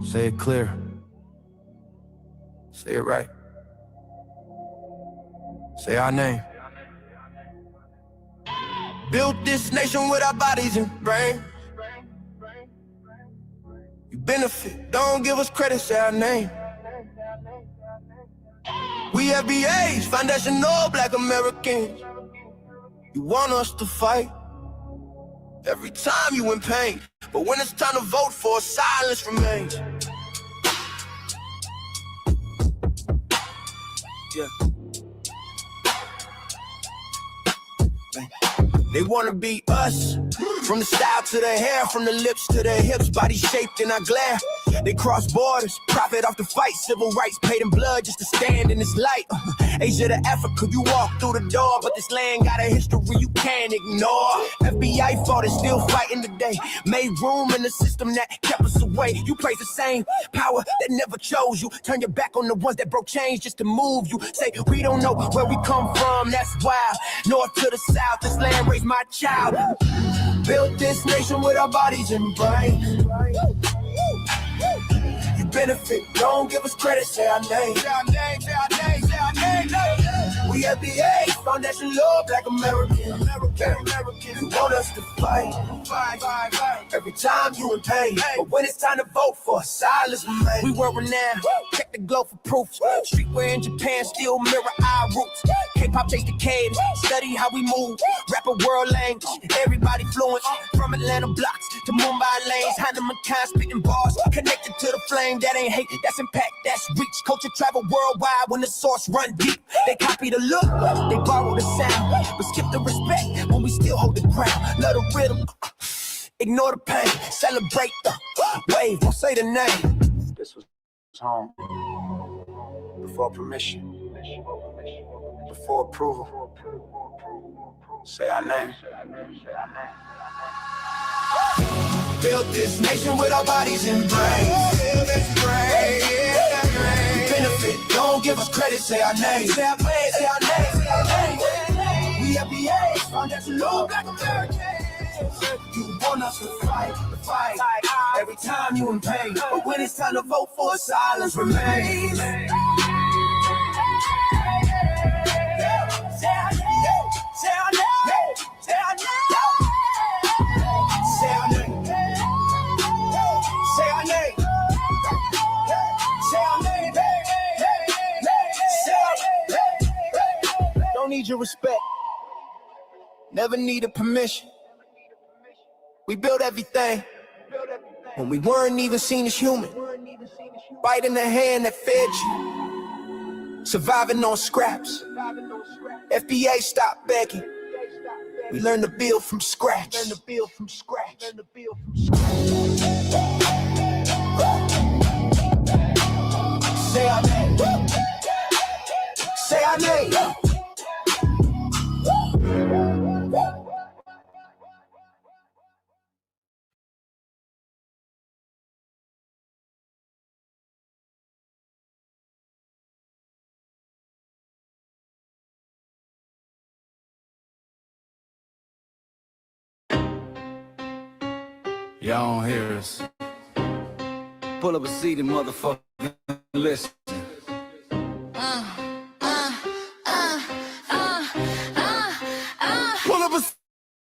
Say it clear. Say it right. Say our name. Built this nation with our bodies and brains. You benefit, don't give us credit, say our name. We FBAs, foundational Black Americans. You want us to fight every time you in pain, but when it's time to vote for, silence remains. Yeah. They wanna be us, from the style to the hair, from the lips to the hips, body shaped in our glare. They cross borders, profit off the fight, civil rights paid in blood just to stand in this light. Asia to Africa, you walk through the door, but this land got a history you can't ignore. FBI fought and still fighting today, made room in the system that kept us away. You praise the same power that never chose you, turn your back on the ones that broke chains just to move you. Say we don't know where we come from, that's wild. North to the south, this land raised my child. Built this nation with our bodies and brains. You benefit, don't give us credit, say our name. Say our name, say our name, say our name. We FBA, foundation law, Black American. You want us to fight every time you in pain, but when it's time to vote for, silence remains. We were renowned, check the glow for proof. Streetwear in Japan still mirror our roots. K-pop chase the caves, study how we move. Rapper world language, everybody fluent. From Atlanta blocks to Mumbai lanes, Hannah McCann spitting bars, connected to the flame. That ain't hate, that's impact, that's reach. Culture travel worldwide when the source run deep. They copy the look, they borrow the sound, but skip the respect when we still hold the ground. Love the rhythm, ignore the pain, celebrate the wave, don't say the name. This was home before permission, before approval. Say our name. Built this nation with our bodies and brains. Benefit, don't give us credit, say our name. Say our name, say our name, say our name. We FBA, foundational Black Americans. You want us to fight every time you in pain, but when it's time to vote for, silence remains. Say our name, say our name, say our name, say our name. Say our name. Say our name. Say our name. Say our name. Don't need your respect. Never needed permission. We built everything when we weren't even seen as human. Biting the hand that fed you. Surviving on scraps. FBA stopped begging. We learned to build from scratch. Learn to build from scratch. Learn to build from scratch. Say our name. Say our name. Y'all don't hear us. Pull up a seat and motherfucking listen. Pull up a seat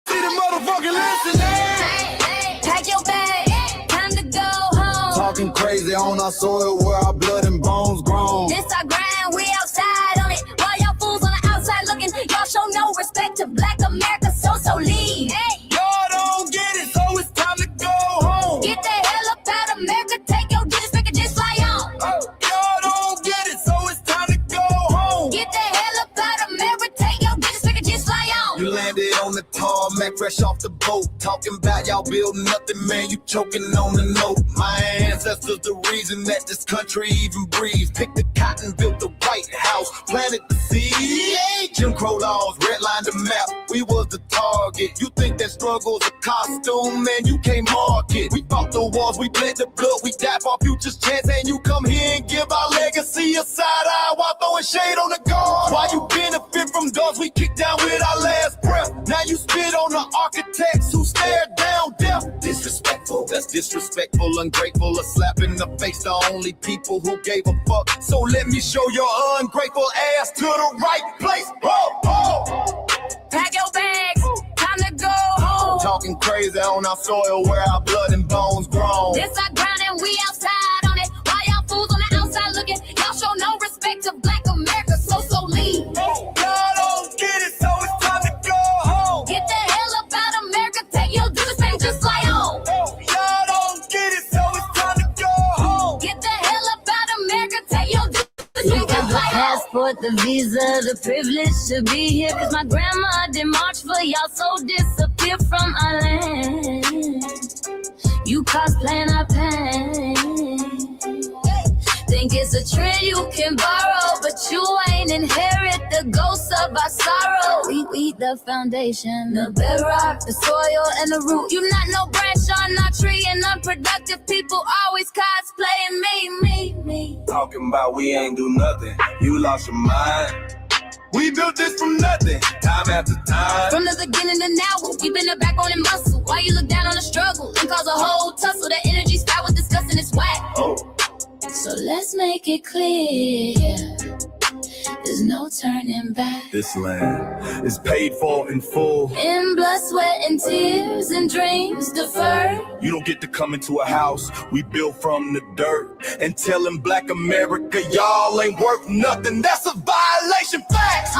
and motherfucking listen. Hey, pack your bag, time to go home. Talking crazy on our soil where our blood and bones grown. This our grind, we outside on it. While y'all fools on the outside looking, y'all show no respect to Black America, so leave. Hey. Y'all don't get it, so it's time to go home. Get the hell up out of America, take your digits, make it just fly on. Y'all don't get it, so it's time to go home. Get the hell up out of America, take your digits, make it just fly on. You landed on the tarmac, fresh off the boat. Talking about y'all building nothing, man, you choking on the note. My ancestors the reason that this country even breathes. Picked the cotton, built the White House, planted the seed. Jim Crow laws, redlined the map, we was the target. You think that struggle's a costume, man, you can't mark it. We fought the wars, we bled the blood, we died for our future's chance. And you come here and give our legacy a side eye while throwing shade on the guard. While you benefit from guns we kicked down with our last breath. Now you spit on the architects who stared down death. Disrespectful, That's disrespectful, ungrateful, a slap in the face to only people who gave a fuck. So let me show your ungrateful ass to the right place. Pack your bags, time to go home. Talking crazy on our soil where our blood and bones grown. This our ground and we outside on it. Why y'all fools on the outside looking? Y'all show no respect to Black America, so leave. Y'all don't get it, so it's time to go home. Get the hell up out of America, take your dues back just like home. Y'all don't get it, so it's time to go home. Get the hell up out of America, take your dues back just like home. Passport, the visa, the privilege to be here. Cause my grandma did march for y'all, so disappear from our land. You cosplaying our pain. Think it's a trend you can borrow, but you ain't inherit the ghosts of our sorrow. We the foundation, the bedrock, the soil, and the root. You not no branch on our tree, and unproductive people always cosplaying me. Talking about we ain't do nothing. You lost your mind. We built this from nothing, time after time. From the beginning to now, we been the backbone and muscle. Why you look down on the struggle and cause a whole tussle? The energy style was disgusting, it's whack. So let's make it clear, there's no turning back. This land is paid for in full. In blood, sweat, and tears, and dreams deferred. You don't get to come into a house we built from the dirt and telling Black America y'all ain't worth nothing. That's a violation, facts.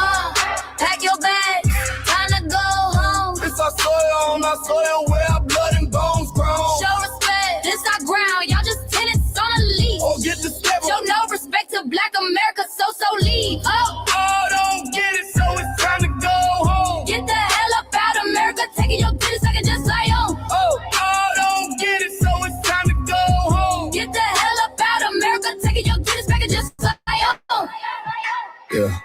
Pack your bags, time to go home. It's our soil on our soil where our blood and bones grown. Show respect, this our ground, y'all just tenants on a leash. Or get the step. Show no respect to Black America, so leave. Don't get it, so it's time to go home. Get the hell up out of America, taking your business like just like home. Don't get it, so it's time to go home. Get the hell up out of America, taking your business back just like home. Yeah,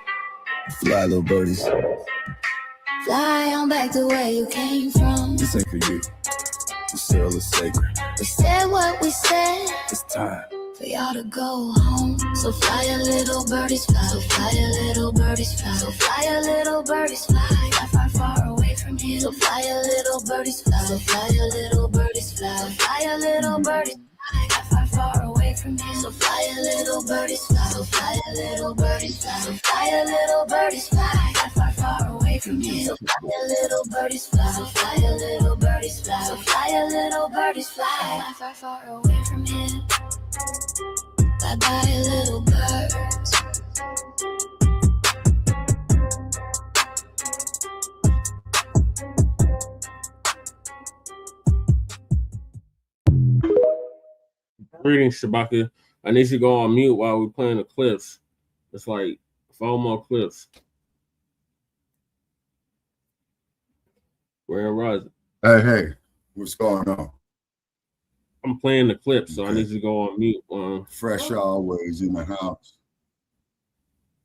fly little birdies. Fly on back to where you came from. This ain't for you. The soil is sacred. We said what we said. It's time for y'all to go home. So fly a little birdies fly. So fly a little birdies fly. So fly a little birdies fly. Far, far away from here. So fly a little birdies fly. So fly a little birdies fly. So fly a little birdies fly. Far, far away from here. So fly a little birdies fly. So fly a little birdies fly. So fly a little birdies fly. Far, far away from here. So fly a little birdies fly. So fly a little birdies fly. So fly a little birdies fly. Far, far away from here. Bye-bye, little birds. Greetings, Shabaka. I need to go on mute while we're playing the clips. It's like 4 more clips. Grand Rising. Hey, what's going on? I'm playing the clips, so I need to go on mute. Fresh always in the house.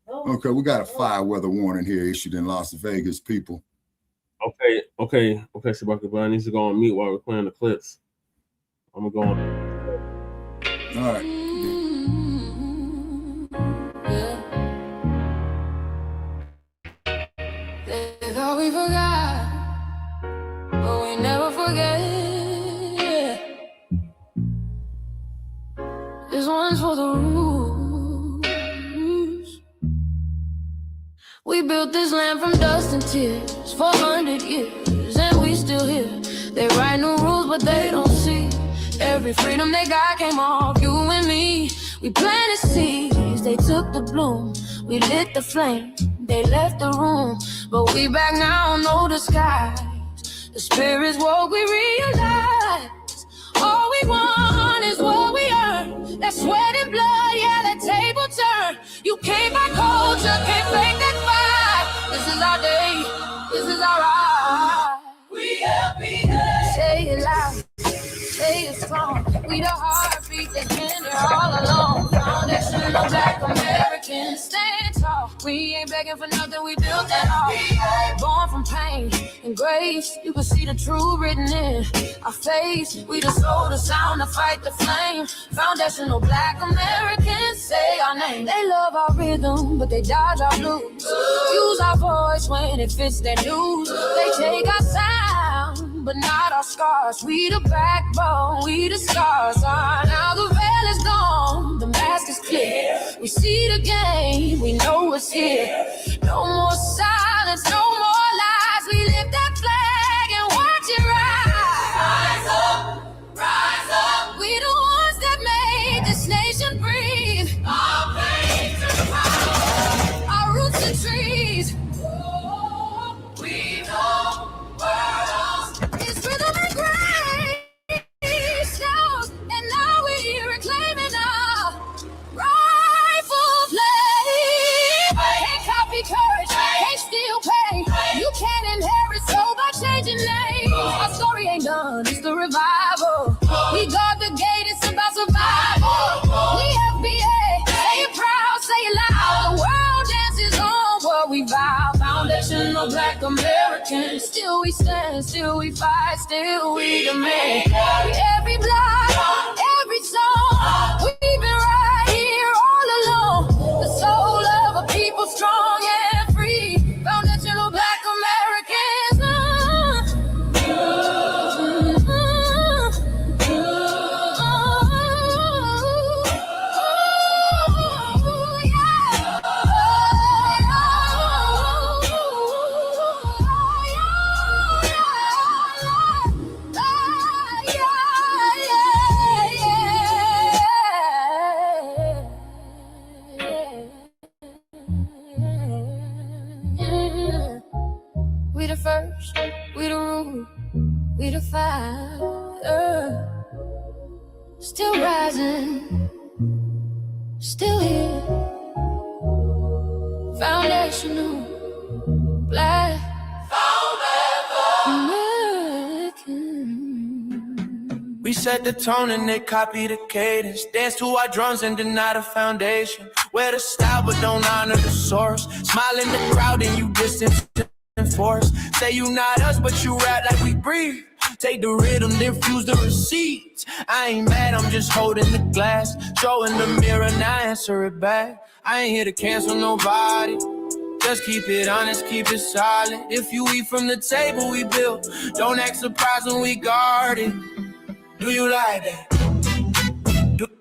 Okay, we got a fire weather warning here issued in Las Vegas, people. Okay, Shabaka, but I need to go on mute while we're playing the clips. I'm gonna go on. All right. They thought we forgot, but we never forget. This one's for the roots. We built this land from dust and tears for 100 years, and we still here. They write new rules, but they don't see. Every freedom they got came off you and me. We planted seeds, they took the bloom. We lit the flame, they left the room. But we back now, no disguise. The spirits woke, we realize all we want is what we earn. That sweat and blood, yeah, that table turn. You can't buy culture, can't fake that fight. This is our day, this is our ride. We happy day. Say it loud, say it strong. We the heartbeat that's been there all along. Foundation of Black Americans, stand tall. We ain't begging for nothing, we built that all. Born from pain and grace, you can see the truth written in our face. We the soul, the sound, to fight the flame. Foundational Black Americans, say our name. They love our rhythm, but they dodge our blues. Use our voice when it fits their news. They take our sound but not our scars. We the backbone, we the stars. Now the veil is gone, the mask is clear. We see the game, we know it's here. No more silence, no more lies. We lift that flag and watch it rise. Rise up, rise up. We the ones that made this nation breathe. Our veins are power, our roots are trees. We know world is rhythm and grace, and now we're reclaiming our rightful place. Can't copy courage, can't steal pain. You can't inherit soul by changing names. Our story ain't done, it's the revival. We guard the gate, it's about survival. We FBA, say it proud, say it loud. The world dances on what we vow. Foundational Black Americans. Still we stand, still we fight, still we demand. Every block, every song, we've been right here all along. The soul of a people strong and free. Foundational Black Americans. We the first, we the rule, we the fire. Still rising, still here. Foundational Black American. We set the tone and they copy the cadence. Dance to our drums and deny the foundation. Wear the style but don't honor the source. Smile in the crowd and you distance and force. Say you not us but you rap like we breathe. Take the rhythm, then fuse the receipts. I ain't mad, I'm just holding the glass. Showing the mirror, now answer it back. I ain't here to cancel nobody. Just keep it honest, keep it solid. If you eat from the table we built, don't act surprised when we guard it. Do you like that?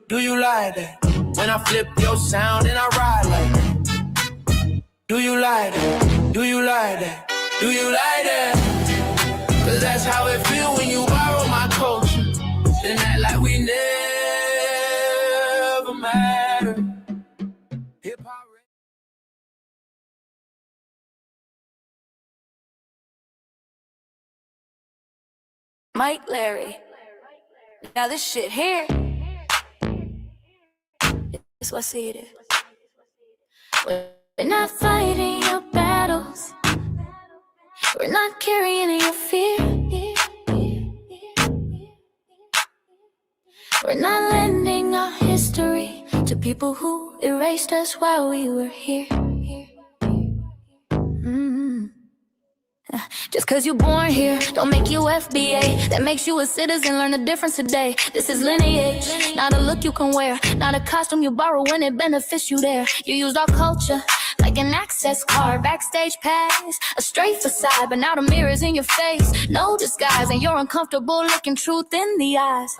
Do you like that? When I flip your sound and I ride like that. Do you like that? Do you like that? Do you like that? Cause that's how it feel when you borrow my culture. Then act like we never mattered. Hip-hop. Mike Larry. Now this shit here, it's what I see it is. We're not fighting your battles. We're not carrying your fear. We're not lending our history to people who erased us while we were here. Just cause you're born here, don't make you FBA. That makes you a citizen, learn the difference today. This is lineage, not a look you can wear. Not a costume you borrow when it benefits you there. You used our culture like an access card, backstage pass, a straight facade, but now the mirror's in your face. No disguise, and you're uncomfortable looking truth in the eyes.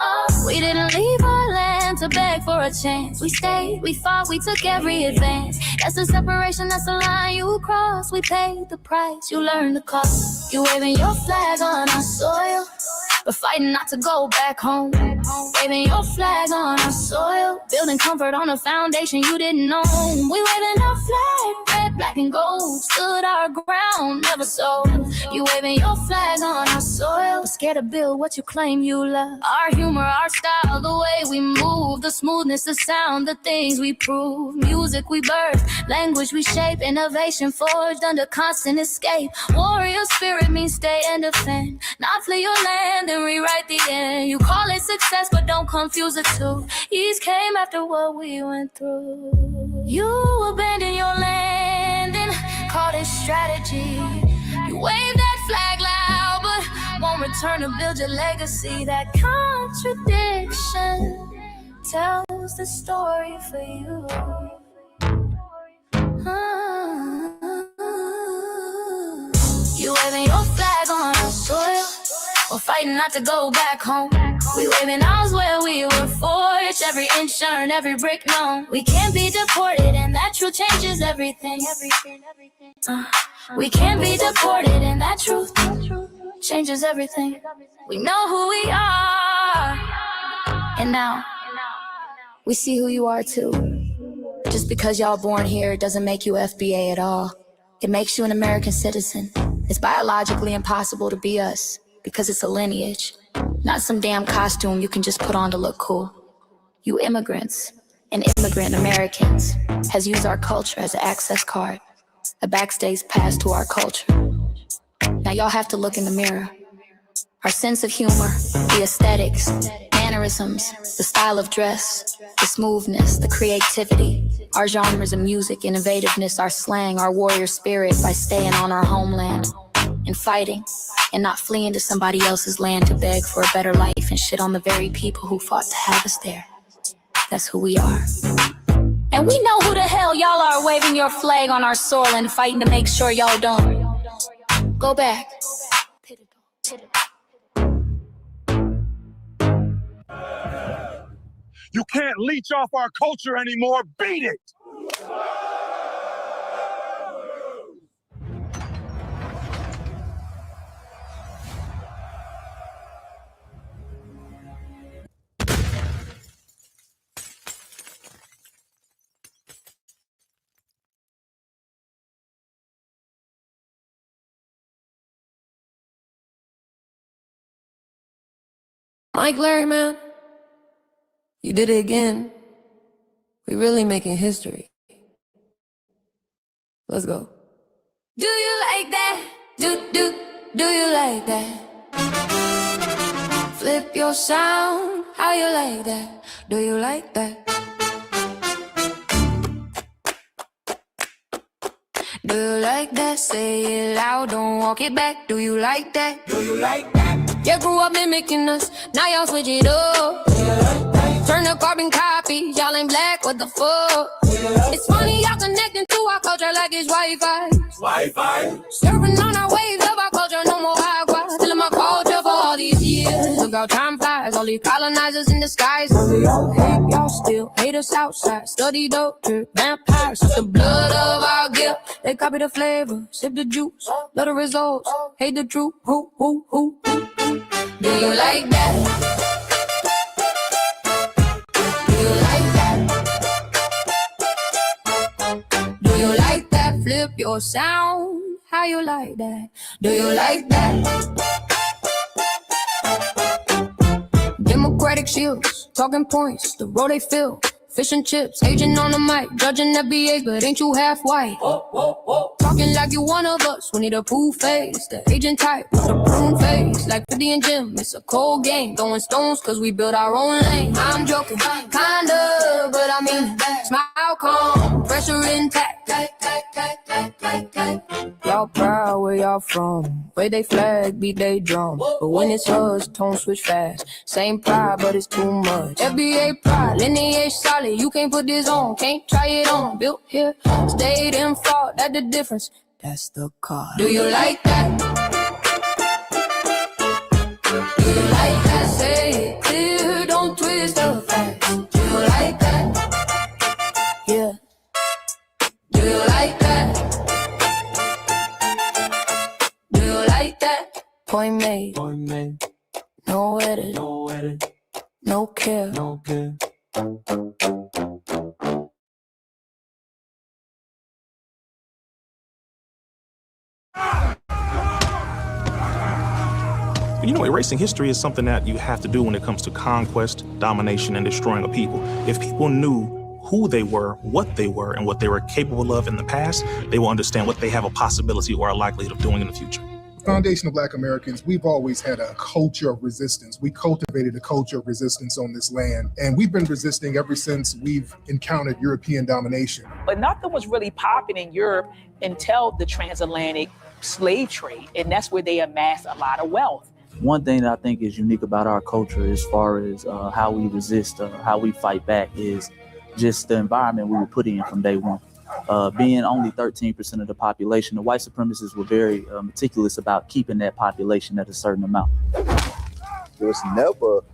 We didn't leave our land to beg for a chance. We stayed, we fought, we took every advance. That's the separation, that's the line you cross. We paid the price, you learned the cost. You waving your flag on our soil, but fighting not to go back home. Waving your flag on our soil, building comfort on a foundation you didn't own. We waving our flag, red, black, and gold. Stood our ground, never sold. You waving your flag on our soil, but scared to build what you claim you love. Our humor, our style, the way we move, the smoothness, the sound, the things we prove. Music we birth, language we shape, innovation forged under constant escape. Warrior spirit means stay and defend, not flee your land and rewrite the end. You call it success, but don't confuse the two. Ease came after what we went through. You abandoned your land and called it strategy. You wave that flag loud, but won't return to build your legacy. That contradiction tells the story for you. You waving your flag on our soil, or fighting not to go back home. We live in homes where we were forged, every inch earned, every brick known. We can't be deported, and that truth changes everything. We can't be deported, and that truth changes everything. We know who we are, and now we see who you are too. Just because y'all born here doesn't make you FBA at all. It makes you an American citizen. It's biologically impossible to be us because it's a lineage, not some damn costume you can just put on to look cool. You immigrants and immigrant Americans has used our culture as an access card, a backstage pass to our culture. Now y'all have to look in the mirror. Our sense of humor, the aesthetics, mannerisms, the style of dress, the smoothness, the creativity, our genres of music, innovativeness, our slang, our warrior spirit by staying on our homeland and fighting and not fleeing to somebody else's land to beg for a better life and shit on the very people who fought to have us there. That's who we are. And we know who the hell y'all are waving your flag on our soil and fighting to make sure y'all don't go back. You can't leech off our culture anymore. Beat it! Mike Larry, man, you did it again. We really making history. Let's go. Do you like that? Do you like that? Flip your sound, how you like that? Do you like that? Do you like that? Say it loud, don't walk it back. Do you like that? Do you like that? You grew up mimicking us, now y'all switch it up. Turn the carbon copy, y'all ain't black, what the fuck? It's funny y'all connecting to our culture like it's Wi-Fi. Surfing on our waves of our culture, no more agua. Still in my culture for all these years. Look how time flies, all these colonizers in disguise. Y'all hate, y'all still hate us outside. Study dope, vampires, it's the blood of our guilt. They copy the flavor, sip the juice, love the results, hate the truth. Who? Do you like that? Do you like that? Do you like that? Flip your sound. How you like that? Do you like that? Democratic shields, talking points, the road they fill. Fish and chips, agent on the mic, judging FBA, but ain't you half white? Talking like you one of us, we need a proof face. The agent type with a prune face, like 50 and Jim, it's a cold game. Throwing stones cause we build our own lane. I'm joking, kinda, but I mean smile calm, pressure intact. Y'all proud where y'all from, where they flag, beat they drum. But when it's us, tone switch fast. Same pride, but it's too much. FBA pride, lineage solid. You can't put this on, can't try it on. Built here, stayed and fought, that's the difference. That's the car. Do you like that? Do you like that? Say it clear, don't twist the facts. Do you like that? Yeah. Do you like that? Do you like that? Point made. No edit. No care. You know, erasing history is something that you have to do when it comes to conquest, domination, and destroying a people. If people knew who they were, and what they were capable of in the past, they will understand what they have a possibility or a likelihood of doing in the future. Foundation of Black Americans, we've always had a culture of resistance. We cultivated a culture of resistance on this land, and we've been resisting ever since we've encountered European domination. But nothing was really popping in Europe until the transatlantic slave trade, and that's where they amassed a lot of wealth. One thing that I think is unique about our culture as far as how we resist, how we fight back, is just the environment we were put in from day one. Being only 13% of the population, the white supremacists were very meticulous about keeping that population at a certain amount. There was never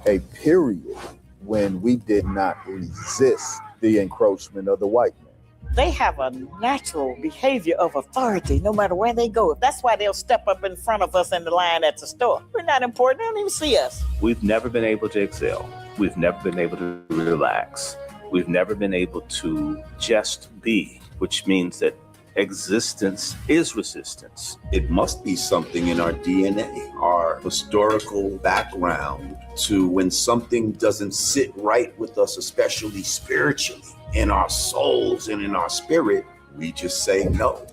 a period when we did not resist the encroachment of the white man. They have a natural behavior of authority no matter where they go. That's why they'll step up in front of us in the line at the store. We're not important. They don't even see us. We've never been able to excel. We've never been able to relax. We've never been able to just be, which means that existence is resistance. It must be something in our DNA, our historical background, to when something doesn't sit right with us, especially spiritually, in our souls and in our spirit, we just say no.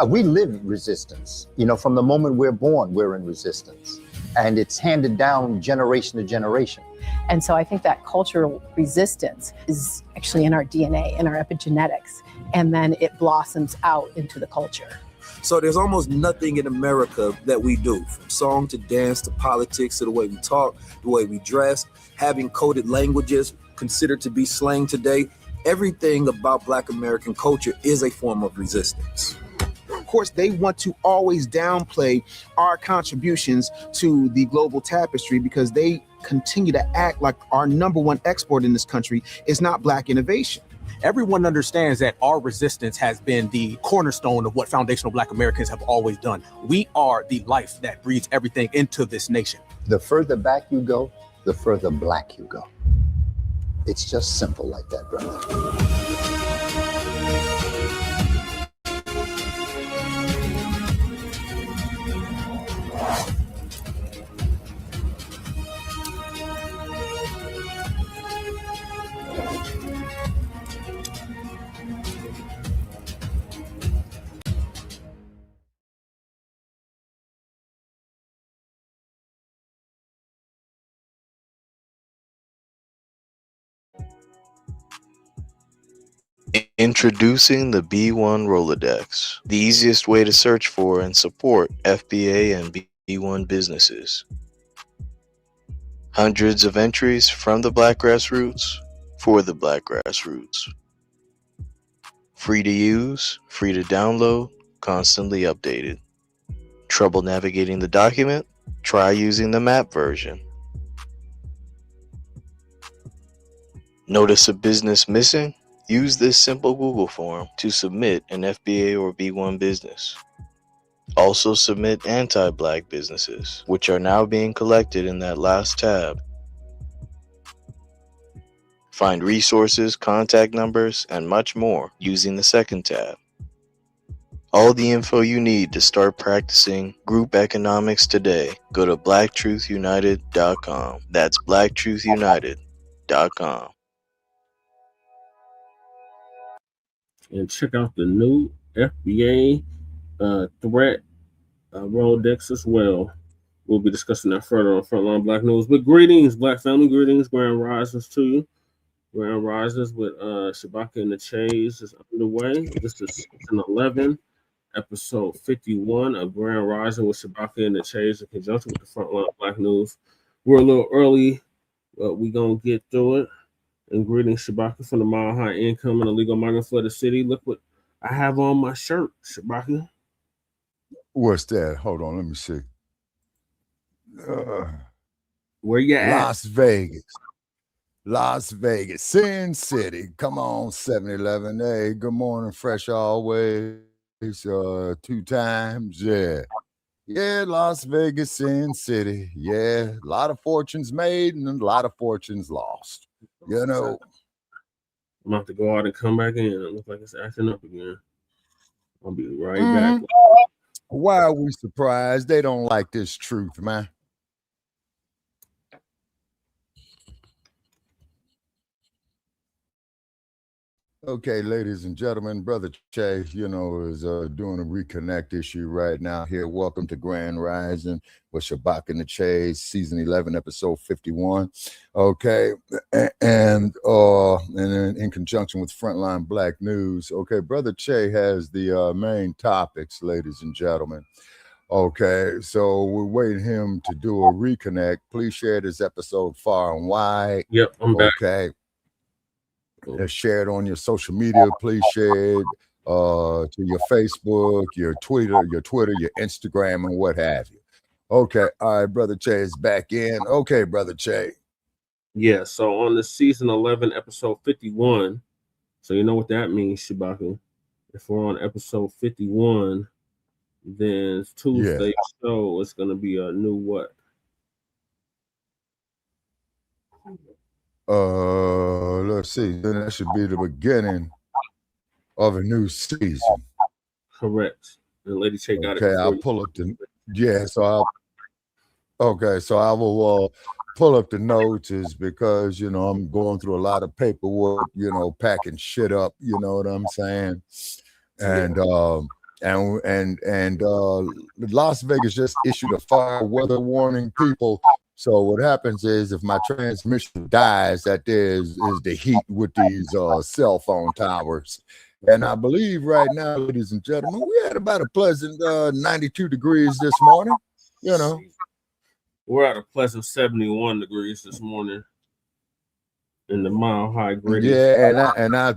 We live resistance. You know, from the moment we're born, we're in resistance. And it's handed down generation to generation. And so I think that cultural resistance is actually in our DNA, in our epigenetics, and then it blossoms out into the culture. So there's almost nothing in America that we do, from song to dance to politics to the way we talk, the way we dress, having coded languages considered to be slang today. Everything about Black American culture is a form of resistance. Of course, they want to always downplay our contributions to the global tapestry because they continue to act like our number one export in this country is not Black innovation. Everyone understands that our resistance has been the cornerstone of what foundational Black Americans have always done. We are the life that breathes everything into this nation. The further back you go, the further Black you go. It's just simple like that, brother. Introducing the B1 Rolodex, the easiest way to search for and support FBA and B1 businesses. Hundreds of entries from the Black grassroots for the Black grassroots. Free to use, free to download, constantly updated. Trouble navigating the document? Try using the map version. Notice a business missing? Use this simple Google form to submit an FBA or B1 business. Also submit anti-Black businesses, which are now being collected in that last tab. Find resources, contact numbers, and much more using the second tab. All the info you need to start practicing group economics today. Go to blacktruthunited.com. That's blacktruthunited.com. And check out the new FBA threat Rolodex as well. We'll be discussing that further on Frontline Black News. But greetings, Black family, greetings, grand risings to you. Grand risings with Shabaka and the Chase is underway. This is season 11, episode 51 of Grand Rising with Shabaka and the Chase in conjunction with the Frontline Black News. We're a little early, but we're going to get through it. And greetings, Shabaka, from the Mile High Income and Illegal Migrant Flooded City. Look what I have on my shirt, Shabaka. What's that? Hold on, let me see. Where you at? Las Vegas. Las Vegas, Sin City. Come on, 7-Eleven. Hey, good morning, fresh always. 2 times, yeah. Yeah, Las Vegas, Sin City. Yeah, a lot of fortunes made and a lot of fortunes lost. You know, I'm about to go out and come back in. It looks like it's acting up again. I'll be right back. Why are we surprised? They don't like this truth, man. Okay, ladies and gentlemen, Brother Chase, is doing a reconnect issue right now here. Welcome to Grand Rising with Shabaka and the Chase, season 11, episode 51. Okay, and in conjunction with Frontline Black News. Okay, Brother Che has the main topics, ladies and gentlemen. Okay, so we're waiting him to do a reconnect. Please share this episode far and wide. Yep, I'm back. Okay. Share it on your social media. Please share it to your Facebook, your Twitter, your Instagram, and what have you. Okay, all right, Brother Che is back in. Okay, Brother Che. Yeah, so on the season 11, episode 51, so you know what that means, Shabaka. If we're on episode 51, then Tuesday's show is going to be a new what? Let's see. Then that should be the beginning of a new season. Correct. And Lady Che got it. Okay, I'll pull up the so I will pull up the notes is because I'm going through a lot of paperwork, packing shit up, you know what I'm saying? And Las Vegas just issued a fire weather warning, people. So what happens is if my transmission dies, that is the heat with these cell phone towers. And I believe right now, ladies and gentlemen, we had about a pleasant 92 degrees this morning, We're at a pleasant 71 degrees this morning in the mile high gritty. Yeah, and I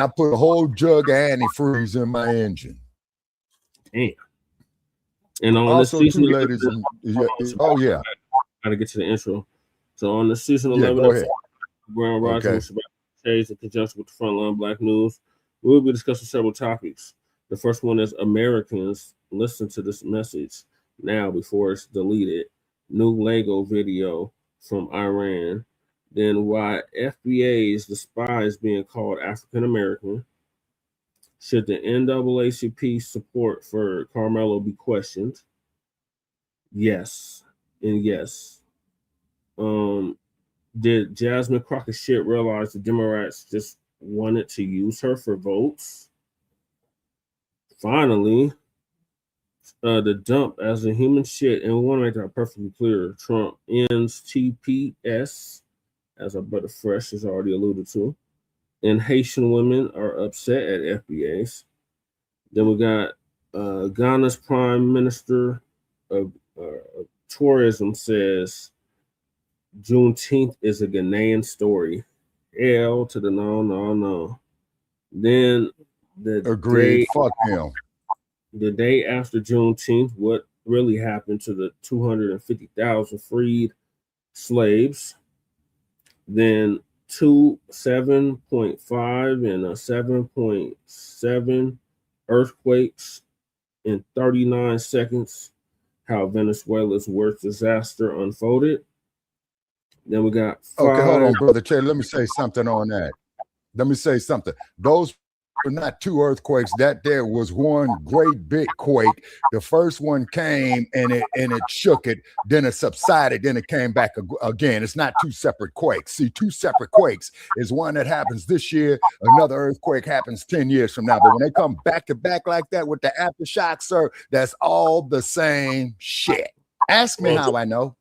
put a whole jug of antifreeze in my engine. Damn. And on also, the season, ladies and gotta get to the intro. So on the season 11, go ahead. Grand Rising with Shabaka in conjunction with the Frontline Black News, we'll be discussing several topics. The first one is Americans listen to this message now before it's deleted. New Lego video from Iran. Then why FBA's Despise being called African American. Should the NAACP support for Karmelo be questioned? Yes, and yes. Did Jasmine Crocc-A-Chit realize the Democrats just wanted to use her for votes? Finally, the dump as a human shit, and we want to make that perfectly clear. Trump ends TPS, as our brother Fresh has already alluded to. And Haitian women are upset at FBAs. Then we got Ghana's Prime Minister of Tourism says Juneteenth is a Ghanaian story. L to the no. Then agreed. Fuck him. The day after Juneteenth, what really happened to the 250,000 freed slaves? Then 7.5 and a 7.7 earthquakes in 39 seconds. How Venezuela's worst disaster unfolded. Then we got Okay, hold on, Brother Che. Let me say something on that. Those were not two earthquakes. That there was one great big quake. The first one came and it shook it, then it subsided, then it came back again. It's not two separate quakes. See, two separate quakes is one that happens this year, another earthquake happens 10 years from now. But when they come back to back like that with the aftershocks, sir, that's all the same shit. Ask me how I know.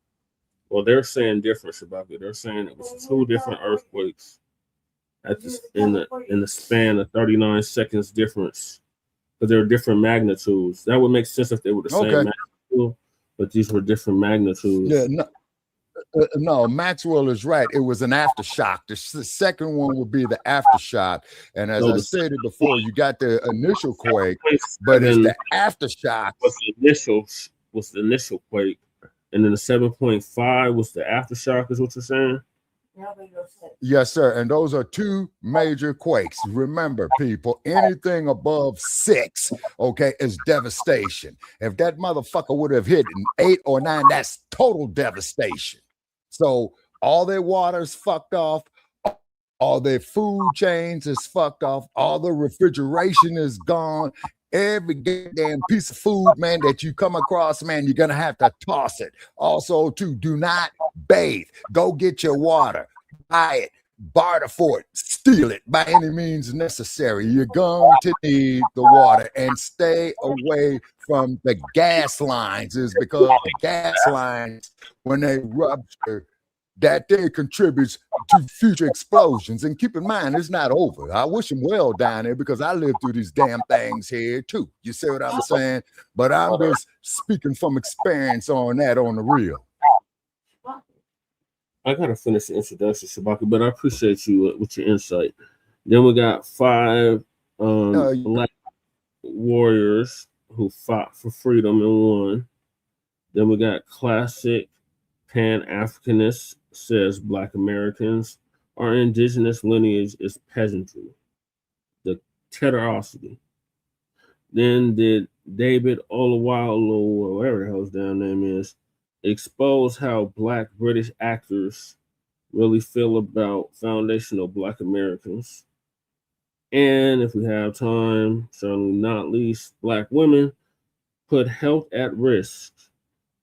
Well, they're saying different about it. They're saying it was two different earthquakes in the span of 39 seconds difference, but there are different magnitudes. That would make sense if they were the same magnitude, but these were different magnitudes. Yeah, no, Maxwell is right. It was an aftershock. The second one would be the aftershock. And as I said it before, you got the initial quake, but it's the aftershock. Was the initial quake, and then the 7.5 was the aftershock, is what you're saying? Yes, sir. And those are two major quakes. Remember, people, anything above 6, okay, is devastation. If that motherfucker would have hit an 8 or 9, that's total devastation. So all their water is fucked off. All their food chains is fucked off. All the refrigeration is gone. Every goddamn piece of food, man, that you come across, man, you're going to have to toss it. Also, too, do not bathe. Go get your water. Buy it. Barter for it. Steal it by any means necessary. You're going to need the water. And stay away from the gas lines, is because the gas lines, when they rupture, that they contributes to future explosions. And keep in mind, it's not over. I wish them well down there because I lived through these damn things here too. You see what I'm saying? But I'm just speaking from experience on that on the real. I gotta finish the introduction, Shabaka, but I appreciate you with your insight. Then we got 5 black warriors who fought for freedom and won. Then we got classic Pan-Africanist says Black Americans, our indigenous lineage is peasantry. The Teterosity. Then did David Oyelowo, whatever the hell his damn name is, expose how Black British actors really feel about foundational Black Americans. And if we have time, certainly not least, Black women put health at risk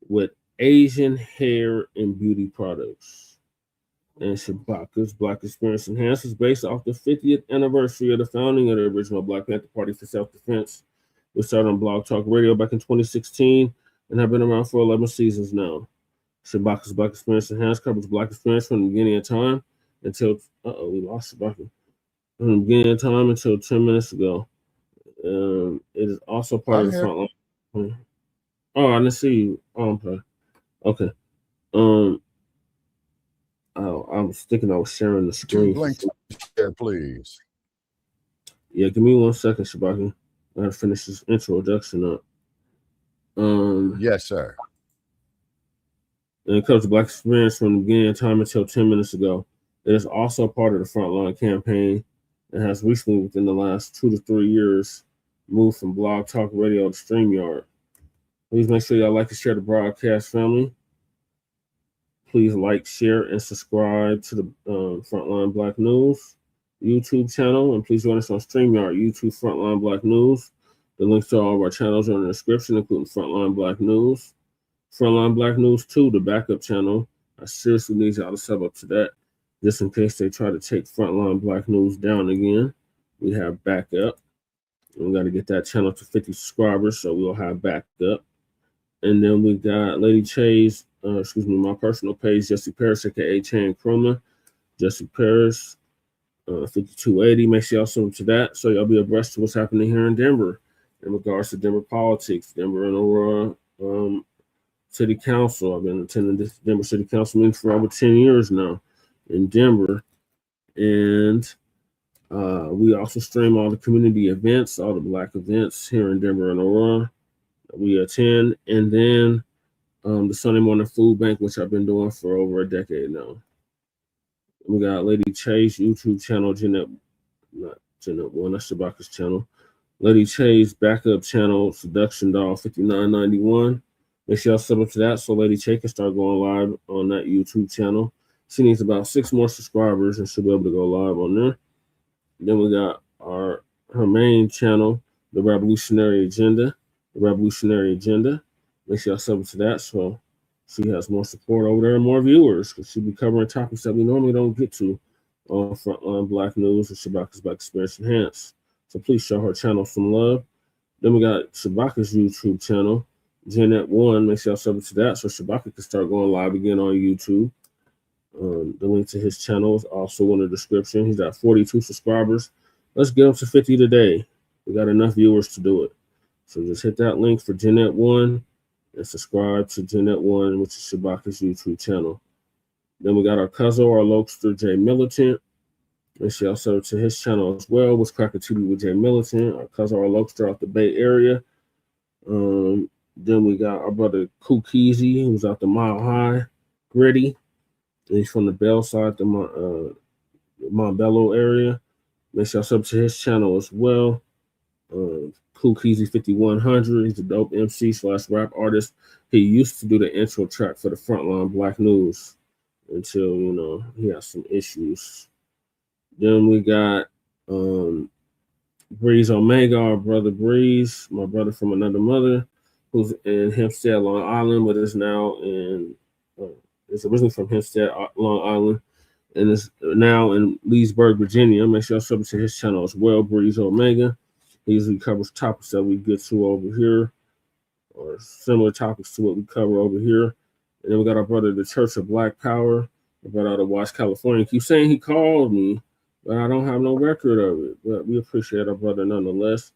with Asian hair and beauty products. And Shabaka's Black Experience Enhanced is based off the 50th anniversary of the founding of the original Black Panther Party for Self-Defense. We started on Blog Talk Radio back in 2016 and have been around for 11 seasons now. Shabaka's Black Experience Enhanced covers Black experience from the beginning of time until, we lost Shabaka. From the beginning of time until 10 minutes ago. It is also part of the front line. Oh, I didn't see you. Oh, okay. I was thinking I was sharing the screen. Blink share, please. Yeah, give me 1 second, Shabaka. I gotta finish this introduction up. Yes, sir. And it covers the Black experience from the beginning of time until 10 minutes ago. It is also part of the Frontline campaign and has recently, within the last 2 to 3 years, moved from Blog Talk Radio to StreamYard. Please make sure y'all like and share the broadcast, family. Please like, share, and subscribe to the Frontline Black News YouTube channel. And please join us on StreamYard, YouTube Frontline Black News. The links to all of our channels are in the description, including Frontline Black News. Frontline Black News 2, the backup channel. I seriously need y'all to sub up to that, just in case they try to take Frontline Black News down again. We have backup. We got to get that channel to 50 subscribers, so we'll have backup. And then we got Lady Chase, my personal page, Jesse Paris, aka Chan Chroma. Jesse Paris, 5280. Make sure y'all sub to that, so y'all be abreast of what's happening here in Denver in regards to Denver politics, Denver and Aurora City Council. I've been attending this Denver City Council meeting for over 10 years now in Denver. And we also stream all the community events, all the Black events here in Denver and Aurora that we attend. And then the Sunday morning food bank, which I've been doing for over a decade now. We got Lady Chase YouTube channel, not Jeanette 1, that's Shabaka's channel. Lady Chase backup channel, Seduction Doll 5991. Make sure y'all sub up to that so Lady Chase can start going live on that YouTube channel. She needs about 6 more subscribers and she'll be able to go live on there. Then we got her main channel, The Revolutionary Agenda. The Revolutionary Agenda. Make sure y'all sub up to that so she has more support over there and more viewers, because she'll be covering topics that we normally don't get to on Frontline Black News and Shabaka's Black Experience Enhanced. So please show her channel some love. Then we got Shabaka's YouTube channel, Jeanette 1. Make sure y'all sub to that so Shabaka can start going live again on YouTube. The link to his channel is also in the description. He's got 42 subscribers. Let's get up to 50 today. We got enough viewers to do it. So just hit that link for Jeanette 1 and subscribe to Jeanette 1, which is Shabaka's YouTube channel. Then we got our cousin, our Lokester, Jay Militant. And she also to his channel as well, was Crocc-A-Chit with Jay Militant, our cousin, our Lokester out the Bay Area. Then we got our brother Kukizi, who's out the Mile High, Gritty. And he's from the Bell side, the Montbello area. Make sure y'all sub to his channel as well. Kukizi 5100. He's a dope MC / rap artist. He used to do the intro track for the Frontline Black News until, he has some issues. Then we got Breeze Omega, our brother Breeze, my brother from another mother, who's in Hempstead, Long Island, but is now in, it's originally from Hempstead, Long Island, and is now in Leesburg, Virginia. Make sure y'all sub to his channel as well, Breeze Omega. He usually covers topics that we get to over here, or similar topics to what we cover over here. And then we got our brother, the Church of Black Power, our brother out of Watts, California. He keeps saying he called me, but I don't have no record of it. But we appreciate our brother nonetheless.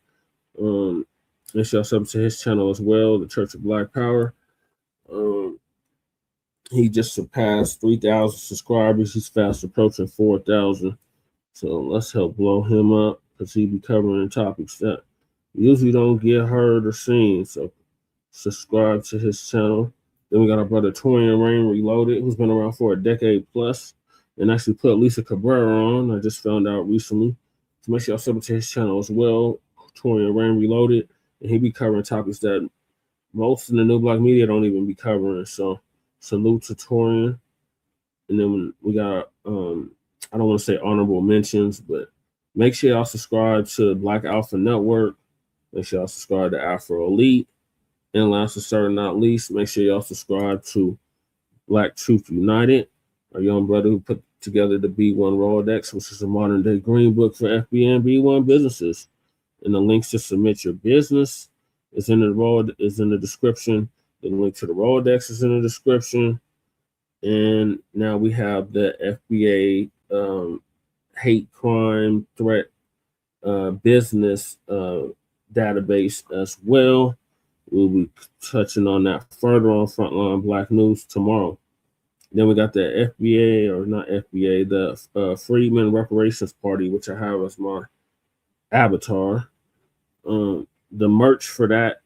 And y'all sub to his channel as well, the Church of Black Power. He just surpassed 3,000 subscribers. He's fast approaching 4,000. So let's help blow him up, because he be covering topics that usually don't get heard or seen. So subscribe to his channel. Then we got our brother Torian Rain Reloaded, who's been around for a decade plus, and actually put Lisa Cabrera on. I just found out recently. So make sure y'all sub to his channel as well, Torian Rain Reloaded, and he be covering topics that most in the New Black media don't even be covering. So salute to Torian. And then we got I don't want to say honorable mentions, but make sure y'all subscribe to Black Alpha Network. Make sure y'all subscribe to Afro Elite. And last but certainly not least, make sure y'all subscribe to Black Truth United, our young brother who put together the B1 Rolodex, which is a modern day green book for FBA and B1 businesses. And the links to submit your business is in the description. The link to the Rolodex is in the description. And now we have the FBA hate crime threat business database as well. We'll be touching on that further on Frontline Black News tomorrow. Then we got the FBA, or not FBA, the Freedmen Reparations Party, which I have as my avatar. The merch for that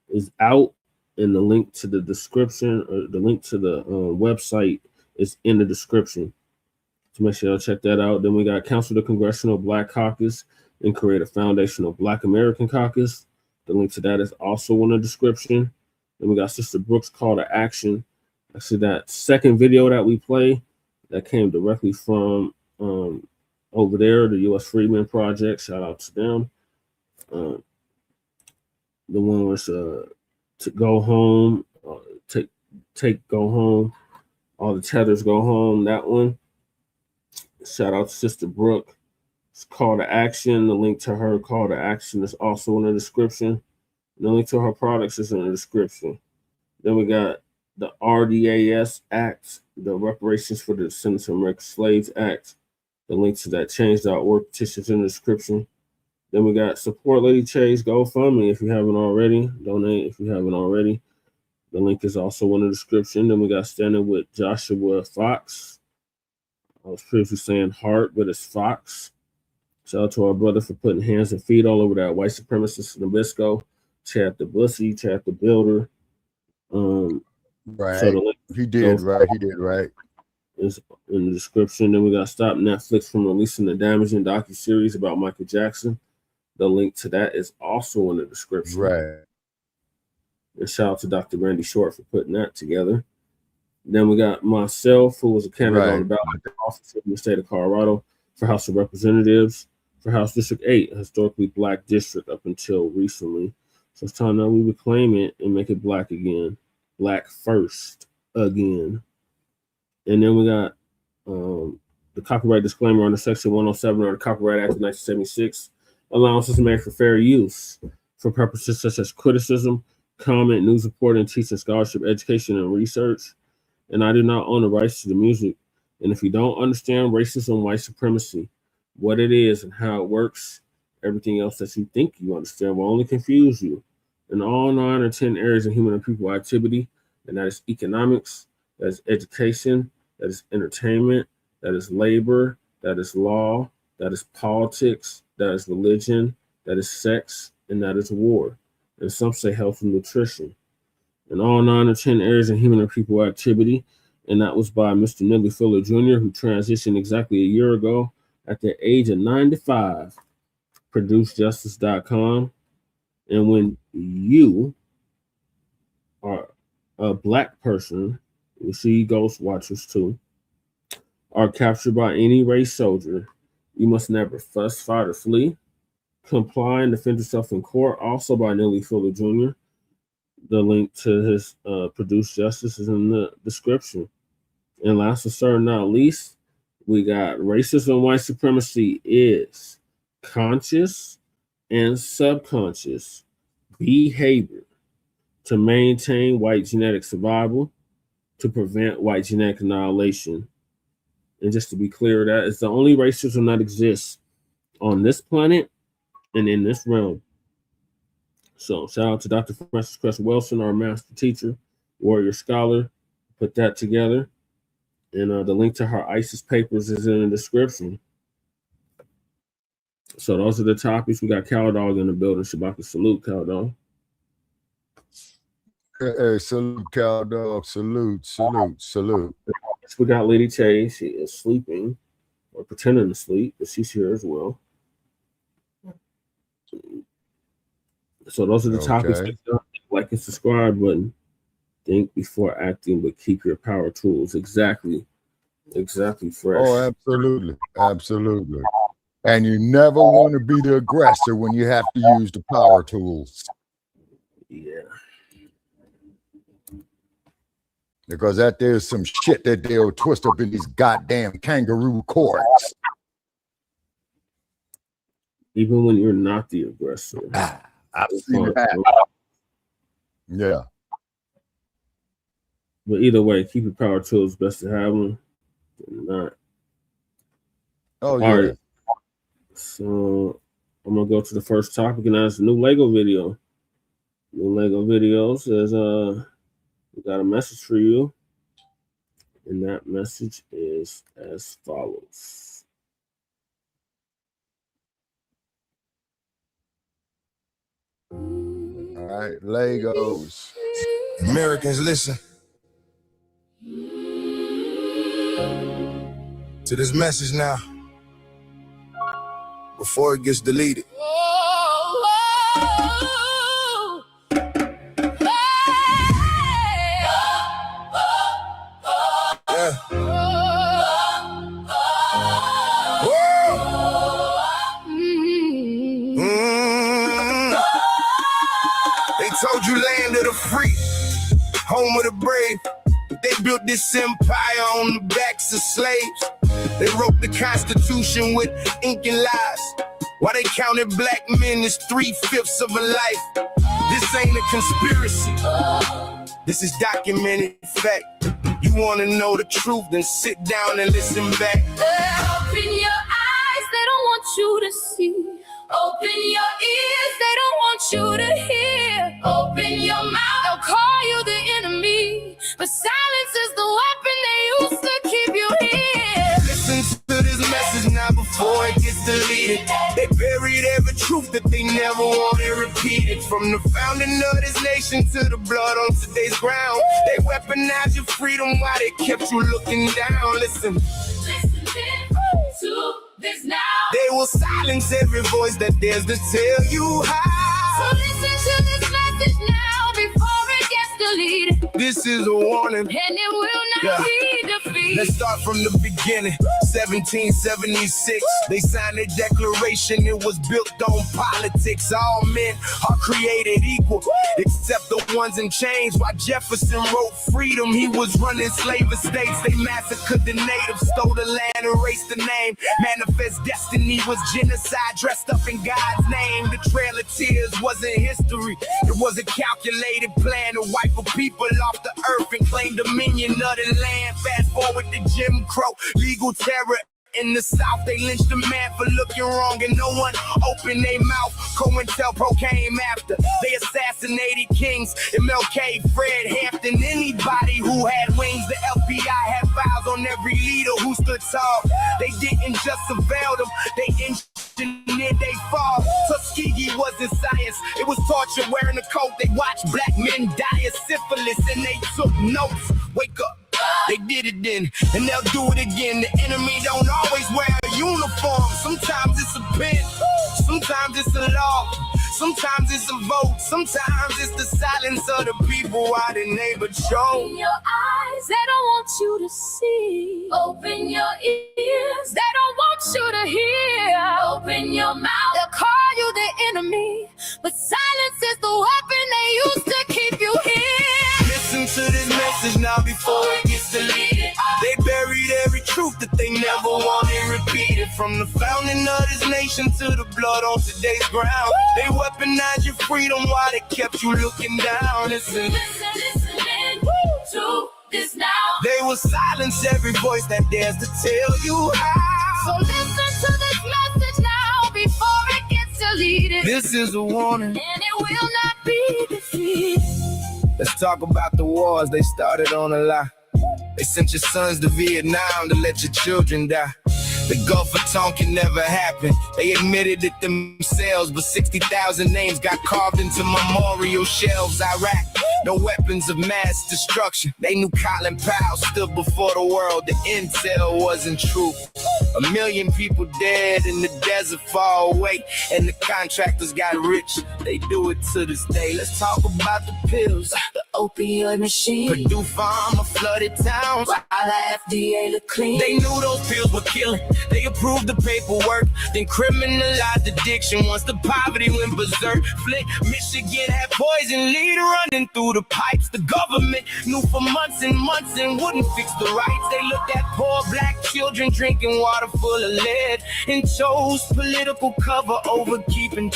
is out, and the link to the description, or the link to the website is in the description. So make sure y'all check that out. Then we got Council the Congressional Black Caucus and create a foundational Black American Caucus. The link to that is also in the description. Then we got Sister Brooks' Call to Action. Actually, that second video that we play, that came directly from over there, the U.S. Freedmen Project. Shout out to them. The one was to go home, go home. All the tethers go home. That one. Shout out to Sister Brooke. Call to Action. The link to her call to action is also in the description. The link to her products is in the description. Then we got the RDAS Act, the Reparations for the Descendants of American Slaves Act. The link to that change.org petition is in the description. Then we got Support Lady Chase GoFundMe if you haven't already. Donate if you haven't already. The link is also in the description. Then we got Standing with Joshua Fox. I was previously saying Hart, but it's Fox. Shout out to our brother for putting hands and feet all over that white supremacist Nabisco, Chad the Bussy, Chad the Builder. Right. So He did right. Is in the description. Then we got Stop Netflix from releasing the damaging docuseries about Michael Jackson. The link to that is also in the description. Right. And shout out to Dr. Randy Short for putting that together. Then we got myself, who was a candidate on the ballot in the office in the state of Colorado for House of Representatives, for House District 8, a historically Black district up until recently. So it's time now we reclaim it and make it Black again. Black first again. And then we got the copyright disclaimer under Section 107 of the Copyright Act of 1976. Allowances made for fair use for purposes such as criticism, comment, news reporting, teaching, scholarship, education, and research. And I do not own the rights to the music. And if you don't understand racism, white supremacy, what it is and how it works, everything else that you think you understand will only confuse you. In all 9 or 10 areas of human and people activity, and that is economics, that is education, that is entertainment, that is labor, that is law, that is politics, that is religion, that is sex, and that is war. And some say health and nutrition. In all 9 or 10 areas of human and people activity, and that was by Mr. Nellie Fuller Jr., who transitioned exactly a year ago at the age of 95, ProduceJustice.com. And when you are a Black person, we see Ghost Watchers too, are captured by any race soldier, you must never fuss, fight, or flee. Comply and defend yourself in court, also by Nellie Fuller Jr. The link to his Produce Justice is in the description. And last but certainly not least, we got racism, white supremacy is conscious and subconscious behavior to maintain white genetic survival, to prevent white genetic annihilation. And just to be clear, that is the only racism that exists on this planet and in this realm. So shout out to Dr. Francis Cress Wilson, our master teacher, warrior scholar, put that together. And the link to her ISIS papers is in the description. So those are the topics. We got Cow Dog in the building. Shabaka, salute, Cow Dog. Hey, salute, Cow Dog. Salute. We got Lady Tay. She is sleeping or pretending to sleep, but she's here as well. So those are the topics. Like and subscribe button. Think before acting, but keep your power tools. Exactly, fresh. Oh, absolutely. And you never want to be the aggressor when you have to use the power tools. Yeah. Because that there's some shit that they'll twist up in these goddamn kangaroo courts. Even when you're not the aggressor. I've seen that. Yeah. But either way, keep your power tools. Best to have them than not. Oh, yeah. All right. So I'm gonna go to the first topic, and that's a new Lego video. New Lego video says, we got a message for you, and that message is as follows. All right, Legos. Americans, listen to this message now before it gets deleted. Yeah. They told you land of the free, home of the brave. They built this empire on the backs of slaves. They wrote the Constitution with ink and lies, while they counted black men as 3/5 of a life. This ain't a conspiracy. This is documented fact. You want to know the truth, then sit down and listen back. Open your eyes, they don't want you to see. Open your ears, they don't want you to hear. Open your mouth, they'll call you the enemy. But silence is the weapon they use to keep you here. Listen to this message now before it gets deleted. They buried every truth that they never wanted repeated. From the founding of this nation to the blood on today's ground. They weaponized your freedom while they kept you looking down. Listen to this now. They will silence every voice that dares to tell you how. So listen to this message now before it gets deleted. This is a warning, and it will not be defeated. Let's start from the beginning. 1776, they signed a declaration. It was built on politics. All men are created equal, except the ones in chains. While Jefferson wrote freedom, he was running slave estates. They massacred the natives, stole the land, erased the name. Manifest destiny was genocide dressed up in God's name. The Trail of Tears wasn't history. It was a calculated plan to wipe a people off the earth and claim dominion of the land. Fast forward to Jim Crow, legal terror in the South. They lynched a man for looking wrong and no one opened their mouth. COINTELPRO came after. They assassinated kings, MLK, Fred Hampton. Anybody who had wings, the FBI had files on every leader who stood tall. They didn't just surveil them, they engineered they fall. Tuskegee wasn't science, it was torture wearing a coat. They watched black men die of syphilis and they took notes. Wake up. They did it then, and they'll do it again. The enemy don't always wear a uniform. Sometimes it's a pen, sometimes it's a law, sometimes it's a vote, sometimes it's the silence of the people while the neighbor chose. Open your eyes, they don't want you to see. Open your ears, they don't want you to hear. Open your mouth, they'll call you the enemy. But silence is the weapon they use to keep you here. Listen to this message now before it gets deleted. They buried every truth that they never wanted repeated. From the founding of this nation to the blood on today's ground. They weaponized your freedom while they kept you looking down. Listen to this now. They will silence every voice that dares to tell you how. So listen to this message now before it gets deleted. This is a warning, and it will not be defeated. Let's talk about the wars they started on a lie. They sent your sons to Vietnam to let your children die. The Gulf of Tonkin never happened. They admitted it themselves, but 60,000 names got carved into memorial shelves. Iraq, no weapons of mass destruction. They knew Colin Powell stood before the world. The intel wasn't true. 1 million people dead in the desert far away, and the contractors got rich. They do it to this day. Let's talk about the pills, the opioid machine. Purdue Pharma flooded towns while the FDA looked clean. They knew those pills were killing. They approved the paperwork, then criminalized addiction once the poverty went berserk. Flint, Michigan had poison lead running through the pipes. The government knew for months and months and wouldn't fix the rights. They looked at poor black children drinking water full of lead and chose political cover over keeping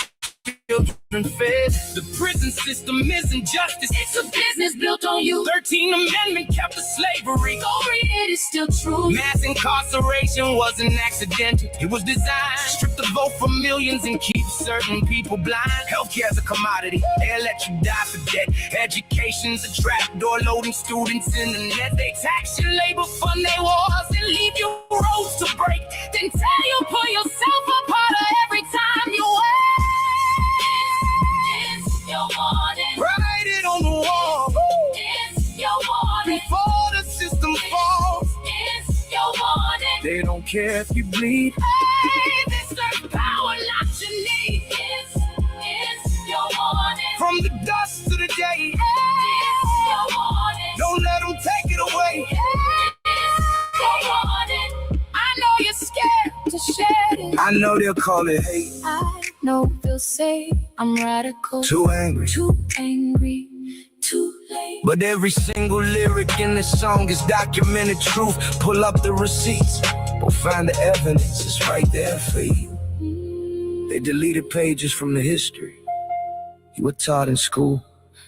children fed. The prison system is injustice. It's a business built on you. 13th Amendment kept us slavery. Go read it, it's still true. Mass incarceration wasn't accidental. It was designed. Strip the vote from millions and keep certain people blind. Healthcare's a commodity. They'll let you die for debt. Education's a trap door loading students in the net. They tax your labor, fund their wars, and leave your roads to break. Then tell you pull yourself up harder every time you wait. Your morning. Write it on the wall. It's your morning. Before the system falls. It's your morning. They don't care if you bleed. Hey, this earth power not you need. It's your morning. From the dust to the day. It's your morning. Don't let them take it away. It's your morning. I know you're scared to shed it. I know they'll call it hate. I know they'll say I'm radical. Too angry. Too angry. Too late. But every single lyric in this song is documented truth. Pull up the receipts. Go find the evidence. It's right there for you. They deleted pages from the history you were taught in school.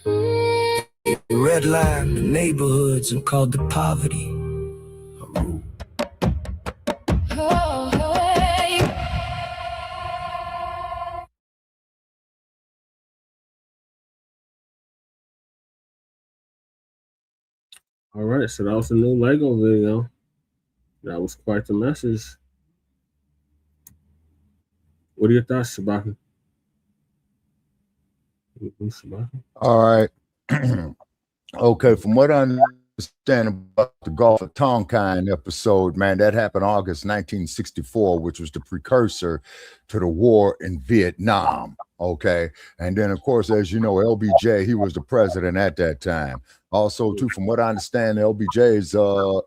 You redlined the neighborhoods and called the poverty a rule. All right, so that was a new Lego video. That was quite the message. What are your thoughts, Shabaka? All right. Okay, from what I understand about the Gulf of Tonkin episode, man, that happened August 1964, which was the precursor to the war in Vietnam. Okay. And then, of course, as you know, LBJ, he was the president at that time. Also, too, from what I understand, LBJ's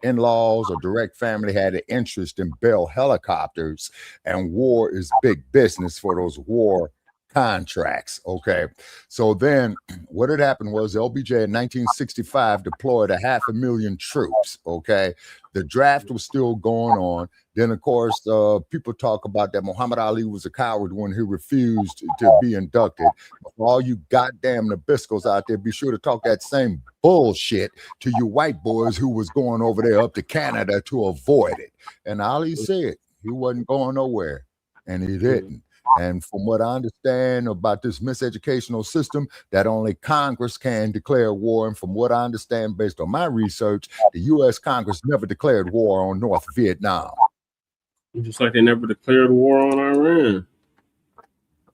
in-laws or direct family had an interest in Bell helicopters, and war is big business for those war contracts. Okay. So then what had happened was LBJ in 1965 deployed 500,000 troops. Okay. The draft was still going on. Then, of course, people talk about that Muhammad Ali was a coward when he refused to be inducted. All you goddamn Nabiscos out there, be sure to talk that same bullshit to you white boys who was going over there up to Canada to avoid it. And Ali said he wasn't going nowhere, and he didn't. And from what I understand about this miseducational system, that only Congress can declare war. And from what I understand, based on my research, the U.S. Congress never declared war on North Vietnam. Just like they never declared war on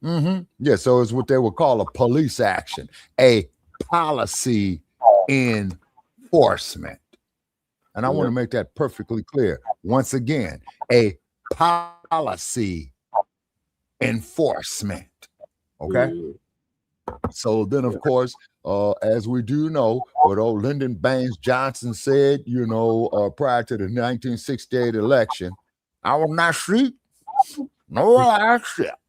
Iran. Yeah, so it's what they would call a police action, a policy enforcement. And I want to make that perfectly clear. Once again, a policy enforcement. Okay. So then, of course, as we do know, what old Lyndon Baines Johnson said, you know, prior to the 1968 election, I will not seek, nor will I accept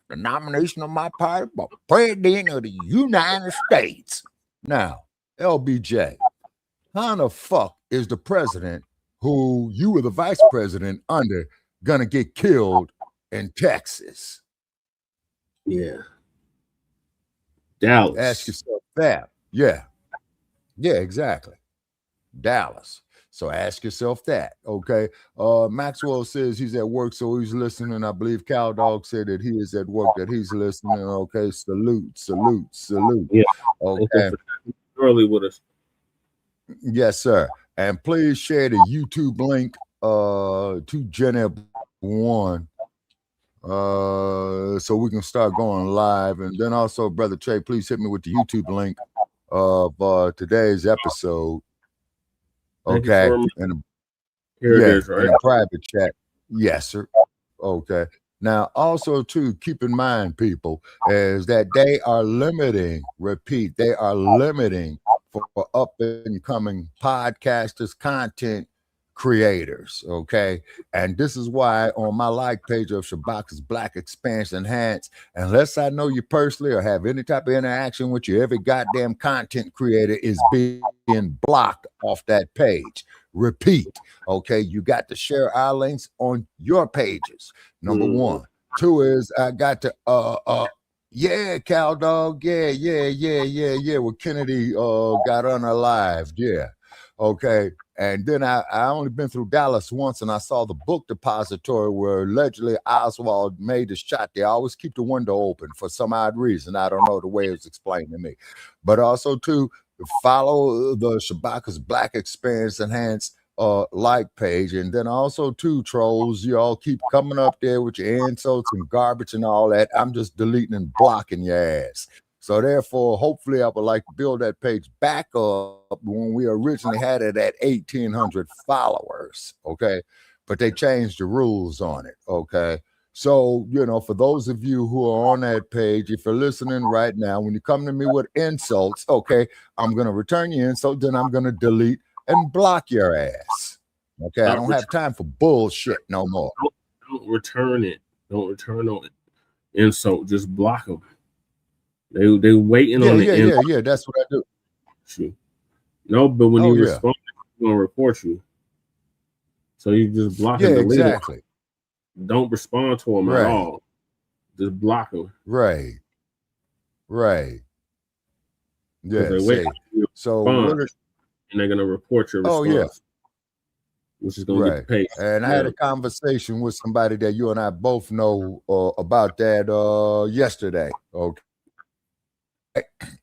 the nomination of my party for president of the United States. Now, LBJ, how the fuck is the president who you were the vice president under gonna get killed in Texas? Yeah. Dallas. Ask yourself that. Yeah, exactly. Dallas. So ask yourself that. Okay. Maxwell says he's at work, so he's listening. I believe Cow Dog said that he is at work, that he's listening. Okay. Salute. Yeah. Okay. Early with us. Yes, sir. And please share the YouTube link to Gen 1 so we can start going live. And then also, Brother Che, please hit me with the YouTube link of today's episode. Okay. And here it is, right? In a private chat. Yes, sir. Okay. Now, also, too, keep in mind, people, is that they are limiting, repeat, they are limiting for up and coming podcasters, content creators. Okay. And this is why on my like page of Shabaka's Blacc Expansion Enhanced, unless I know you personally or have any type of interaction with you, every goddamn content creator is being blocked off that page. Repeat. Okay. You got to share our links on your pages. Number one. Two is I got to yeah, Cal Dog. Yeah. Well, Kennedy got unalived. Yeah. Okay. And then I only been through Dallas once, and I saw the book depository where allegedly Oswald made his shot. They always keep the window open for some odd reason. I don't know the way it was explained to me. But also, too, follow the Shabaka's Blacc Experience Enhanced like page. And then also, too, trolls, y'all keep coming up there with your insults and garbage and all that. I'm just deleting and blocking your ass. So therefore, hopefully I would like to build that page back up when we originally had it at 1,800 followers, okay? But they changed the rules on it, okay? So, you know, for those of you who are on that page, if you're listening right now, when you come to me with insults, okay, I'm going to return your insult, then I'm going to delete and block your ass, okay? I don't have time for bullshit no more. Don't return it. Don't return on it. Insult, just block them. They waiting on the Yeah. That's what I do. Shoot. No, but when you respond, they're gonna report you. So you just block and delete exactly. Them. Don't respond to them at all. Just block them. Right. Yeah. So and they're gonna report your response. Which is gonna get paid. And I had a conversation with somebody that you and I both know about that yesterday. Okay.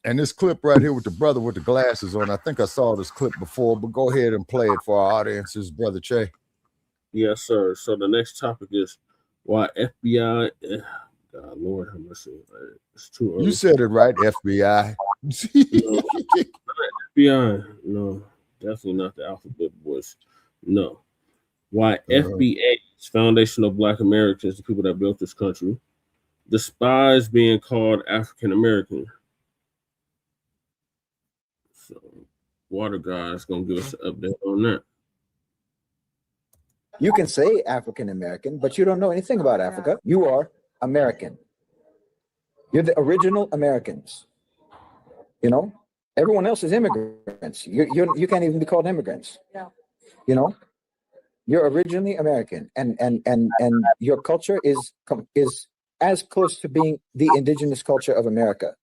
And this clip right here with the brother with the glasses on, I think I saw this clip before, but go ahead and play it for our audiences, Brother Che. Yes, sir. So the next topic is why FBI. God, Lord, how much it's too early. You said it right, FBI. No, FBI. No, definitely not the alphabet voice. No. Why FBA's Foundation of Black Americans, the people that built this country, despise being called African American. So, Water Guy is going to give us an update on that. You can say African American, but you don't know anything about Africa. You are American. You're the original Americans. You know, everyone else is immigrants. You can't even be called immigrants. Yeah. You know, you're originally American, and your culture is as close to being the indigenous culture of America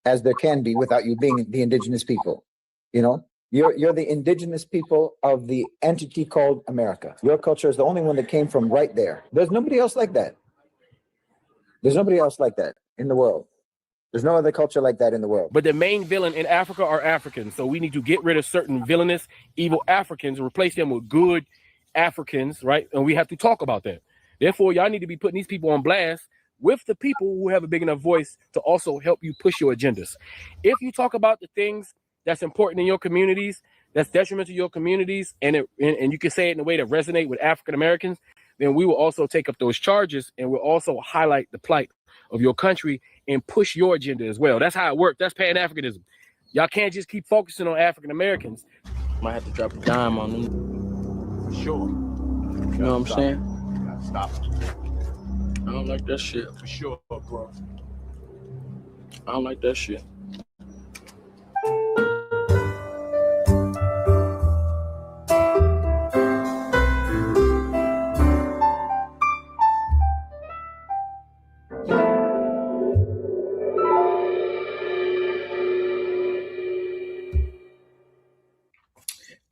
as there can be without you being the indigenous people. You know, you're the indigenous people of the entity called America. Your culture is the only one that came from right there. There's nobody else like that. There's nobody else like that in the world. There's no other culture like that in the world. But the main villain in Africa are Africans. So we need to get rid of certain villainous, evil Africans and replace them with good Africans, right? And we have to talk about that. Therefore, y'all need to be putting these people on blast with the people who have a big enough voice to also help you push your agendas. If you talk about the things that's important in your communities, that's detrimental to your communities, and you can say it in a way that resonate with African Americans, then we will also take up those charges and we'll also highlight the plight of your country and push your agenda as well. That's how it works. That's Pan-Africanism. Y'all can't just keep focusing on African Americans. Might have to drop a dime on them. For sure. You know what I'm saying? Stop. I don't like that shit. For sure, bro. I don't like that shit.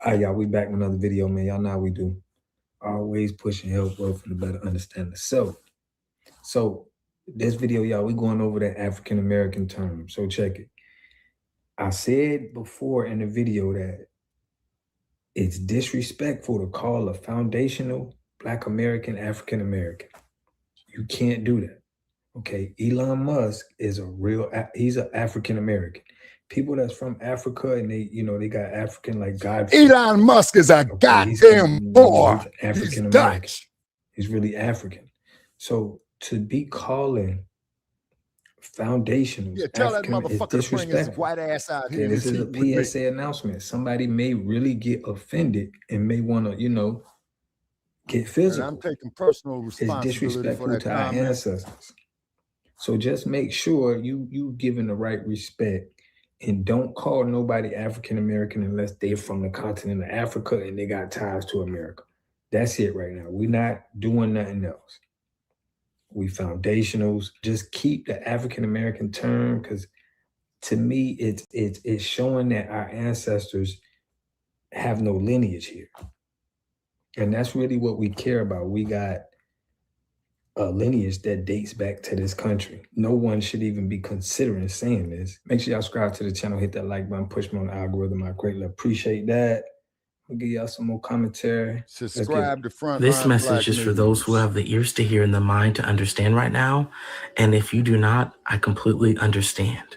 All right, y'all, we back with another video, man. Y'all know how we do. Always pushing help for the better understanding of self. So this video, y'all, we going over that African American term. So check it. I said before in the video that it's disrespectful to call a foundational Black American African American. You can't do that. Okay, Elon Musk is he's an African American. People that's from Africa and they got African like God. Elon Musk is a goddamn whore. African He's American. Dutch. He's really African. So to be calling foundational Tell African that is motherfucker to bring his disrespectful. white ass out Okay, here. this is a PSA announcement. Somebody may really get offended and may want to, get physical. And I'm taking personal It's responsibility disrespectful for that to our comment. ancestors. So just make sure you giving the right respect and don't call nobody African American unless they're from the continent of Africa and they got ties to America. That's it right now. We're not doing nothing else. We foundationals. Just keep the African American term, because to me it's showing that our ancestors have no lineage here. And that's really what we care about. We got a lineage that dates back to this country. No one should even be considering saying this. Make sure y'all subscribe to the channel, hit that like button, push me on the algorithm. I greatly appreciate that. I'll give y'all some more commentary. Subscribe to Frontline This message Black is for News. those who have the ears to hear and the mind to understand right now. And if you do not, I completely understand.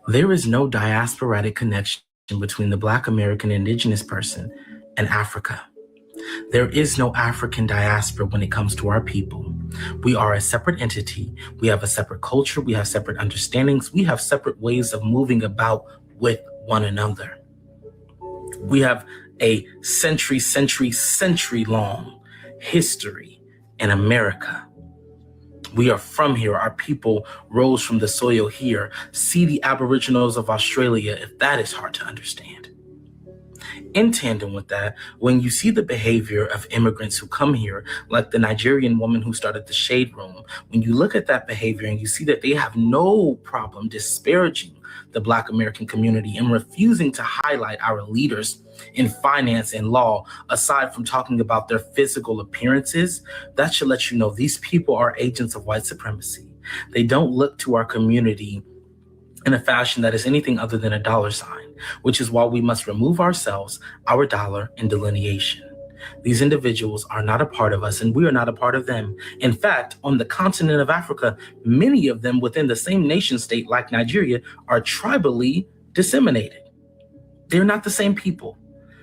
There is no diasporatic connection between the Black American Indigenous person and Africa. There is no African diaspora when it comes to our people. We are a separate entity. We have a separate culture. We have separate understandings. We have separate ways of moving about with one another. We have a century long history in America. We are from here. Our people rose from the soil here. See the Aboriginals of Australia, if that is hard to understand. In tandem with that, when you see the behavior of immigrants who come here, like the Nigerian woman who started the Shade Room, when you look at that behavior and you see that they have no problem disparaging the Black American community and refusing to highlight our leaders in finance and law, aside from talking about their physical appearances, that should let you know these people are agents of white supremacy. They don't look to our community in a fashion that is anything other than a dollar sign, which is why we must remove ourselves, our dollar, and delineation. These individuals are not a part of us, and we are not a part of them. In fact, on the continent of Africa, many of them within the same nation state like Nigeria are tribally disseminated. They're not the same people.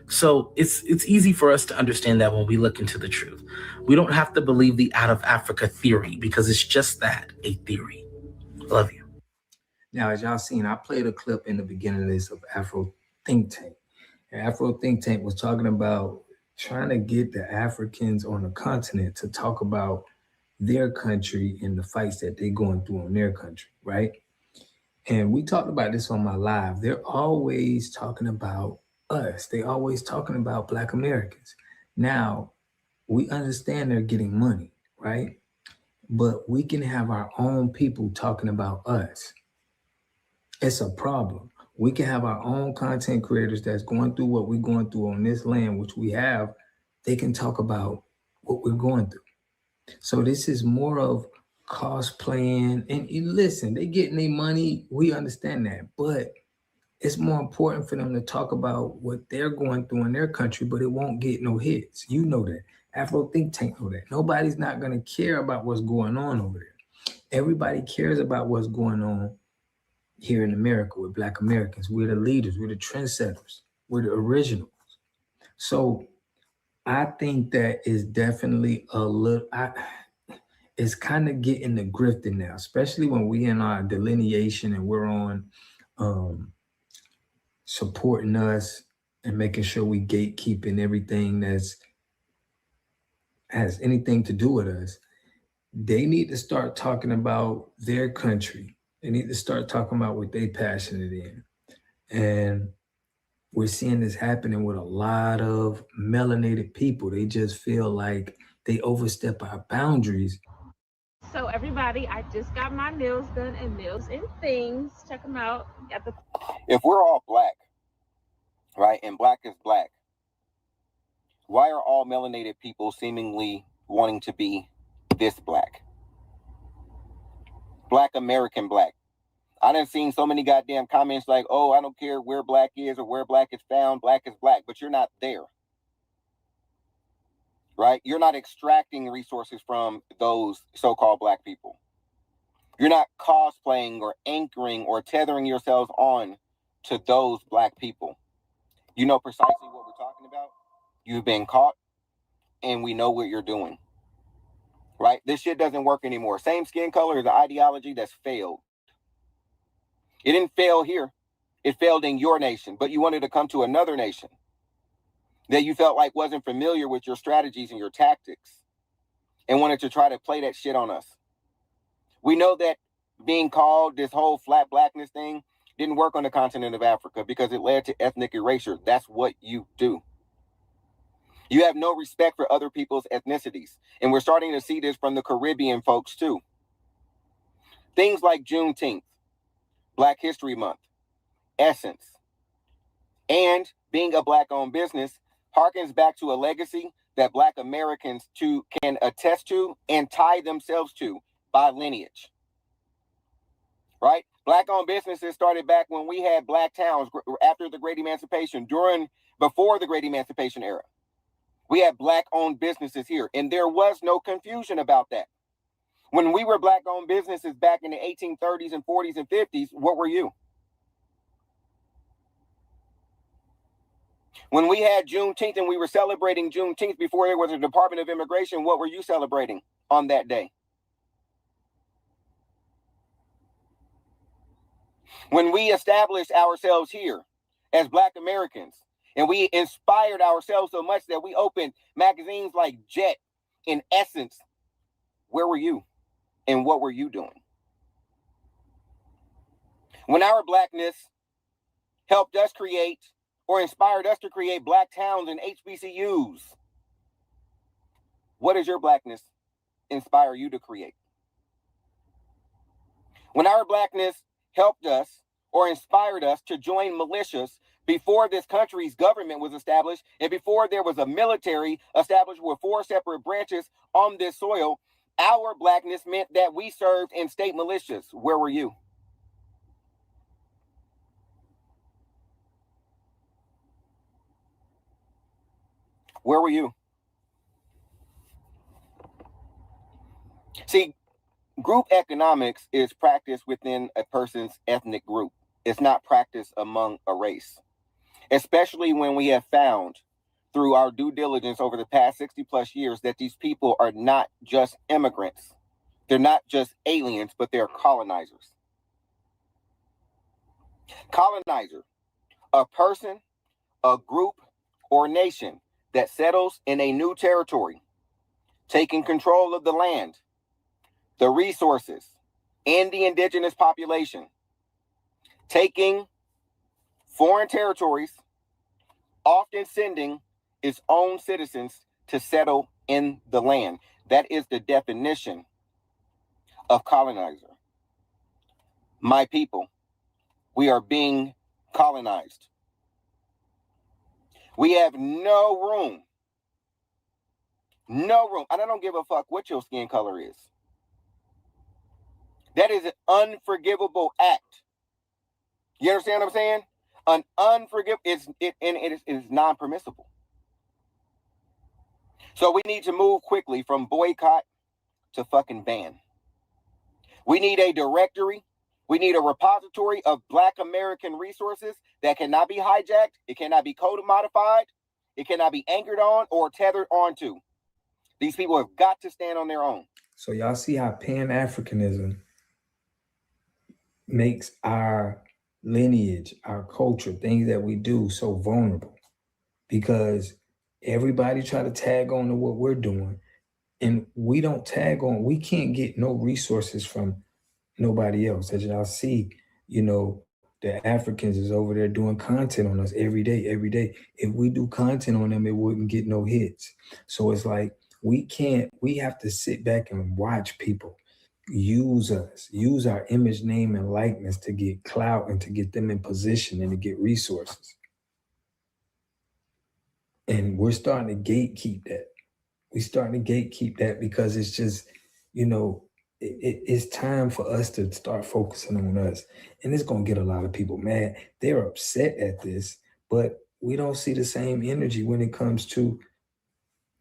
So it's easy for us to understand that when we look into the truth. We don't have to believe the out of Africa theory, because it's just that, a theory. Love you. Now, as y'all seen, I played a clip in the beginning of this of Afro Think Tank. And Afro Think Tank was talking about trying to get the Africans on the continent to talk about their country and the fights that they're going through on their country, right? And we talked about this on my live. They're always talking about us. They're always talking about Black Americans. Now, we understand they're getting money, right? But we can have our own people talking about us. It's a problem. We can have our own content creators that's going through what we're going through on this land, which we have. They can talk about what we're going through. So this is more of cosplaying. And listen, they getting their money. We understand that. But it's more important for them to talk about what they're going through in their country, but it won't get no hits. You know that. Afro Think Tank know that. Nobody's not going to care about what's going on over there. Everybody cares about what's going on here in America with Black Americans. We're the leaders, we're the trendsetters, we're the originals. So I think that is definitely a little, it's kind of getting the grifting now, especially when we in our delineation and we're on supporting us and making sure we gatekeeping everything that's has anything to do with us. They need to start talking about their country. They need to start talking about what they're passionate in. And we're seeing this happening with a lot of melanated people. They just feel like they overstep our boundaries. So everybody, I just got my nails done and Nails and Things. Check them out. If we're all Black, right, and Black is Black, why are all melanated people seemingly wanting to be this Black? Black American Black. I done seen so many goddamn comments like, oh, I don't care where black is or where black is found. Black is black, but you're not there. Right? You're not extracting resources from those so-called black people. You're not cosplaying or anchoring or tethering yourselves on to those black people. You know precisely what we're talking about. You've been caught, and we know what you're doing. Right? This shit doesn't work anymore. Same skin color is an ideology that's failed. It didn't fail here. It failed in your nation, but you wanted to come to another nation that you felt like wasn't familiar with your strategies and your tactics and wanted to try to play that shit on us. We know that being called this whole flat blackness thing didn't work on the continent of Africa because it led to ethnic erasure. That's what you do. You have no respect for other people's ethnicities. And we're starting to see this from the Caribbean folks too. Things like Juneteenth, Black History Month, Essence, and being a black-owned business harkens back to a legacy that Black Americans can attest to and tie themselves to by lineage. Right? Black-owned businesses started back when we had black towns after the Great Emancipation, before the Great Emancipation era. We had black-owned businesses here, and there was no confusion about that. When we were black-owned businesses back in the 1830s and 40s and 50s, what were you? When we had Juneteenth and we were celebrating Juneteenth before there was a Department of Immigration, what were you celebrating on that day? When we established ourselves here as Black Americans and we inspired ourselves so much that we opened magazines like Jet, in Essence, where were you and what were you doing? When our blackness helped us create or inspired us to create black towns and HBCUs, what does your blackness inspire you to create? When our blackness helped us or inspired us to join militias before this country's government was established and before there was a military established with 4 separate branches on this soil, our blackness meant that we served in state militias. Where were you? Where were you? See, group economics is practiced within a person's ethnic group. It's not practiced among a race, especially when we have found through our due diligence over the past 60 plus years that these people are not just immigrants. They're not just aliens, but they're colonizers. Colonizer, a person, a group, or nation that settles in a new territory, taking control of the land, the resources, and the indigenous population, taking foreign territories, often sending its own citizens to settle in the land. That is the definition of colonizer. My people, we are being colonized. We have no room. No room. And I don't give a fuck what your skin color is. That is an unforgivable act. You understand what I'm saying? An unforgivable, it is non-permissible. So we need to move quickly from boycott to fucking ban. We need a directory. We need a repository of Black American resources that cannot be hijacked. It cannot be code modified. It cannot be anchored on or tethered onto. These people have got to stand on their own. So y'all see how Pan-Africanism makes our lineage, our culture, things that we do so vulnerable, because everybody try to tag on to what we're doing, and we don't tag on. We can't get no resources from nobody else. As y'all see, the Africans is over there doing content on us every day. If we do content on them, it wouldn't get no hits. So it's like we have to sit back and watch people use us, use our image, name, and likeness to get clout and to get them in position and to get resources. And we're starting to gatekeep that. We're starting to gatekeep that because it's just, it's time for us to start focusing on us. And it's going to get a lot of people mad. They're upset at this, but we don't see the same energy when it comes to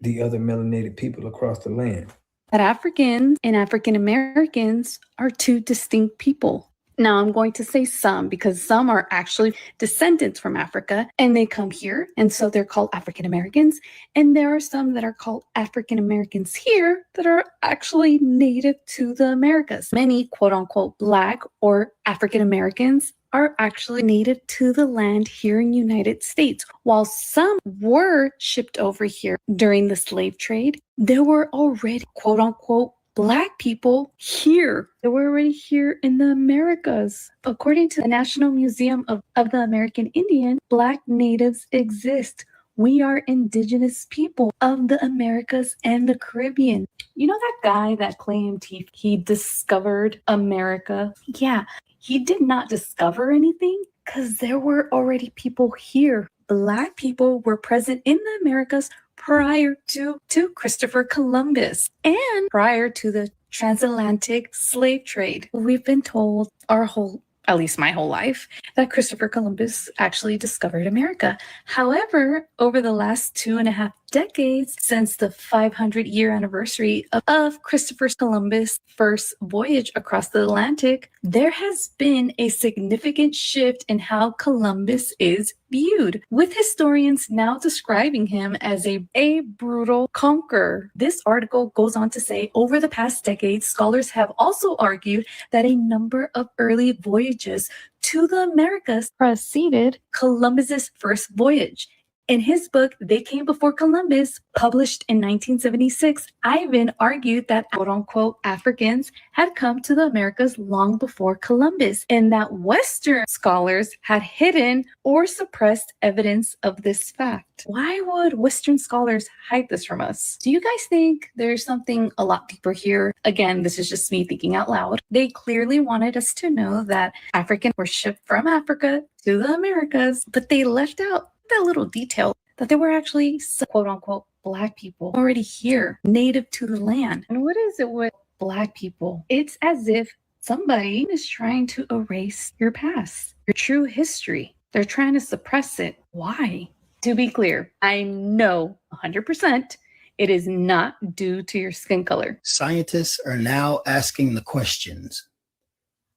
the other melanated people across the land. That Africans and African Americans are two distinct people. Now, I'm going to say some because some are actually descendants from Africa and they come here, and so they're called African Americans. And there are some that are called African Americans here that are actually native to the Americas. Many quote unquote Black or African Americans are actually native to the land here in the United States. While some were shipped over here during the slave trade, there were already quote unquote Black people here. They were already here in the Americas. According to the National Museum of the American Indian, Black natives exist. We are indigenous people of the Americas and the Caribbean. You know that guy that claimed he discovered America? Yeah, he did not discover anything because there were already people here. Black people were present in the Americas prior to Christopher Columbus and prior to the transatlantic slave trade. We've been told at least my whole life, that Christopher Columbus actually discovered America. However, over the last 2.5 decades, since the 500-year anniversary of Christopher Columbus' first voyage across the Atlantic, there has been a significant shift in how Columbus is viewed, with historians now describing him as a brutal conqueror. This article goes on to say, over the past decades, scholars have also argued that a number of early voyages to the Americas preceded Columbus's first voyage. In his book, They Came Before Columbus, published in 1976, Ivan argued that quote-unquote Africans had come to the Americas long before Columbus, and that Western scholars had hidden or suppressed evidence of this fact. Why would Western scholars hide this from us? Do you guys think there's something a lot deeper here? Again, this is just me thinking out loud. They clearly wanted us to know that Africans were shipped from Africa to the Americas, but they left out that little detail that there were actually some quote-unquote Black people already here, native to the land. And what is it with Black people? It's as if somebody is trying to erase your past, your true history. They're trying to suppress it. Why? To be clear, I know 100% it is not due to your skin color. Scientists are now asking the questions.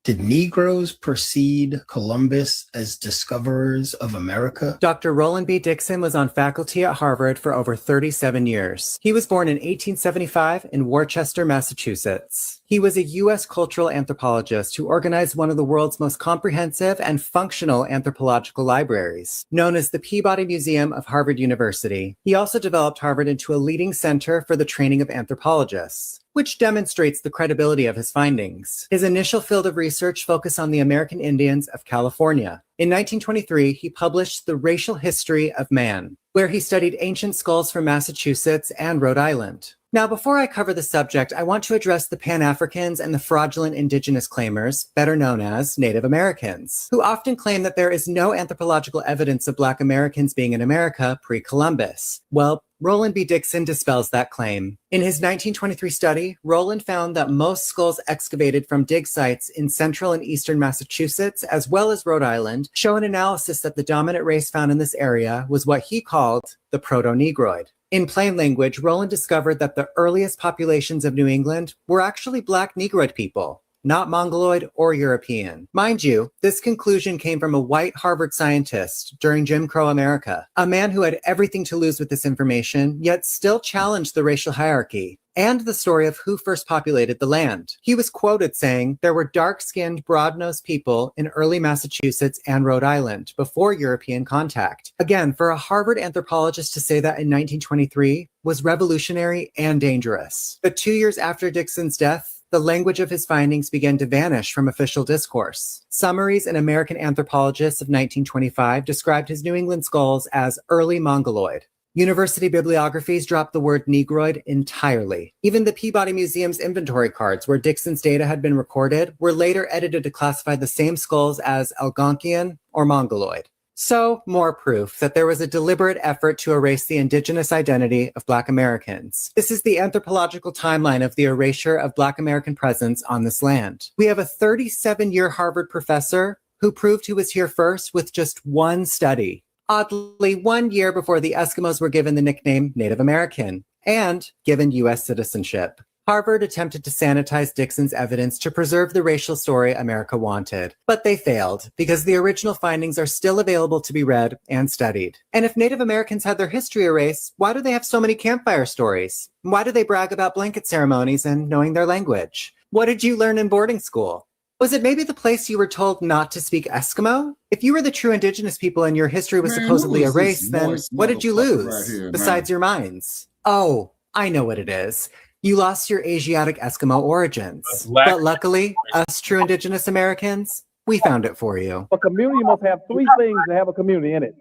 Did Negroes precede Columbus as discoverers of America? Dr. Roland B. Dixon was on faculty at Harvard for over 37 years. He was born in 1875 in Worcester, Massachusetts. He was a U.S. cultural anthropologist who organized one of the world's most comprehensive and functional anthropological libraries, known as the Peabody Museum of Harvard University. He also developed Harvard into a leading center for the training of anthropologists, which demonstrates the credibility of his findings. His initial field of research focused on the American Indians of California. In 1923, he published The Racial History of Man, where he studied ancient skulls from Massachusetts and Rhode Island. Now, before I cover the subject, I want to address the Pan-Africans and the fraudulent indigenous claimers, better known as Native Americans, who often claim that there is no anthropological evidence of Black Americans being in America pre-Columbus. Well, Roland B. Dixon dispels that claim. In his 1923 study, Roland found that most skulls excavated from dig sites in central and eastern Massachusetts, as well as Rhode Island, show an analysis that the dominant race found in this area was what he called the Proto-Negroid. In plain language, Roland discovered that the earliest populations of New England were actually Black Negroid people, not Mongoloid or European. Mind you, this conclusion came from a white Harvard scientist during Jim Crow America, a man who had everything to lose with this information, yet still challenged the racial hierarchy and the story of who first populated the land. He was quoted saying, "There were dark-skinned, broad-nosed people in early Massachusetts and Rhode Island before European contact." Again, for a Harvard anthropologist to say that in 1923 was revolutionary and dangerous. But 2 years after Dixon's death, the language of his findings began to vanish from official discourse. Summaries in American Anthropologists of 1925 described his New England skulls as early Mongoloid. University bibliographies dropped the word Negroid entirely. Even the Peabody Museum's inventory cards, where Dixon's data had been recorded, were later edited to classify the same skulls as Algonquian or Mongoloid. So, more proof that there was a deliberate effort to erase the indigenous identity of Black Americans. This is the anthropological timeline of the erasure of Black American presence on this land. We have a 37-year Harvard professor who proved he was here first with just one study. Oddly, 1 year before the Eskimos were given the nickname Native American and given U.S. citizenship. Harvard attempted to sanitize Dixon's evidence to preserve the racial story America wanted, but they failed because the original findings are still available to be read and studied. And if Native Americans had their history erased, why do they have so many campfire stories? Why do they brag about blanket ceremonies and knowing their language? What did you learn in boarding school? Was it maybe the place you were told not to speak Eskimo? If you were the true indigenous people and your history was supposedly erased, then what did you lose besides your minds? Oh, I know what it is. You lost your Asiatic Eskimo origins. But luckily, us true indigenous Americans, we found it for you. A community must have three things to have a community in it.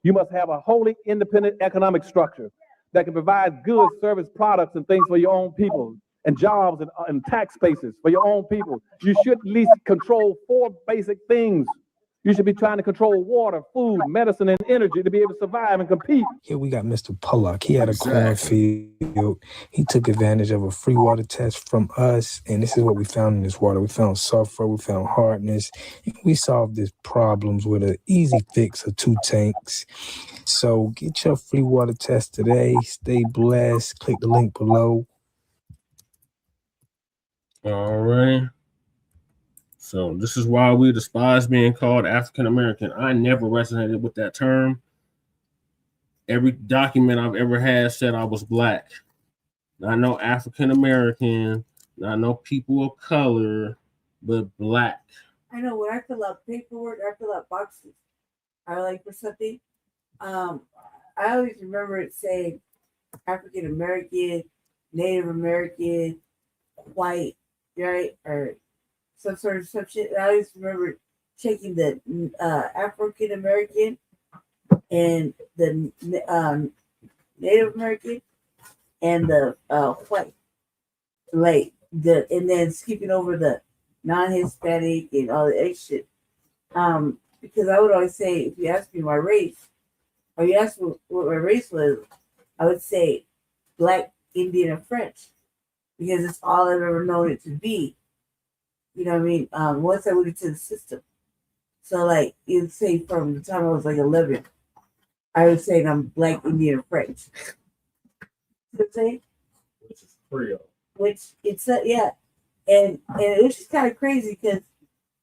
You must have a wholly independent economic structure that can provide goods, service, products, and things for your own people, and jobs and tax spaces for your own people. You should at least control 4 basic things. You should be trying to control water, food, medicine, and energy to be able to survive and compete. Here we got Mr. Pollock. He had a cornfield. He took advantage of a free water test from us, and this is what we found in this water. We found sulfur, we found hardness, and we solved these problems with an easy fix of 2 tanks. So get your free water test today. Stay blessed. Click the link below. All right. So this is why we despise being called African American. I never resonated with that term. Every document I've ever had said I was Black. Not no African American, not no people of color, but Black. I know when I fill out paperwork, I fill out boxes. I like for something. I always remember it saying African American, Native American, white, right? Or some shit. I always remember checking the African American and the Native American and the white, and then skipping over the non-Hispanic and all the extra shit. Because I would always say, if you ask me my race, or you ask me what my race was, I would say Black, Indian, and French, because it's all I've ever known it to be. You know what I mean? Once I went into the system. So, like, you'd say from the time I was like 11, I was saying I'm Black, Indian, and French. You know what I'm saying? Which is Creole. Which, it's, yeah. And it was just kind of crazy because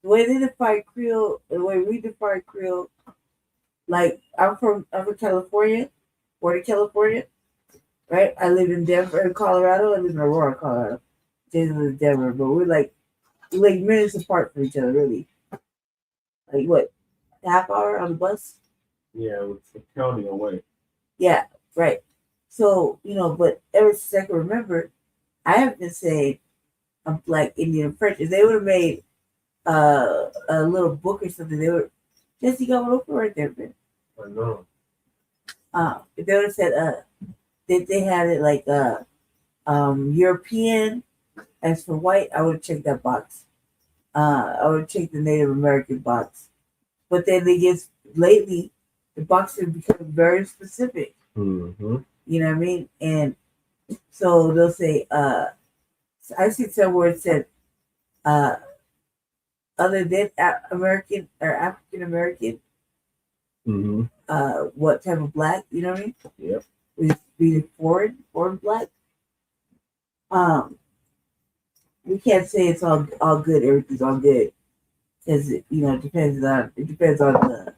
the way they define Creole, the way we define Creole, like, I'm from California, born in California, right? I live in Denver, Colorado. I live in Aurora, Colorado. Jason lives in Denver, but we're like minutes apart from each other, really. Like what, half hour on the bus? Yeah, it's a county away. Yeah, right. So, but ever since I can remember, I have been saying I'm Black, Indian, and French. If they would have made a little book or something, they would. Jesse got one open right there, man. I know. If they would have said they had it like European. As for white, I would check that box. I would check the Native American box. But then lately, the boxes have become very specific. Mm-hmm. You know what I mean? And so they'll say, I see somewhere it said, other than American or African American, what type of Black, you know what I mean? Yep. Be foreign Black. We can't say it's all good. Everything's all good because it depends on the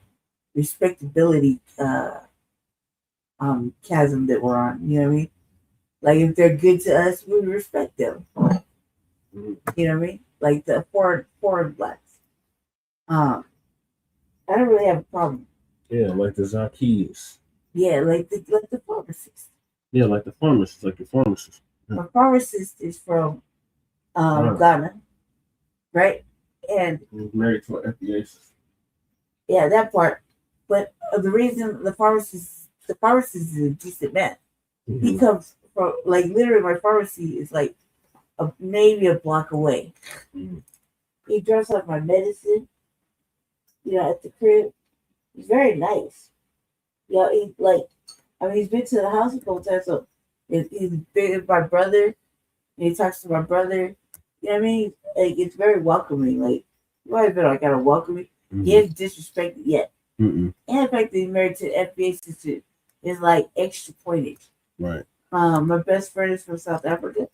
respectability chasm that we're on. You know what I mean? Like if they're good to us, we respect them. You know what I mean? Like the foreign Blacks. I don't really have a problem. Yeah, like the Zacchaeus. Yeah, like the pharmacist. Yeah, like the pharmacist, like the pharmacist. A pharmacist is from Ghana, right? And he was married to an FDA. Yeah, that part. But the reason the pharmacist is a decent man. Mm-hmm. He comes from like literally my pharmacy is like maybe a block away. Mm-hmm. He drops off my medicine, at the crib. He's very nice. Yeah, he like. I mean, he's been to the house a couple times, so he's been with my brother, and he talks to my brother. You know what I mean? Like, it's very welcoming. Like, you always been like kind of welcoming. He hasn't disrespected yet. And the fact that he's married to the FBA sister is like extra pointed. Right. My best friend is from South Africa.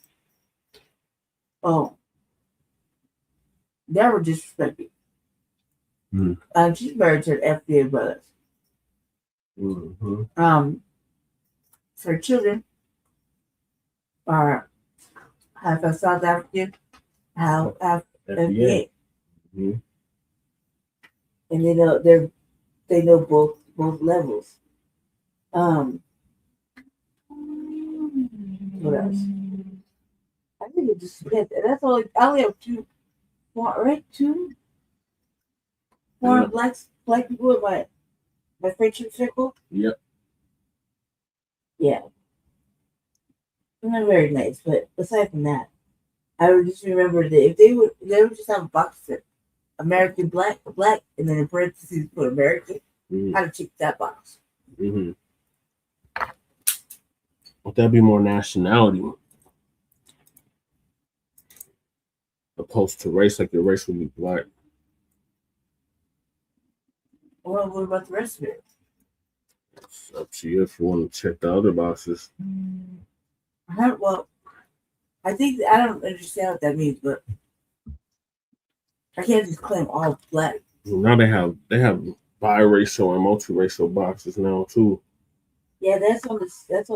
Oh, never disrespected. She's married to the FBA brothers. Her children are half a South African, half FBA. And they know both levels. What else? I think it just depends. And that's all. I only have two foreign black people in my friendship circle. Yep. Yeah. They're not very nice, but aside from that, I would just remember that if they would just have a box set, American black, and then in parentheses put American, I'd check that box. Would that be more nationality opposed to race? Like your race would be black. Well, what about the rest of it? It's up to you if you want to check the other boxes. I think I don't understand what that means, but I can't just claim all black. Now they have biracial and multiracial boxes now too. Yeah, that's on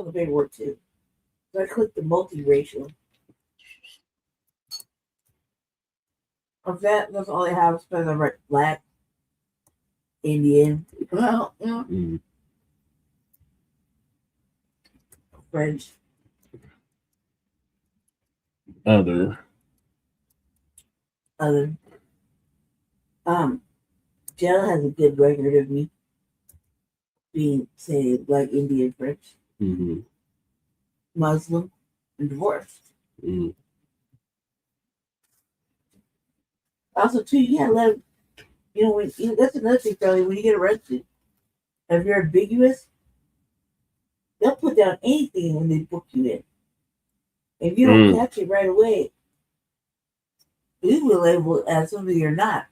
the paperwork too. So I clicked the multiracial. Of that's all they have. Because I write black, Indian, well, French, other. Jail has a good record of me being, say, black, Indian, French, Muslim, and divorced. Also, too, you gotta let them, that's another thing, Charlie. When you get arrested, if you're ambiguous, they'll put down anything when they book you in. If you don't catch it right away, you will label it as something you're not.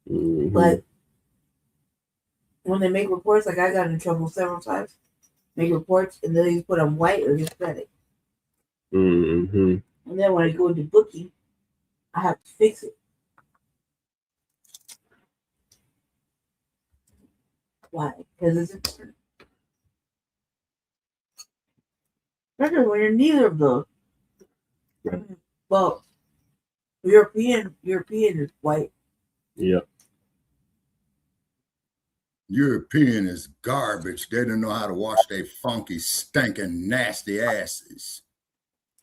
But when they make reports, like I got in trouble several times, make reports, and then they put on white or Hispanic. And then when I go into booking, I have to fix it. Why? Because it's important. Remember, when you're neither of those, well, European is white. Yep. European is garbage. They don't know how to wash their funky, stinking, nasty asses.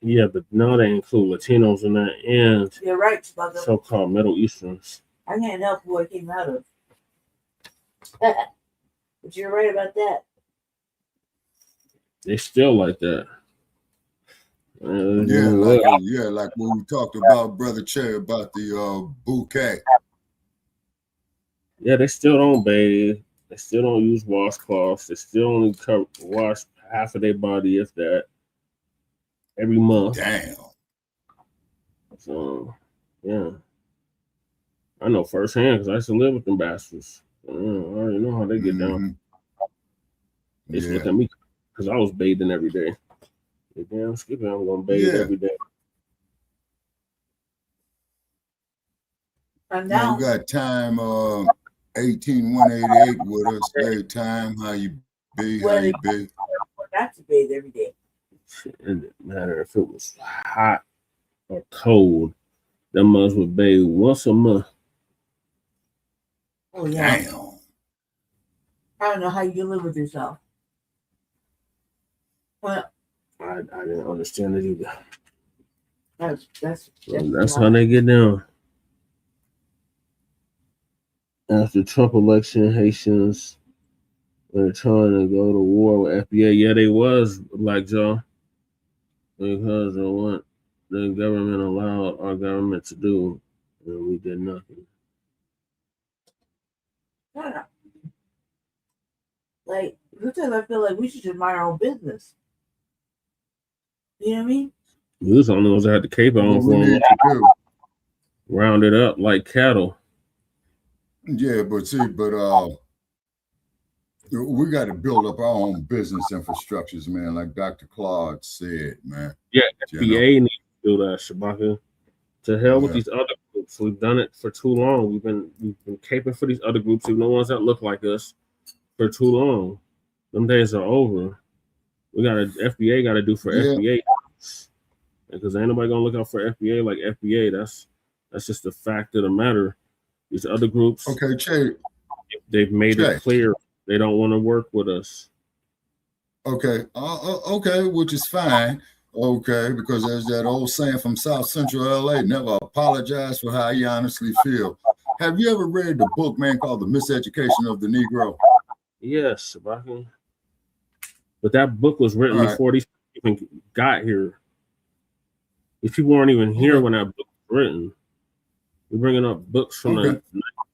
Yeah, but now they include Latinos in that and You're right, Shabaka. So-called Middle Easterns. I can't help who I came out of. But you're right about that. They still like that. Like when we talked about Brother Che about the bouquet. Yeah, they still don't bathe. They still don't use washcloths. They still only wash half of their body, if that, every month. Damn. So, yeah. I know firsthand because I used to live with them bastards. I already know how they get down. They just look at me because I was bathing every day. Damn, Skippy, I'm going to bathe every day. And now we got time 18188 with us. Hey, time, how you be? How you be? Not to bathe every day. It didn't matter if it was hot or cold. Them mothers would bathe once a month. Oh, yeah. Damn. I don't know how you live with yourself. Well, I didn't understand it either. That's how they get down. After Trump election, Haitians were trying to go to war with FBA. Yeah, they was, Black Joe, because of what the government allowed our government to do, and we did nothing. Like sometimes I feel like we should just mind our own business. You know what I mean? We was the only ones that had the cape on for them. Rounded up like cattle. Yeah, but we got to build up our own business infrastructures, man. Like Dr. Claude said, man. Yeah, FBA needs to do that, Shabaka. To hell with these other groups. We've done it for too long. We've been caping for these other groups, even the ones that look like us, for too long. Them days are over. FBA got to do for FBA, because ain't nobody gonna look out for FBA like FBA. That's just the fact of the matter. These other groups, okay, Che, they've made it clear they don't want to work with us. Okay, okay, which is fine. Okay, because there's that old saying from South Central LA: never apologize for how you honestly feel. Have you ever read the book, man, called The Miseducation of the Negro? Yes, Shabaka. But that book was written before these people even got here. These people weren't even here when that book was written. We're bringing up books from the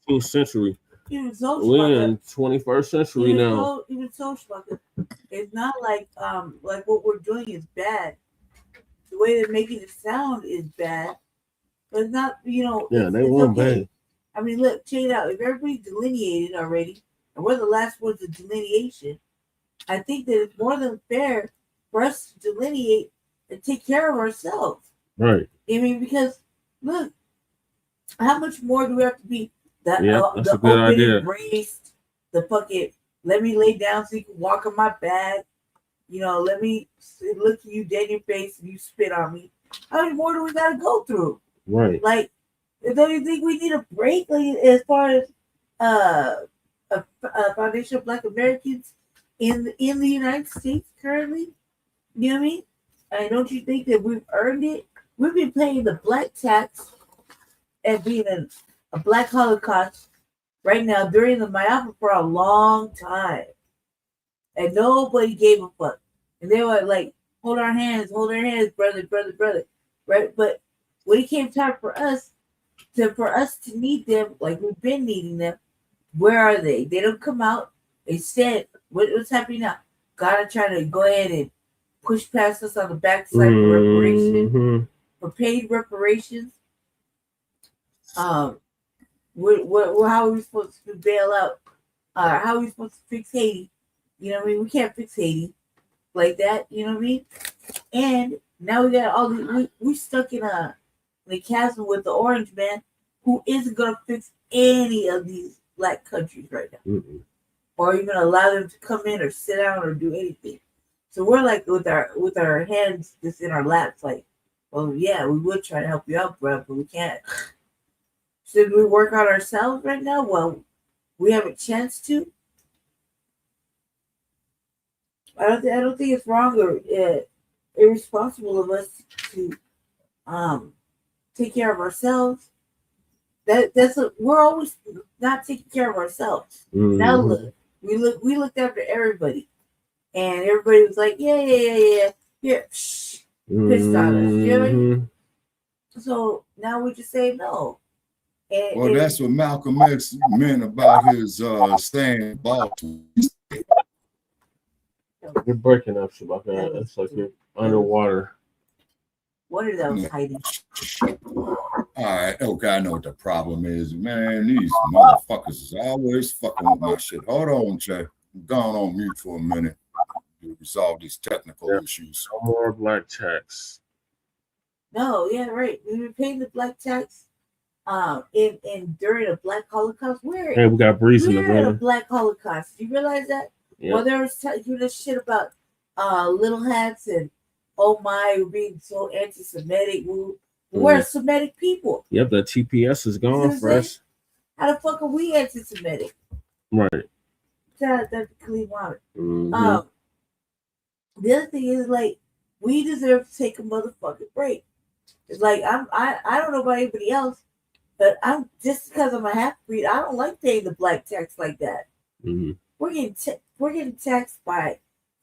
19th century. We're in 21st century now. Even so, Shabaka, it's not like what we're doing is bad. The way they're making it sound is bad, but it's not. Yeah, they weren't bad. I mean, look, check it out. If everybody delineated already, and we're the last ones of delineation, I think that it's more than fair for us to delineate and take care of ourselves. Right. I mean, because look, how much more do we have to be? That's the a good open idea. Embraced, the fucking let me lay down so you can walk on my back. Let me look at you dead in your face and you spit on me. How much more do we gotta go through? Right. Like, don't you think we need a break? Like, as far as Foundation of Black Americans in the United States currently, you know what I mean? And don't you think that we've earned it? We've been paying the black tax and being a black Holocaust right now during the Mayapa for a long time, and nobody gave a fuck. And they were like, hold our hands, brother, right? But when it came time for us to need them, like we've been needing them, where are they? They don't come out. Instead, what's happening now? Gotta try to go ahead and push past us on the backside for reparation, for paid reparations. How are we supposed to bail out? How are we supposed to fix Haiti? You know what I mean? We can't fix Haiti like that. You know what I mean? And now we got all the we stuck in the chasm with the orange man, who isn't gonna fix any of these black countries right now, or even allow them to come in or sit down or do anything. So we're like with our hands just in our laps, like, well, yeah, we would try to help you out, bro, but we can't. Should we work on ourselves right now? Well, we have a chance to. I don't think it's wrong or irresponsible of us to take care of ourselves. We're always not taking care of ourselves. Now look, we looked after everybody, and everybody was like, yeah, pissed on us. You know what I mean? So now we just say no. Well, that's what Malcolm X meant about his saying Baltimore. You're breaking up, Shabaka. It's like you're underwater. What are those hiding? All right, okay, I know what the problem is, man. These motherfuckers is always fucking with my shit. Hold on, Jay. I'm going on mute for a minute to resolve these technical issues. No more black tax. No, yeah, right. We've been paying the black tax in during a black Holocaust. Hey, we got Breeze in the building. building. A black Holocaust. Do you realize that? Yeah. Well, there was you this shit about little hats and oh my, we're being so anti-Semitic. We're Semitic people. Yep, the TPS is gone for us. How the fuck are we anti-Semitic? Right. That's clean water. The other thing is, like, we deserve to take a motherfucking break. It's like I don't know about anybody else, but I'm just because I'm a half breed, I don't like paying the black tax like that. We're getting taxed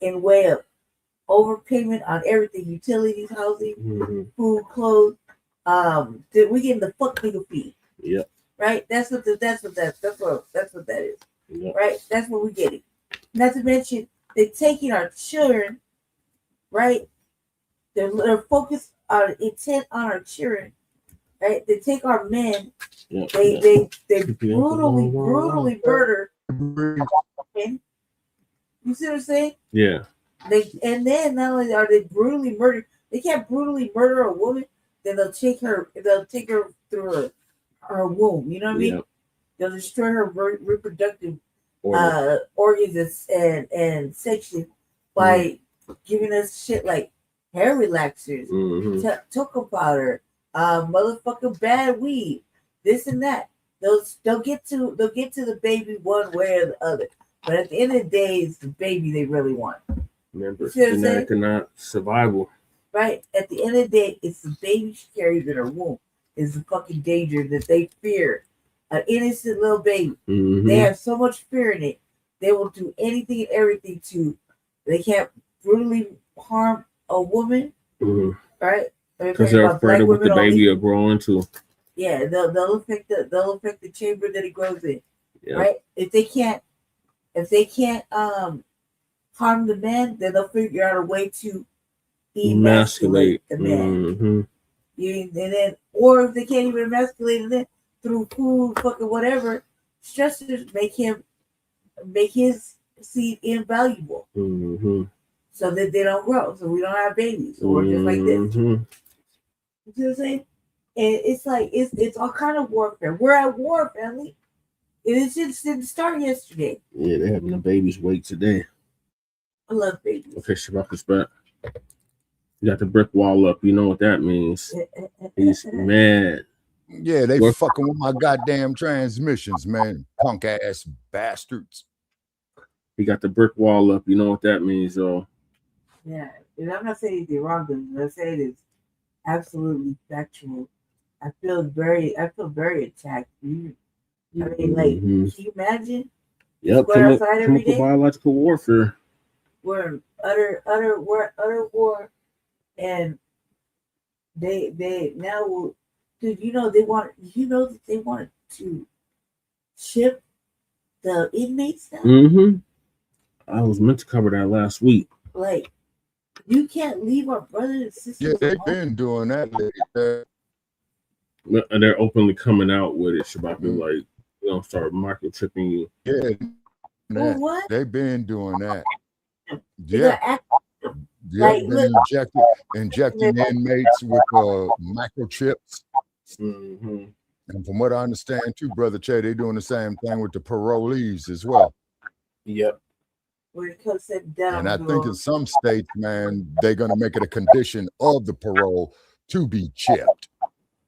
in way of overpayment on everything: utilities, housing, food, clothes. We're getting the fuck nigga fee. Yep. Right. That's what that is. Yep. Right. That's what we're getting. Not to mention, they're taking our children, right? They're focused on intent on our children, right? They take our men. They brutally murder. You see what I'm saying? Yeah. And then not only are they brutally murdered, they can't brutally murder a woman. Then they'll take her through her womb. You know what I mean? Yep. They'll destroy her reproductive organs and section by giving us shit like hair relaxers, cocoa powder, motherfucking bad weed, this and that. They'll get to the baby one way or the other. But at the end of the day, it's the baby they really want. Remember, genetic and not survival. Right? At the end of the day, it's the baby she carries in her womb. Is the fucking danger that they fear. An innocent little baby. They have so much fear in it. They will do anything and everything they can't brutally harm a woman. Right? Because they're afraid of what the baby will grow into. Yeah, they'll affect the chamber that it grows in. Yep. Right? If they can't harm the men, then they'll figure out a way to emasculate the men. And then, or if they can't even emasculate him, then through food, fucking whatever, stressors make his seed invaluable. So that they don't grow. So we don't have babies. So we're just like this. You see what I'm saying? And it's like it's all kind of warfare. We're at war, family. It just didn't start yesterday. Yeah, they're having the babies wait today. I love babies. Okay, Shabaka's back. You got the brick wall up. You know what that means. He's mad. Yeah, they fucking with my goddamn transmissions, man. Punk ass bastards. He got the brick wall up. You know what that means, though. Yeah, and I'm not saying anything wrong with it. I'm saying it's absolutely factual. I feel very attacked. I mean, like, can you imagine? Yep, chemical biological warfare. We're in utter war, and they now, dude. That they want to ship the inmates now. I was meant to cover that last week. Like, you can't leave our brothers and sisters. Yeah, they've been doing that. They're openly coming out with it. Shabaka, like, we're gonna start microchipping you. Yeah, what? They've been doing that. Yeah, they've been injecting inmates with microchips. And from what I understand, too, Brother Che, they're doing the same thing with the parolees as well. Yep. And I think in some states, man, they're gonna make it a condition of the parole to be chipped.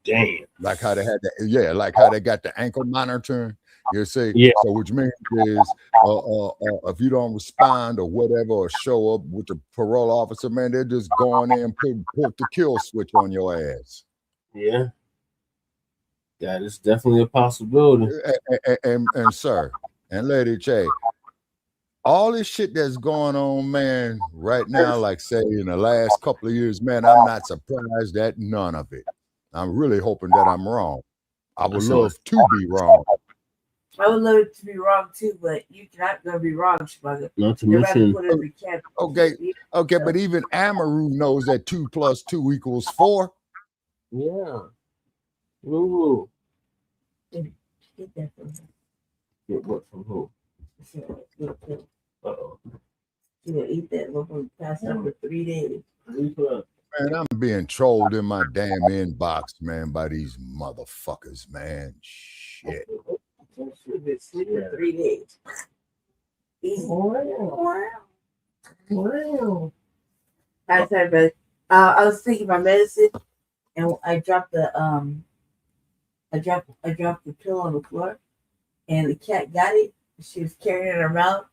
Damn. Like how they had that, like how they got the ankle monitoring. You see, so which means is if you don't respond or whatever or show up with the parole officer, man, they're just going in and put the kill switch on your ass. Yeah. That is definitely a possibility. And sir and Lady Che, all this shit that's going on, man, right now, like say in the last couple of years, man, I'm not surprised at none of it. I'm really hoping that I'm wrong. I would love to be wrong. I would love it to be wrong too, but you're not gonna be wrong, Shabaka. Not to mention, okay, but even Amaru knows that 2 + 2 = 4. Yeah. Ooh. Get that from him. Get what from who? Uh-oh. You gonna eat that little pass out for 3 days. Man, I'm being trolled in my damn inbox, man, by these motherfuckers, man. Shit. Should be sleeping 3 days. Wow. I was taking my medicine, and I dropped the pill on the floor, and the cat got it. She was carrying it in her mouth,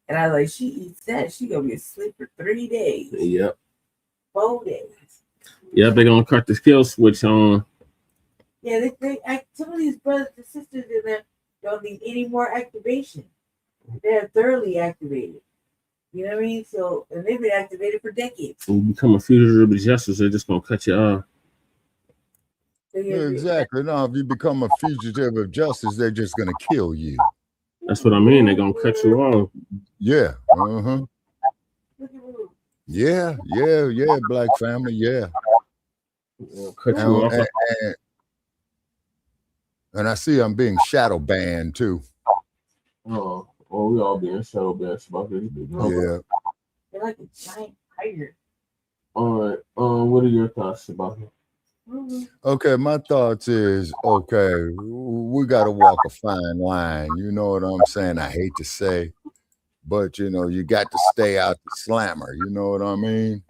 and I was like, she eats that, she gonna be asleep for 3 days. Yep. 4 days. Yeah, they're gonna cut the kill switch on. Yeah, some of these brothers and sisters in there don't need any more activation. They're thoroughly activated. You know what I mean? So, and they've been activated for decades. When you become a fugitive of justice, they're just gonna cut you off. Yeah, exactly. No, if you become a fugitive of justice, they're just gonna kill you. That's what I mean. They're gonna cut you off. Yeah. Yeah. Black family. Yeah. Cut you off. And I see I'm being shadow banned too. Oh, well, we all being shadow banned. Yeah. They're like a giant tiger. All right. What are your thoughts about it? Okay, my thoughts is, okay, we got to walk a fine line. You know what I'm saying? I hate to say, but you know, you got to stay out the slammer. You know what I mean?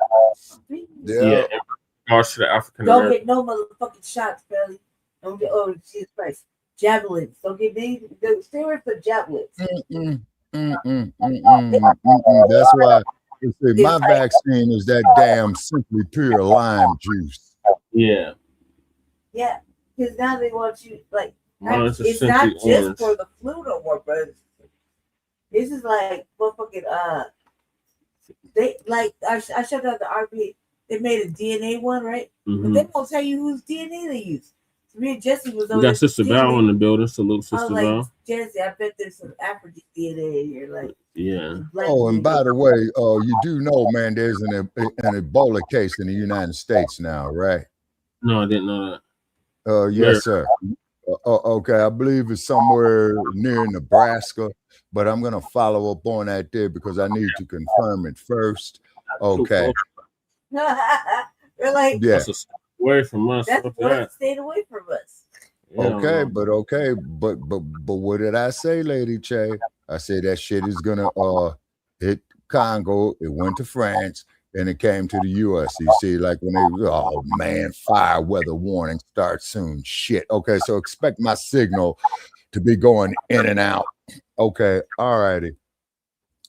Yeah. In regards to the African Don't American. get no motherfucking shots, Belly. Don't get, oh, Jesus Christ. Javelins. Don't get these. Stay away from javelins. That's why my vaccine is that damn Simply Pure lime juice. Yeah. Yeah. Because now they want you, like, Mine's it's a not Simply just Orange. for the flu no more, brothers. This is like motherfucking, they, like, I showed out the RP. They made a DNA one, right? But they won't tell you whose DNA they use. So me and Jesse was We over got Sister Val in the building. Salute, I Sister was like, Val. Jesse, I bet there's some African DNA in here. Like, Yeah. Oh, and by the way, you do know, man, there's an Ebola case in the United States now, right? No, I didn't know that. Yes, sir. Okay, I believe it's somewhere near Nebraska, but I'm gonna follow up on that there because I need to confirm it first. Okay. We're like, Yeah. That's away from us. That's what stayed away from us. Okay, but what did I say, Lady Che? I said that shit is gonna hit Congo. It went to France, and it came to the US. You see, like when they, oh man, fire weather warning starts soon. Shit. Okay, so expect my signal to be going in and out. Okay, all righty.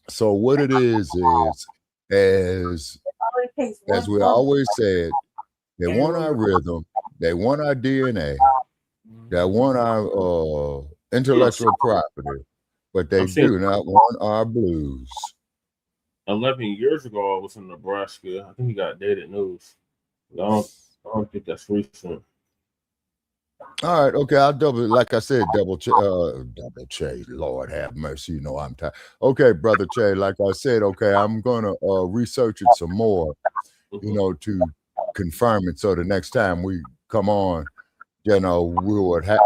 So what it is as we always said, they want our rhythm, they want our DNA, they want our intellectual property, but they do not want our blues. 11 years ago, I was in Nebraska. I think you got dated news. I don't think that's recent. All right, okay, I'll like I said, double check. Lord have mercy, you know I'm tired. Okay, Brother Che, like I said, okay, I'm gonna research it some more, you know, to confirm it. So the next time we come on, you know, we would have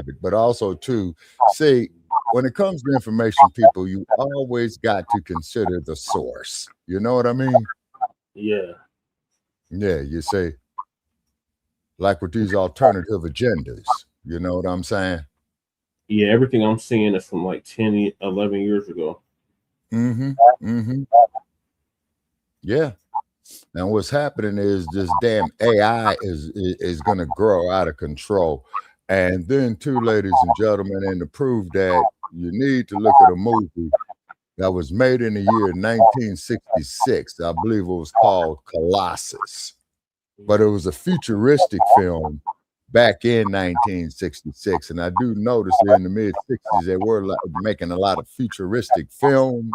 it. But also too, see, when it comes to information, people, you always got to consider the source. You know what I mean? Yeah. Yeah, you see. Like with these alternative agendas, you know what I'm saying? Yeah, everything I'm seeing is from like 10, 11 years ago. Yeah. Now what's happening is this damn AI is going to grow out of control. And then too, ladies and gentlemen, and to prove that, you need to look at a movie that was made in the year 1966. I believe it was called Colossus. But it was a futuristic film back in 1966. And I do notice that in the mid-60s, they were making a lot of futuristic films.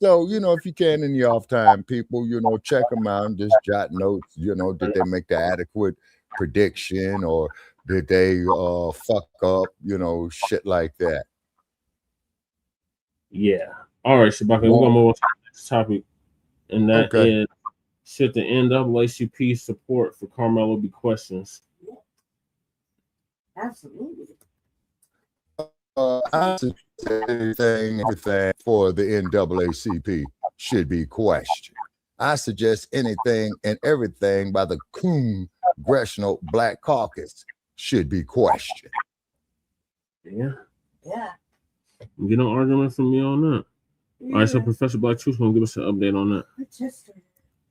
So, you know, if you can in your off time, people, you know, check them out and just jot notes. You know, did they make the adequate prediction or did they fuck up, you know, shit like that. Yeah. All right, Shabaka, we're going to move on to the next topic. And that is, should the NAACP support for Karmelo be questions? Absolutely. I suggest everything for the NAACP should be questioned. I suggest anything and everything by the Congressional Black Caucus should be questioned. Yeah. Yeah. You get no argument from me on that. All right, so Professor Black Truth's going to give us an update on that.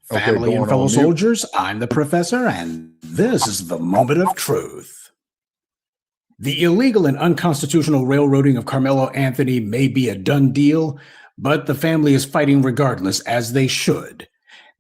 Family and fellow soldiers, I'm the professor, and this is the moment of truth. The illegal and unconstitutional railroading of Karmelo Anthony may be a done deal, but the family is fighting regardless, as they should.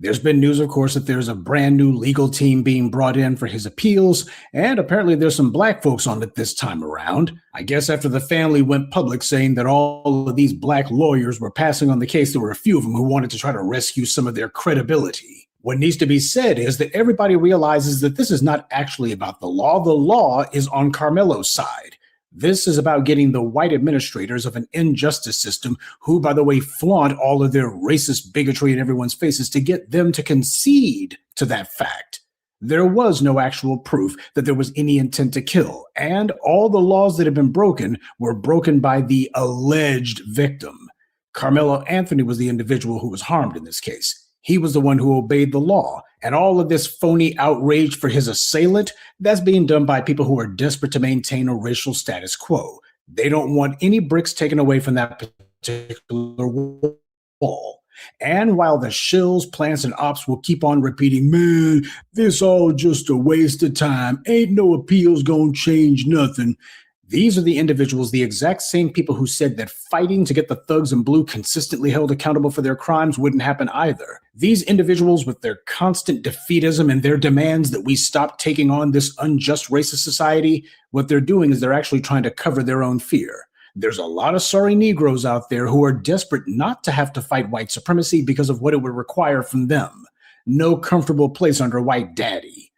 There's been news, of course, that there's a brand new legal team being brought in for his appeals, and apparently there's some black folks on it this time around. I guess after the family went public saying that all of these black lawyers were passing on the case, there were a few of them who wanted to try to rescue some of their credibility. What needs to be said is that everybody realizes that this is not actually about the law. The law is on Karmelo's side. This is about getting the white administrators of an injustice system, who, by the way, flaunt all of their racist bigotry in everyone's faces, to get them to concede to that fact. There was no actual proof that there was any intent to kill, and all the laws that had been broken were broken by the alleged victim. Karmelo Anthony was the individual who was harmed in this case. He was the one who obeyed the law, and all of this phony outrage for his assailant, that's being done by people who are desperate to maintain a racial status quo. They don't want any bricks taken away from that particular wall. And while the shills, plants, and ops will keep on repeating, man, this all just a waste of time, ain't no appeals gonna change nothing, these are the individuals, the exact same people who said that fighting to get the thugs in blue consistently held accountable for their crimes wouldn't happen either. These individuals, with their constant defeatism and their demands that we stop taking on this unjust racist society, what they're doing is they're actually trying to cover their own fear. There's a lot of sorry Negroes out there who are desperate not to have to fight white supremacy because of what it would require from them. No comfortable place under white daddy.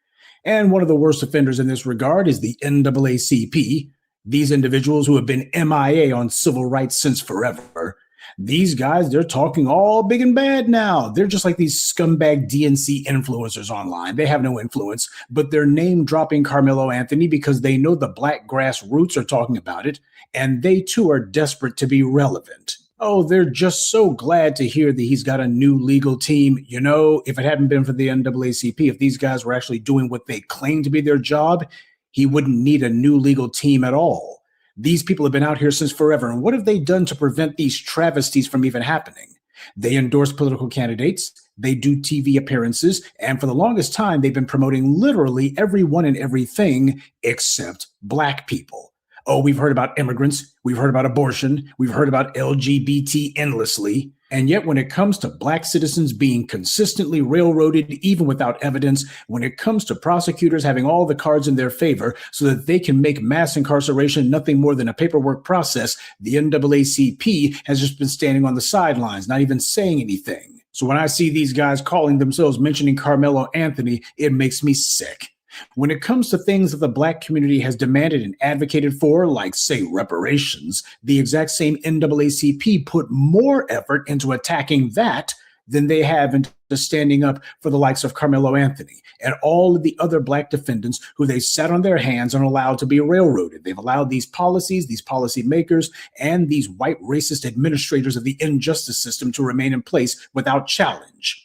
And one of the worst offenders in this regard is the NAACP. These individuals who have been MIA on civil rights since forever. These guys, they're talking all big and bad now. They're just like these scumbag DNC influencers online. They have no influence, but they're name dropping Karmelo Anthony because they know the black grassroots are talking about it, and they too are desperate to be relevant. Oh, they're just so glad to hear that he's got a new legal team. You know, if it hadn't been for the NAACP, if these guys were actually doing what they claim to be their job, he wouldn't need a new legal team at all. These people have been out here since forever, and what have they done to prevent these travesties from even happening? They endorse political candidates, they do TV appearances, and for the longest time, they've been promoting literally everyone and everything except black people. Oh, we've heard about immigrants, we've heard about abortion, we've heard about LGBT endlessly. And yet when it comes to black citizens being consistently railroaded, even without evidence, when it comes to prosecutors having all the cards in their favor so that they can make mass incarceration nothing more than a paperwork process, the NAACP has just been standing on the sidelines, not even saying anything. So when I see these guys calling themselves mentioning Karmelo Anthony, it makes me sick. When it comes to things that the black community has demanded and advocated for, like, say, reparations, the exact same NAACP put more effort into attacking that than they have into standing up for the likes of Karmelo Anthony and all of the other black defendants who they sat on their hands and allowed to be railroaded. They've allowed these policies, these policy makers, and these white racist administrators of the injustice system to remain in place without challenge.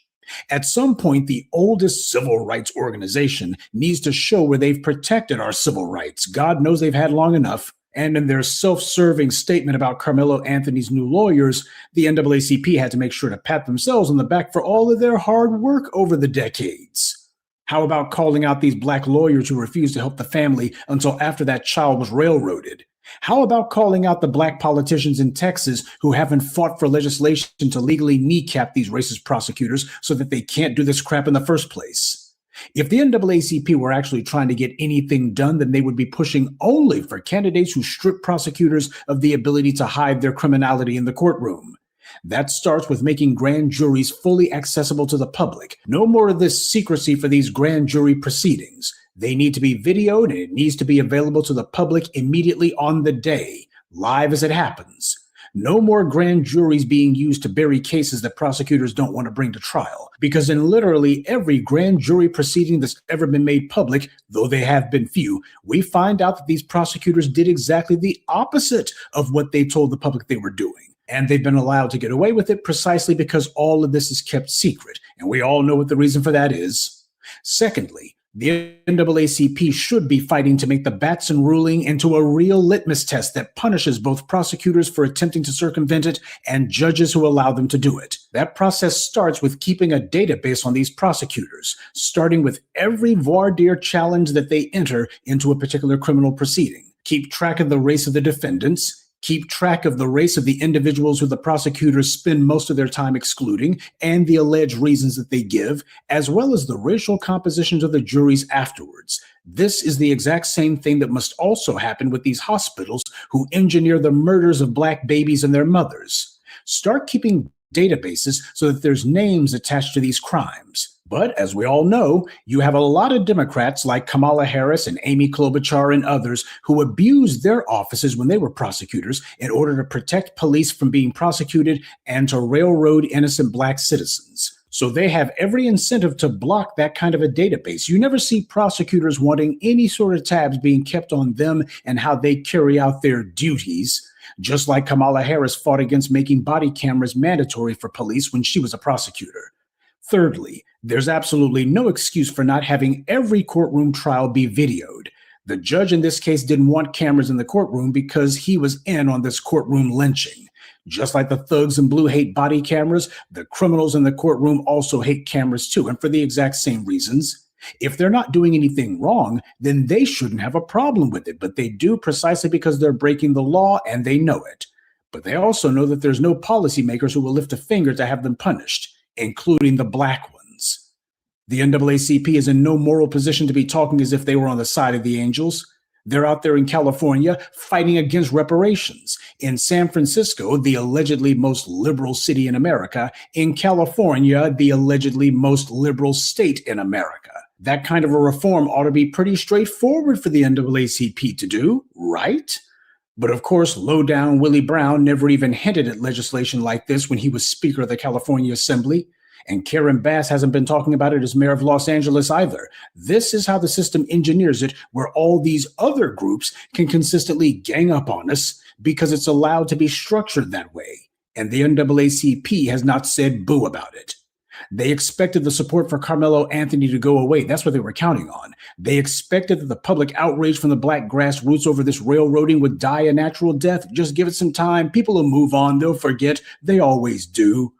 At some point, the oldest civil rights organization needs to show where they've protected our civil rights. God knows they've had long enough. And in their self-serving statement about Karmelo Anthony's new lawyers, the NAACP had to make sure to pat themselves on the back for all of their hard work over the decades. How about calling out these black lawyers who refused to help the family until after that child was railroaded? How about calling out the black politicians in Texas who haven't fought for legislation to legally kneecap these racist prosecutors so that they can't do this crap in the first place? If the NAACP were actually trying to get anything done, then they would be pushing only for candidates who strip prosecutors of the ability to hide their criminality in the courtroom. That starts with making grand juries fully accessible to the public. No more of this secrecy for these grand jury proceedings. They need to be videoed, and it needs to be available to the public immediately on the day, live as it happens. No more grand juries being used to bury cases that prosecutors don't want to bring to trial, because in literally every grand jury proceeding that's ever been made public, though they have been few, we find out that these prosecutors did exactly the opposite of what they told the public they were doing. And they've been allowed to get away with it precisely because all of this is kept secret, and we all know what the reason for that is. Secondly, the NAACP should be fighting to make the Batson ruling into a real litmus test that punishes both prosecutors for attempting to circumvent it and judges who allow them to do it. That process starts with keeping a database on these prosecutors, starting with every voir dire challenge that they enter into a particular criminal proceeding. Keep track of the race of the defendants. Keep track of the race of the individuals who the prosecutors spend most of their time excluding and the alleged reasons that they give, as well as the racial compositions of the juries afterwards. This is the exact same thing that must also happen with these hospitals who engineer the murders of black babies and their mothers. Start keeping databases so that there's names attached to these crimes. But as we all know, you have a lot of Democrats like Kamala Harris and Amy Klobuchar and others who abused their offices when they were prosecutors in order to protect police from being prosecuted and to railroad innocent Black citizens. So they have every incentive to block that kind of a database. You never see prosecutors wanting any sort of tabs being kept on them and how they carry out their duties, just like Kamala Harris fought against making body cameras mandatory for police when she was a prosecutor. Thirdly, there's absolutely no excuse for not having every courtroom trial be videoed. The judge in this case didn't want cameras in the courtroom because he was in on this courtroom lynching. Just like the thugs in blue hate body cameras, the criminals in the courtroom also hate cameras too, and for the exact same reasons. If they're not doing anything wrong, then they shouldn't have a problem with it, but they do precisely because they're breaking the law and they know it. But they also know that there's no policymakers who will lift a finger to have them punished, including the Black ones. The NAACP is in no moral position to be talking as if they were on the side of the angels. They're out there in California fighting against reparations. In San Francisco, the allegedly most liberal city in America. In California, the allegedly most liberal state in America. That kind of a reform ought to be pretty straightforward for the NAACP to do, right? But of course, low-down Willie Brown never even hinted at legislation like this when he was Speaker of the California Assembly. And Karen Bass hasn't been talking about it as mayor of Los Angeles either. This is how the system engineers it, where all these other groups can consistently gang up on us because it's allowed to be structured that way. And the NAACP has not said boo about it. They expected the support for Karmelo Anthony to go away. That's what they were counting on. They expected that the public outrage from the Black grassroots over this railroading would die a natural death. Just give it some time. People will move on. They'll forget. They always do.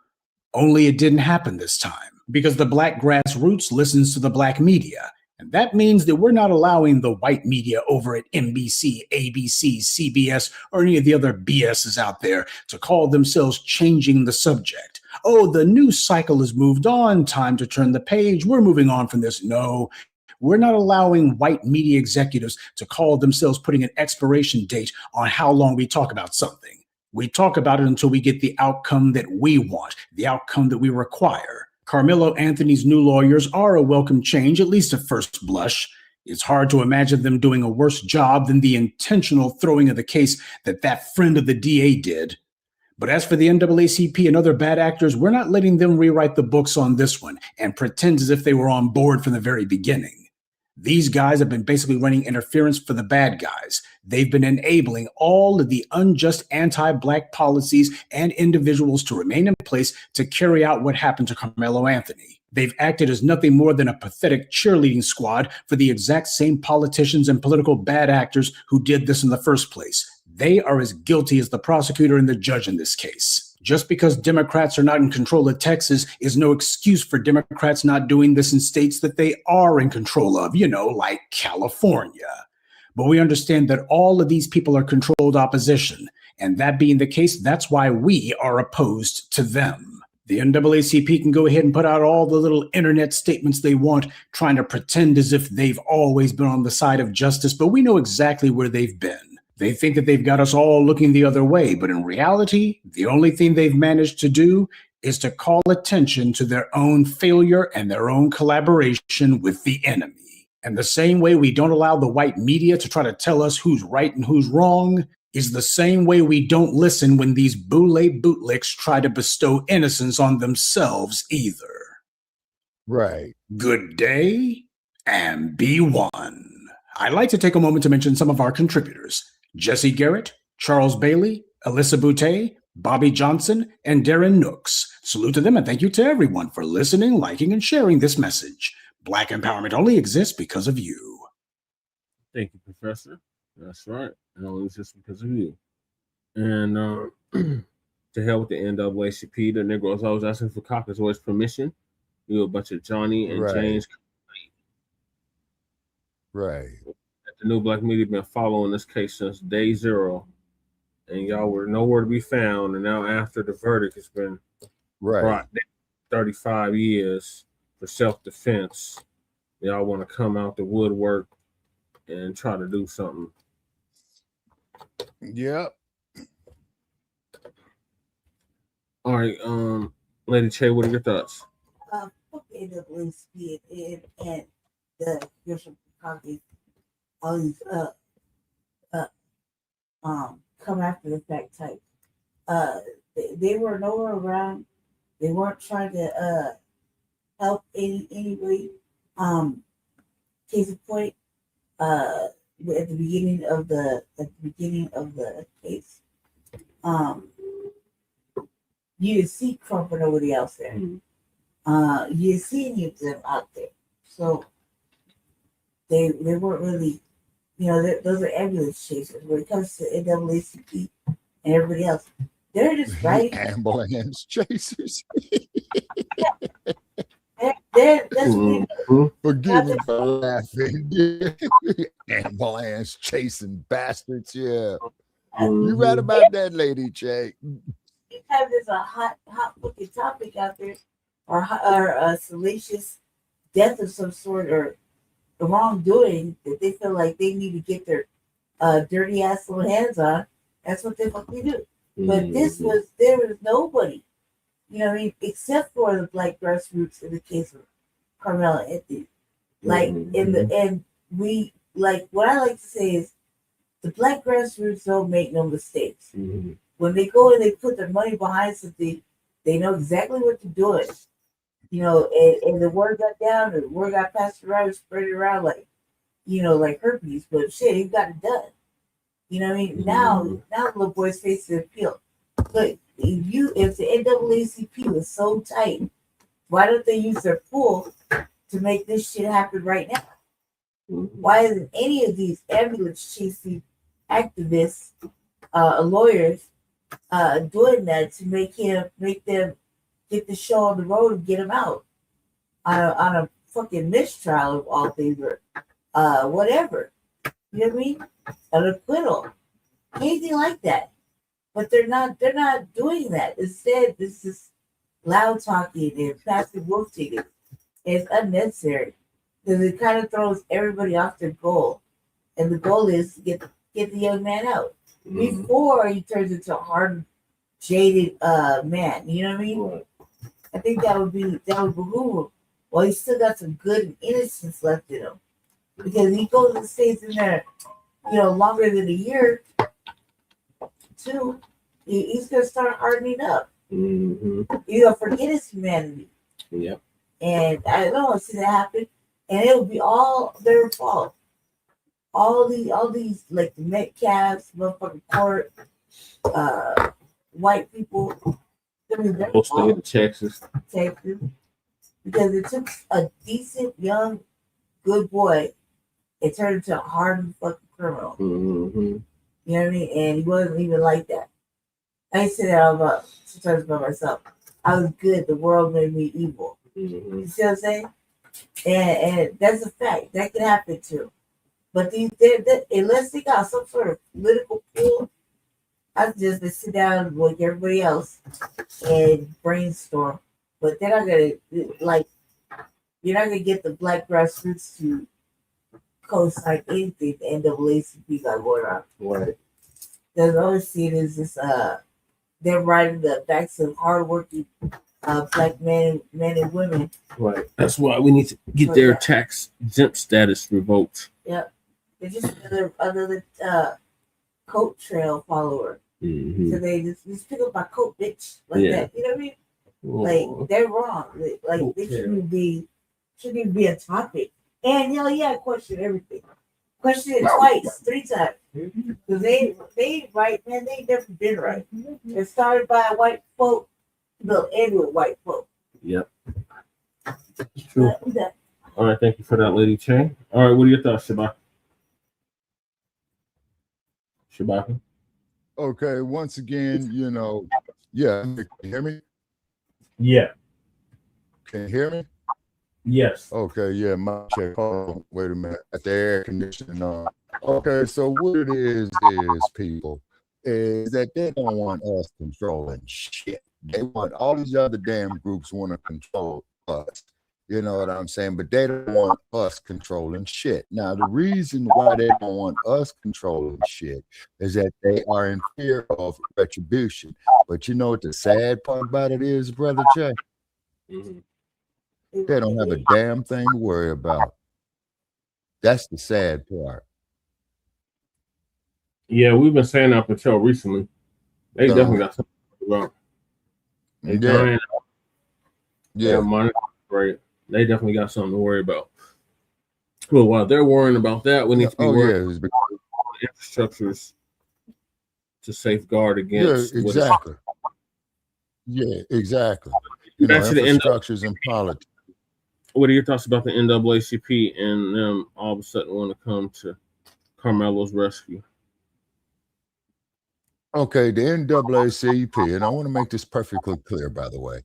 Only it didn't happen this time because the Black grassroots listens to the Black media. And that means that we're not allowing the white media over at NBC, ABC, CBS, or any of the other BSs out there to call themselves changing the subject. Oh, the news cycle has moved on. Time to turn the page. We're moving on from this. No, we're not allowing white media executives to call themselves putting an expiration date on how long we talk about something. We talk about it until we get the outcome that we want, the outcome that we require. Karmelo Anthony's new lawyers are a welcome change, at least at first blush. It's hard to imagine them doing a worse job than the intentional throwing of the case that friend of the DA did. But as for the NAACP and other bad actors, we're not letting them rewrite the books on this one and pretend as if they were on board from the very beginning. These guys have been basically running interference for the bad guys. They've been enabling all of the unjust anti-Black policies and individuals to remain in place to carry out what happened to Karmelo Anthony. They've acted as nothing more than a pathetic cheerleading squad for the exact same politicians and political bad actors who did this in the first place. They are as guilty as the prosecutor and the judge in this case. Just because Democrats are not in control of Texas is no excuse for Democrats not doing this in states that they are in control of, like California. But we understand that all of these people are controlled opposition. And that being the case, that's why we are opposed to them. The NAACP can go ahead and put out all the little internet statements they want, trying to pretend as if they've always been on the side of justice, but we know exactly where they've been. They think that they've got us all looking the other way, but in reality, the only thing they've managed to do is to call attention to their own failure and their own collaboration with the enemy. And the same way we don't allow the white media to try to tell us who's right and who's wrong is the same way we don't listen when these boule bootlicks try to bestow innocence on themselves either. Right. Good day and be one. I'd like to take a moment to mention some of our contributors. Jesse Garrett, Charles Bailey, Alyssa Boutte, Bobby Johnson, and Darren Nooks. Salute to them and thank you to everyone for listening, liking, and sharing this message. Black empowerment only exists because of you. Thank you, Professor. That's right. It only exists because of you. And to hell with the NAACP, the Negroes always asking for Caucus always permission. You a bunch of Johnny and James. Right. The new Black media been following this case since day zero, and y'all were nowhere to be found. And now, after the verdict has been brought down 35 years for self-defense, y'all want to come out the woodwork and try to do something. Yep. All right, Lady Che, what are your thoughts? Fuck NAACP and the Bishop Congress, all these come after the fact type. They were nowhere around. They weren't trying to help anybody. Case in point, at the beginning of the case, you didn't see Crump or nobody else there. You didn't see any of them out there. So they weren't really, those are ambulance chasers. When it comes to NAACP and everybody else, they're just right. Ambulance chasers. Forgive me for laughing. Ambulance chasing bastards. Yeah. You right about that, Lady Che. Have this a hot fucking topic out there, or a salacious death of some sort, or the wrongdoing that they feel like they need to get their dirty ass little hands on. That's what they fucking do. But there was nobody, except for the Black grassroots in the case of Karmelo Anthony. Like what I like to say is the Black grassroots don't make no mistakes. When they go and they put their money behind something, they know exactly what to do it. And the word got down, the word got passed around, spread it around like herpes, but shit, he got it done. You know what I mean? Now the little boy's facing an appeal. But if the NAACP was so tight, why don't they use their pull to make this shit happen right now? Why isn't any of these ambulance chasing activists, lawyers, doing that to make them get the show on the road and get him out on a fucking mistrial of all things, or whatever? You know what I mean? An acquittal, anything like that. But they're not doing that. Instead, this is loud talking and passive wolf tickets. It's unnecessary because it kind of throws everybody off their goal, and the goal is to get the young man out before he turns into a hardened, jaded man. You know what I mean? I think that would behoove him. Well, he's still got some good innocence left in him, because he goes and stays in there, longer than a year. Too, he's gonna start hardening up. He's gonna forget his humanity. Yep. And I don't want to see that happen. And it'll be all their fault. All these like the Metcalfs, motherfucking court, white people. I mean, they're State of Texas. Because it took a decent, young, good boy and turned into a hardened fucking criminal. You know what I mean? And he wasn't even like that. I used to say that sometimes about myself. I was good. The world made me evil. You see what I'm saying? And that's a fact. That could happen too. But unless they got some sort of political pull, I just sit down like everybody else and brainstorm. But they're not gonna you're not gonna get the Black grassroots to co-sign anything the NAACP got going on. Right. There's always seen is this they're riding the backs of hardworking Black men and women. Right. That's why we need to get their tax exempt status revoked. Yep. They're just another coat trail follower. So they just pick up my coat, bitch, like that. You know what I mean? Like they're wrong. Like they shouldn't even be a topic. And I question everything. Question it twice, 3 times. Because they ain't right, man. They ain't never been right. They're started by a white folk, they'll end with white folk. Yep. It's true. All right, thank you for that, Lady Che. All right, what are your thoughts, Shabaka? Okay, once again, yeah, can you hear me? Yeah. Can you hear me? Yes. Okay, yeah, my check. Hold on, wait a minute. At the air conditioning on. Okay, so what it is people, is that they don't want us controlling shit. They want all these other damn groups want to control us. You know what I'm saying? But they don't want us controlling shit. Now, the reason why they don't want us controlling shit is that they are in fear of retribution. But you know what the sad part about it is, Brother Jay? Mm-hmm. They don't have a damn thing to worry about. That's the sad part. Yeah, we've been saying up until recently. They definitely got something to worry about. They giant. Yeah, money, right. They definitely got something to worry about. Well, while they're worrying about that, we need to be worrying about infrastructures to safeguard against. Yeah, exactly. Yeah, exactly. You know, infrastructures and politics. What are your thoughts about the NAACP and them all of a sudden want to come to Karmelo's rescue? Okay, the NAACP, and I want to make this perfectly clear, by the way,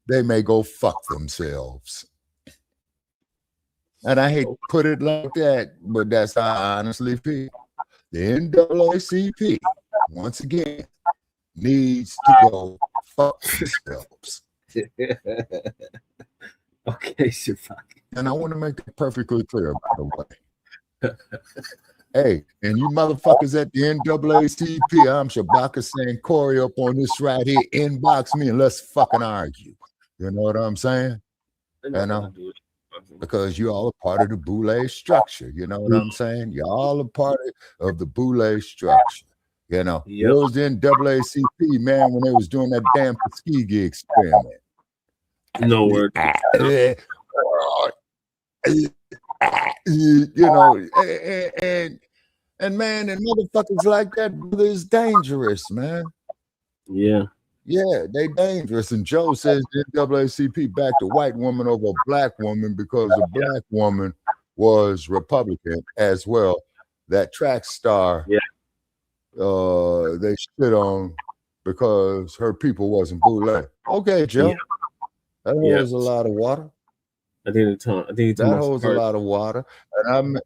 they may go fuck themselves. And I hate to put it like that, but that's how I honestly feel. The NAACP, once again, needs to go fuck themselves. Okay, Shabaka. And I want to make that perfectly clear, by the way. Hey, and you motherfuckers at the NAACP, I'm Shabaka saying Corey up on this right here, inbox me and let's fucking argue. You know what I'm saying? You know? Because you all are part of the Boule structure. You know what I'm saying? You all are part of the Boule structure. You know, it was in NAACP, man, when they was doing that damn Tuskegee experiment. No word. You know, and man, and motherfuckers like that is dangerous, man. Yeah. Yeah, they dangerous. And Joe says the NAACP backed a white woman over a black woman because the black woman was Republican as well. That track star, they shit on because her people wasn't Boule. Okay, Joe. That holds a lot of water. I think that holds a lot of water. And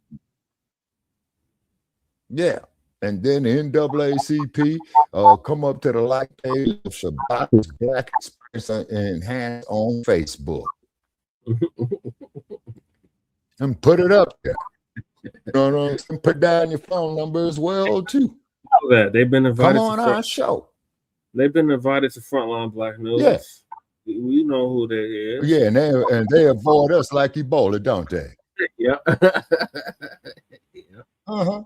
and then NAACP come up to the like page of Shabaka's Black Experience Enhanced on Facebook. And put it up there. You know what I'm saying? Put down your phone number as well, too. That they've been invited. Come on our show. They've been invited to Frontline Black News. Yes. We know who they is. Yeah, and they avoid us like Ebola, don't they? Yeah.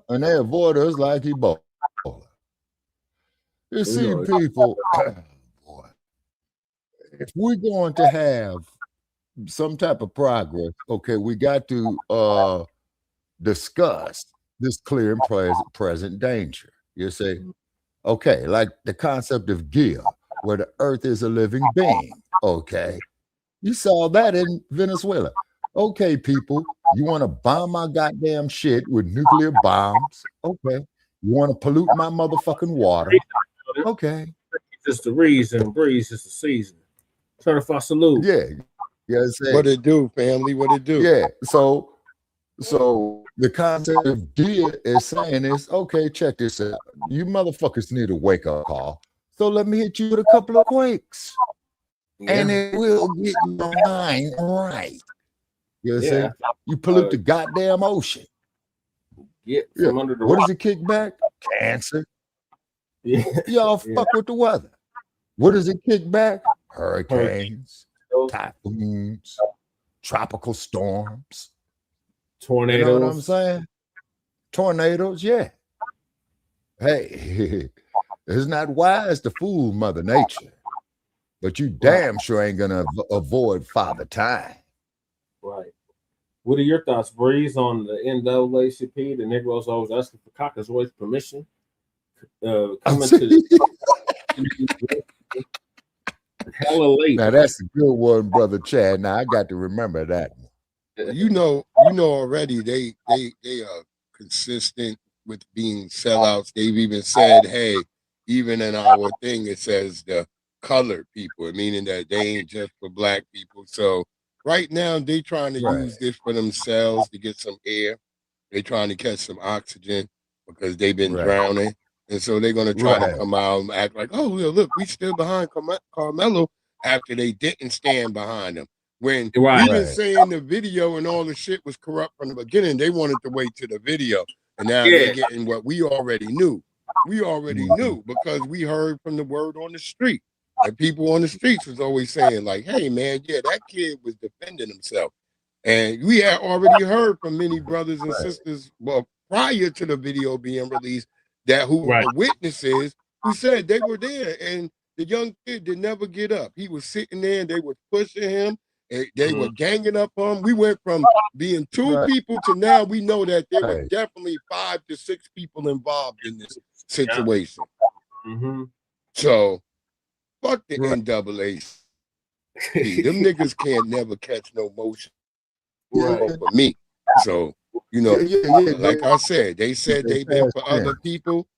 And they avoid us like Ebola. You see, people, boy, if we're going to have some type of progress, okay, we got to discuss this clear and present danger. You see? Okay, like the concept of Gia, where the earth is a living being. Okay. You saw that in Venezuela. Okay, people, you want to bomb my goddamn shit with nuclear bombs? Okay. You want to pollute my motherfucking water? Okay. Just the reason, breeze is the season. Certified salute. Yeah. What it do, family? What it do? Yeah. So the concept of Gia is saying is, okay, check this out. You motherfuckers need a wake-up call. So let me hit you with a couple of quakes. And it will get your mind right. You know what I'm saying? You pollute the goddamn ocean. From under the what rock. does it kick back? Cancer. Yeah. Y'all fuck with the weather. What does it kick back? Hurricanes, typhoons, tropical storms. Tornadoes. You know what I'm saying? Tornadoes, yeah. Hey, it's not wise to fool Mother Nature, but you damn sure ain't gonna avoid Father Time. Right. What are your thoughts, Breeze, on the NAACP? The Negroes always asking for Caucus Voice permission. Coming to hella late. Now that's a good one, Brother Chad. Now I got to remember that one. You know already they are consistent with being sellouts. They've even said, hey, even in our thing it says the colored people, meaning that they ain't just for black people. So right now they trying to use this for themselves to get some air. They're trying to catch some oxygen because they've been drowning. And so they're going to try to come out and act like, oh, well, look, we stood behind Karmelo after they didn't stand behind him. When Right. we've been saying the video and all the shit was corrupt from the beginning, they wanted to wait to the video. And now they're getting what we already knew. We already knew because we heard from the word on the street. And people on the streets was always saying, like, hey, man, yeah, that kid was defending himself. And we had already heard from many brothers and sisters, well, prior to the video being released, that who were witnesses who said they were there. And the young kid did never get up. He was sitting there and they were pushing him. And they were ganging up on him. We went from being 2 people to now we know that there were definitely 5 to 6 people involved in this situation. So fuck the NAACP. Them niggas can't never catch no motion for me. So, you know, like I said, they said they've been for other people.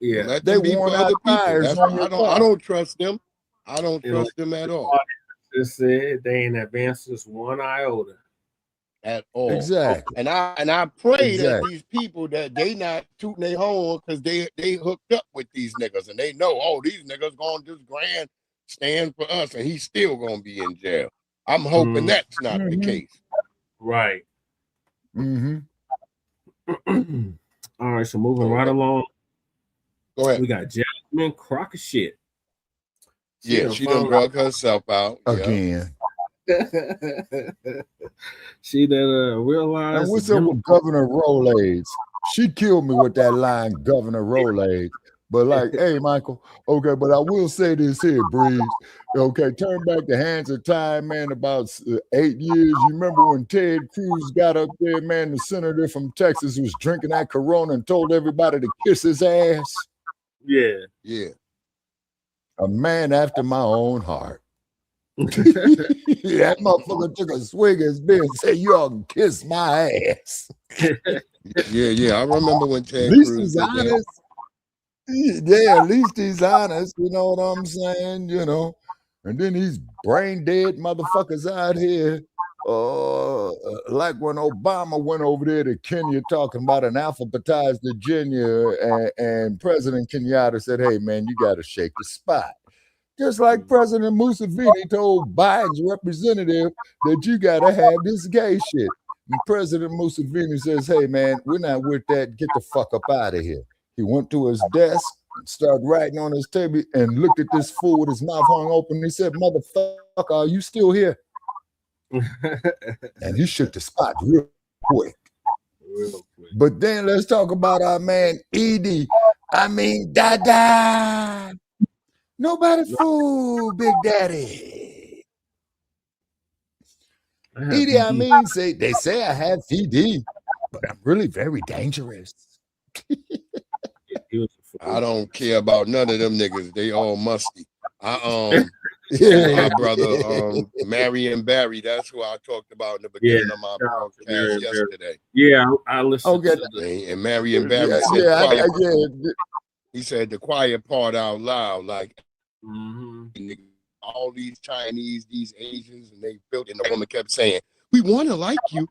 Yeah, Let they them be for worn other out people. tires That's on why your I car. don't trust them. I don't trust them at all. Just said they ain't advanced this one iota. At all. Exactly. And I pray that these people that they not tooting their horn because they hooked up with these niggas and they know, oh, these niggas gonna just grand stand for us and he's still gonna be in jail. I'm hoping that's not the case. Right. All right, so moving right along. Go ahead. We got Jasmine Crocc-A-Chit. Yeah, she done drug herself out again. She done realized. And what's up with Governor Rolaids? She killed me with that line, Governor Rolaids. But like, hey, Michael, okay, but I will say this here, Breeze. Okay, turn back the hands of time, man, about 8 years. You remember when Ted Cruz got up there, man, the senator from Texas was drinking that Corona and told everybody to kiss his ass? Yeah. Yeah. A man after my own heart. That motherfucker took a swig of his beer and said, you all can kiss my ass. Yeah. I remember when Ted Cruz did that. Yeah, at least he's honest, you know what I'm saying, you know. And then these brain dead motherfuckers out here, like when Obama went over there to Kenya talking about an alphabetized Virginia, and President Kenyatta said, hey, man, you got to shake the spot. Just like President Museveni told Biden's representative that you got to have this gay shit. And President Museveni says, hey, man, we're not with that. Get the fuck up out of here. He went to his desk, started writing on his table, and looked at this fool with his mouth hung open. He said, motherfucker, are you still here? And he shook the spot real quick. But then let's talk about our man, Dada. Nobody fool Big Daddy. Edie, they say I have VD, but I'm really very dangerous. I don't care about none of them niggas. They all musty. My brother, Marion Barry, that's who I talked about in the beginning of my broadcast yesterday. Yeah, I listened to that. And Marion Barry said, he said the quiet part out loud, like all these Chinese, these Asians, and they built, and the woman kept saying, we want to like you.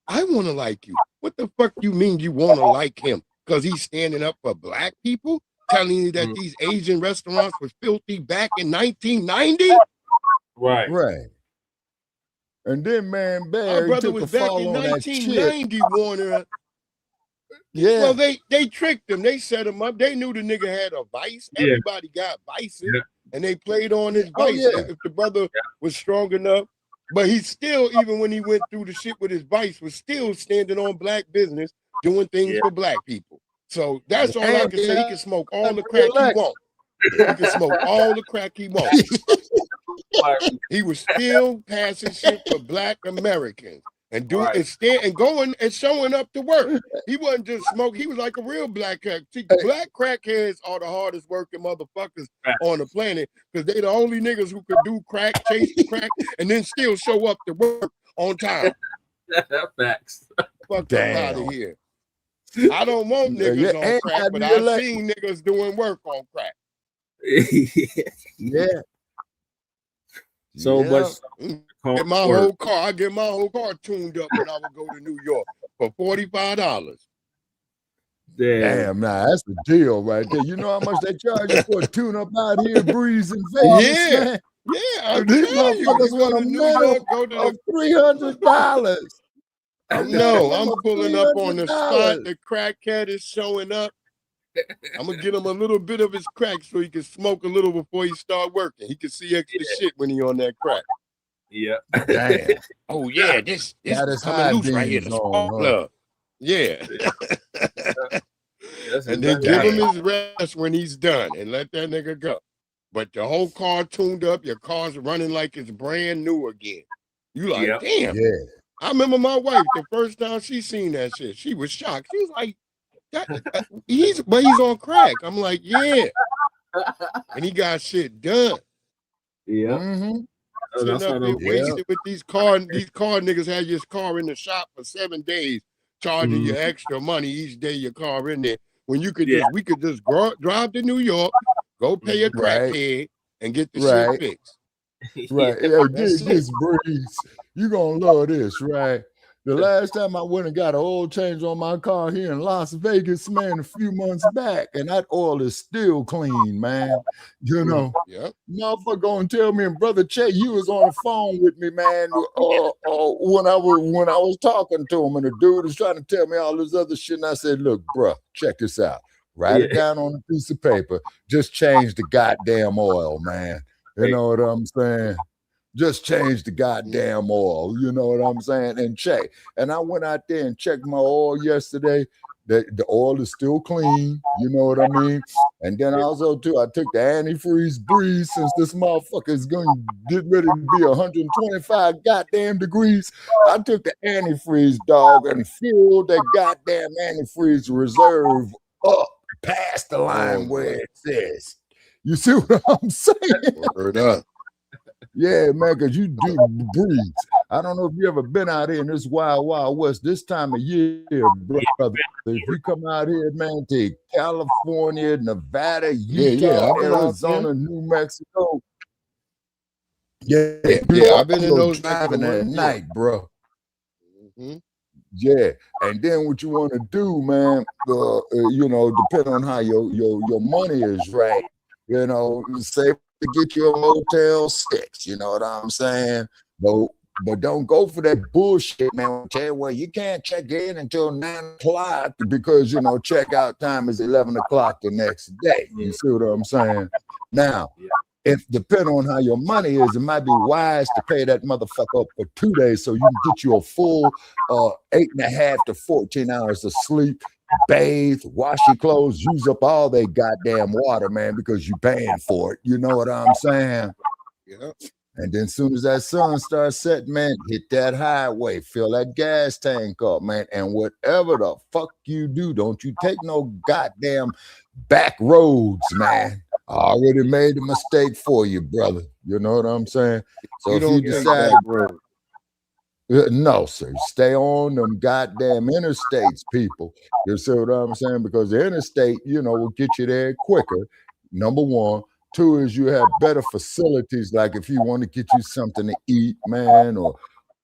I want to like you. What the fuck you mean you want to like him? Because he's standing up for black people, telling you that these Asian restaurants were filthy back in 1990? Right. And then, man, Barry our brother took was a back fall in on 1990, Warner. Yeah. Well, they tricked him. They set him up. They knew the nigga had a vice. Yeah. Everybody got vices. And they played on his vice. If the brother was strong enough. But he still, even when he went through the shit with his vice, was still standing on black business, doing things for black people. So that's all I can say. He can smoke all the crack he wants. He can smoke all the crack he wants. He was still passing shit for black Americans and doing and going and showing up to work. He wasn't just smoking. He was like a real black crack. See, black crackheads are the hardest working motherfuckers on the planet because they the only niggas who could do crack, chase the crack, and then still show up to work on time. Facts. Fuck out of here. I don't want niggas on crack, but I've seen niggas doing work on crack. Yeah. So much. Get my whole car. I get my whole car tuned up when I would go to New York for $45. Damn, nah, that's the deal right there. You know how much they charge you for a tune up out here, Breeze in Vegas? Yeah. Yeah, I'm These telling you. motherfuckers You go want a to New medal York, go to of the. $300. No, I'm of pulling up on the spot. $300. The crackhead is showing up. I'm gonna get him a little bit of his crack so he can smoke a little before he start working. He can see extra shit when he on that crack. Yeah. Damn. Oh yeah, this Got is his coming high loose right here. The beams spark on, huh? plug. Yeah. That's And then exactly give him right. his rest when he's done and let that nigga go. But the whole car tuned up, your car's running like it's brand new again. You like, Yep. damn. Yeah. I remember my wife, the first time she seen that shit, she was shocked. She was like, he's on crack. I'm like, yeah. And he got shit done. Yeah. Mm-hmm. Sitting up there wasted with these car niggas had your car in the shop for 7 days, charging you extra money each day your car in there. When you could we could just drive to New York, go pay a crackhead, and get the shit fixed. Right. Yeah. Yeah, get this, Breeze. You gonna love this, right? The last time I went and got an oil change on my car here in Las Vegas, man, a few months back, and that oil is still clean, man. You know, motherfucker gonna tell me, and Brother Che, you was on the phone with me, man, when I was talking to him, and the dude was trying to tell me all this other shit, and I said, look, bro, check this out. Write it down on a piece of paper. Just change the goddamn oil, man. You know what I'm saying? Just change the goddamn oil. You know what I'm saying? And check. And I went out there and checked my oil yesterday. The oil is still clean. You know what I mean? And then also, too, I took the antifreeze Breeze since this motherfucker is going to get ready to be 125 goddamn degrees. I took the antifreeze, dog, and filled that goddamn antifreeze reserve up past the line where it says. You see what I'm saying? Word up. Yeah, man, because you do breathe. I don't know if you ever been out here in this wild, wild west this time of year, brother. If you come out here, man, to California, Nevada, Utah, Arizona, New Mexico. Yeah, I've been in those driving at night, bro. Yeah, and then what you want to do, man, you know, depending on how your money is, right? You know, say to get you a Motel 6, you know what I'm saying? But don't go for that bullshit, man. I'll tell you what, you can't check in until 9 o'clock because, you know, checkout time is 11 o'clock the next day. You see what I'm saying? Now, if depending on how your money is, it might be wise to pay that motherfucker up for 2 days so you can get you a full 8.5 to 14 hours of sleep, bathe, wash your clothes, use up all they goddamn water, man, because you paying for it. You know what I'm saying? Yeah. And then as soon as that sun starts setting, man, hit that highway, fill that gas tank up, man. And whatever the fuck you do, don't you take no goddamn back roads, man. I already made a mistake for you, brother. You know what I'm saying? So You if don't you take decide, back road. no, sir, stay on them goddamn interstates, people. You see what I'm saying? Because the interstate, you know, will get you there quicker. Number one. 2 is you have better facilities, like if you want to get you something to eat, man, or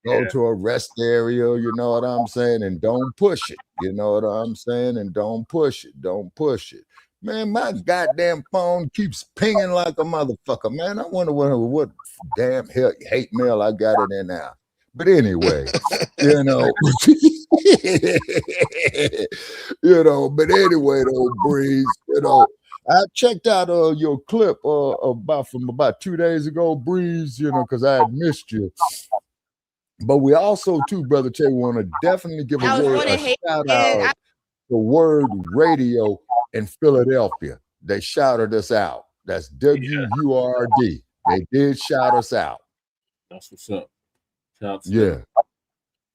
go to a rest area, you know what I'm saying? And don't push it. You know what I'm saying? And don't push it. Don't push it. Man, my goddamn phone keeps pinging like a motherfucker, man. I wonder what damn hate mail I got it in now. But anyway, you know, but anyway, though, Breeze, you know, I checked out your clip about 2 days ago, Breeze, you know, because I had missed you. But we also, too, Brother Che, want to definitely give a shout out to Word Radio in Philadelphia. They shouted us out. That's WURD. They did shout us out. That's what's up. Shout out to them.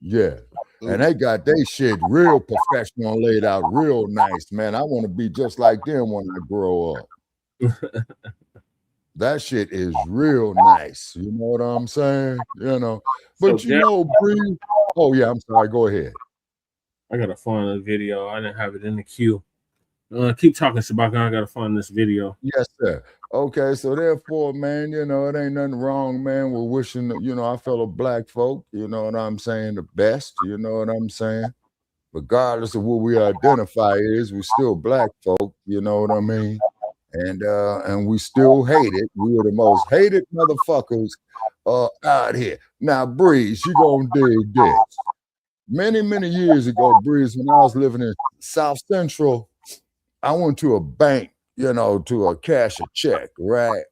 Yeah. And they got their shit real professional, laid out real nice, man. I want to be just like them when I grow up. That shit is real nice. You know what I'm saying? You know. But So you know, Bree. Oh, yeah, I'm sorry. Go ahead. I gotta find a video. I didn't have it in the queue. Keep talking, Shabaka. I gotta find this video. Yes, sir. Okay, so therefore, man, you know, it ain't nothing wrong, man. We're wishing, you know, our fellow black folk, you know what I'm saying, the best, you know what I'm saying? Regardless of what we identify as, we're still black folk, you know what I mean? and we still hate it. We were the most hated motherfuckers out here. Now, Breeze, you gonna dig this. Many years ago, Breeze, when I was living in South Central, I went to a bank, to cash a check, right?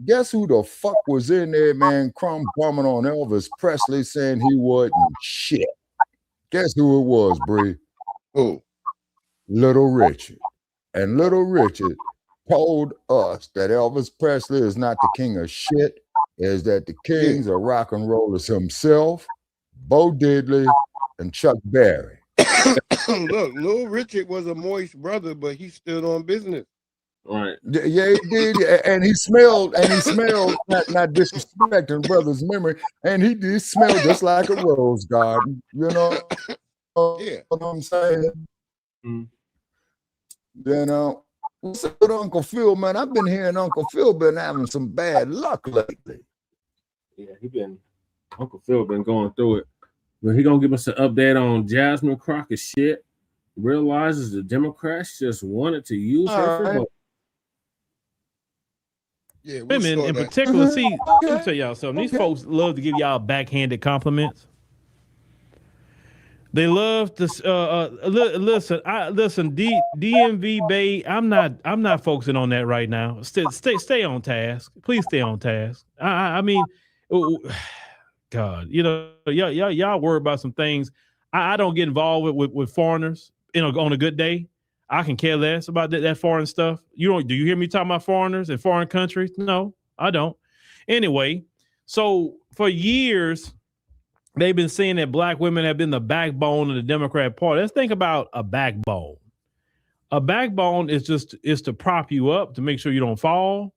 Guess who the fuck was in there, man? Crumb bumming on Elvis Presley saying he wasn't shit. Guess who it was, Bree? Who? Little Richard. And Little Richard told us that Elvis Presley is not the king of shit, is that the kings of rock and roll is himself, Bo Diddley, and Chuck Berry. Look, Little Richard was a moist brother, but he stood on business. Right. Yeah, he did. And he smelled, not disrespecting brother's memory, and he did smell just like a rose garden. You know what I'm saying? What's up with Uncle Phil, man? I've been hearing Uncle Phil been having some bad luck lately. Yeah, Uncle Phil been going through it. But he gonna give us an update on Jasmine Crocc-A-Chit. Realizes the Democrats just wanted to use her for vote. Yeah, women in particular, see, let me tell y'all something. These folks love to give y'all backhanded compliments. They love to listen. DMV Bay. I'm not focusing on that right now. Stay on task. Please stay on task. I mean, God, y'all worry about some things. I don't get involved with foreigners. On a good day, I can care less about that foreign stuff. Do you hear me talking about foreigners in foreign countries? No, I don't. Anyway, so for years, they've been saying that black women have been the backbone of the Democrat Party. Let's think about a backbone. A backbone is to prop you up to make sure you don't fall,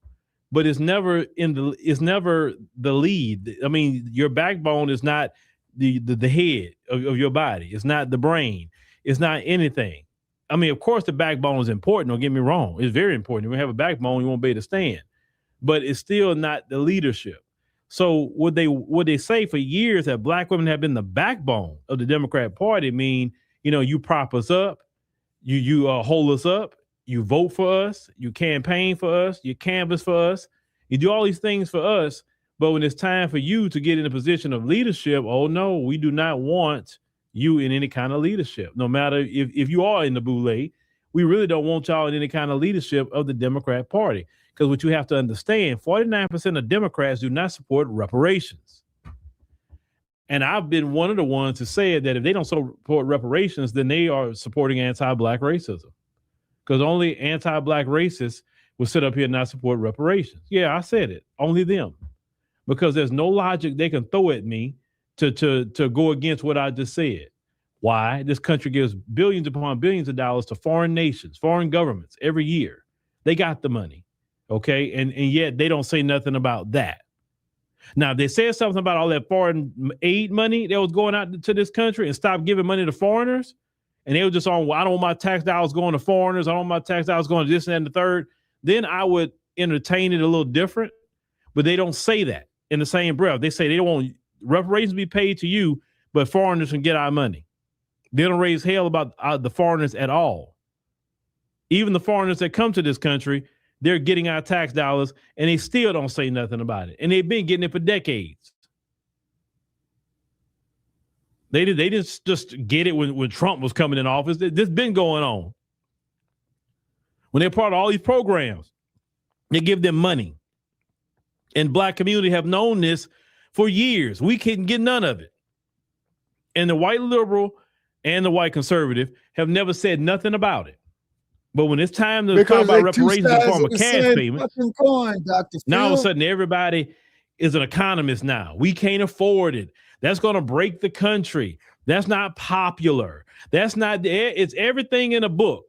but it's never the lead. I mean, your backbone is not the head of your body. It's not the brain. It's not anything. I mean, of course, the backbone is important. Don't get me wrong. It's very important. If you have a backbone, you won't be able to stand. But it's still not the leadership. So what they say for years that black women have been the backbone of the Democrat Party mean, you prop us up, you hold us up, you vote for us, you campaign for us, you canvass for us, you do all these things for us. But when it's time for you to get in a position of leadership, oh no, we do not want you in any kind of leadership. No matter if you are in the boule, we really don't want y'all in any kind of leadership of the Democrat Party. Because what you have to understand, 49% of Democrats do not support reparations. And I've been one of the ones to say that if they don't support reparations, then they are supporting anti-black racism. Because only anti-black racists will sit up here and not support reparations. Yeah, I said it. Only them. Because there's no logic they can throw at me to go against what I just said. Why? This country gives billions upon billions of dollars to foreign nations, foreign governments every year. They got the money. Okay. And yet they don't say nothing about that. Now, they said something about all that foreign aid money that was going out to this country and stop giving money to foreigners. And they were just on, well, I don't want my tax dollars going to foreigners. I don't want my tax dollars going to this and that and the third. Then I would entertain it a little different. But they don't say that in the same breath. They say they don't want reparations to be paid to you, but foreigners can get our money. They don't raise hell about the foreigners at all. Even the foreigners that come to this country, they're getting our tax dollars and they still don't say nothing about it. And they've been getting it for decades. They didn't just get it when Trump was coming in office. This has been going on. When they're part of all these programs, they give them money. And black community have known this for years. We couldn't get none of it. And the white liberal and the white conservative have never said nothing about it. But when it's time to talk about reparations in the form of cash payments, now all of a sudden everybody is an economist now. We can't afford it. That's going to break the country. That's not popular. That's not, it's everything in a book.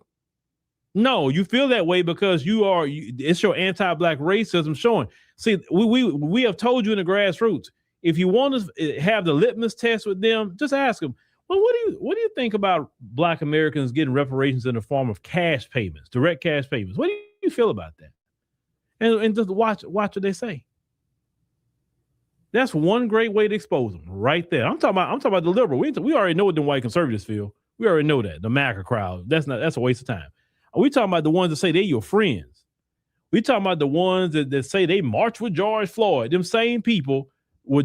No, you feel that way because it's your anti-black racism showing. See, we have told you in the grassroots, if you want to have the litmus test with them, just ask them, well, what do you think about black Americans getting reparations in the form of cash payments, direct cash payments? What do you feel about that? And just watch what they say. That's one great way to expose them right there. I'm talking about the liberal. We already know what the white conservatives feel. We already know that. The MACA crowd. That's a waste of time. We talking about the ones that say they're your friends. We talking about the ones that say they march with George Floyd. Them same people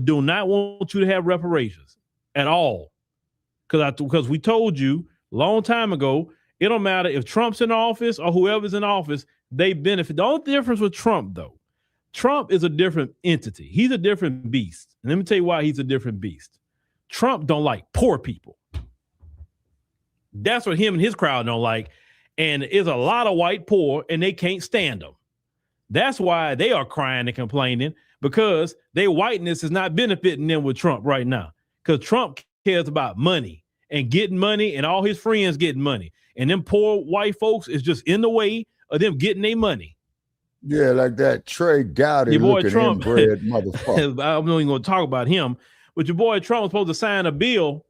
do not want you to have reparations at all. Because we told you a long time ago, it don't matter if Trump's in office or whoever's in office, they benefit. The only difference with Trump, though, Trump is a different entity. He's a different beast. And let me tell you why he's a different beast. Trump don't like poor people. That's what him and his crowd don't like. And there's a lot of white poor, and they can't stand them. That's why they are crying and complaining, because their whiteness is not benefiting them with Trump right now. Because Trump cares about money and getting money, and all his friends getting money. And them poor white folks is just in the way of them getting their money. Yeah, like that Trey Gowdy your boy looking Trump, inbred motherfucker. I'm not even going to talk about him, but your boy Trump was supposed to sign a bill.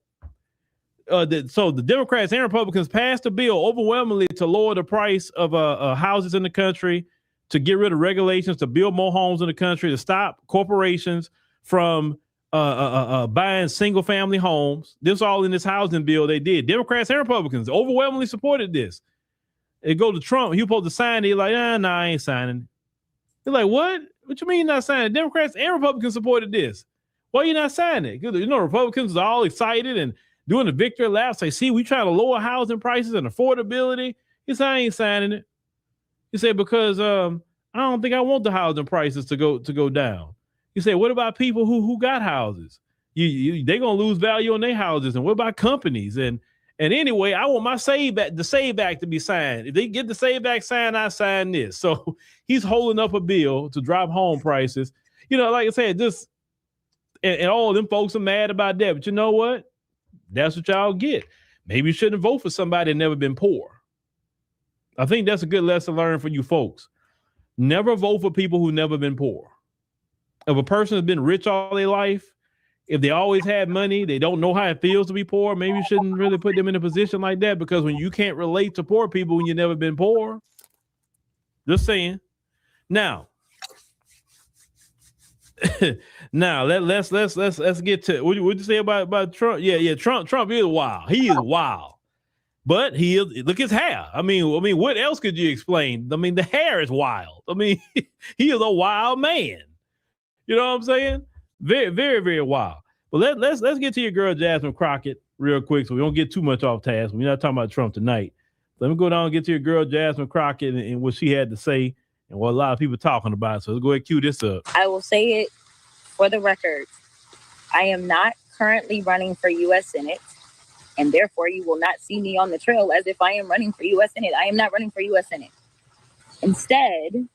So the Democrats and Republicans passed a bill overwhelmingly to lower the price of houses in the country, to get rid of regulations, to build more homes in the country, to stop corporations from buying single family homes. This all in this housing bill they did. Democrats and Republicans overwhelmingly supported this. It go to Trump. He was supposed to sign it. He's like, nah, I ain't signing. They're like, what? What you mean not signing? Democrats and Republicans supported this. Why are you not signing it? Because, you know, Republicans are all excited and doing the victory lap. Say, see, we trying to lower housing prices and affordability. He said, I ain't signing it. He said, because I don't think I want the housing prices to go down. He said, what about people who got houses? They gonna lose value on their houses. And what about companies? And anyway, I want my the Save Act to be signed. If they get the Save Act signed, I sign this. So he's holding up a bill to drop home prices. You know, like I said, just and all them folks are mad about that. But you know what? That's what y'all get. Maybe you shouldn't vote for somebody that never been poor. I think that's a good lesson learned for you folks. Never vote for people who never been poor. If a person has been rich all their life, if they always had money, they don't know how it feels to be poor, maybe you shouldn't really put them in a position like that, because when you can't relate to poor people when you've never been poor. Just saying. Now let's get to what you say about Trump. Yeah, Trump is wild. He is wild. But look at his hair. I mean, what else could you explain? I mean, the hair is wild. I mean, he is a wild man. You know what I'm saying? Very, very, very wild. But let's get to your girl Jasmine Crocc-A-Chit real quick, so we don't get too much off task. We're not talking about Trump tonight. Let me go down and get to your girl Jasmine Crocc-A-Chit and what she had to say and what a lot of people talking about. So let's go ahead and cue this up. I will say it for the record. I am not currently running for U.S. Senate, and therefore you will not see me on the trail as if I am running for U.S. Senate. I am not running for U.S. Senate. Instead,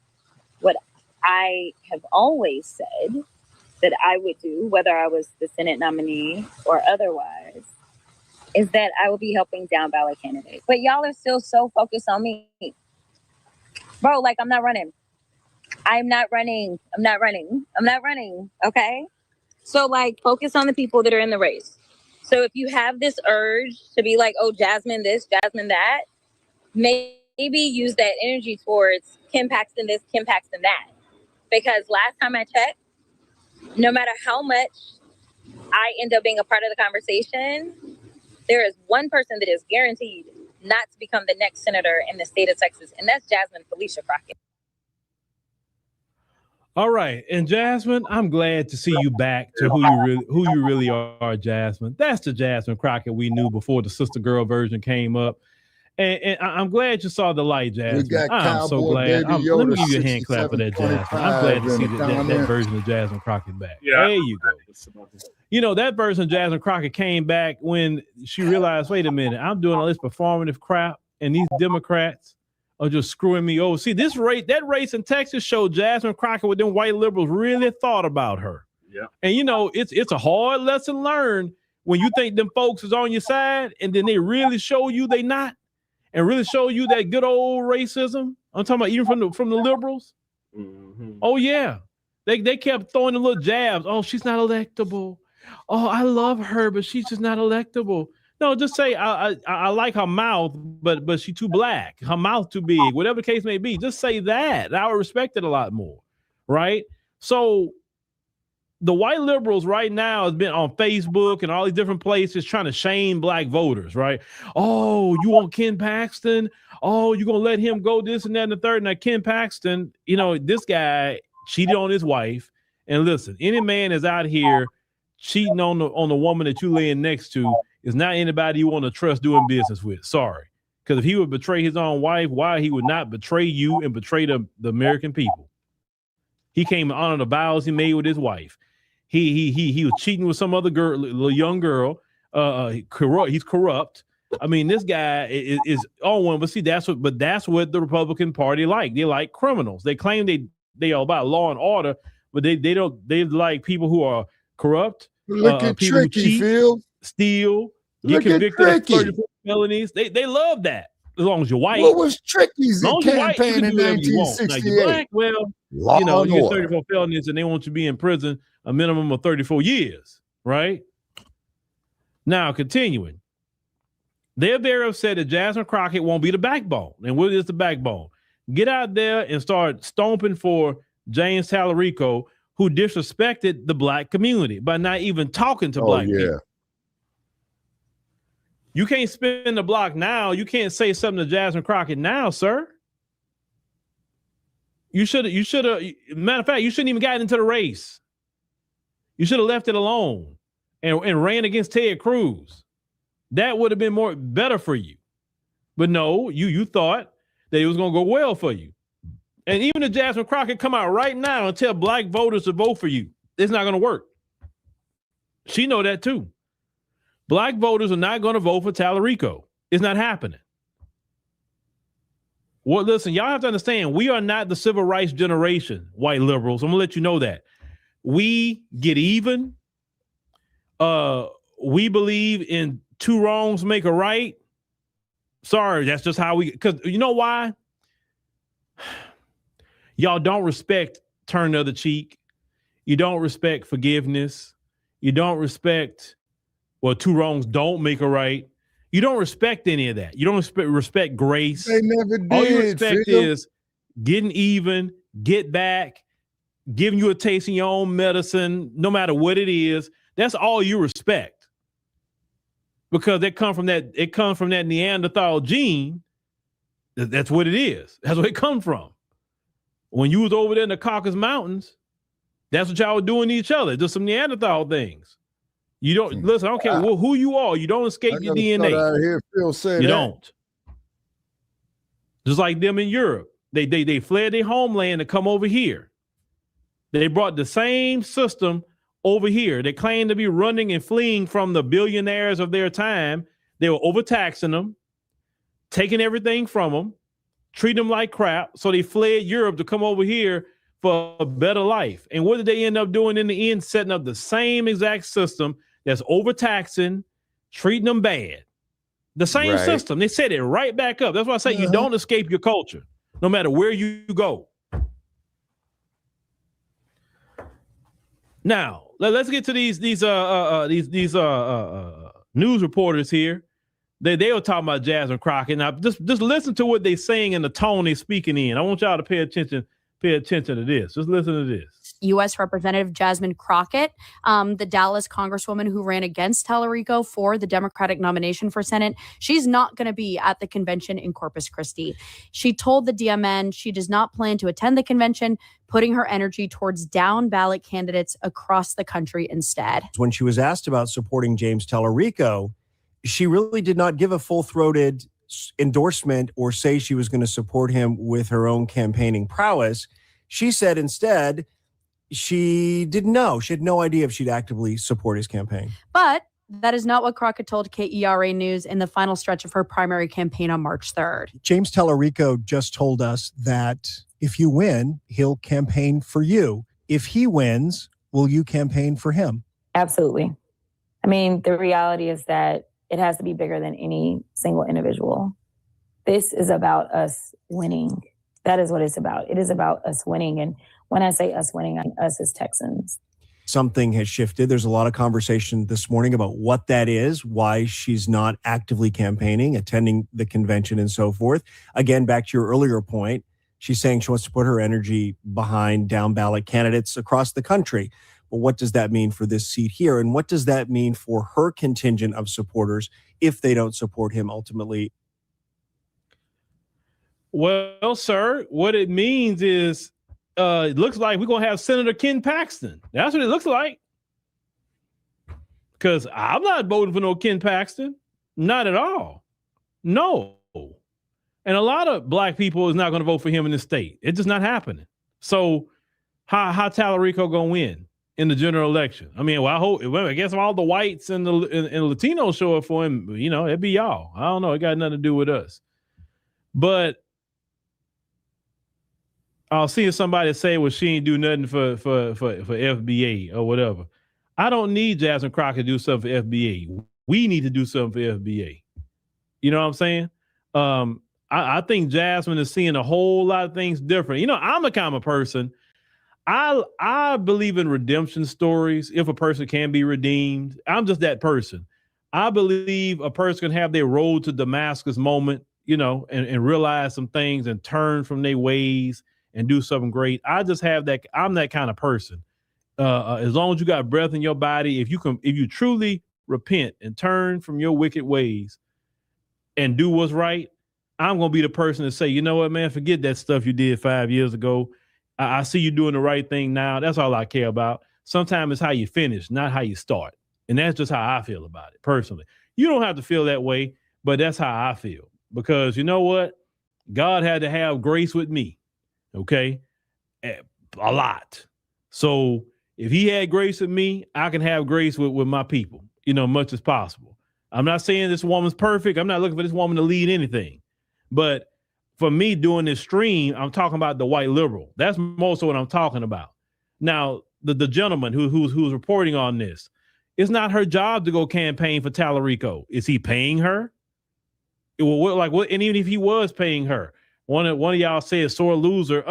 what I have always said that I would do, whether I was the Senate nominee or otherwise, is that I will be helping down ballot candidates. But y'all are still so focused on me. Bro, like, I'm not running. I'm not running. Okay? So, like, focus on the people that are in the race. So if you have this urge to be like, oh, Jasmine this, Jasmine that, maybe use that energy towards Kim Paxton this, Kim Paxton that. Because last time I checked, no matter how much I end up being a part of the conversation, there is one person that is guaranteed not to become the next senator in the state of Texas, and that's Jasmine Felicia Crockett. All right, and Jasmine, I'm glad to see you back to who you really are, Jasmine. That's the Jasmine Crockett we knew before the sister girl version came up. And I'm glad you saw the light, Jasmine. I'm so glad. Let me give you a hand clap for that, Jasmine. I'm glad to see that version of Jasmine Crockett back. Yeah. There you go. You know, that version of Jasmine Crockett came back when she realized, wait a minute, I'm doing all this performative crap, and these Democrats are just screwing me over. See, that race in Texas showed Jasmine Crockett what them white liberals really thought about her. Yeah. And, you know, it's a hard lesson learned when you think them folks is on your side, and then they really show you they not. And really show you that good old racism. I'm talking about even from the liberals. Mm-hmm. Oh yeah, they kept throwing the little jabs. Oh, she's not electable. Oh, I love her, but she's just not electable. No, just say I like her mouth, but she's too black. Her mouth too big. Whatever the case may be, just say that. I would respect it a lot more, right? So the white liberals right now has been on Facebook and all these different places trying to shame black voters, right? Oh, you want Ken Paxton? oh, you're going to let him go this and that and the third. Now, Ken Paxton, you know, this guy cheated on his wife. And listen, any man is out here cheating on the woman that you laying next to is not anybody you want to trust doing business with. Sorry. Because if he would betray his own wife, why he would not betray you and betray the American people? He came to honor the vows he made with his wife. He was cheating with some other girl, little young girl. He's corrupt. I mean, this guy is on one. But see, that's what the Republican Party like. They like criminals. They claim they are about law and order, but they like people who are corrupt. Look at people Tricky, who cheat, Phil. steal, Look get at convicted of Tricky. 34 felonies. They love that as long as you're white. What was Tricky's As long as you're white, you campaign can in do whatever you want. Now, you're 1968? black, well, Law you know, and you get order. 34 felonies and they want you to be in prison a minimum of 34 years, right? Now, continuing. They're very upset that Jasmine Crockett won't be the backbone. And what is the backbone? Get out there and start stomping for James Tallarico, who disrespected the black community by not even talking to black people. You can't spin the block now. You can't say something to Jasmine Crockett now, sir. You should have, matter of fact, you shouldn't even gotten into the race. You should have left it alone and ran against Ted Cruz. That would have been better for you. But no, you thought that it was going to go well for you. And even if Jasmine Crockett come out right now and tell black voters to vote for you, it's not going to work. She know that too. Black voters are not going to vote for Tallarico. It's not happening. Well, listen, y'all have to understand, we are not the civil rights generation, white liberals. I'm going to let you know that. We get even. We believe in two wrongs make a right. Sorry, that's just how because you know why? Y'all don't respect turn the other cheek. You don't respect forgiveness. You don't respect, well, two wrongs don't make a right. You don't respect any of that. You don't respect grace. They never did. All you respect Phil. is getting even, get back, giving you a taste in your own medicine, no matter what it is. That's all you respect. Because it comes from that Neanderthal gene. That's what it is. That's where it comes from. When you was over there in the Caucasus Mountains, that's what y'all were doing to each other. Just some Neanderthal things. You don't listen. I don't care who you are. You don't escape your DNA. Out here, Phil said you that. don't. Just like them in Europe, they fled their homeland to come over here. They brought the same system over here. They claim to be running and fleeing from the billionaires of their time. They were overtaxing them, taking everything from them, treating them like crap. So they fled Europe to come over here for a better life. And what did they end up doing in the end? Setting up the same exact system that's overtaxing, treating them bad. The same system. They set it right back up. That's why I say you don't escape your culture, no matter where you go. Now, let's get to these news reporters here. They were talking about Jasmine Crockett. Now, just listen to what they're saying and the tone they're speaking in. I want y'all to pay attention to this. Just listen to this. U.S. Representative Jasmine Crockett, the Dallas congresswoman who ran against Tallarico for the Democratic nomination for Senate, she's not going to be at the convention in Corpus Christi. She told the DMN she does not plan to attend the convention, putting her energy towards down ballot candidates across the country instead. When she was asked about supporting James Tallarico, she really did not give a full-throated endorsement or say she was going to support him with her own campaigning prowess. She said instead she didn't know. She had no idea if she'd actively support his campaign. But that is not what Crockett told KERA News in the final stretch of her primary campaign on March 3rd. James Tallarico just told us that if you win, he'll campaign for you. If he wins, will you campaign for him? Absolutely. I mean, the reality is that it has to be bigger than any single individual. This is about us winning. That is what it's about. It is about us winning. And when I say us winning, I mean us as Texans. Something has shifted. There's a lot of conversation this morning about what that is, why she's not actively campaigning, attending the convention and so forth. Again, back to your earlier point, she's saying she wants to put her energy behind down ballot candidates across the country. Well, what does that mean for this seat here? And what does that mean for her contingent of supporters if they don't support him ultimately? Well, sir, what it means is it looks like we're going to have Senator Ken Paxton. That's what it looks like. Because I'm not voting for no Ken Paxton. Not at all. No. And a lot of black people is not going to vote for him in the state. It's just not happening. So how Tallarico going to win in the general election? I mean, I guess if all the whites and the Latinos show up for him, you know, it'd be y'all. I don't know. It got nothing to do with us. But I'll see somebody say, well, she ain't do nothing for FBA or whatever. I don't need Jasmine Crockett to do something for FBA. We need to do something for FBA. You know what I'm saying? I think Jasmine is seeing a whole lot of things different. You know, I'm the kind of person, I believe in redemption stories. If a person can be redeemed, I'm just that person. I believe a person can have their road to Damascus moment, you know, and realize some things and turn from their ways and do something great. I just have that. I'm that kind of person. As long as you got breath in your body, if you truly repent and turn from your wicked ways and do what's right, I'm going to be the person to say, you know what, man, forget that stuff you did 5 years ago. I see you doing the right thing now. That's all I care about. Sometimes it's how you finish, not how you start. And that's just how I feel about it personally. You don't have to feel that way, but that's how I feel. Because you know what? God had to have grace with me. Okay? A lot. So if he had grace with me, I can have grace with my people, you know, much as possible. I'm not saying this woman's perfect. I'm not looking for this woman to lead anything. But for me doing this stream, I'm talking about the white liberal. That's most of what I'm talking about. Now, the gentleman who's reporting on this, it's not her job to go campaign for Tallarico. Is he paying her? And even if he was paying her, one of y'all said sore loser.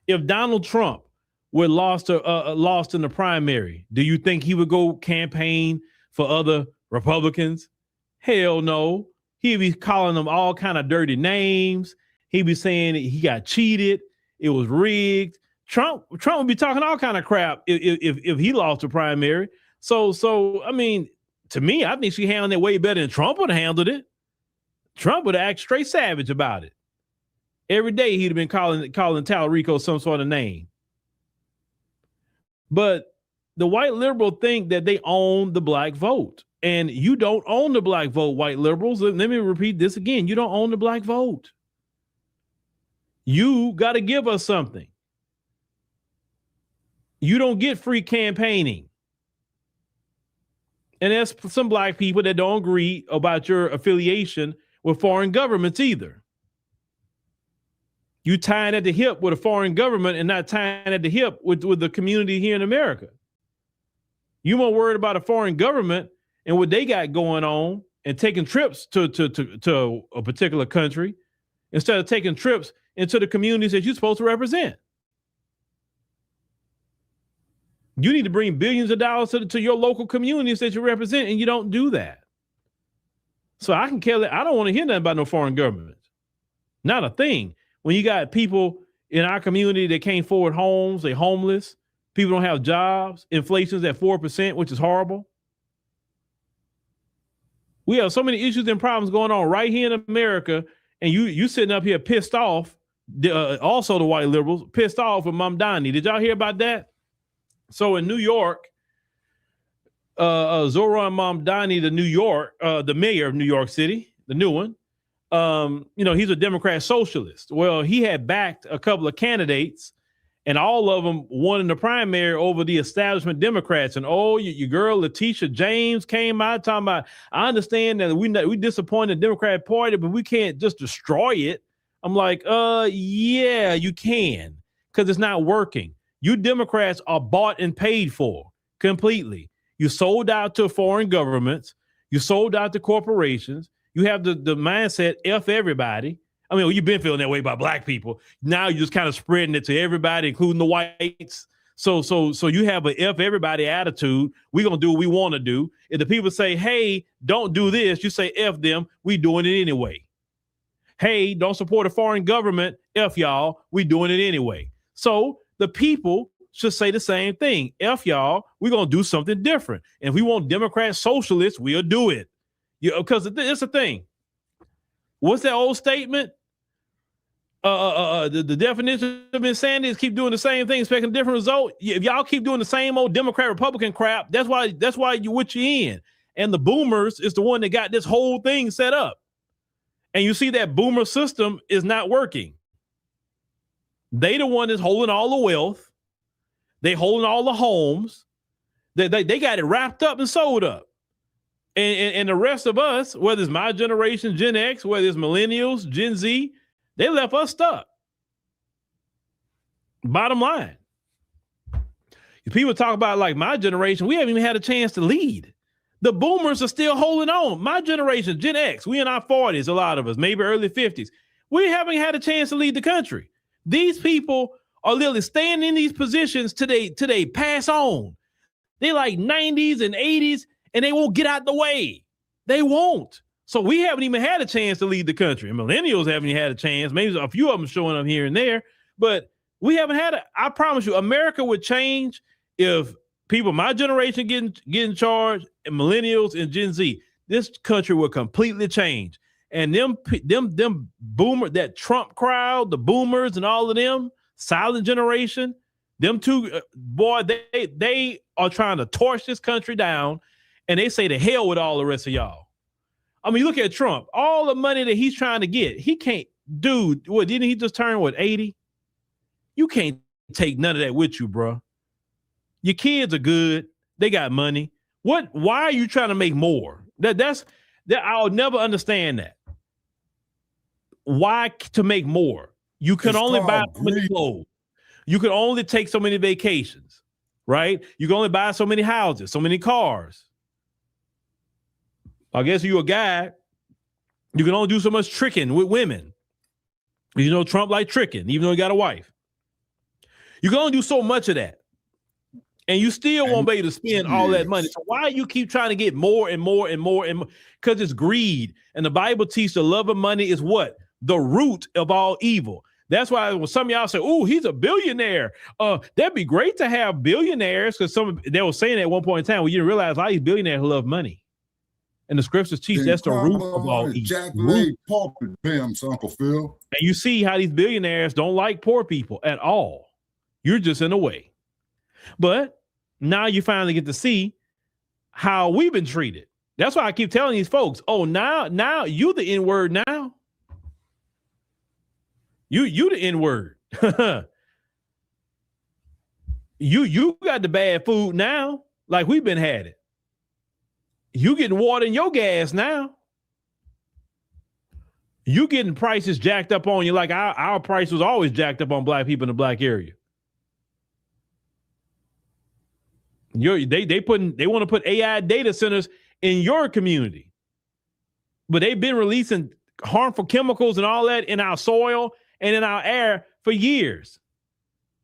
If Donald Trump would lost in the primary, do you think he would go campaign for other Republicans? Hell no. He'd be calling them all kind of dirty names. He'd be saying he got cheated. It was rigged. Trump would be talking all kind of crap if he lost the primary. So I mean, to me, I think she handled it way better than Trump would have handled it. Trump would have acted straight savage about it. Every day he'd have been calling Tallarico some sort of name. But the white liberal think that they own the black vote. And you don't own the black vote, white liberals. Let me repeat this again. You don't own the black vote. You got to give us something. You don't get free campaigning. And there's some black people that don't agree about your affiliation with foreign governments either. You tying at the hip with a foreign government and not tying at the hip with the community here in America. You more worried about a foreign government and what they got going on and taking trips to a particular country instead of taking trips into the communities that you're supposed to represent. You need to bring billions of dollars to your local communities that you represent, and you don't do that. So I can care. I don't want to hear nothing about no foreign government. Not a thing. When you got people in our community that can't afford homes, they're homeless, people don't have jobs, inflation's at 4%, which is horrible. We have so many issues and problems going on right here in America, and you sitting up here pissed off. Also, the white liberals pissed off with Mamdani. Did y'all hear about that? So in New York, Zoran Mamdani, the mayor of New York City, the new one, he's a Democrat socialist. Well, he had backed a couple of candidates, and all of them won in the primary over the establishment Democrats. And your girl Letitia James came out talking about, I understand that we disappointed the Democratic Party, but we can't just destroy it. I'm like, yeah, you can, because it's not working. You Democrats are bought and paid for completely. You sold out to foreign governments. You sold out to corporations. You have the mindset, F everybody. I mean, you've been feeling that way by black people. Now you're just kind of spreading it to everybody, including the whites. So you have an F everybody attitude. We're going to do what we want to do. If the people say, hey, don't do this, you say, F them. We doing it anyway. Hey, don't support a foreign government. F y'all. We doing it anyway. So the people should say the same thing. F y'all. We're going to do something different. And if we want Democrat socialists, we'll do it. Because it's the thing. What's that old statement? The definition of insanity is keep doing the same thing, expecting a different result. If y'all keep doing the same old Democrat Republican crap, that's why you what you in. And the boomers is the one that got this whole thing set up. And you see that boomer system is not working. They the one that's holding all the wealth. They holding all the homes. They got it wrapped up and sold up. And the rest of us, whether it's my generation, Gen X, whether it's millennials, Gen Z, they left us stuck. Bottom line. If people talk about like my generation, we haven't even had a chance to lead. The boomers are still holding on. My generation, Gen X, we in our 40s, a lot of us, maybe early 50s. We haven't had a chance to lead the country. These people are literally staying in these positions till they pass on. They like 90s and 80s, and they won't get out the way. They won't. So we haven't even had a chance to lead the country. And millennials haven't even had a chance. Maybe a few of them showing up here and there, but we haven't had it. I promise you, America would change if people my generation get in charge, and millennials and Gen Z. This country would completely change. And them boomer, that Trump crowd, the boomers and all of them, silent generation, them two, boy, they are trying to torch this country down, and they say to hell with all the rest of y'all. I mean, look at Trump. All the money that he's trying to get, he can't, dude, what, didn't he just turn, 80? You can't take none of that with you, bro. Your kids are good. They got money. Why are you trying to make more? That's I'll never understand that. Why to make more? You can only buy so many clothes. You can only take so many vacations, right? You can only buy so many houses, so many cars. I guess you're a guy, you can only do so much tricking with women. You know, Trump like tricking, even though he got a wife. You can only do so much of that. And you still won't be able to spend all that money. So why you keep trying to get more and more and more and more? Because it's greed. And the Bible teaches the love of money is what? The root of all evil. That's why when some of y'all say, oh, he's a billionaire. That'd be great to have billionaires, because they were saying at one point in time, well, you didn't realize a lot of these billionaires love money. And the scriptures teach that's the root of all evil. Uncle Phil. And you see how these billionaires don't like poor people at all. You're just in the way. But now you finally get to see how we've been treated. That's why I keep telling these folks, oh, now you the N-word now. You the N-word. you got the bad food now, like we've been had it. You getting water in your gas now. You getting prices jacked up on you like our price was always jacked up on black people in the black area. They want to put AI data centers in your community, but they've been releasing harmful chemicals and all that in our soil and in our air for years.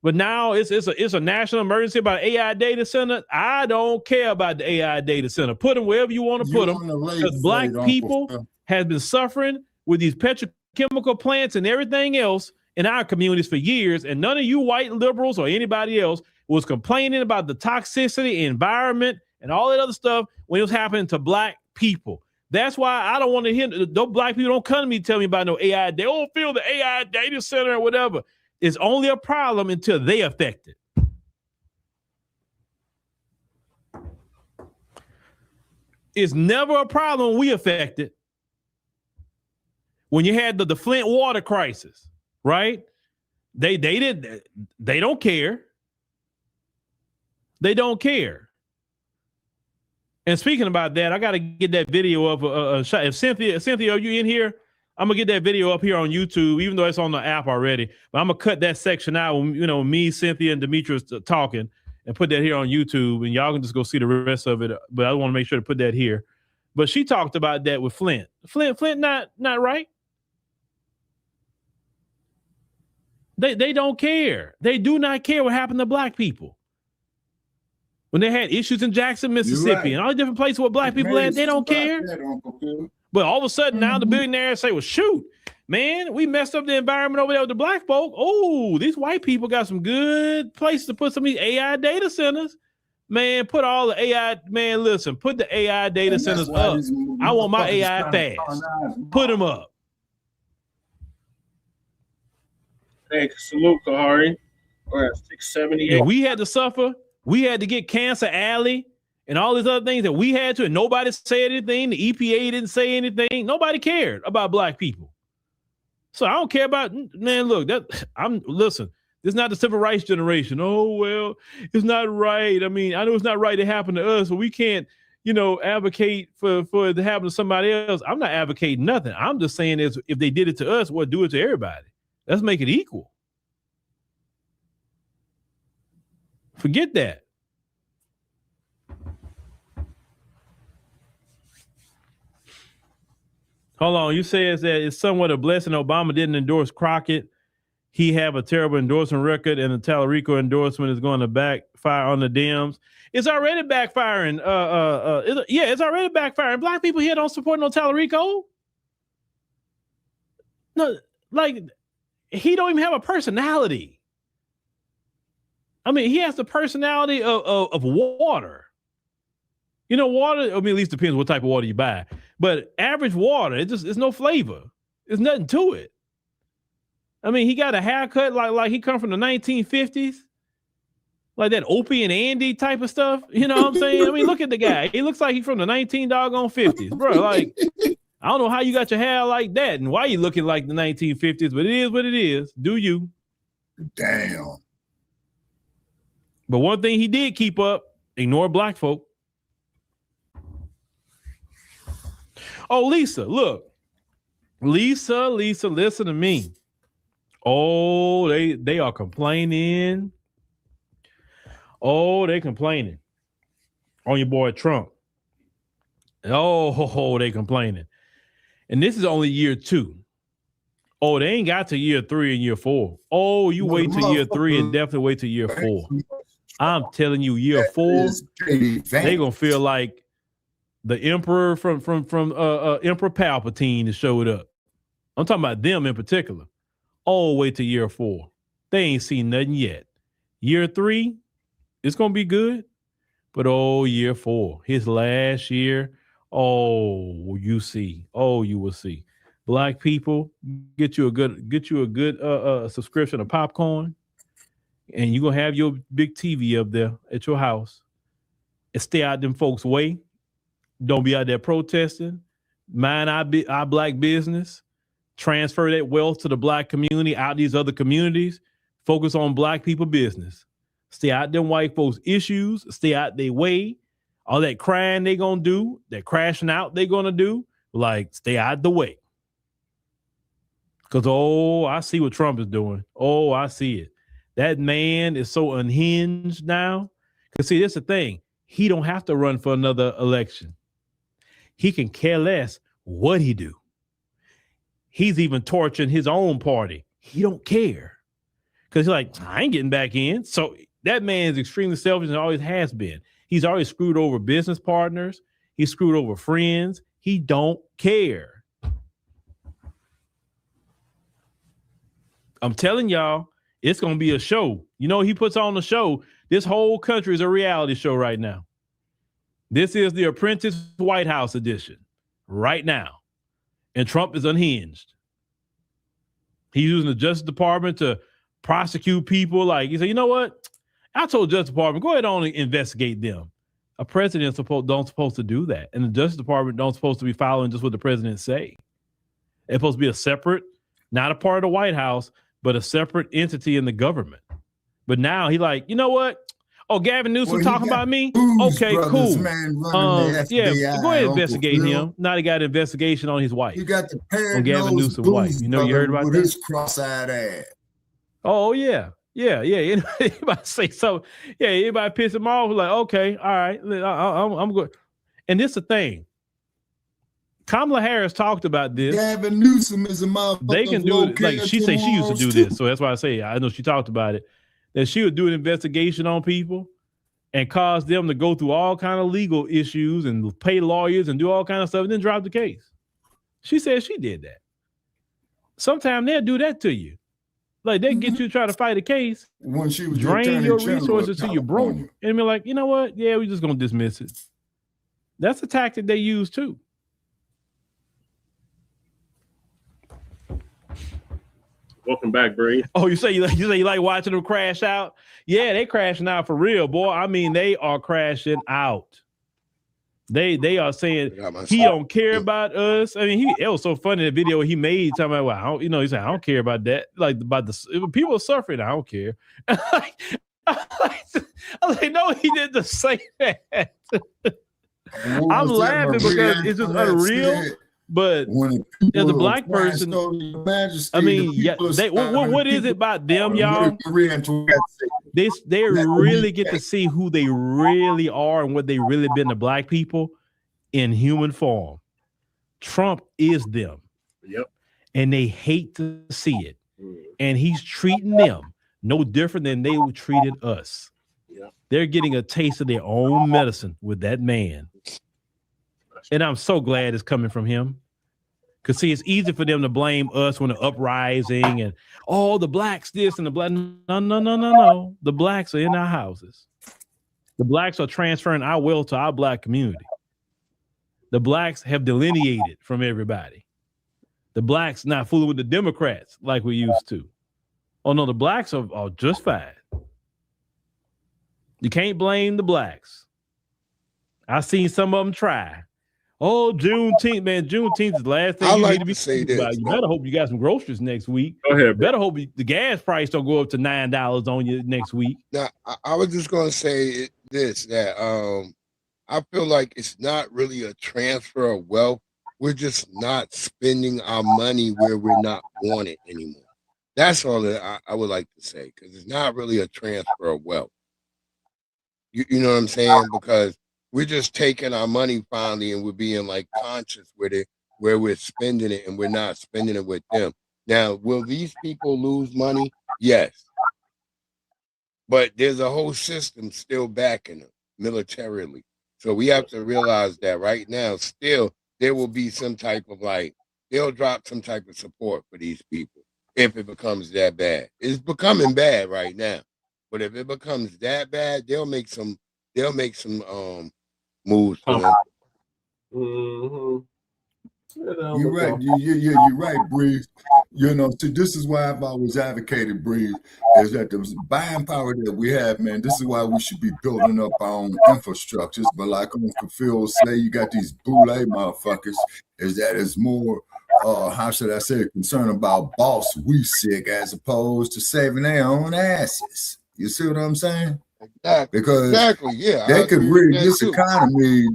But now it's a national emergency about AI data center. I don't care about the AI data center. Put them wherever you want to put them. Because black people have been suffering with these petrochemical plants and everything else in our communities for years. And none of you white liberals or anybody else was complaining about the toxicity, environment, and all that other stuff when it was happening to black people. That's why I don't want to hear those black people don't come to me and tell me about no AI. They don't feel the AI data center or whatever. It's only a problem until they affect it. It's never a problem when we affect it. When you had the Flint water crisis, right? They don't care. They don't care. And speaking about that, I got to get that video of if Cynthia, are you in here? I'm gonna get that video up here on YouTube, even though it's on the app already. But I'm gonna cut that section out when, you know, me, Cynthia, and Demetrius talking, and put that here on YouTube, and y'all can just go see the rest of it. But I want to make sure to put that here. But she talked about that with Flint. Flint, not right. They don't care. They do not care what happened to black people. When they had issues in Jackson, Mississippi, and all the different places where black people at, they don't care. But all of a sudden, now the billionaires say, well, shoot, man, we messed up the environment over there with the black folk. Oh, these white people got some good places to put some of these AI data centers. Man, put all the AI, man, listen, put the AI data centers up. I want my AI fast. Put them up. Hey, salute, Kahari. We're at 678. If we had to suffer, we had to get Cancer Alley and all these other things that we had to, and nobody said anything. The EPA didn't say anything. Nobody cared about black people. So I don't care about, man, look, listen, this is not the civil rights generation. Oh, well, it's not right. I mean, I know it's not right to happen to us, but we can't, advocate for it to happen to somebody else. I'm not advocating nothing. I'm just saying is if they did it to us, well, do it to everybody. Let's make it equal. Forget that. Hold on. You say that it's somewhat a blessing Obama didn't endorse Crockett. He have a terrible endorsement record, and the Tallarico endorsement is going to backfire on the Dems. It's already backfiring. It's already backfiring. Black people here don't support no Tallarico. No, like he don't even have a personality. I mean, he has the personality of water. Water, I mean, at least depends what type of water you buy. But average water, it's no flavor. There's nothing to it. I mean, he got a haircut like he come from the 1950s. Like that Opie and Andy type of stuff. You know what I'm saying? I mean, look at the guy. He looks like he's from the 1950s. Bro, like, I don't know how you got your hair like that and why you looking like the 1950s, but it is what it is. Do you? Damn. But one thing he did keep up, ignore black folk. Oh, Lisa, look. Lisa, listen to me. Oh, they are complaining. Oh, they complaining on your boy Trump. Oh, they complaining. And this is only year 2. Oh, they ain't got to year 3 and year 4. Oh, you wait till year 3 and definitely wait till year 4. I'm telling you, year 4, they gonna feel like the emperor from Emperor Palpatine that showed up. I'm talking about them in particular. Oh, wait till year 4. They ain't seen nothing yet. Year 3, it's gonna be good. But year 4, his last year, you see. Oh, you will see. Black people, get you a good subscription of popcorn, and you're gonna have your big TV up there at your house and stay out them folks' way. Don't be out there protesting. Mind our black business. Transfer that wealth to the black community out these other communities. Focus on black people business. Stay out them white folks' issues. Stay out their way. All that crying they gonna do, that crashing out they gonna do, like stay out the way. Because, I see what Trump is doing. Oh, I see it. That man is so unhinged now. Because, see, that's the thing. He don't have to run for another election. He can care less what he do. He's even torching his own party. He don't care. Because he's like, I ain't getting back in. So that man is extremely selfish and always has been. He's always screwed over business partners. He's screwed over friends. He don't care. I'm telling y'all, it's going to be a show. He puts on the show. This whole country is a reality show right now. This is the Apprentice White House edition right now. And Trump is unhinged. He's using the Justice Department to prosecute people. Like, he said, you know what? I told the Justice Department, go ahead on and investigate them. A president don't supposed to do that. And the Justice Department don't supposed to be following just what the president say. It's supposed to be a separate, not a part of the White House, but a separate entity in the government. But now he like, you know what? Oh, Gavin Newsom talking about me? Okay, cool. Go ahead and investigate him. Now he got an investigation on his wife. You got the on Gavin Newsom's wife. You heard about that? His cross-eyed ass. Oh, yeah. Anybody say so? Yeah, anybody piss him off? Like, okay, all right, I'm good. And this is the thing. Kamala Harris talked about this. Gavin Newsom is a motherfucker. They can do it. Like she say she used to do this. So that's why I say I know she talked about it. That she would do an investigation on people and cause them to go through all kind of legal issues and pay lawyers and do all kind of stuff and then drop the case. She said she did that. Sometimes they'll do that to you. Like they get you to try to fight a case, when she was drain your resources till you're broke, and be like, you know what? Yeah, we're just gonna dismiss it. That's a tactic they use too. Welcome back, Bree. Oh, you say you like watching them crash out? Yeah, they crashing out for real, boy. I mean, they are crashing out. They are saying he don't care about us. I mean, it was so funny the video he made talking about, well, I don't, he said I don't care about that. Like about the people suffering, I don't care. I was like, no, he didn't say that. I'm laughing because it's just unreal. But as a black person, I mean, yeah, what is it about them, y'all? They really get to see who they really are and what they really been to black people in human form. Trump is them. Yep. And they hate to see it. And he's treating them no different than they treated us. Yep. They're getting a taste of their own medicine with that man. And I'm so glad it's coming from him. Because, see, it's easy for them to blame us when the uprising and, the blacks this and the black. No. The blacks are in our houses. The blacks are transferring our wealth to our black community. The blacks have delineated from everybody. The blacks not fooling with the Democrats like we used to. Oh, no, the blacks are just fine. You can't blame the blacks. I've seen some of them try. Oh, Juneteenth, man. Juneteenth is the last thing you need to be saying about. You better hope you got some groceries next week. Go ahead, better hope the gas price don't go up to $9 on you next week. Now, I was just going to say that I feel like it's not really a transfer of wealth. We're just not spending our money where we're not wanted anymore. That's all that I would like to say, because it's not really a transfer of wealth. You know what I'm saying? Because we're just taking our money finally and we're being like conscious with it, where we're spending it and we're not spending it with them. Now, will these people lose money? Yes. But there's a whole system still backing them militarily. So we have to realize that right now, still, there will be some type of they'll drop some type of support for these people if it becomes that bad. It's becoming bad right now. But if it becomes that bad, they'll make some moves for them. You're right. You're right, Breeze. So this is why I've always advocated, Breeze, is that the buying power that we have, man, this is why we should be building up our own infrastructures. But like Uncle Phil say, you got these boule motherfuckers, is more, how should I say, concerned about boss we sick as opposed to saving their own asses. You see what I'm saying? Exactly. Because yeah, they could rig this economy.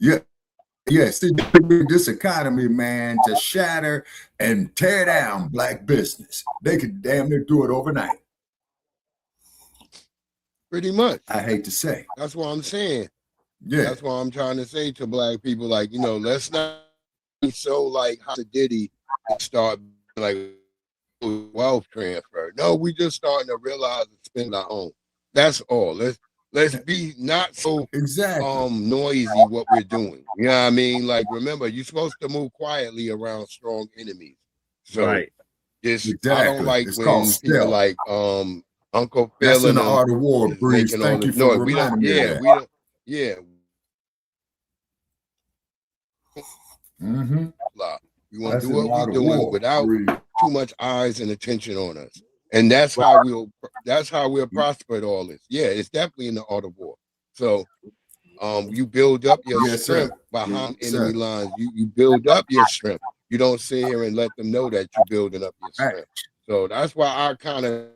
See, they could rig this economy, man, to shatter and tear down black business. They could damn near do it overnight. Pretty much. I hate to say. That's what I'm saying. Yeah. That's what I'm trying to say to black people. Like, let's not be so like how Diddy and start like wealth transfer. No, we just starting to realize and spend our own. That's all. Let's be not so noisy what we're doing. You know what I mean? Like, remember, you're supposed to move quietly around strong enemies. So right. I don't like when people like Uncle Phil that's in the art of war, Breeze. Thank you for reminding me of that. We want to do what we're doing without too much eyes and attention on us. And that's how we'll prosper at all this. Yeah, it's definitely in the art of war. So you build up your strength behind enemy lines. You build up your strength. You don't sit here and let them know that you're building up your strength. So that's why I kind of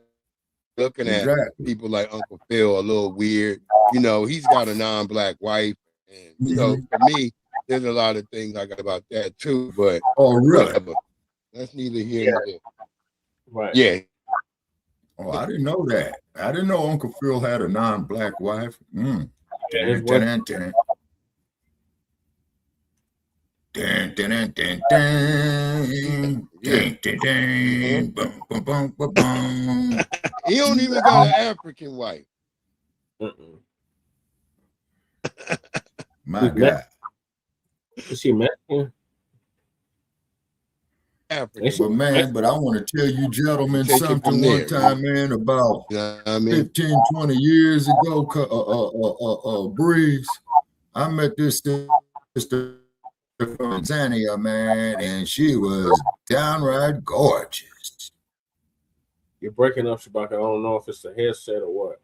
looking at people like Uncle Phil a little weird. He's got a non-black wife. And for me, there's a lot of things I got about that too. But whatever. That's neither here nor there. Right. Yeah. Oh, I didn't know that. I didn't know Uncle Phil had a non-black wife. He don't even got an African wife. My God. Is she Mexican? But I want to tell you gentlemen something one time, man, about 15, 20 years ago, Breeze. I met this sister from Tanzania, man, and she was downright gorgeous. You're breaking up, Shabaka. I don't know if it's the headset or what.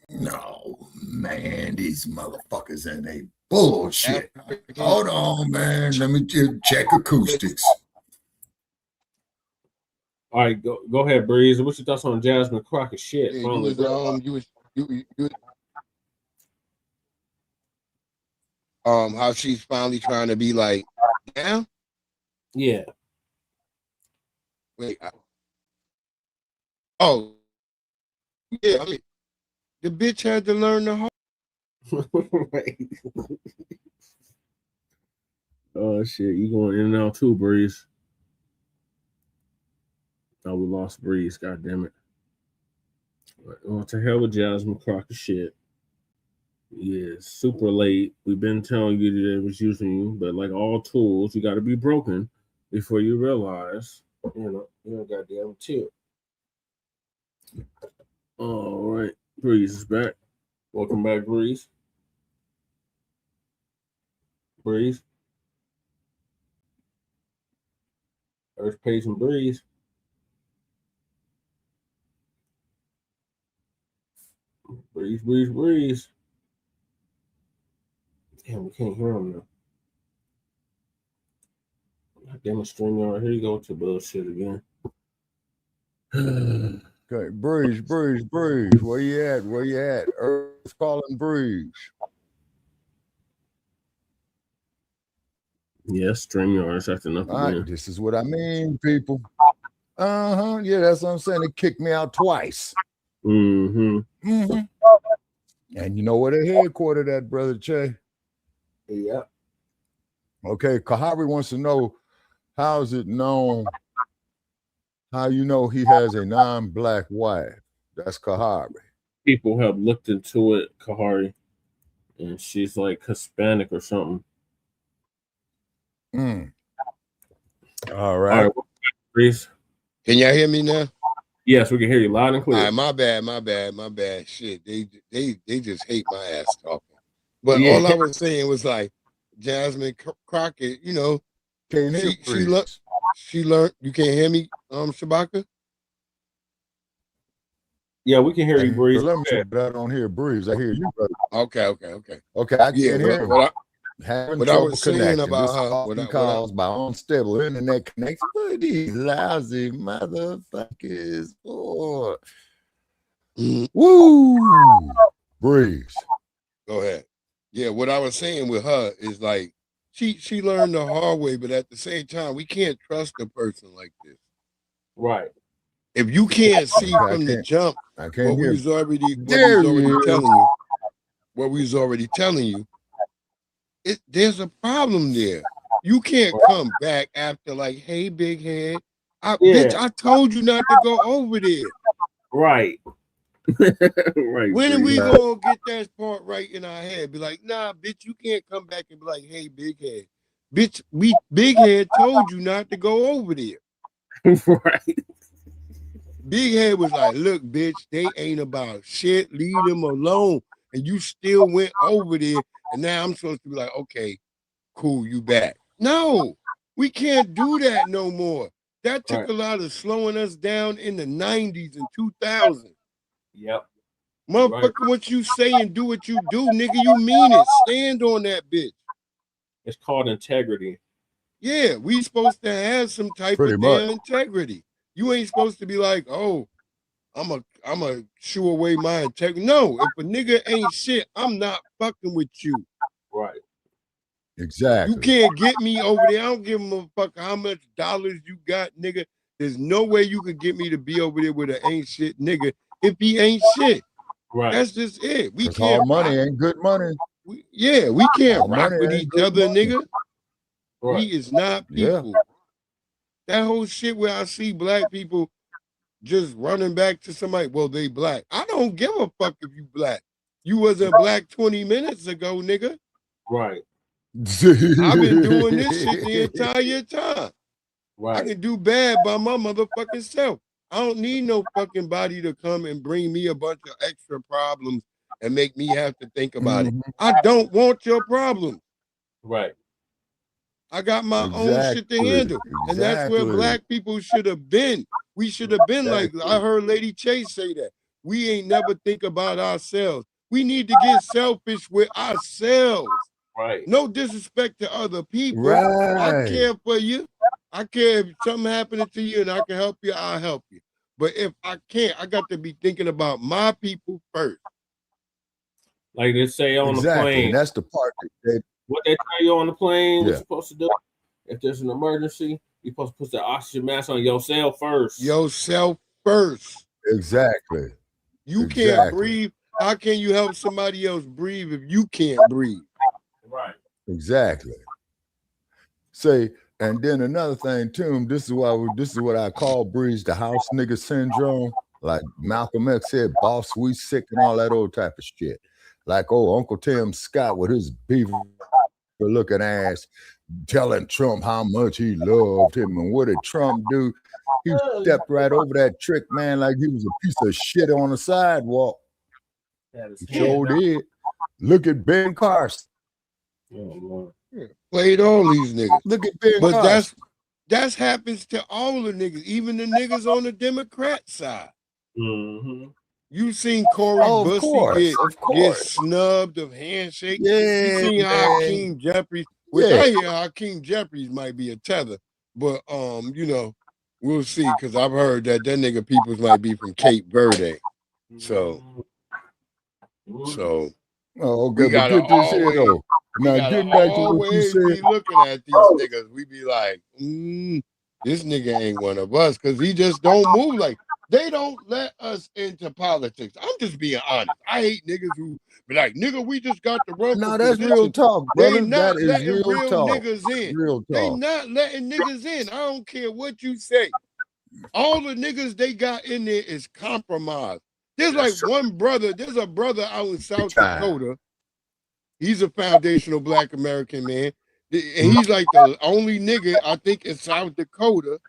No, man, these motherfuckers and they bullshit. Hold on, man. Let me check acoustics. All right, go ahead, Breeze. What's your thoughts on Jasmine Crocc-A-Chit? How she's finally trying to be like, yeah. Yeah. Wait. Yeah. I mean, the bitch had to learn the hard. Right. Oh shit, you going in and out too, Breeze? Oh, we lost Breeze. God damn it. Well, to hell with Jasmine Crocc-A-Chit. Yeah, super late. We've been telling you that it was using you, but like all tools, you got to be broken before you realize, you know, goddamn tip. All right, Breeze is back. Welcome back, Breeze. Breeze. Earth, Pace, and Breeze. Breeze, Breeze, Breeze. Damn, we can't hear him now. Damn, StreamYard. Here you go to bullshit again. Okay, Breeze. Where you at? Earth calling Breeze. Yes, StreamYard's acting up All again. right, this is what I mean, people. Yeah, that's what I'm saying. They kicked me out twice. And you know where they headquartered at, Brother Che? Yeah. Okay, Kahari wants to know, how is it known, how you know he has a non-black wife? That's Kahari. People have looked into it, Kahari, and she's like Hispanic or something. All right. Breeze. Can y'all hear me now? Yes, we can hear you loud and clear. All right, my bad. Shit, they just hate my ass talking. But Yeah. all I was saying was like, Jasmine Crockett, you know, she learned. You can't hear me, Shabaka? Yeah, we can hear you, Breeze. But I don't hear Breeze. I hear you, brother. Okay, I can't hear him. Having what I trouble was saying connecting. about This calls by unstable internet connection. What are these lousy motherfuckers for? Woo! Breeze. Go ahead. Yeah, what I was saying with her is like she learned the hard way, but at the same time, we can't trust a person like this. Right. If you can't see from the jump what we was already telling you, there's a problem there. You can't come back after like, hey, big head. Bitch, I told you not to go over there. Right. Right. When are we gonna get that part right in our head? Be like, nah, bitch, you can't come back and be like, hey, big head. Bitch, big head told you not to go over there. Right. Big head was like, look, bitch, they ain't about shit. Leave them alone. And you still went over there. And now I'm supposed to be like, okay, cool, you back. No, we can't do that no more. That took a lot of slowing us down in the 90s and 2000s. Yep. Motherfucker, what you say and do what you do, nigga, you mean it. Stand on that bitch. It's called integrity. Yeah, we supposed to have some type of damn integrity. You ain't supposed to be like, oh, I'm a shoo away my integrity. No, if a nigga ain't shit, I'm not fucking with you. Right. Exactly. You can't get me over there. I don't give a fuck how much dollars you got, nigga. There's no way you could get me to be over there with an ain't shit nigga if he ain't shit. Right. That's just it. We can't. All money ain't good money. We can't rock with each other, nigga. Right. We is not people. That whole shit where I see black people just running back to somebody, well, they black. I don't give a fuck if you black. You wasn't black 20 minutes ago, nigga. Right. I've been doing this shit the entire time. Right. I can do bad by my motherfucking self. I don't need no fucking body to come and bring me a bunch of extra problems and make me have to think about it. I don't want your problem. Right. I got my own shit to handle. And that's where black people should have been. We should have been like, I heard Lady Chase say that. We ain't never think about ourselves. We need to get selfish with ourselves. Right. No disrespect to other people. Right. I care for you. I care if something happening to you and I can help you, I'll help you. But if I can't, I got to be thinking about my people first. Like they say on the plane. And that's the part that what they tell you on the plane, what Yeah. you're supposed to do. If there's an emergency, you're supposed to put the oxygen mask on yourself first. Yourself first. Exactly. You can't breathe. How can you help somebody else breathe if you can't breathe? Right. Exactly. Say, and then another thing too. This is what I call Breeze the house nigga syndrome. Like Malcolm X said, boss, we sick and all that old type of shit. Like Uncle Tim Scott with his beaver looking ass telling Trump how much he loved him. And what did Trump do? He stepped right over that trick, man, like he was a piece of shit on the sidewalk. He sure did. Look at Ben Carson. Played all these niggas. Look at Ben But Carson. that's happens to all the niggas, even the niggas on the Democrat side. Mm-hmm. You seen Corey Bussey get snubbed of handshake. Yeah, you seen Hakeem Jeffries, which Yeah. I hear Hakeem Jeffries might be a tether, but you know, we'll see, because I've heard that nigga peoples might be from Cape Verde. So Oh, we okay, but gotta get this here always, though. Now getting back to what you always said. be looking at these niggas. We be like, this nigga ain't one of us, because he just don't move like. They don't let us into politics. I'm just being honest. I hate niggas who be like, nigga, we just got to run. No, for that's position. real talk, They brother. not That is letting real real talk. niggas in. Real They talk. not letting niggas in. I don't care what you say. All the niggas they got in there is compromised. There's like one brother. There's a brother out in South Dakota. He's a foundational Black American man. And he's like the only nigga, I think, in South Dakota.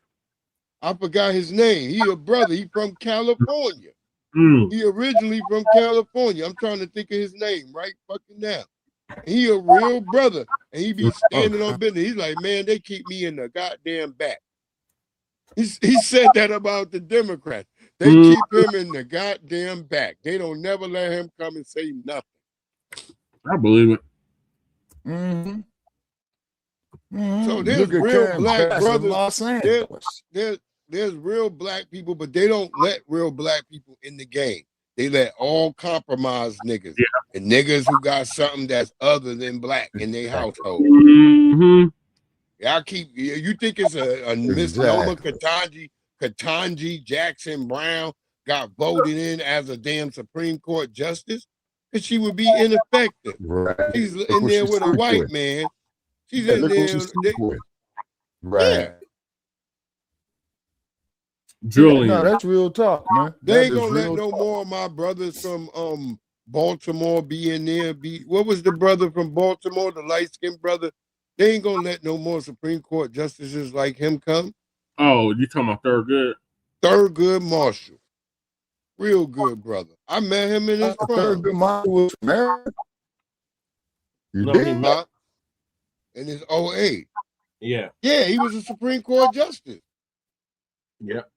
I forgot his name. He a brother. He from California. He originally from California. I'm trying to think of his name right fucking now. He a real brother. And he be standing on business. He's like, man, they keep me in the goddamn back. He said that about the Democrats. They keep him in the goddamn back. They don't never let him come and say nothing. I believe it. So there's Look at real Cam Black Jackson, brothers. Los Angeles. There's real Black people, but they don't let real Black people in the game. They let all compromised niggas and niggas who got something that's other than Black in their household. You think it's a misnomer? Ketanji Jackson Brown got voted in as a damn Supreme Court justice? Because she would be ineffective. Right. She's in there with a white man. She's in there. Right. Julian. No, that's real talk, man. They ain't gonna let no more of my brothers from Baltimore be in there. What was the brother from Baltimore, the light-skinned brother? They ain't gonna let no more Supreme Court justices like him come. Oh, you talking about Thurgood? Thurgood Marshall. Real good brother. I met him in his prime. Thurgood Marshall was married. You No, did? he not. In his 08. Yeah. Yeah, he was a Supreme Court justice. Yep.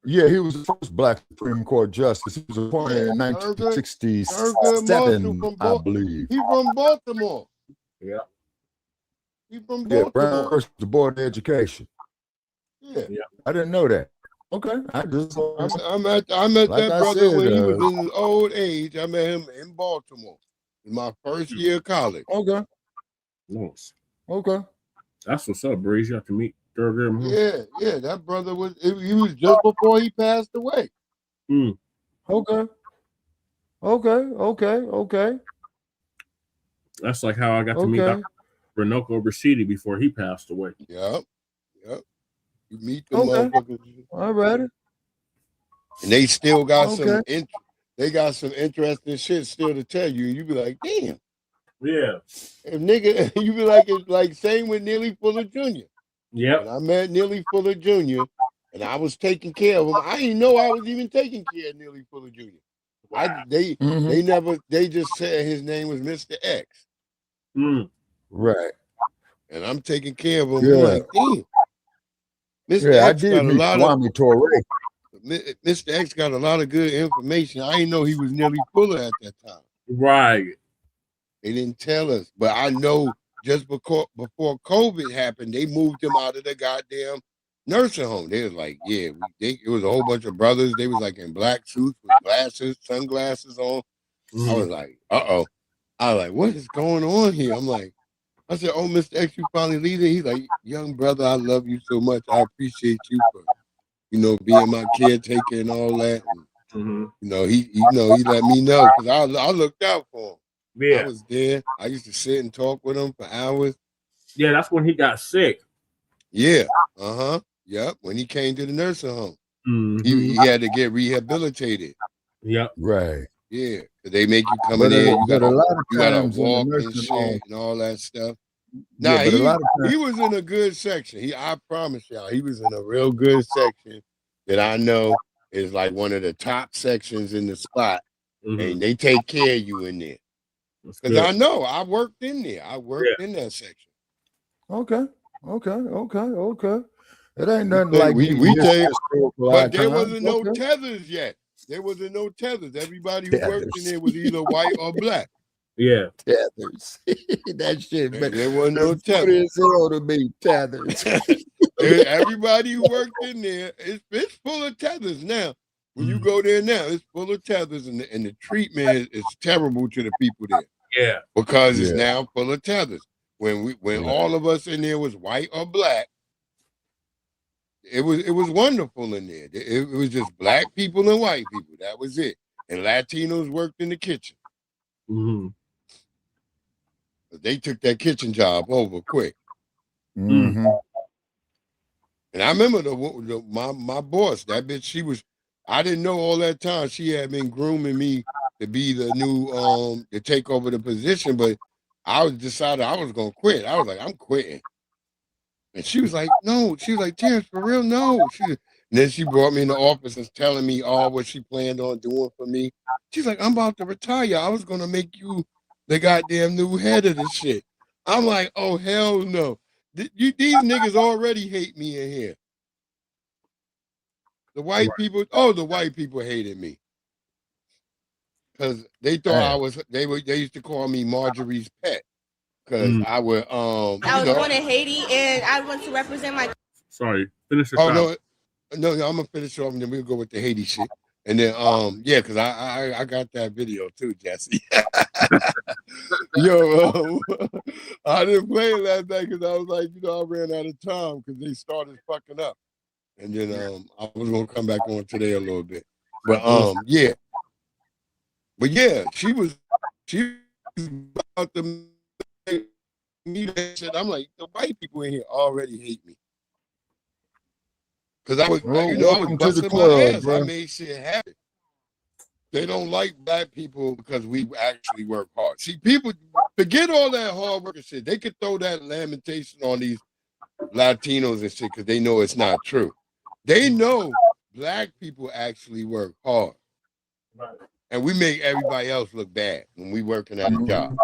Yeah, he was the first Black Supreme Court justice. He was appointed in 1967, I believe. He from Baltimore. Yeah. He from Yeah, Baltimore. Brown versus the Board of Education. Yeah. I didn't know that. Okay. I met like that brother when he was in his old age. I met him in Baltimore in my first year of college. Okay. Nice. Okay. That's what's up, Breeze. You have to meet Thurgood. Yeah, that brother he was just before he passed away. Okay. That's like how I got to meet Dr. Renoko Rashidi before he passed away. Yep. You meet the motherfuckers. All right. And they still got some interesting shit still to tell you. You be like, damn. Yeah. If nigga, you be like, it's like same with Neely Fuller Jr. Yep. When I met Neely Fuller Jr. and I was taking care of him, I didn't know I was even taking care of Neely Fuller Jr. Wow. They just said his name was Mr. X. Right. And I'm taking care of him. Yeah. I'm like, damn. Mr. Yeah, I X did got a meet lot Kwame Ture. Mr. X got a lot of good information. I didn't know he was nearly Fuller at that time. Right. They didn't tell us, but I know just before COVID happened, they moved him out of the goddamn nursing home. They was like, yeah, it was a whole bunch of brothers. They was like in black suits with glasses, sunglasses on. I was like, uh-oh. I was like, what is going on here? I said, oh, Mr. X, you finally leaving? He's like, young brother, I love you so much. I appreciate you for, being my caretaker and all that. And, he let me know because I looked out for him. Yeah. I was there. I used to sit and talk with him for hours. Yeah, that's when he got sick. Yeah. Yep. When he came to the nursing home. Mm-hmm. He had to get rehabilitated. Yep. Right. Yeah. Because they make you come in there. You gotta walk and shit and all that stuff. Now, he was in a good section. I promise y'all, he was in a real good section that I know is like one of the top sections in the spot. And they take care of you in there. Because I know I worked in there. I worked in that section. Okay. It ain't nothing like we take, but there wasn't no Okay. tethers yet. There wasn't no tethers. Everybody who worked in there was either white or black. Yeah. Tethers. That shit, man. There wasn't no tethers. Funny as hell to me, tethers. Everybody who worked in there, it's full of tethers now. When you go there now, it's full of tethers, and the treatment is terrible to the people there. Yeah. Because it's now full of tethers. When all of us in there was white or black, it was wonderful in there. It was just black people and white people. That was it. And Latinos worked in the kitchen. Mm-hmm. They took that kitchen job over quick. Mm-hmm. And I remember my boss, that bitch, I didn't know all that time she had been grooming me to be the new to take over the position, but I decided I was gonna quit. I was like, I'm quitting. And she was like, no. She was like, Terrence, for real, no. And then she brought me in the office and telling me all what she planned on doing for me. She's like, I'm about to retire. I was gonna make you the goddamn new head of the shit. I'm like, oh hell no. These niggas already hate me in here. The white people hated me. Because they thought they used to call me Marjorie's pet. Because I would I was born in Haiti and I want to represent my Sorry, finish it. no, I'm gonna finish off and then we'll go with the Haiti shit. And then because I got that video too, Jesse. Yo, I didn't play it last night because I was like, I ran out of time because they started fucking up. And then I was gonna come back on today a little bit. But yeah. But yeah, she was about to make me that shit. I'm like, the white people in here already hate me. Because I was, I was busting my ass. Bro. I made shit happen. They don't like black people because we actually work hard. See, people forget all that hard work and shit. They could throw that lamentation on these Latinos and shit because they know it's not true. They know black people actually work hard. Right. And we make everybody else look bad when we working at a job.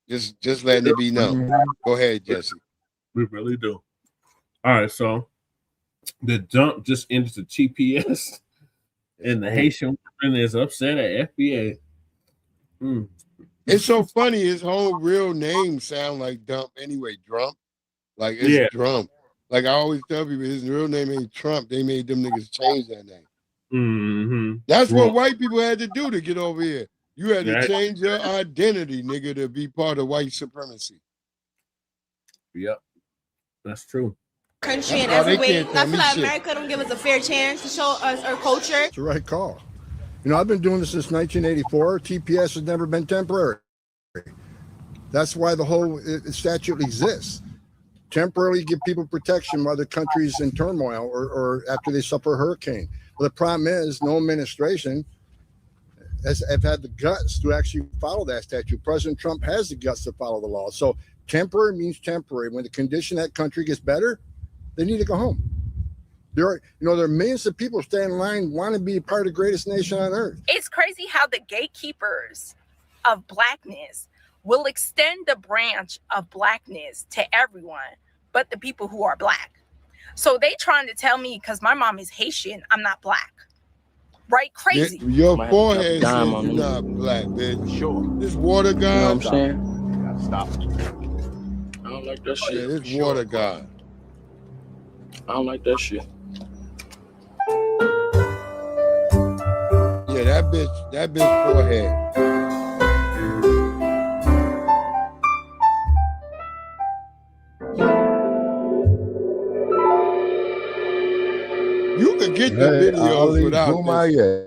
Just letting it be known. Go ahead, Jesse. We really do. All right, so the dump just ended the TPS, and the Haitian woman is upset at FBA. It's so funny. His whole real name sound like Dump anyway. Drump, like it's Drump. Like I always tell people, his real name ain't Trump. They made them niggas change that name. Mm-hmm. That's what white people had to do to get over here. You had to change your identity, nigga, to be part of white supremacy. Yep, that's true. Country in every way. I feel like America don't give us a fair chance to show us our culture. It's the right call. I've been doing this since 1984. TPS has never been temporary. That's why the whole statute exists. Temporarily give people protection while the country's in turmoil or after they suffer a hurricane. Well, the problem is no administration have had the guts to actually follow that statute. President Trump has the guts to follow the law. So temporary means temporary. When the condition of that country gets better, they need to go home. There are millions of people standing in line want to be a part of the greatest nation on earth. It's crazy how the gatekeepers of blackness will extend the branch of blackness to everyone but the people who are black. So they trying to tell me because my mom is Haitian, I'm not black. Right? Crazy. Your forehead says you're not black, bitch. Sure. This water god. You know what I'm saying? Stop. I don't like that shit. Yeah, this water god. I don't like that shit. Yeah, that bitch forehead. You could get the videos without this.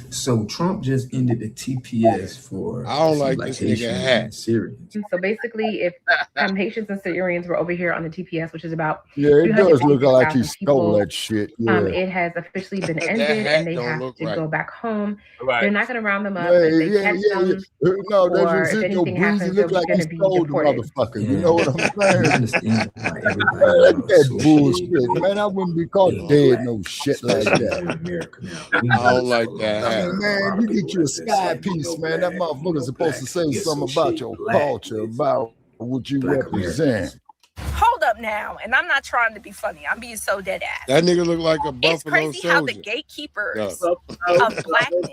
So Trump just ended the TPS for I don't like this nigga hat. Syrians. So basically, if Haitians and Syrians were over here on the TPS, which is about Yeah, it does look like he 250,000 stole people, that shit. Yeah. it has officially been That ended, hat and they don't have look to right. go back home. Right. They're not going to round them up. Yeah, If they yeah, catch yeah, them, No, or that's if just your anything breezy happens, look they're like going he to be stole the deported. motherfucker. You know what I'm saying? I understand why everybody That bullshit, man. I wouldn't be caught dead no shit like that. I don't like that I hat. mean, man, you get you a sky piece, man. That motherfucker's supposed to say something about your culture, about what you represent. Hold up now, and I'm not trying to be funny. I'm being so dead ass. That nigga look like a It's buffalo crazy soldier. how the gatekeepers Yeah. of blackness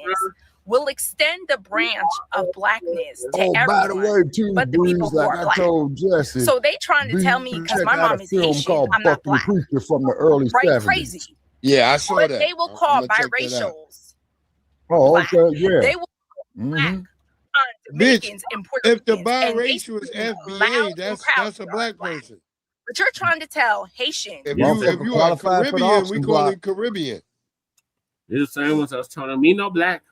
will extend the branch of blackness to Oh, by the everyone, way, too, but the Breeze, people who like are I black. told Jesse, So they trying to tell me be because check my out mom a is film Haitian, called I'm not Bucky black. Preacher from the early Right? 70s. Crazy. Yeah, I saw But that. they will I'm call gonna check that out. biracials. Oh, okay, yeah. They will Mhm. Bitch, Dominicans and Puerto if the Ricans, and they biracial is scream FBA, loud and that's proud a black person. But you're trying to tell Haitians. If Motherfucker you are qualified for the Caribbean, we auction call block. it Caribbean. These the same ones I was telling them, me no black.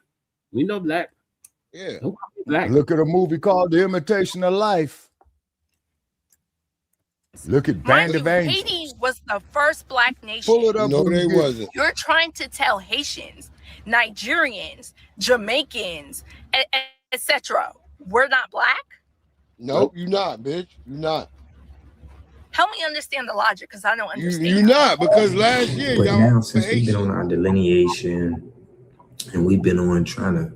We no black. Yeah. Don't call me black. Look at a movie called The Imitation of Life. Look at Band Mind of you, Angels. Haiti was the first black nation. Pull it up. No, when they you get- wasn't. You're trying to tell Haitians, Nigerians, Jamaicans, etc. We're not black? Nope, you not, bitch. You not. Help me understand the logic, because I don't understand. You not, because last year But y'all now, were since we've been on our delineation and we've been on trying to,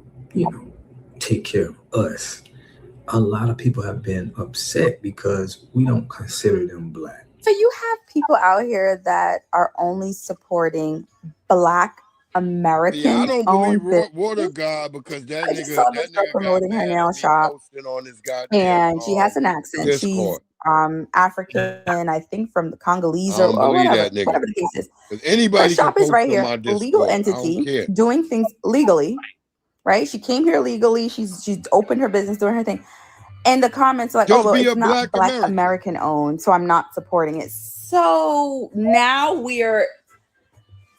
take care of us, a lot of people have been upset because we don't consider them black. So you have people out here that are only supporting Black American. Yeah, I don't believe businesses. Water God because that I just nigga, saw this girl promoting her nail shop, on his goddamn and she has an accent. Discord. She's African, I think from the Congolese I don't or believe whatever, that nigga. whatever the case is. If anybody Her can shop is post right on here, my Discord, legal I don't entity, care. doing things legally, right? She came here legally. She's opened her business, doing her thing. And the comments are like, Just oh, well, be a it's not Black Black American owned, so I'm not supporting it. So now we're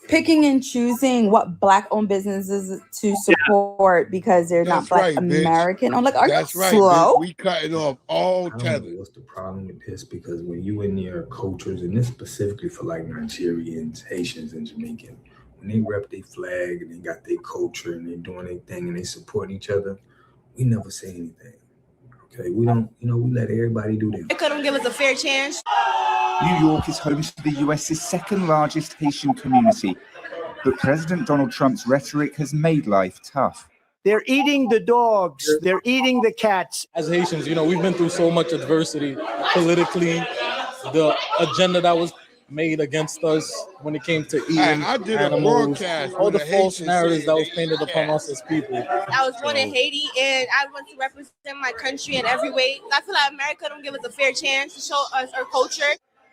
picking and choosing what Black owned businesses to support because they're not Black right, bitch. American owned. Like, are That's you right, slow? bitch. We cutting off all I don't tether. know what's the problem with this, because when you in your cultures, and this specifically for like Nigerians, Haitians, and Jamaicans, when they rep their flag and they got their culture and they doing their thing and they support each other, we never say anything. Okay, we don't, we let everybody do them. They couldn't give us a fair chance. New York is home to the US's second largest Haitian community, but President Donald Trump's rhetoric has made life tough. They're eating the dogs. They're eating the cats. As Haitians, we've been through so much adversity politically, the agenda that was made against us when it came to eating I did animals, a broadcast all with the a false Haitian narratives that was saying painted upon us as people. I was born in Haiti, and I want to represent my country in every way. I feel like America don't give us a fair chance to show us our culture.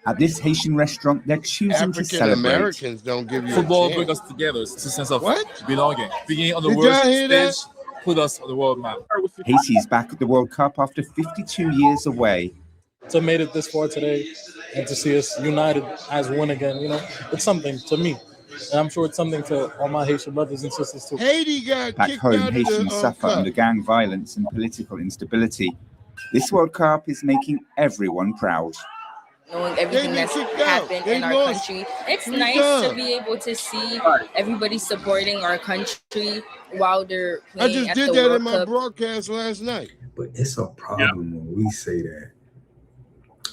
At this Haitian restaurant, they're choosing to African celebrate. Americans don't give you Football a chance. brings us together. It's a sense of What? belonging. Being on the Did world y'all hear that? stage, put us on the world map. Haiti is back at the World Cup after 52 years away. To made it this far today and to see us united as one again, it's something to me. And I'm sure it's something to all my Haitian brothers and sisters too. Haiti got Back kicked home, out of Haitians the suffer cup. under gang violence and political instability. This World Cup is making everyone proud. Knowing everything They that's kicked out. happened They in our lost. country. It's Three nice times. to be able to see everybody supporting our country while they're I playing just at did the that World in my Cup. broadcast last night. But it's a problem when we say that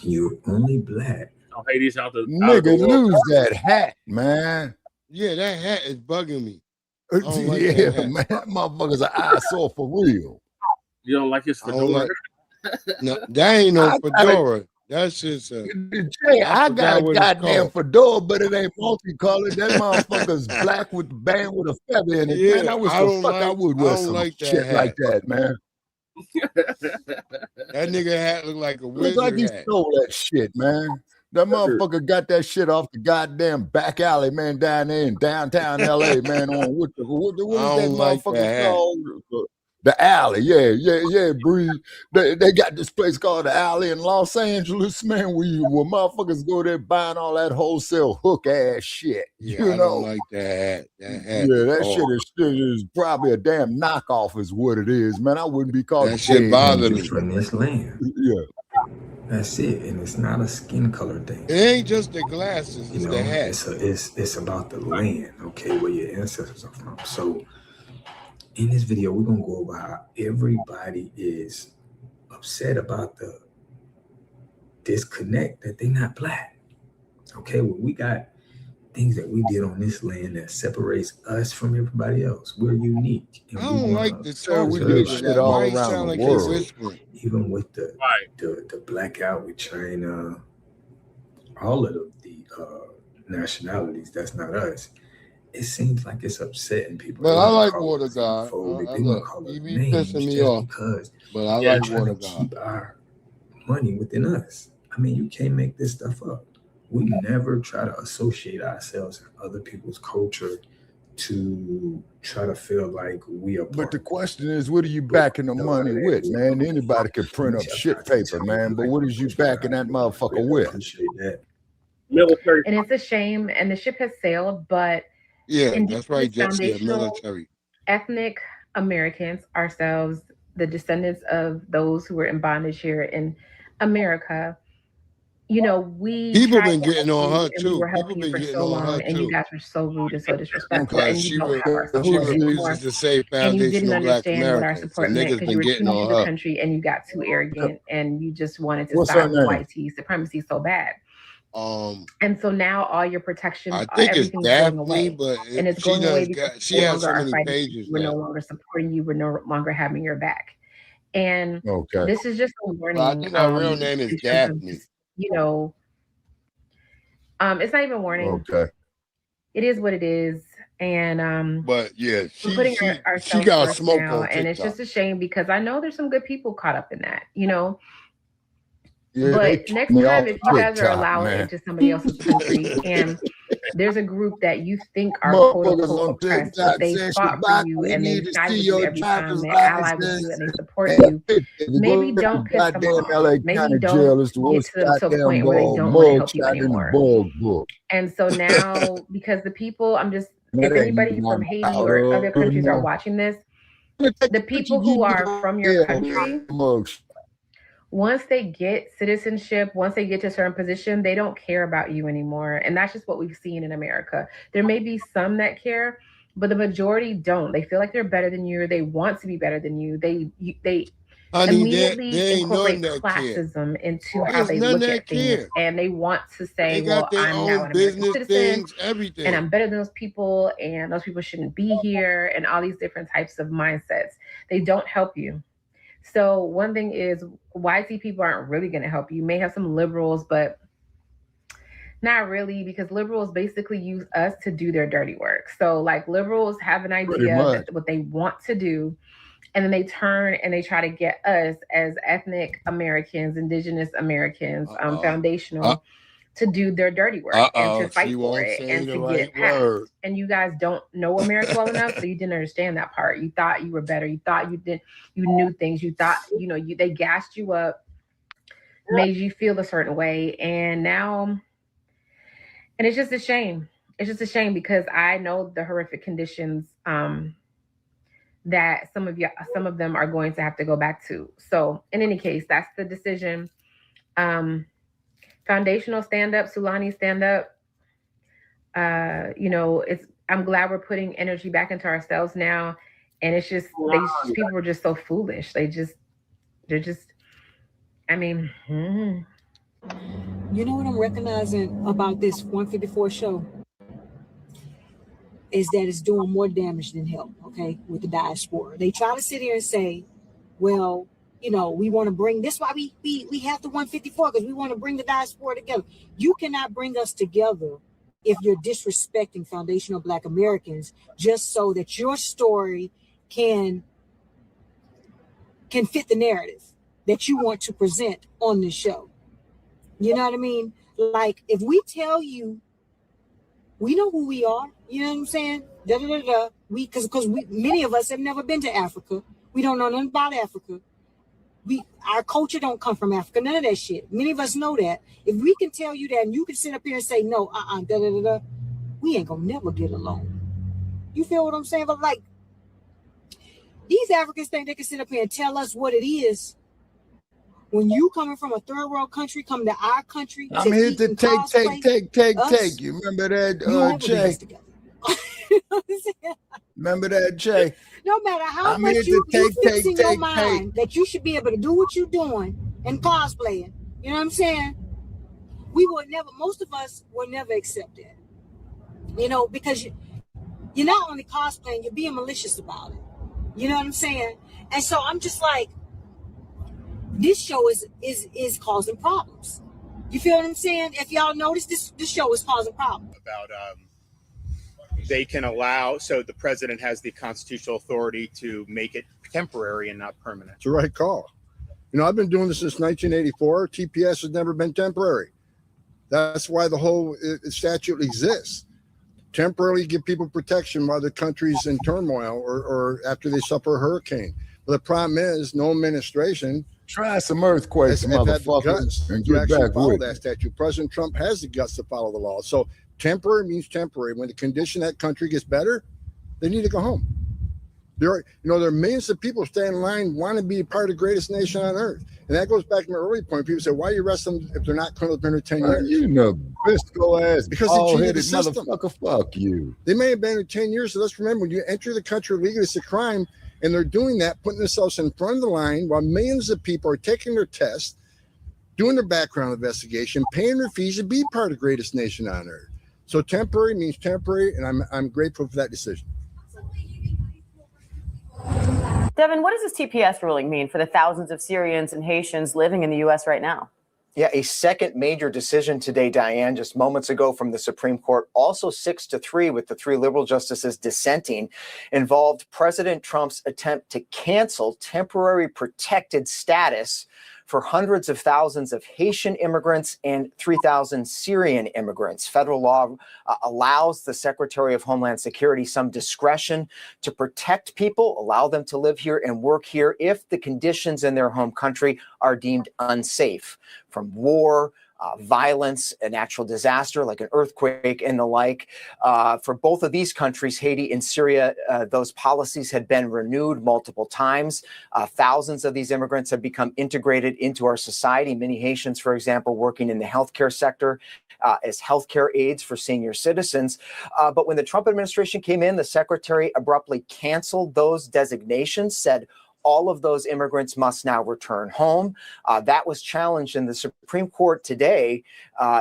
you're only Black. Haiti's out the Nigga, World lose Cup. that hat, man. Yeah, that hat is bugging me. I don't like Yeah, that hat. man, that motherfucker's an eyesore for real. You don't like his I don't fedora? like. No, that ain't no I got it. fedora. That's just a. Jay, I got forgot a what it's goddamn called. fedora, but it ain't multicolored. That motherfucker's black with the band with a feather in it. Yeah, Man, I wish I the don't fuck I like- would I wear don't some like that shit like hat. that, man. That nigga hat look like a Look wizard like he hat. stole that shit, man. That motherfucker got that shit off the goddamn back alley, man, down there in downtown LA, man. On what is I that don't like motherfucker that hat. called? The Alley, yeah, Bree. They got this place called the Alley in Los Angeles, man, where motherfuckers go there buying all that wholesale hook ass shit. Yeah, You I know? don't like that hat. That hat. Yeah, that is shit hard. is probably a damn knockoff, is what it is, man. I wouldn't be called That shit Jay. bother me. Just from this land. Yeah. That's it, and it's not a skin color thing. It ain't just the glasses, it's You know, the hat. it's about the land, okay, where your ancestors are from. So in this video, we're gonna go over how everybody is upset about the disconnect that they're not black. Okay, well, we got things that we did on this land that separates us from everybody else. We're unique. And I don't we like wanna the So we talk do to shit that. all Why he around sound the like he world. whispering? even with the blackout with China, all of the nationalities, that's not us. It seems like it's upsetting people. But They I wanna like call Water us God. xenophobic. They wanna Look, call he us be names pissing me just off. because But I they're like trying Water to God. keep our money within us. I mean, you can't make this stuff up. We never try to associate ourselves in other people's culture to try to feel like we are. But the question is, what are you backing the money with, man? Anybody can print up shit paper, man. But what is you backing that motherfucker with? Appreciate that. Military. And it's a shame, and the ship has sailed, but Yeah, Indigenous that's right, Jesse. Yeah, foundational military. ethnic Americans, ourselves, the descendants of those who were in bondage here in America, you know, we People tried been to getting help on you, her and we too. were People helping you been for getting so on her long, and you too. guys were so rude and so disrespectful, Because and you she don't have our she support anymore. refuses to say And you didn't foundational black understand what our Americans. So support meant niggas because you been were too getting new to on the her. country and you got too arrogant and you just wanted to What's her side with name? white supremacy so bad. And so now all your protections, I think it's everything's going Daphne, away. but And it's she going away does because got she we no has longer so are many fighting you. pages We're no now. longer supporting you. We're no longer having your back. And Okay. this is just a But I warning. think her real name is In terms of Daphne. just, you know, it's not even a warning. Okay. It is what it is. And But yeah, we're putting she ourselves got first smoke now, on and it's TikTok. just a shame because I know there's some good people caught up in that, you know. Yeah, But they kicked next me time, off if you guys are TikTok, allowed man. into somebody else's country and there's a group that you think are quote Motherfuckers unquote on oppressed, but TikTok they saying, fought for Shabaka, you we and they need to side see with you your every time, driver's they ally with license you and they support and you, picture. maybe Go to don't piss them goddamn off. LA Maybe County don't Jail. It's the get worst to them to a goddamn point where they don't want to mug help you shot in the anymore. bug book. And so now, because the people, if That ain't anybody even from on Haiti powder or other countries are anymore. watching this, the people who are from your country, once they get citizenship, once they get to a certain position, they don't care about you anymore. And that's just what we've seen in America. There may be some that care, but the majority don't. They feel like they're better than you. They want to be better than you. They Honey, immediately there ain't none incorporate that care. classism into how There's they none look that at things. care. And they want to say, They got well, their I'm now own an American business citizen things, and everything. I'm better than those people, and those people shouldn't be here, and all these different types of mindsets. They don't help you. So one thing is, YT people aren't really going to help you. You may have some liberals, but not really, because liberals basically use us to do their dirty work. So like liberals have an idea that what they want to do, and then they turn and they try to get us as ethnic Americans, Indigenous Americans, foundational, to do their dirty work and to fight for it and to get it passed. And you guys don't know America well enough, so you didn't understand that part. You thought you were better. You thought you knew things. You thought, they gassed you up, made you feel a certain way. And now, and it's just a shame. It's just a shame because I know the horrific conditions that some of them are going to have to go back to. So in any case, that's the decision. Foundational stand up, Sulani stand up. I'm glad we're putting energy back into ourselves now. And it's just people are just so foolish. You know what I'm recognizing about this 154 show is that it's doing more damage than help, okay, with the diaspora. They try to sit here and say, well, you know, we want to bring this. Why we have the 154, because we want to bring the diaspora together. You cannot bring us together if you're disrespecting foundational Black Americans just so that your story can fit the narrative that you want to present on the show. You know what I mean? Like, if we tell you, we know who we are, you know what I'm saying? Because many of us have never been to Africa. We don't know nothing about Africa. Our culture don't come from Africa, none of that shit. Many of us know that. If we can tell you that and you can sit up here and say, no, we ain't gonna never get along. You feel what I'm saying? But like, these Africans think they can sit up here and tell us what it is. When you coming from a third world country, coming to our country, I'm here to take. You remember that, Jay? Remember that, Jay? No matter how much you fix in your mind that you should be able to do what you're doing and cosplaying, you know what I'm saying? We will never, most of us will never accept that. You know, because you're not only cosplaying, you're being malicious about it. You know what I'm saying? And so I'm just like, this show is causing problems. You feel what I'm saying? If y'all notice, this show is causing problems. About they can allow, so the president has the constitutional authority to make it temporary and not permanent. It's the right call. You know, I've been doing this since 1984. TPS has never been temporary. That's why the whole statute exists. Temporarily give people protection while the country's in turmoil or after they suffer a hurricane. But the problem is, no administration. Try some earthquakes, motherfuckers, and get back follow with that statute. President Trump has the guts to follow the law. So temporary means temporary. When the condition of that country gets better, they need to go home. There are millions of people staying in line, want to be a part of the greatest nation on earth. And that goes back to my early point. People say, why do you arrest them if they're not criminals under 10 years? You know, Bisco ass, because they cheated the system. Motherfucker, fuck you. They may have been in 10 years. So let's remember, when you enter the country legally, it's a crime. And they're doing that, putting themselves in front of the line while millions of people are taking their tests, doing their background investigation, paying their fees to be part of the greatest nation on earth. So temporary means temporary, and I'm grateful for that decision. Devin, what does this TPS ruling mean for the thousands of Syrians and Haitians living in the U.S. right now? Yeah, a second major decision today, Diane, just moments ago from the Supreme Court, also 6-3 with the 3 liberal justices dissenting, involved President Trump's attempt to cancel temporary protected status for hundreds of thousands of Haitian immigrants and 3,000 Syrian immigrants. Federal law allows the Secretary of Homeland Security some discretion to protect people, allow them to live here and work here if the conditions in their home country are deemed unsafe, from war, violence, a natural disaster like an earthquake and the like. For both of these countries, Haiti and Syria, those policies had been renewed multiple times. Thousands of these immigrants have become integrated into our society. Many Haitians, for example, working in the healthcare sector as healthcare aides for senior citizens. But when the Trump administration came in, the secretary abruptly canceled those designations, said all of those immigrants must now return home. That was challenged, and the Supreme Court today,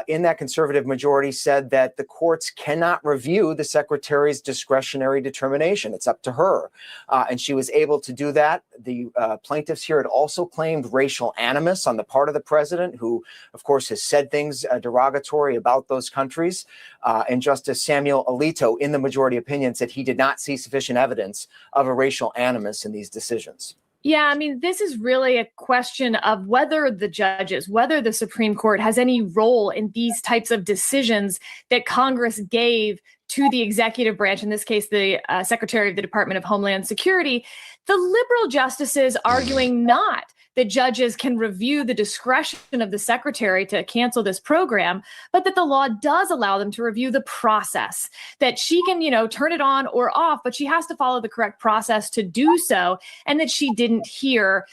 in that conservative majority, said that the courts cannot review the secretary's discretionary determination. It's up to her. And she was able to do that. The plaintiffs here had also claimed racial animus on the part of the president, who, of course, has said things derogatory about those countries. And Justice Samuel Alito, in the majority opinion, said he did not see sufficient evidence of a racial animus in these decisions. Yeah, I mean, this is really a question of whether the judges, whether the Supreme Court has any role in these types of decisions that Congress gave to the executive branch, in this case, the Secretary of the Department of Homeland Security. The liberal justices arguing not that judges can review the discretion of the secretary to cancel this program, but that the law does allow them to review the process, that she can, turn it on or off, but she has to follow the correct process to do so. And that she didn't hear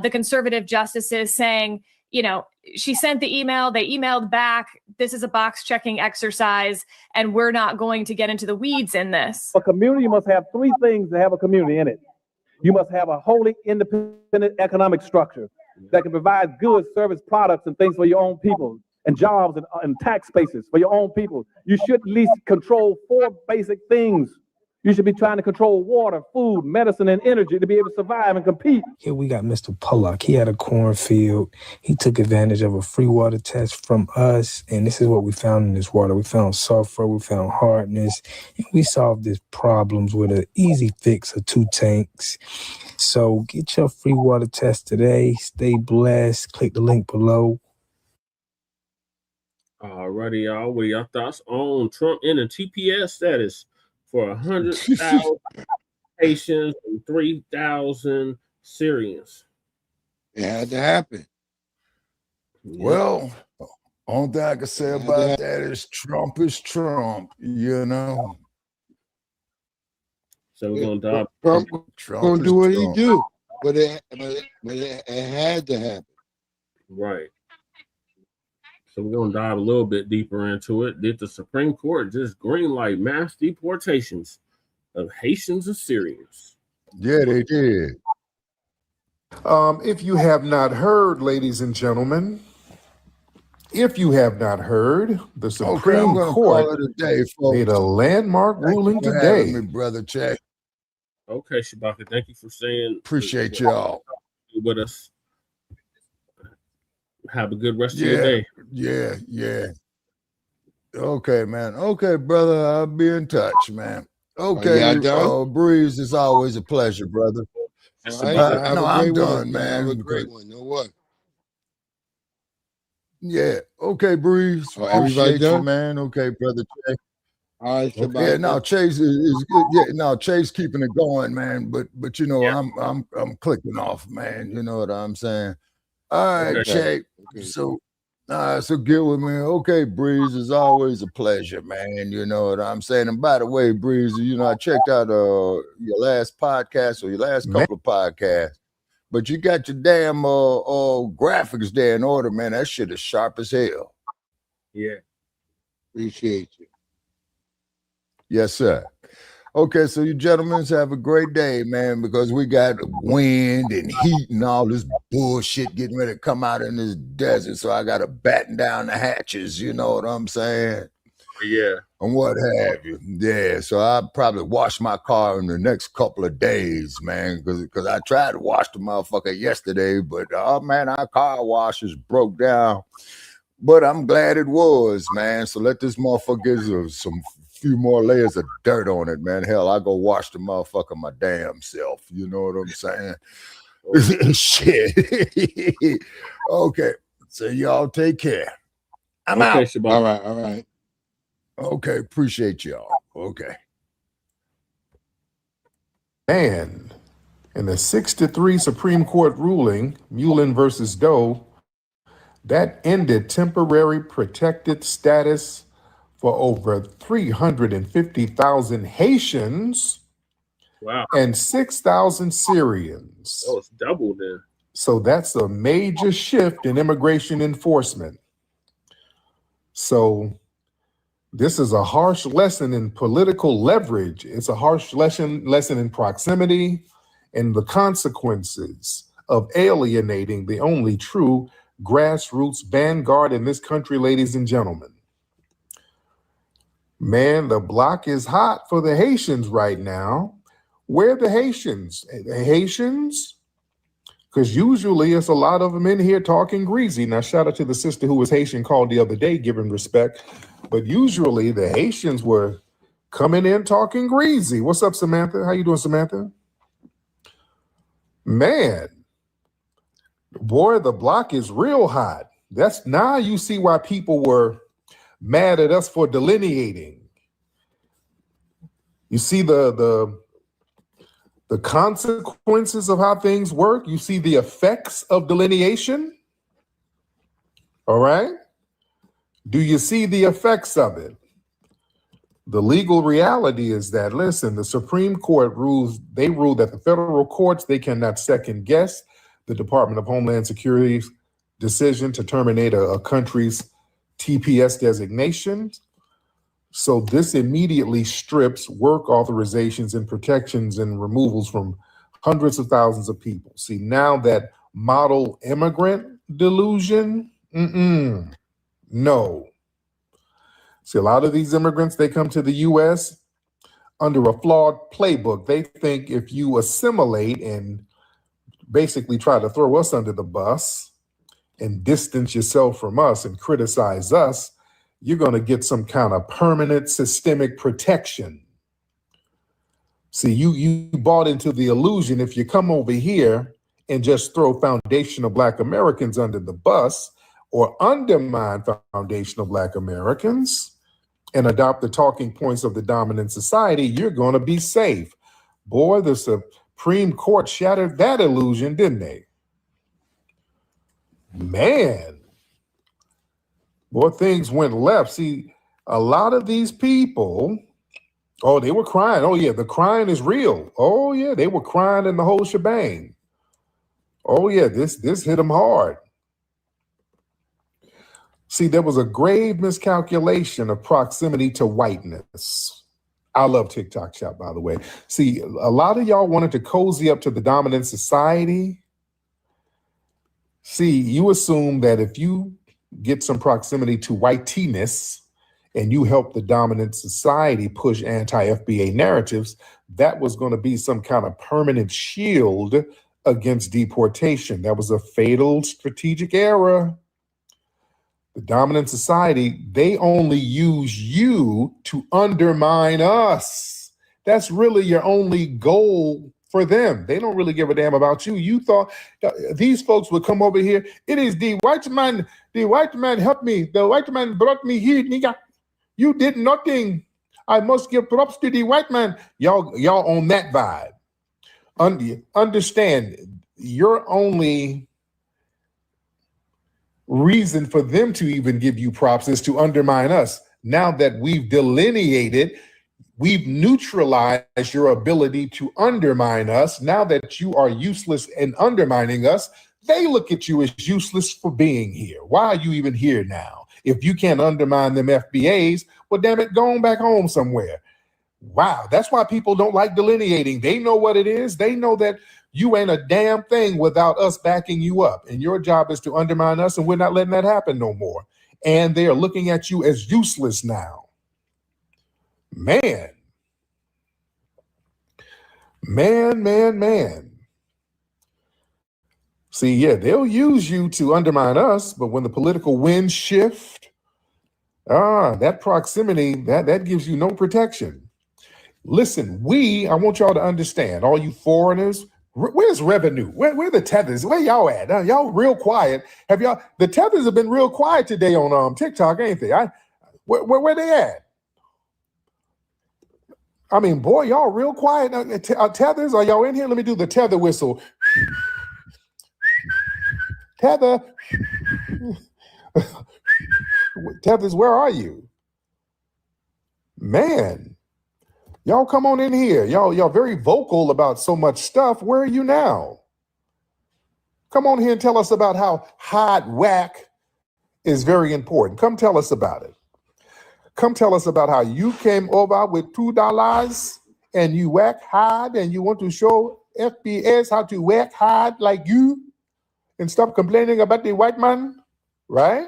the conservative justices saying, she sent the email, they emailed back, this is a box checking exercise, and we're not going to get into the weeds in this. A community must have 3 things to have a community in it. You must have a wholly independent economic structure that can provide goods, service, products, and things for your own people, and jobs and tax spaces for your own people. You should at least control 4 basic things. You should be trying to control water, food, medicine, and energy to be able to survive and compete. Here we got Mr. Pollock. He had a cornfield. He took advantage of a free water test from us, and this is what we found in this water. We found sulfur, we found hardness, and we solved these problems with an easy fix of 2 tanks. So get your free water test today. Stay blessed. Click the link below. Alrighty, y'all. What are your thoughts on Trump ending TPS status for 100,000 Haitians and 3,000 Syrians? It had to happen. Well, only thing I can say about that is Trump, you know. So we're gonna die. Trump gonna do what he do, but it had to happen. Right. So we're gonna dive a little bit deeper into it. Did the Supreme Court just greenlight mass deportations of Haitians and Syrians? Yeah, they did. If you have not heard, ladies and gentlemen, if you have not heard, the Supreme Court made a landmark ruling today. Me, brother Che. Okay, Shabaka, thank you for saying. Appreciate y'all with us. Have a good rest of your day. Yeah. Okay, man. Okay, brother. I'll be in touch, man. Okay, Breeze, it's always a pleasure, brother. No, I'm done, man. Have a great one. You know what? Yeah. Okay, Breeze. Everybody done, man. Okay, brother Che. All right, okay. Yeah, no, Chase is good. Yeah, no, Chase keeping it going, man. But you know, I'm clicking off, man. You know what I'm saying? All right, Che. So get with me. Okay, Breeze, it's always a pleasure, man. You know what I'm saying? And by the way, Breeze, you know, I checked out your last podcast or your last couple of podcasts, but you got your damn graphics there in order, man. That shit is sharp as hell. Yeah. Appreciate you. Yes, sir. Okay, so you gentlemen have a great day, man, because we got wind and heat and all this bullshit getting ready to come out in this desert. So I got to batten down the hatches, you know what I'm saying? Yeah. And what have you. Yeah, so I'll probably wash my car in the next couple of days, man, because I tried to wash the motherfucker yesterday, but, oh, man, our car washers broke down. But I'm glad it was, man. So let this motherfucker get some few more layers of dirt on it, man. Hell, I go wash the motherfucker my damn self. You know what I'm saying? Shit. Okay. So y'all take care. I'm out. Shabaka. All right. Okay. Appreciate y'all. Okay. And in the 6-3 Supreme Court ruling, Mullen versus Doe, that ended temporary protected status for over 350,000 Haitians and 6,000 Syrians. Oh, it's double then. So that's a major shift in immigration enforcement. So this is a harsh lesson in political leverage. It's a harsh lesson in proximity and the consequences of alienating the only true grassroots vanguard in this country, ladies and gentlemen. Man, the block is hot for the Haitians right now. Where are the Haitians? The Haitians? Because usually it's a lot of them in here talking greasy. Now, shout out to the sister who was Haitian called the other day, giving respect. But usually the Haitians were coming in talking greasy. What's up, Samantha? How you doing, Samantha? Man, boy, the block is real hot. That's now you see why people were mad at us for delineating. You see the consequences of how things work. You see the effects of delineation. All right. Do you see the effects of it? The legal reality is that, listen, the Supreme Court ruled that the federal courts, they cannot second guess the Department of Homeland Security's decision to terminate a country's TPS designation. So this immediately strips work authorizations and protections and removals from hundreds of thousands of people. See, now that model immigrant delusion, no. See, a lot of these immigrants, they come to the U.S. under a flawed playbook. They think if you assimilate and basically try to throw us under the bus and distance yourself from us and criticize us, you're going to get some kind of permanent systemic protection. See, you bought into the illusion if you come over here and just throw foundational Black Americans under the bus or undermine foundational Black Americans and adopt the talking points of the dominant society, you're going to be safe. Boy, the Supreme Court shattered that illusion, didn't they? Man, boy, things went left. See, a lot of these people, oh, they were crying. Oh, yeah, the crying is real. Oh, yeah, they were crying in the whole shebang. Oh, yeah, this hit them hard. See, there was a grave miscalculation of proximity to whiteness. I love TikTok Shop, by the way. See, a lot of y'all wanted to cozy up to the dominant society. See, you assume that if you get some proximity to whiteness and you help the dominant society push anti-FBA narratives, that was going to be some kind of permanent shield against deportation. That was a fatal strategic error. The dominant society, they only use you to undermine us. That's really your only goal for them. They don't really give a damn about you. You thought these folks would come over here. It is the white man helped me. The white man brought me here, nigga. You did nothing. I must give props to the white man. Y'all on that vibe. Understand, your only reason for them to even give you props is to undermine us. Now that we've delineated, we've neutralized your ability to undermine us. Now that you are useless in undermining us, they look at you as useless for being here. Why are you even here now? If you can't undermine them FBAs, well, damn it, go on back home somewhere. Wow, that's why people don't like delineating. They know what it is. They know that you ain't a damn thing without us backing you up. And your job is to undermine us, and we're not letting that happen no more. And they are looking at you as useless now. Man. See, yeah, they'll use you to undermine us, but when the political winds shift, that proximity, that gives you no protection. Listen, I want y'all to understand, all you foreigners, where's revenue? Where the tethers? Where y'all at? Y'all real quiet. The tethers have been real quiet today on TikTok, ain't they? Where they at? I mean, boy, y'all real quiet. Tethers, are y'all in here? Let me do the tether whistle. Tether. Tethers, where are you? Man. Y'all come on in here. Y'all very vocal about so much stuff. Where are you now? Come on here and tell us about how hot whack is very important. Come tell us about it. Come tell us about how you came over with $2 and you whack hard and you want to show FBS how to whack hard like you and stop complaining about the white man, right?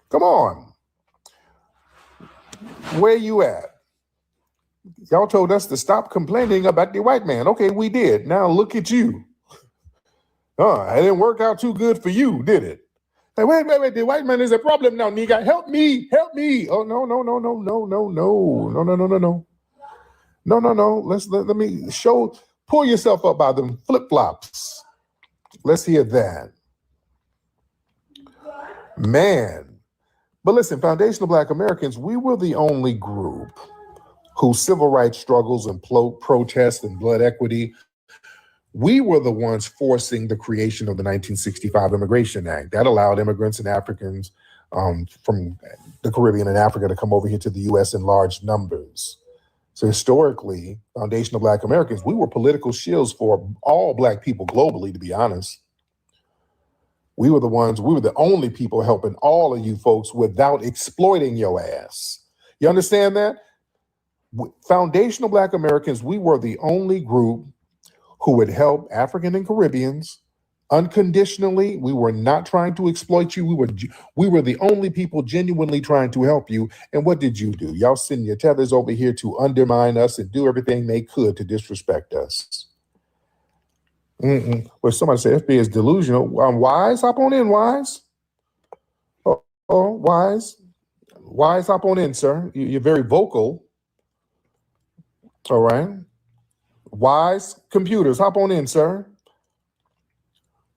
Come on. Where you at? Y'all told us to stop complaining about the white man. Okay, we did. Now look at you. It didn't work out too good for you, did it? Hey, wait. The white man is a problem now, nigga. Help me. Oh, no. Let me pull yourself up by them flip-flops. Let's hear that. Man. But listen, foundational Black Americans, we were the only group whose civil rights struggles and protests and blood equity, we were the ones forcing the creation of the 1965 Immigration Act. That allowed immigrants and Africans from the Caribbean and Africa to come over here to the U.S. in large numbers. So historically, foundational Black Americans, we were political shields for all Black people globally, to be honest. We were the only people helping all of you folks without exploiting your ass. You understand that? Foundational Black Americans, we were the only group who would help African and Caribbeans unconditionally. We were not trying to exploit you. We were the only people genuinely trying to help you. And what did you do? Y'all send your tethers over here to undermine us and do everything they could to disrespect us. Well, somebody said FBI is delusional. Wise, hop on in, Wise. Oh, Wise. Wise, hop on in, sir. You're very vocal. All right. Wise computers, hop on in, sir.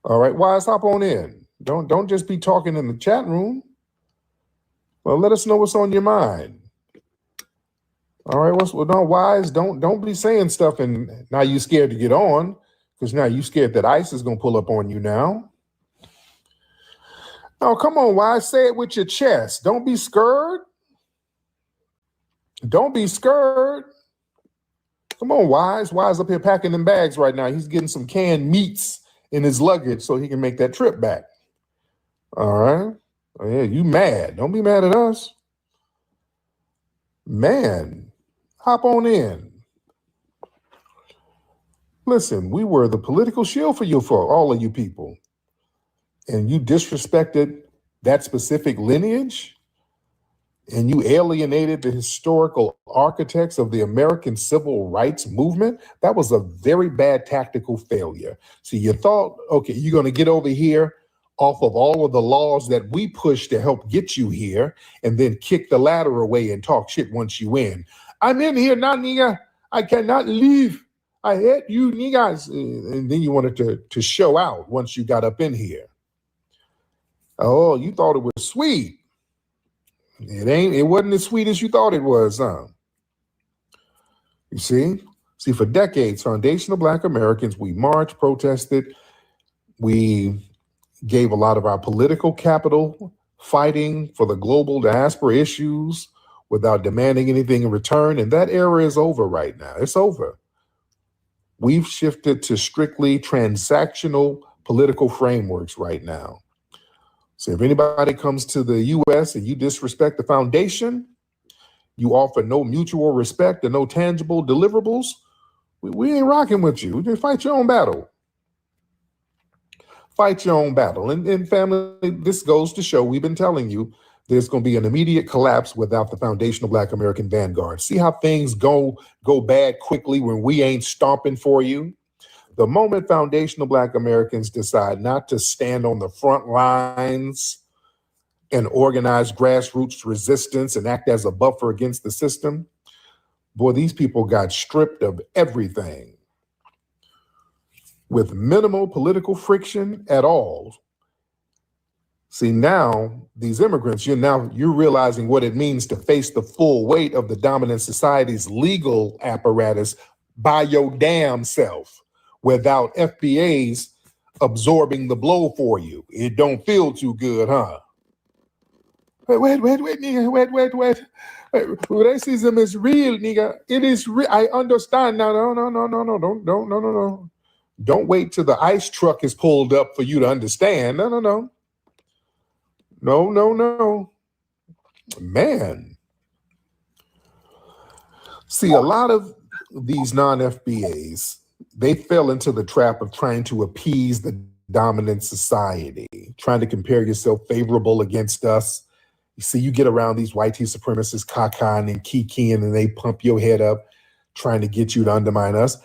All right, Wise, hop on in. Don't just be talking in the chat room. Well, let us know what's on your mind. All right, no, Wise, don't be saying stuff and now you scared to get on because now you scared that ICE is gonna pull up on you now. Oh, come on, Wise, say it with your chest. Don't be scared. Don't be scared. Come on, Wise. Wise up here packing them bags right now. He's getting some canned meats in his luggage so he can make that trip back. All right. Oh, yeah, you mad. Don't be mad at us. Man, hop on in. Listen, we were the political shield for you, for all of you people. And you disrespected that specific lineage, and you alienated the historical architects of the American civil rights movement. That was a very bad tactical failure. So you thought, okay, you're going to get over here off of all of the laws that we pushed to help get you here, and then kick the ladder away and talk shit once you in. I'm in here now, nigga. I cannot leave. I hate you niggas. And then you wanted to show out once you got up in here. Oh, you thought it was sweet. It wasn't as sweet as you thought it was, huh? You see, for decades, foundational Black Americans, we marched, protested, we gave a lot of our political capital fighting for the global diaspora issues without demanding anything in return. And that era is over right now. It's over. We've shifted to strictly transactional political frameworks right now. So if anybody comes to the U.S. and you disrespect the foundation, you offer no mutual respect and no tangible deliverables, we ain't rocking with you. Just fight your own battle. Fight your own battle. And family, this goes to show, we've been telling you, there's going to be an immediate collapse without the foundational Black American vanguard. See how things go bad quickly when we ain't stomping for you? The moment foundational Black Americans decide not to stand on the front lines and organize grassroots resistance and act as a buffer against the system, boy, these people got stripped of everything with minimal political friction at all. See, now these immigrants, you're realizing what it means to face the full weight of the dominant society's legal apparatus by your damn self, without FBAs absorbing the blow for you. It don't feel too good, huh? Wait, nigga, wait. Racism is real, nigga. It is real. I understand now. No. Don't wait till the ICE truck is pulled up for you to understand. No. Man. See, a lot of these non-FBAs, they fell into the trap of trying to appease the dominant society, trying to compare yourself favorable against us. You see, you get around these white supremacists, cacan and kikiing, and they pump your head up, trying to get you to undermine us.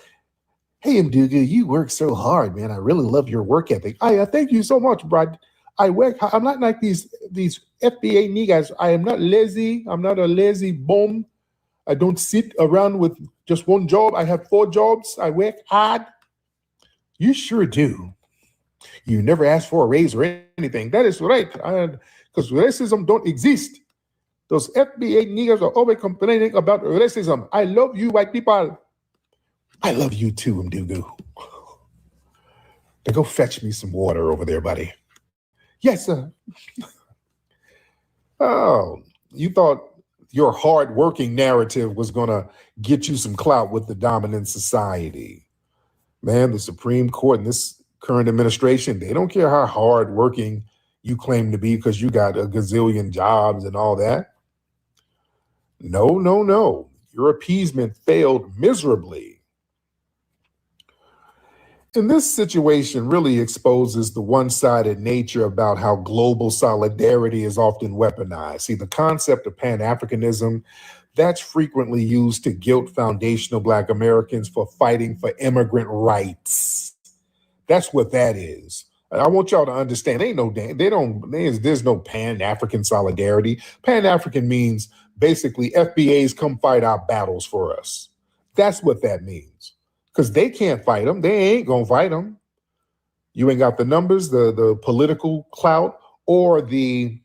Hey, Mdugu, you work so hard, man. I really love your work ethic. I thank you so much, Brad. I'm not like these FBA niggas. I am not lazy. I'm not a lazy bum. I don't sit around with just one job. I have 4 jobs. I work hard. You sure do. You never ask for a raise or anything. That is right. Because racism don't exist. Those FBA niggas are always complaining about racism. I love you, white people. I love you too, Mdugu. Now go fetch me some water over there, buddy. Yes, sir. Oh, you thought your hard-working narrative was going to get you some clout with the dominant society. Man, the Supreme Court and this current administration, they don't care how hard-working you claim to be because you got a gazillion jobs and all that. No. Your appeasement failed miserably. And this situation really exposes the one-sided nature about how global solidarity is often weaponized. See, the concept of Pan-Africanism, that's frequently used to guilt foundational Black Americans for fighting for immigrant rights. That's what that is. I want y'all to understand, there's no Pan-African solidarity. Pan-African means basically FBAs come fight our battles for us. That's what that means. Because they can't fight them. They ain't gonna fight them. You ain't got the numbers, the political clout, or the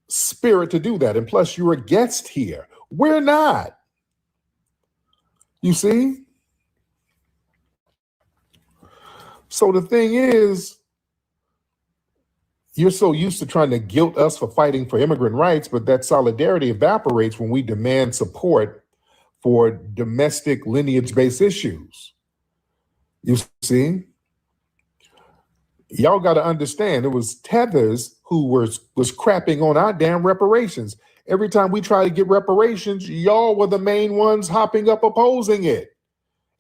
spirit to do that. And plus, you're a guest here. We're not. You see? So the thing is, you're so used to trying to guilt us for fighting for immigrant rights, but that solidarity evaporates when we demand support for domestic lineage-based issues. You see? Y'all got to understand, it was Tethers who was crapping on our damn reparations. Every time we try to get reparations, y'all were the main ones hopping up opposing it.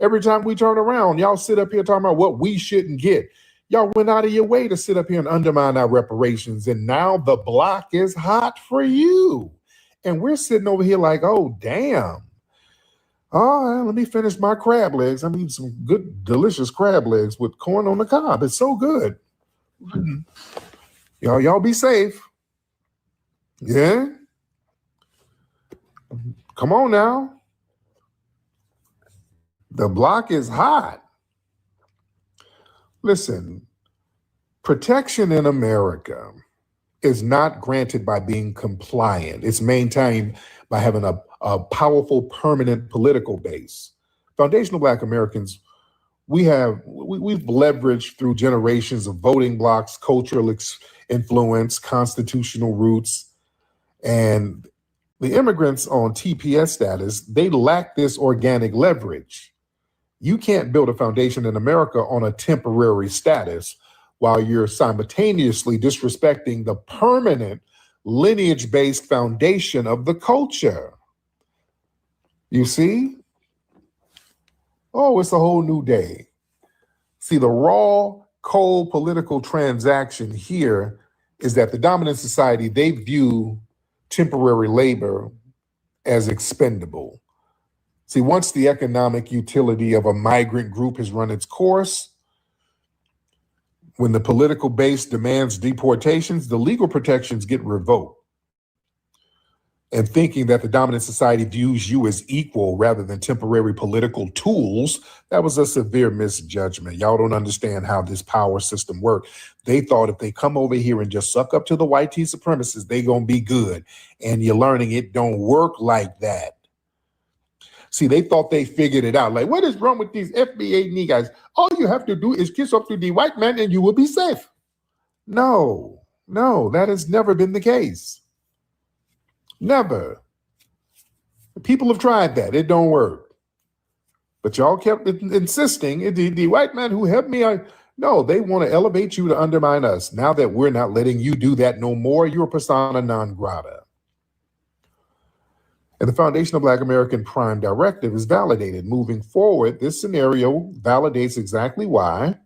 Every time we turn around, y'all sit up here talking about what we shouldn't get. Y'all went out of your way to sit up here and undermine our reparations, and now the block is hot for you. And we're sitting over here like, oh, damn. Oh, let me finish my crab legs. I mean, some good, delicious crab legs with corn on the cob. It's so good. Y'all be safe. Yeah? Come on now. The block is hot. Listen, protection in America is not granted by being compliant. It's maintained by having a powerful, permanent political base. Foundational Black Americans, we've leveraged through generations of voting blocks, cultural influence, constitutional roots, and the immigrants on TPS status, they lack this organic leverage. You can't build a foundation in America on a temporary status while you're simultaneously disrespecting the permanent lineage-based foundation of the culture. You see? Oh, it's a whole new day. See, the raw, cold political transaction here is that the dominant society, they view temporary labor as expendable. See, once the economic utility of a migrant group has run its course, when the political base demands deportations, the legal protections get revoked. And thinking that the dominant society views you as equal rather than temporary political tools, that was a severe misjudgment. Y'all don't understand how this power system works. They thought if they come over here and just suck up to the white tea supremacists, they gonna be good. And you're learning it don't work like that. See, they thought they figured it out. Like, what is wrong with these FBA niggas? All you have to do is kiss up to the white man and you will be safe. No, that has never been the case. Never. People have tried that. It don't work. But y'all kept insisting, the white man who helped me, no, they want to elevate you to undermine us. Now that we're not letting you do that no more, you're persona non grata. And the Foundation of Black American Prime Directive is validated. Moving forward, this scenario validates exactly why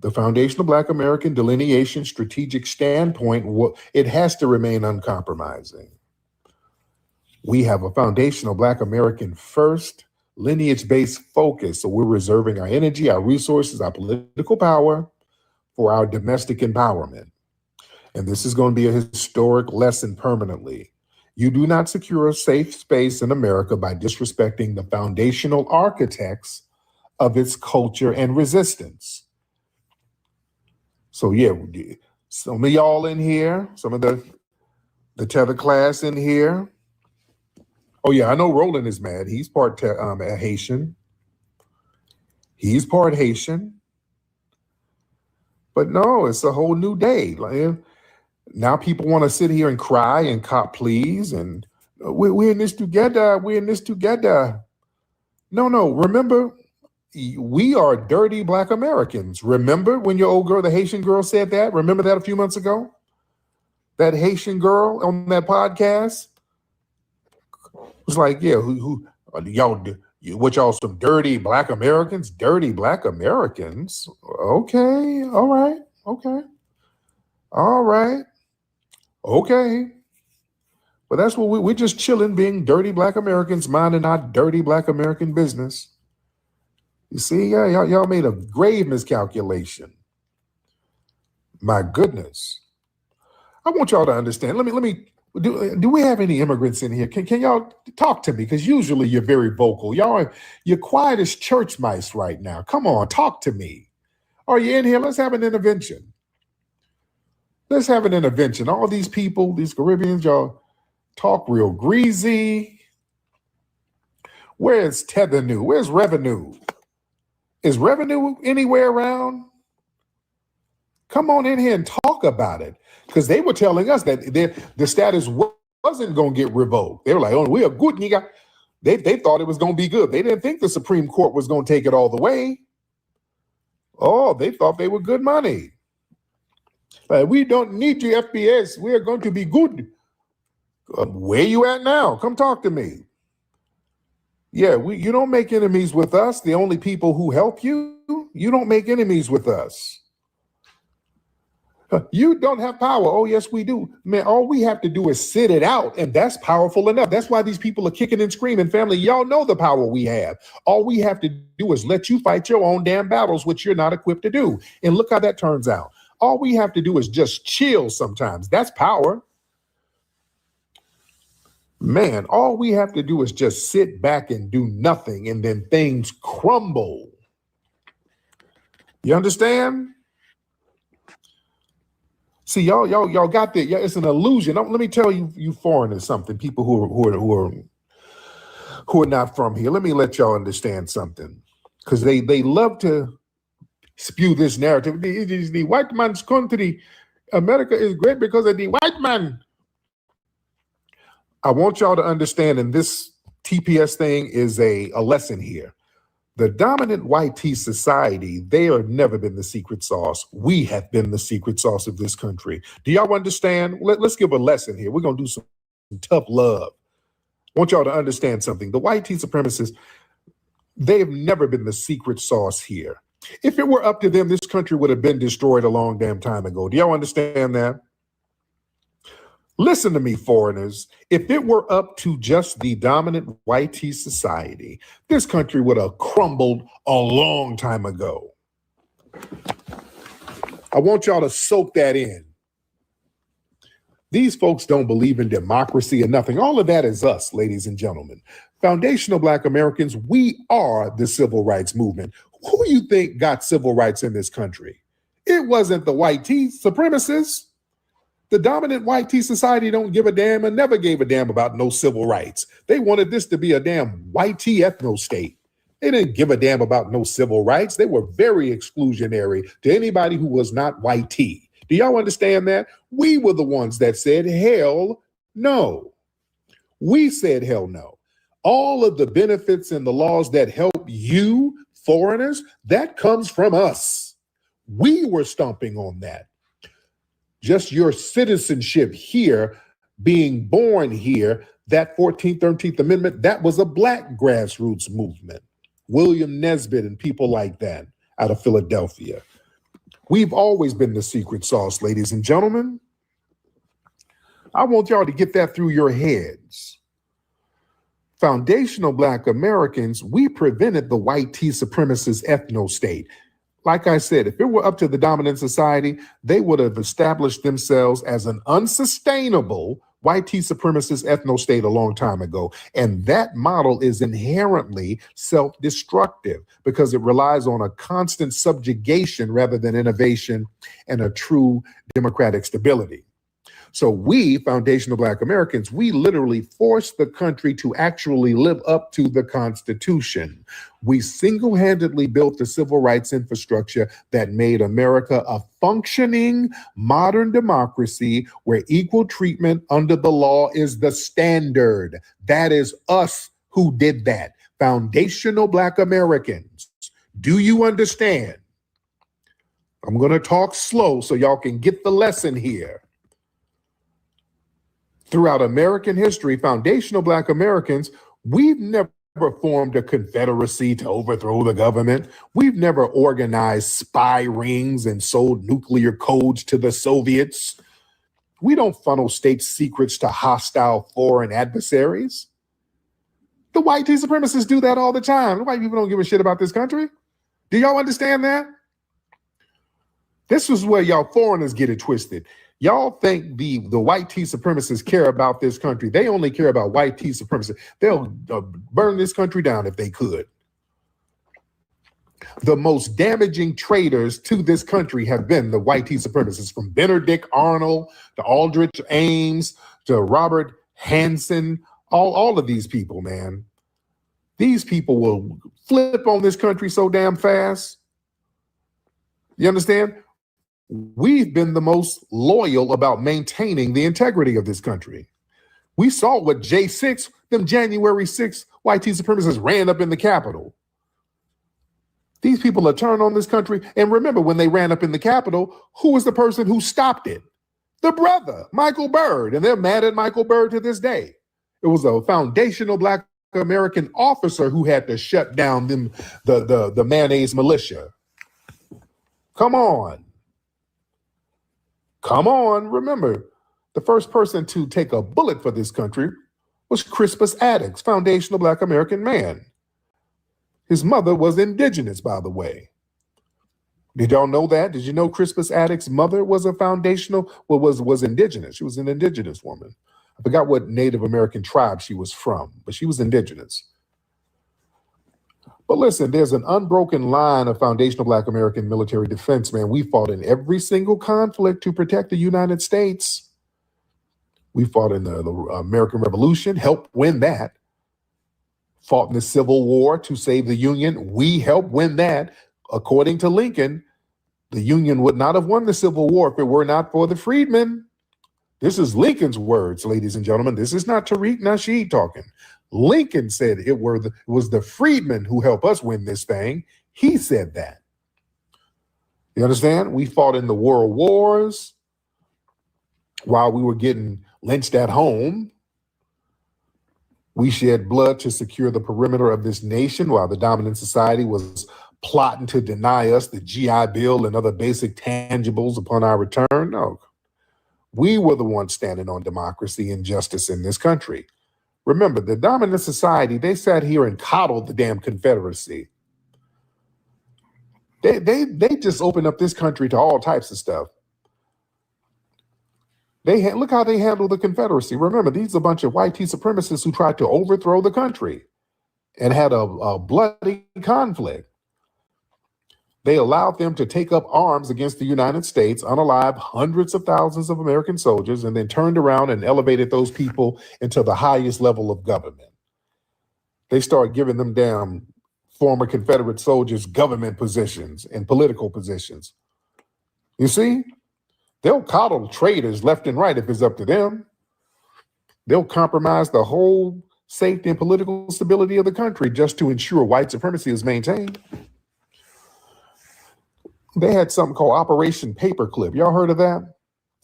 the Foundation of Black American Delineation strategic standpoint, it has to remain uncompromising. We have a foundational Black American first lineage-based focus. So we're reserving our energy, our resources, our political power for our domestic empowerment. And this is going to be a historic lesson permanently. You do not secure a safe space in America by disrespecting the foundational architects of its culture and resistance. So yeah, some of y'all in here, some of the tether class in here. Oh yeah, I know Roland is mad. He's part Haitian. He's part Haitian. But no, it's a whole new day. Like, now people want to sit here and cry and cop pleas and we're in this together. We're in this together. No. Remember, we are dirty Black Americans. Remember when your old girl, the Haitian girl, said that? Remember that a few months ago? That Haitian girl on that podcast was like, yeah, y'all Which are some dirty Black Americans? Dirty Black Americans? Okay, all right, okay. All right, okay. But that's what we're just chilling, being dirty Black Americans, minding our dirty Black American business. You see, y'all made a grave miscalculation. My goodness. I want y'all to understand. Let me do we have any immigrants in here? Can y'all talk to me? Because usually you're very vocal. You're quiet as church mice right now. Come on, talk to me. Are you in here? Let's have an intervention. Let's have an intervention. All these people, these Caribbeans, y'all talk real greasy. Where's Tethernue? Where's revenue? Is revenue anywhere around? Come on in here and talk about it. Because they were telling us that the status wasn't going to get revoked. They were like, oh, we are good, nigga. They thought it was going to be good. They didn't think the Supreme Court was going to take it all the way. Oh, they thought they were good money. Like, we don't need you, FPS. We are going to be good. Where you at now? Come talk to me. Yeah, you don't make enemies with us. The only people who help you, you don't make enemies with us. You don't have power. Oh, yes, we do. Man, all we have to do is sit it out, and that's powerful enough. That's why these people are kicking and screaming. Family, y'all know the power we have. All we have to do is let you fight your own damn battles, which you're not equipped to do. And look how that turns out. All we have to do is just chill sometimes. That's power. Man, all we have to do is just sit back and do nothing, and then things crumble. You understand? See, y'all got that. Yeah, it's an illusion. Let me tell you foreigners something. People who are not from here. Let me let y'all understand something, because they love to spew this narrative. It is the white man's country. America is great because of the white man. I want y'all to understand, and this TPS thing is a lesson here. The dominant white tea society, they have never been the secret sauce. We have been the secret sauce of this country. Do y'all understand? Let's give a lesson here. We're going to do some tough love. I want y'all to understand something. The white tea supremacists, they have never been the secret sauce here. If it were up to them, this country would have been destroyed a long damn time ago. Do y'all understand that? Listen to me, foreigners. If it were up to just the dominant white tea society, this country would have crumbled a long time ago. I want y'all to soak that in. These folks don't believe in democracy or nothing. All of that is us, ladies and gentlemen. Foundational Black Americans, we are the civil rights movement. Who do you think got civil rights in this country? It wasn't the white tea supremacists. The dominant white tea society don't give a damn and never gave a damn about no civil rights. They wanted this to be a damn white tea ethno state. They didn't give a damn about no civil rights. They were very exclusionary to anybody who was not white tea. Do y'all understand that? We were the ones that said, hell no. We said, hell no. All of the benefits and the laws that help you, foreigners, that comes from us. We were stomping on that. Just your citizenship here, being born here, that 14th, 13th Amendment, that was a Black grassroots movement. William Nesbitt and people like that out of Philadelphia. We've always been the secret sauce, ladies and gentlemen. I want y'all to get that through your heads. Foundational Black Americans, we prevented the white tea supremacist ethno state. Like I said, if it were up to the dominant society, they would have established themselves as an unsustainable white tea supremacist ethno state a long time ago. And that model is inherently self-destructive because it relies on a constant subjugation rather than innovation and a true democratic stability. So we, Foundational Black Americans, we literally forced the country to actually live up to the Constitution. We single-handedly built the civil rights infrastructure that made America a functioning modern democracy where equal treatment under the law is the standard. That is us who did that. Foundational Black Americans. Do you understand? I'm going to talk slow so y'all can get the lesson here. Throughout American history, foundational Black Americans, we've never formed a confederacy to overthrow the government. We've never organized spy rings and sold nuclear codes to the Soviets. We don't funnel state secrets to hostile foreign adversaries. The white supremacists do that all the time. The white people don't give a shit about this country. Do y'all understand that? This is where y'all foreigners get it twisted. Y'all think the white supremacists care about this country. They only care about white supremacists. They'll burn this country down if they could. The most damaging traitors to this country have been the white supremacists, from Benedict Arnold to Aldrich Ames to Robert Hansen. All of these people, man. These people will flip on this country so damn fast. You understand? We've been the most loyal about maintaining the integrity of this country. We saw what J6, them January 6th white supremacists ran up in the Capitol. These people are turned on this country. And remember, when they ran up in the Capitol, who was the person who stopped it? The brother, Michael Byrd. And they're mad at Michael Byrd to this day. It was a foundational Black American officer who had to shut down the mayonnaise militia. Come on. Come on. Remember, the first person to take a bullet for this country was Crispus Attucks, foundational Black American man. His mother was indigenous, by the way. Did y'all know that? Did you know Crispus Attucks' mother was a foundational, was indigenous? She was an indigenous woman. I forgot what Native American tribe she was from, but she was indigenous. But listen, there's an unbroken line of foundational Black American military defense, man. We fought in every single conflict to protect the United States. We fought in the American Revolution, helped win that. Fought in the Civil War to save the Union. We helped win that. According to Lincoln, the Union would not have won the Civil War if it were not for the freedmen. This is Lincoln's words, ladies and gentlemen. This is not Tariq Nasheed talking. Lincoln said it was the freedmen who helped us win this thing. He said that. You understand? We fought in the world wars while we were getting lynched at home. We shed blood to secure the perimeter of this nation while the dominant society was plotting to deny us the GI Bill and other basic tangibles upon our return. No, we were the ones standing on democracy and justice in this country. Remember, the dominant society, they sat here and coddled the damn Confederacy. They just opened up this country to all types of stuff. Look how they handled the Confederacy. Remember, these are a bunch of white supremacists who tried to overthrow the country and had a bloody conflict. They allowed them to take up arms against the United States, unalive hundreds of thousands of American soldiers, and then turned around and elevated those people into the highest level of government. They started giving them damn former Confederate soldiers government positions and political positions. You see? They'll coddle traitors left and right if it's up to them. They'll compromise the whole safety and political stability of the country just to ensure white supremacy is maintained. They had something called Operation Paperclip. Y'all heard of that?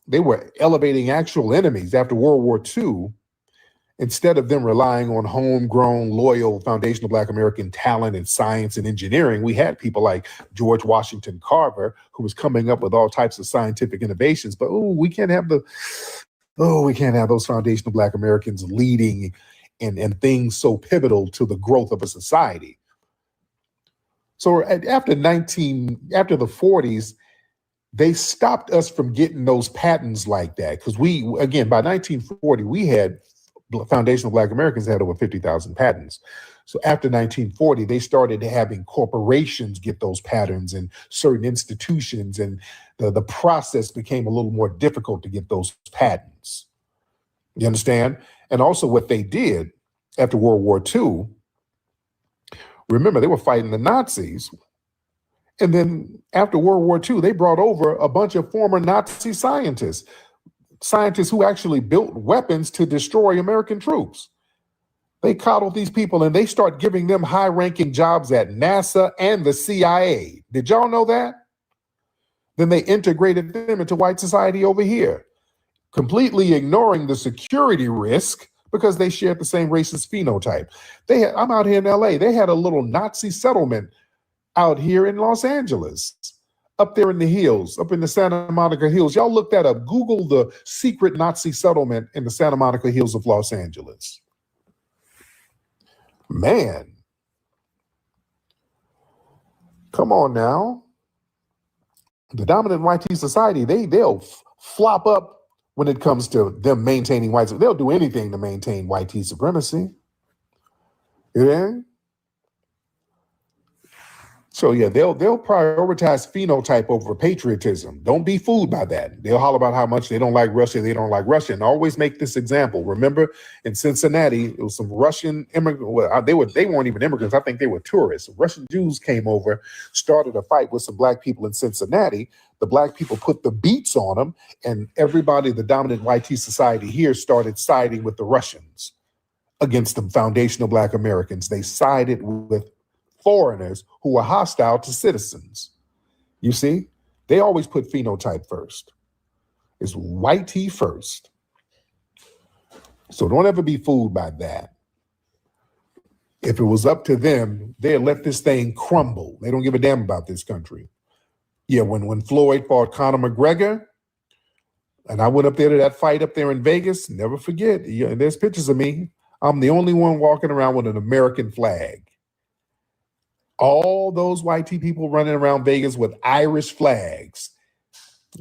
They were elevating actual enemies after World War II. Instead of them relying on homegrown, loyal, foundational Black American talent in science and engineering, we had people like George Washington Carver, who was coming up with all types of scientific innovations. But we can't have those foundational Black Americans leading and things so pivotal to the growth of a society. So after the 40s, they stopped us from getting those patents like that. Because by 1940, we had foundational Black Americans had over 50,000 patents. So after 1940, they started having corporations get those patents and certain institutions, and the process became a little more difficult to get those patents. You understand? And also what they did after World War II, remember, they were fighting the Nazis. And then after World War II, they brought over a bunch of former Nazi scientists who actually built weapons to destroy American troops. They coddled these people and they start giving them high-ranking jobs at NASA and the CIA. Did y'all know that? Then they integrated them into white society over here, completely ignoring the security risk because they shared the same racist phenotype. I'm out here in LA. They had a little Nazi settlement out here in Los Angeles, up there in the hills, up in the Santa Monica Hills. Y'all look that up. Google the secret Nazi settlement in the Santa Monica Hills of Los Angeles. Man, come on now. The dominant white society, they'll flop up when it comes to them maintaining white. They'll do anything to maintain white supremacy. Yeah. So yeah, they'll prioritize phenotype over patriotism. Don't be fooled by that. They'll holler about how much they don't like Russia, they don't like Russia. And always make this example. Remember in Cincinnati, it was some Russian immigrants. Well, they weren't even immigrants. I think they were tourists. Russian Jews came over, started a fight with some black people in Cincinnati. The black people put the beats on them, and everybody, the dominant white society here, started siding with the Russians against the foundational black Americans. They sided with foreigners who were hostile to citizens. You see, they always put phenotype first. It's white first. So don't ever be fooled by that. If it was up to them, they'd let this thing crumble. They don't give a damn about this country. Yeah, when Floyd fought Conor McGregor, and I went up there to that fight up there in Vegas, never forget, there's pictures of me. I'm the only one walking around with an American flag. All those white people running around Vegas with Irish flags.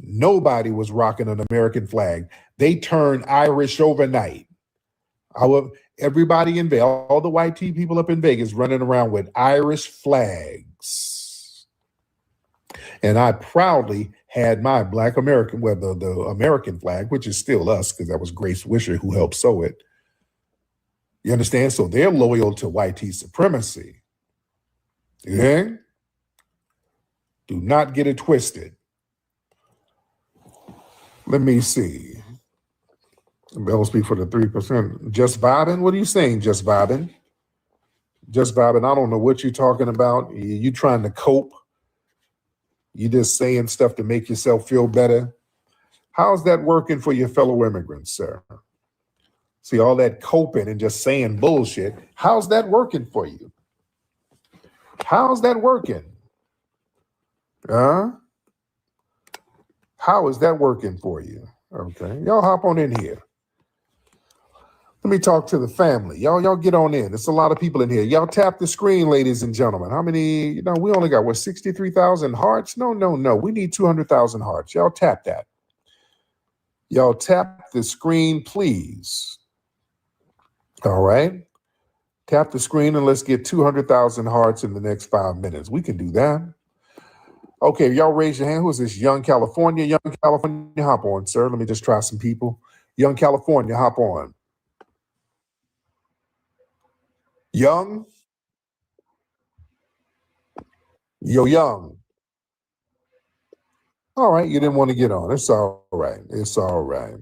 Nobody was rocking an American flag. They turned Irish overnight. Everybody in Vegas, all the white people up in Vegas running around with Irish flags. And I proudly had my black American, well, the American flag, which is still us, because that was Grace Wisher who helped sew it. You understand? So they're loyal to white supremacy. Yeah? Do not get it twisted. Let me see. I'll speak for the 3%. Just vibing? What are you saying, just vibing? Just vibing. I don't know what you're talking about. You trying to cope. You just saying stuff to make yourself feel better. How's that working for your fellow immigrants, sir? See, all that coping and just saying bullshit. How's that working for you? How's that working? How is that working for you? Okay, y'all hop on in here. Let me talk to the family. Y'all get on in. There's a lot of people in here. Y'all tap the screen, ladies and gentlemen. How many, we only got, 63,000 hearts? No. We need 200,000 hearts. Y'all tap that. Y'all tap the screen, please. All right. Tap the screen and let's get 200,000 hearts in the next 5 minutes. We can do that. Okay, y'all raise your hand. Who is this? Young California? Young California, hop on, sir. Let me just try some people. Young California, hop on. Young? Young. All right, you didn't want to get on. It's all right. It's all right.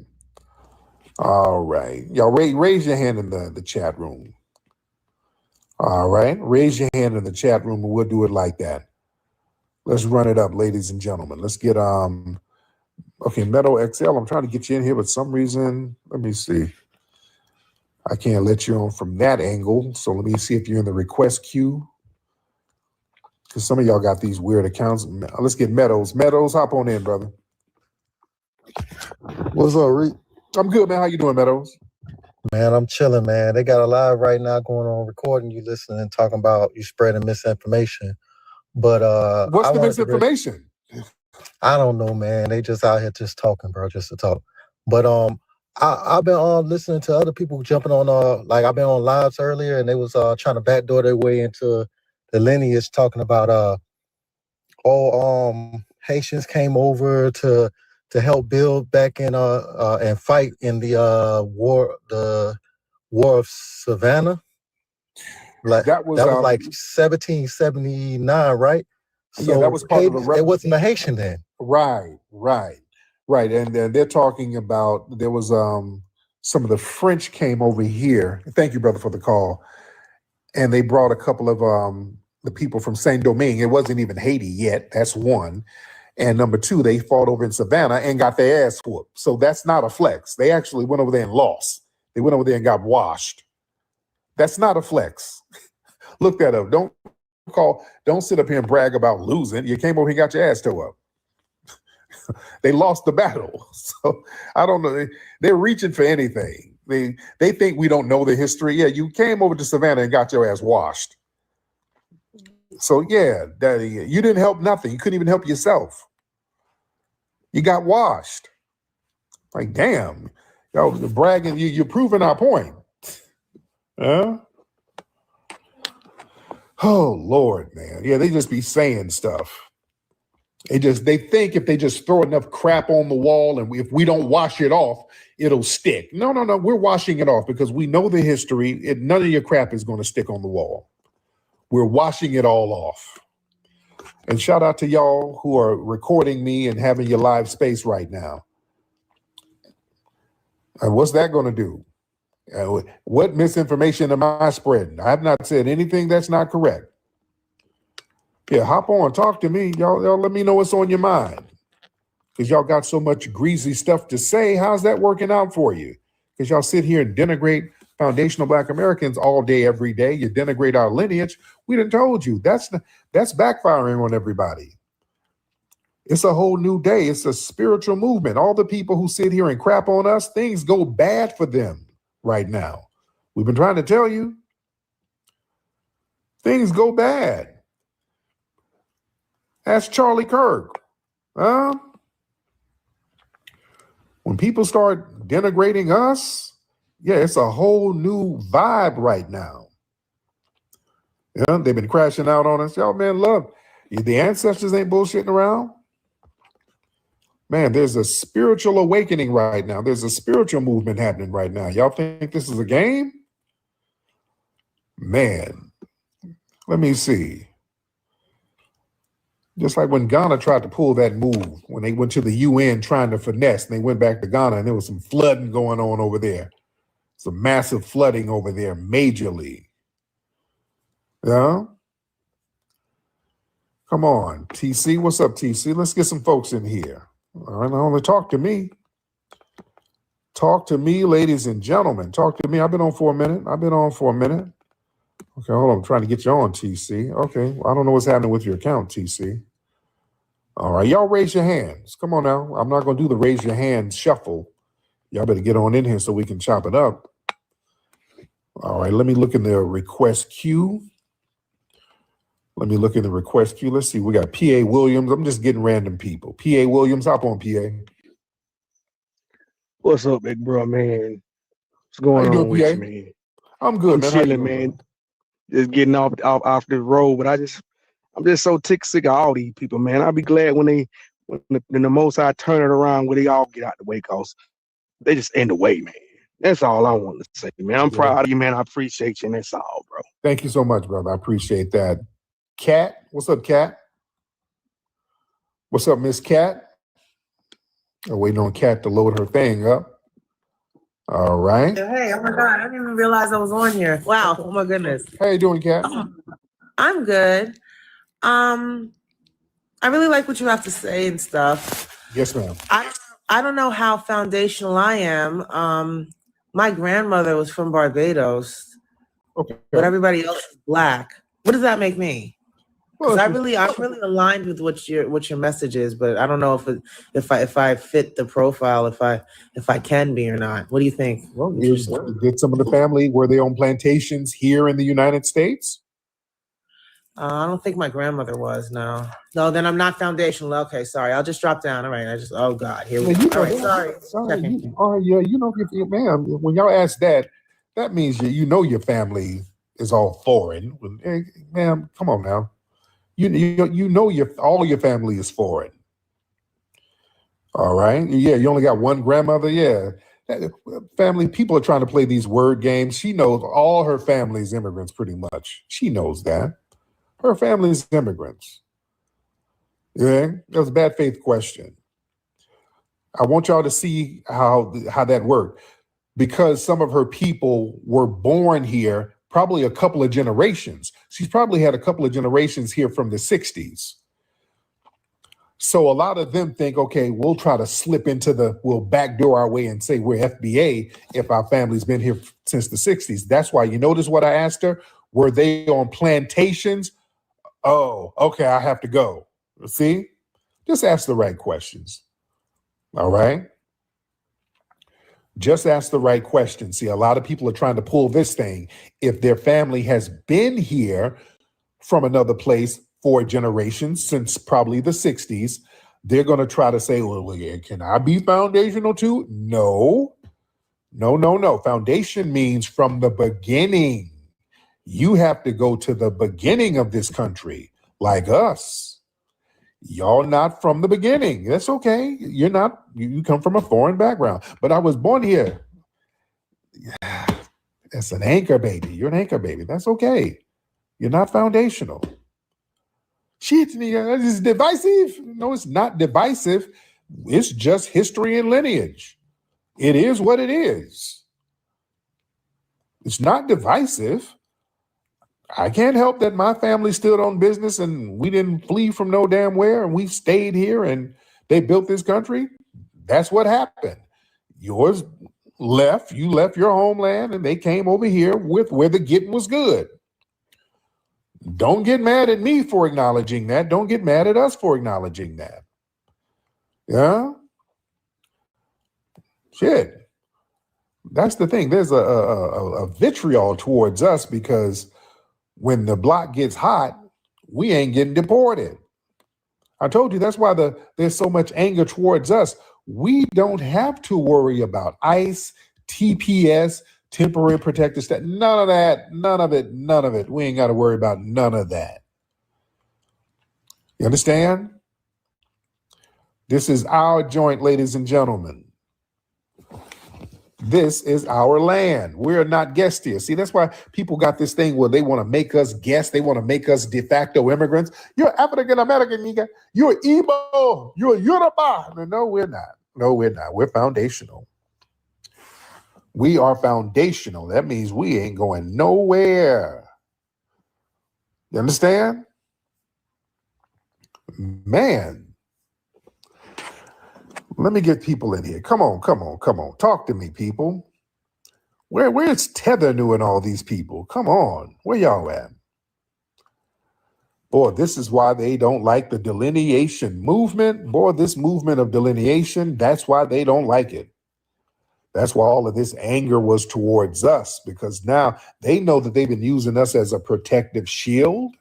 All right. Y'all raise your hand in the chat room. All right. Raise your hand in the chat room and we'll do it like that. Let's run it up, ladies and gentlemen. Let's get okay, Meadow XL. I'm trying to get you in here, but some reason, let me see. I can't let you on from that angle. So let me see if you're in the request queue. Because some of y'all got these weird accounts. Let's get Meadows. Meadows, hop on in, brother. What's up, Reed? I'm good, man. How you doing, Meadows? Man, I'm chilling, man. They got a live right now going on, recording you, listening, talking about you spreading misinformation. But what's the misinformation? I don't know, man. They just out here just talking, bro, just to talk. But I've been listening to other people jumping on like I've been on lives earlier, and they was trying to backdoor their way into the lineage, talking about Haitians came over to help build back in and fight in the war of Savannah. Like that was like 1779, right? So yeah, that was part of the it wasn't a Haitian then. Right. And they're talking about there was some of the French came over here. Thank you, brother, for the call. And they brought a couple of the people from Saint-Domingue. It wasn't even Haiti yet. That's one. And number two, they fought over in Savannah and got their ass whooped. So that's not a flex. They actually went over there and lost. They went over there and got washed. That's not a flex. Look that up. Don't sit up here and brag about losing. You came over here and got your ass tore up. They lost the battle. So I don't know. They're reaching for anything. They think we don't know the history. Yeah, you came over to Savannah and got your ass washed. So yeah, you didn't help nothing. You couldn't even help yourself. You got washed. Like, damn, y'all bragging. You're proving our point. Huh? Oh Lord, man. Yeah, they just be saying stuff. They think if they just throw enough crap on the wall and if we don't wash it off, it'll stick. No. We're washing it off because we know the history. None of your crap is going to stick on the wall. We're washing it all off. And shout out to y'all who are recording me and having your live space right now. And what's that going to do? What misinformation am I spreading? I have not said anything that's not correct. Yeah, hop on, talk to me. Y'all let me know what's on your mind. Because y'all got so much greasy stuff to say. How's that working out for you? Because y'all sit here and denigrate foundational Black Americans all day, every day. You denigrate our lineage. We done told you. That's backfiring on everybody. It's a whole new day. It's a spiritual movement. All the people who sit here and crap on us, things go bad for them right now. We've been trying to tell you. Things go bad. Ask Charlie Kirk. When people start denigrating us, yeah, it's a whole new vibe right now. Yeah, they've been crashing out on us. Y'all, man, love. The ancestors ain't bullshitting around. Man, there's a spiritual awakening right now. There's a spiritual movement happening right now. Y'all think this is a game? Man, let me see. Just like when Ghana tried to pull that move, when they went to the UN trying to finesse, and they went back to Ghana and there was some flooding going on over there. Some massive flooding over there, majorly. Yeah? Come on, TC. What's up, TC? Let's get some folks in here. All right, now only talk to me. Talk to me, ladies and gentlemen. Talk to me. I've been on for a minute. Okay, hold on. I'm trying to get you on, TC. Okay, well, I don't know what's happening with your account, TC. All right, y'all raise your hands. Come on now. I'm not going to do the raise your hands shuffle. Y'all better get on in here so we can chop it up. All right, let me look in the request queue. Let's see. We got P.A. Williams. I'm just getting random people. P.A. Williams, hop on, P.A. What's up, big bro, man? What's going on with you, man? I'm good, man. Chilling, man. Just getting off the road, but I'm just so sick of all these people, man. I'll be glad when the Most High turn it around, when they all get out the way, cause they just in the way, man. That's all I want to say, man. I'm proud of you, man. I appreciate you, and that's all, bro. Thank you so much, brother. I appreciate that. Kat, what's up, Kat? What's up, Miss Kat? I'm waiting on Kat to load her thing up. All right. Hey, oh my God, I didn't even realize I was on here. Wow, oh my goodness. How you doing, Kat? I'm good. I really like what you have to say and stuff. Yes, ma'am. I don't know how foundational I am. My grandmother was from Barbados, but everybody else is Black. What does that make me? Because I'm really aligned with what your message is, but I don't know if I fit the profile, if I can be or not. What do you think? Well, did some of the family, were they on plantations here in the United States? I don't think my grandmother was. No, then I'm not foundational. Okay, sorry. I'll just drop down. All right. Oh God, here we go. All right, sorry. Ma'am, when y'all ask that means you know your family is all foreign. Hey, ma'am, come on now. You know all of your family is foreign. All right. Yeah, you only got one grandmother. Yeah. Family, people are trying to play these word games. She knows all her family is immigrants pretty much. She knows that. Her family is immigrants. Yeah, that was a bad faith question. I want y'all to see how that worked. Because some of her people were born here probably a couple of generations. She's probably had a couple of generations here from the 60s. So a lot of them think, okay, we'll try to slip we'll backdoor our way and say we're FBA if our family's been here since the 60s. That's why you notice what I asked her? Were they on plantations? Oh, okay, I have to go. See? Just ask the right questions. All right? Just ask the right questions. See, a lot of people are trying to pull this thing. If their family has been here from another place for generations, since probably the 60s, they're going to try to say, well, can I be foundational too? No. Foundation means from the beginning. You have to go to the beginning of this country, like us. Y'all not from the beginning. That's okay. You're not, you come from a foreign background. But I was born here. It's an anchor baby. You're an anchor baby. That's okay. You're not foundational. Shit, this is divisive. No, it's not divisive. It's just history and lineage. It is what it is. It's not divisive. I can't help that my family stood on business and we didn't flee from no damn where and we stayed here and they built this country. That's what happened. Yours left, you left your homeland and they came over here with where the getting was good. Don't get mad at me for acknowledging that. Don't get mad at us for acknowledging that. Yeah? Shit. That's the thing. There's a vitriol towards us because when the block gets hot, we ain't getting deported. I told you that's why there's so much anger towards us. We don't have to worry about ICE, TPS, temporary protected status. None of that. None of it. We ain't got to worry about none of that. You understand? This is our joint, ladies and gentlemen. This is our land. We're not guests here. See, that's why people got this thing where they want to make us guests. They want to make us de facto immigrants. You're African American, nigga. You're Igbo. You're Yoruba. No, we're not. No, we're not. We're foundational. We are foundational. That means we ain't going nowhere. You understand? Man. Let me get people in here. Come on. Talk to me, people. Where's Tethernew and all these people? Come on. Where y'all at? Boy, this is why they don't like the delineation movement. Boy, this movement of delineation, that's why they don't like it. That's why all of this anger was towards us, because now they know that they've been using us as a protective shield.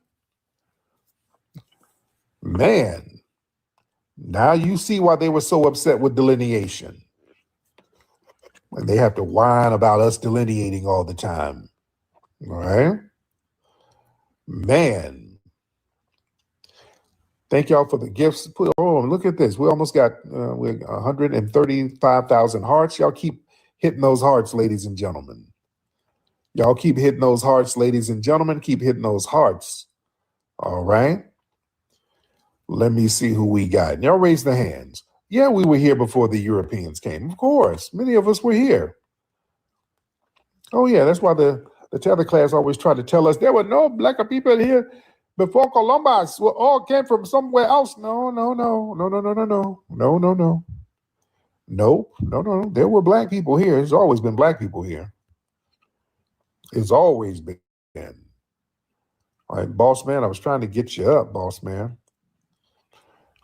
Man, now you see why they were so upset with delineation. And they have to whine about us delineating all the time. All right? Man. Thank y'all for the gifts. Oh, look at this. We almost got 135,000 hearts. Y'all keep hitting those hearts, ladies and gentlemen. Y'all keep hitting those hearts, ladies and gentlemen. Keep hitting those hearts. All right. Let me see who we got. Y'all raise the hands. Yeah, we were here before the Europeans came. Of course. Many of us were here. Oh, yeah. That's why the tether class always tried to tell us there were no black people here before Columbus. We all came from somewhere else. No. There were black people here. There's always been black people here. It's always been. All right, boss man, I was trying to get you up, boss man.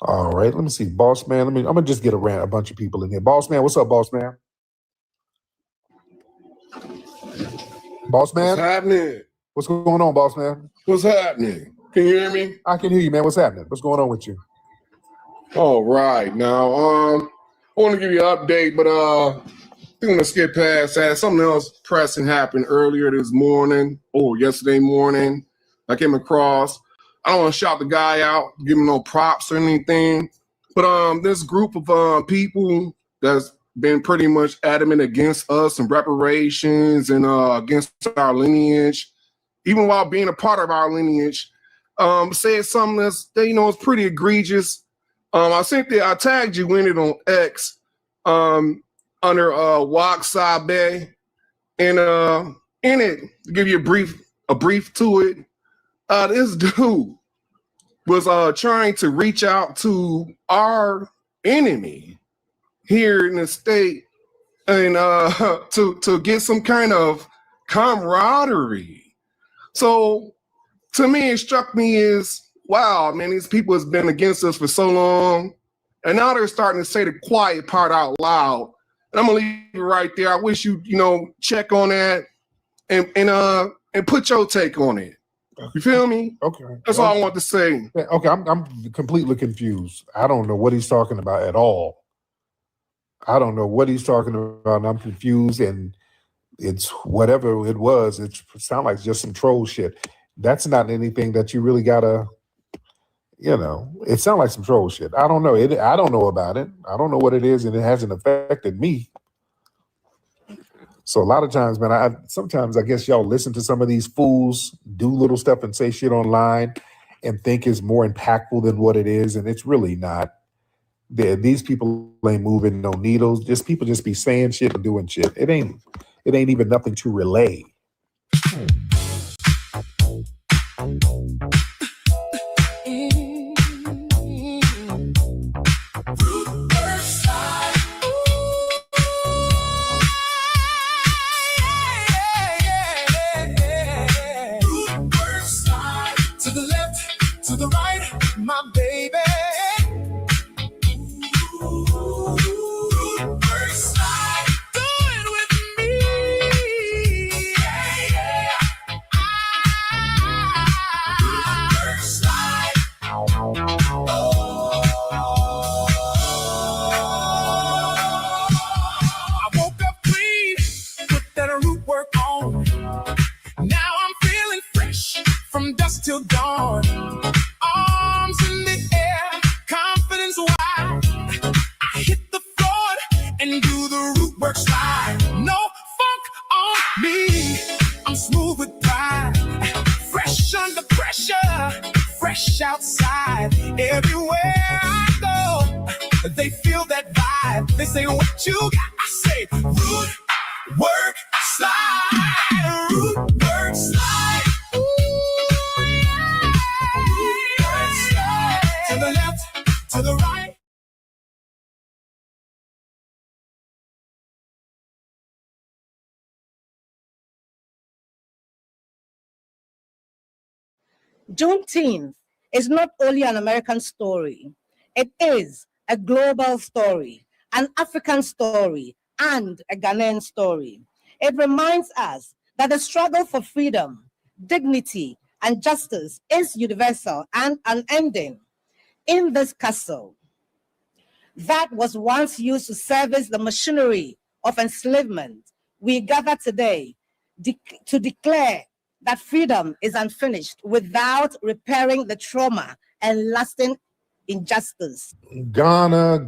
All right, let me see, boss man. I'm gonna just get a bunch of people in here. Boss man, what's up, boss man? Boss man, what's happening? What's going on, boss man? What's happening? Can you hear me? I can hear you, man. What's happening? What's going on with you? All right, now I want to give you an update, but I'm gonna skip past that. Something else pressing happened earlier this morning or yesterday morning. I came across. I don't want to shout the guy out, give him no props or anything, but this group of people that's been pretty much adamant against us and reparations and against our lineage, even while being a part of our lineage, said something that's is pretty egregious. I tagged you in it on X under Waksabe, and in it, to give you a brief to it. This dude was trying to reach out to our enemy here in the state and to get some kind of camaraderie. So to me, it struck me as, wow, man, these people has been against us for so long, and now they're starting to say the quiet part out loud. And I'm gonna leave it right there. I wish you check on that and put your take on it. You feel me? Okay. That's all I want to say. Okay, I'm completely confused. I don't know what he's talking about at all. I don't know what he's talking about, and I'm confused, and it's whatever it was, it sounds like just some troll shit. That's not anything that you really gotta, it sounds like some troll shit. I don't know. I don't know about it. I don't know what it is, and it hasn't affected me. So a lot of times, man, sometimes I guess y'all listen to some of these fools do little stuff and say shit online and think it's more impactful than what it is, and it's really not. These people ain't moving no needles. Just people just be saying shit and doing shit. It ain't even nothing to relay. To the left, to the right, my baby. First slide, do it with me. Yeah. First slide. I woke up clean, put that root work on. Now I'm feeling fresh from dusk till dawn. Arms in the air, confidence wide. I hit the floor and do the root work slide. No funk on me, I'm smooth with pride. Fresh under pressure, fresh outside. Everywhere I go, they feel that vibe. They say, what you got? I say, root work slide. Root work slide. To the left, to the right. Juneteenth is not only an American story, it is a global story, an African story, and a Ghanaian story. It reminds us that the struggle for freedom, dignity, and justice is universal and unending. In this castle that was once used to service the machinery of enslavement, we gather today to declare that freedom is unfinished without repairing the trauma and lasting injustice. Ghana.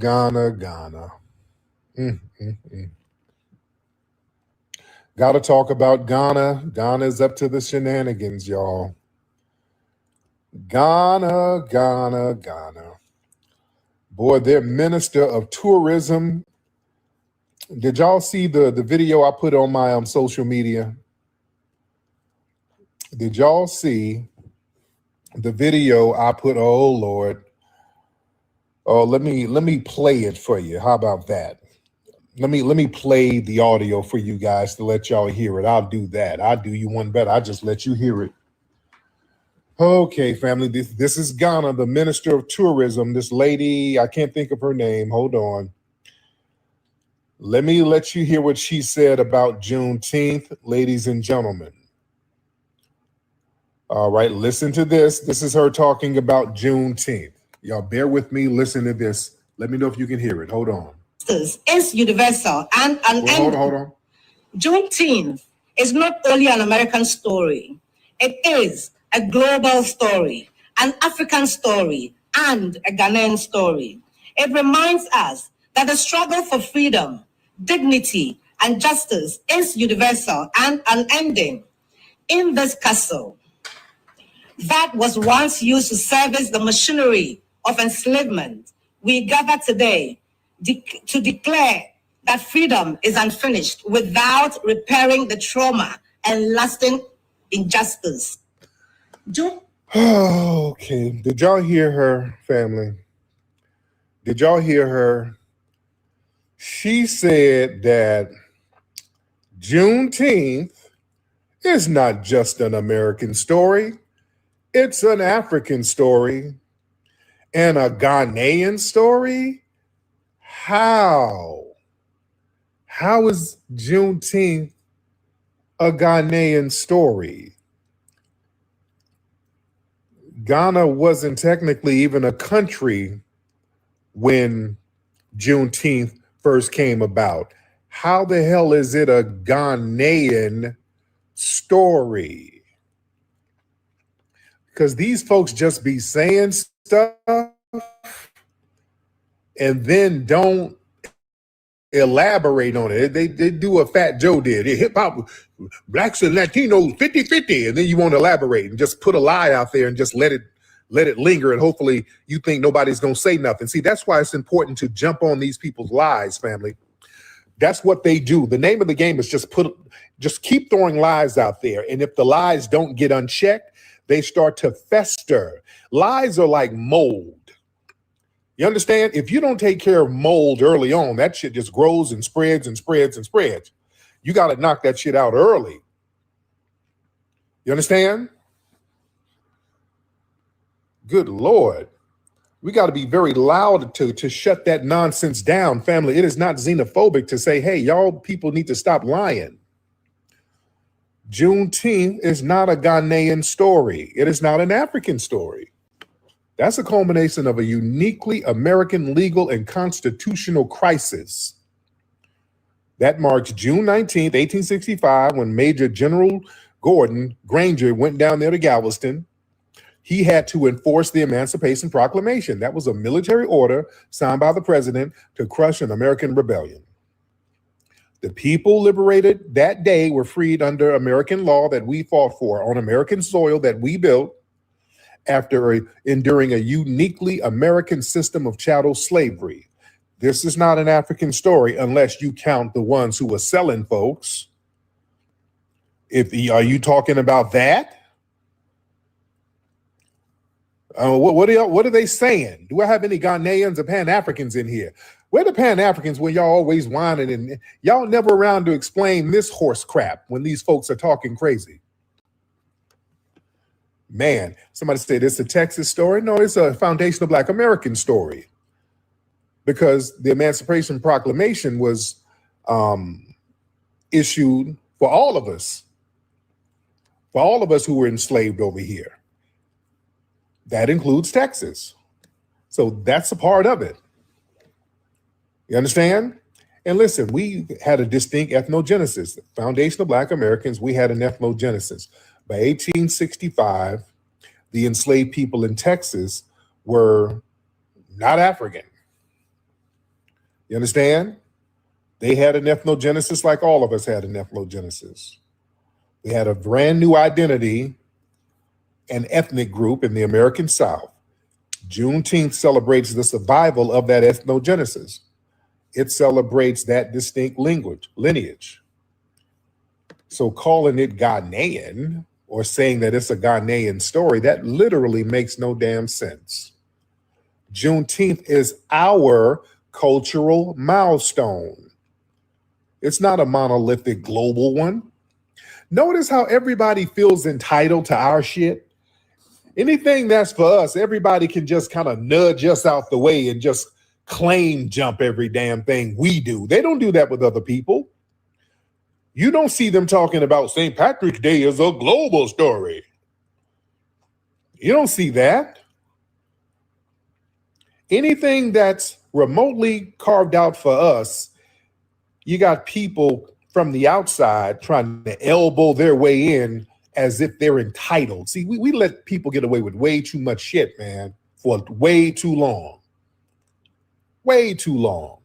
Gotta talk about Ghana. Ghana's up to the shenanigans, y'all. Ghana. Boy, their minister of tourism. Did y'all see the video I put on my social media? Did y'all see the video I put? Oh Lord. Oh, let me play it for you. How about that? Let me play the audio for you guys to let y'all hear it. I'll do that. I'll do you one better. I'll just let you hear it. Okay, family. This is Ghana, the Minister of Tourism. This lady, I can't think of her name. Hold on. Let me let you hear what she said about Juneteenth, ladies and gentlemen. All right, listen to this. This is her talking about Juneteenth. Y'all bear with me. Listen to this. Let me know if you can hear it. Hold on. This is universal and unending. Hold on. Juneteenth is not only an American story. It is a global story, an African story, and a Ghanaian story. It reminds us that the struggle for freedom, dignity, and justice is universal and unending. In this castle that was once used to service the machinery of enslavement, we gather today to declare that freedom is unfinished without repairing the trauma and lasting injustice. Okay. Did y'all hear her, family? Did y'all hear her? She said that Juneteenth is not just an American story. It's an African story and a Ghanaian story. How? How is Juneteenth a Ghanaian story? Ghana wasn't technically even a country when Juneteenth first came about. How the hell is it a Ghanaian story? Because these folks just be saying stuff and then don't elaborate on it. They do a Fat Joe did. Hip hop, blacks and Latinos 50-50, and then you won't elaborate and just put a lie out there and just let it linger, and hopefully you think nobody's gonna say nothing. See, that's why it's important to jump on these people's lies, family. That's what they do. The name of the game is just keep throwing lies out there, and if the lies don't get unchecked, they start to fester. Lies are like mold. You understand? If you don't take care of mold early on, that shit just grows and spreads and spreads and spreads. You got to knock that shit out early. You understand? Good Lord. We got to be very loud to shut that nonsense down, family. It is not xenophobic to say, hey, y'all people need to stop lying. Juneteenth is not a Ghanaian story. It is not an African story. That's a culmination of a uniquely American legal and constitutional crisis. That marks June 19th, 1865, when Major General Gordon Granger went down there to Galveston. He had to enforce the Emancipation Proclamation. That was a military order signed by the president to crush an American rebellion. The people liberated that day were freed under American law that we fought for on American soil that we built after enduring a uniquely American system of chattel slavery. This is not an African story unless you count the ones who were selling folks. Are you talking about that? What are they saying? Do I have any Ghanaians or Pan-Africans in here? Where the Pan-Africans when y'all always whining and y'all never around to explain this horse crap when these folks are talking crazy? Man, somebody said it's a Texas story. No, it's a foundational Black American story because the Emancipation Proclamation was issued for all of us who were enslaved over here. That includes Texas. So that's a part of it. You understand? And listen, we had a distinct ethnogenesis. Foundational Black Americans, we had an ethnogenesis. By 1865, the enslaved people in Texas were not African. You understand? They had an ethnogenesis like all of us had an ethnogenesis. They had a brand new identity and ethnic group in the American South. Juneteenth celebrates the survival of that ethnogenesis. It celebrates that distinct lineage. So calling it Ghanaian or saying that it's a Ghanaian story, that literally makes no damn sense. Juneteenth is our cultural milestone. It's not a monolithic global one. Notice how everybody feels entitled to our shit. Anything that's for us, everybody can just kind of nudge us out the way and just claim jump every damn thing we do. They don't do that with other people. You don't see them talking about St. Patrick's Day as a global story. You don't see that. Anything that's remotely carved out for us, you got people from the outside trying to elbow their way in as if they're entitled. See, we let people get away with way too much shit, man, for way too long. Way too long.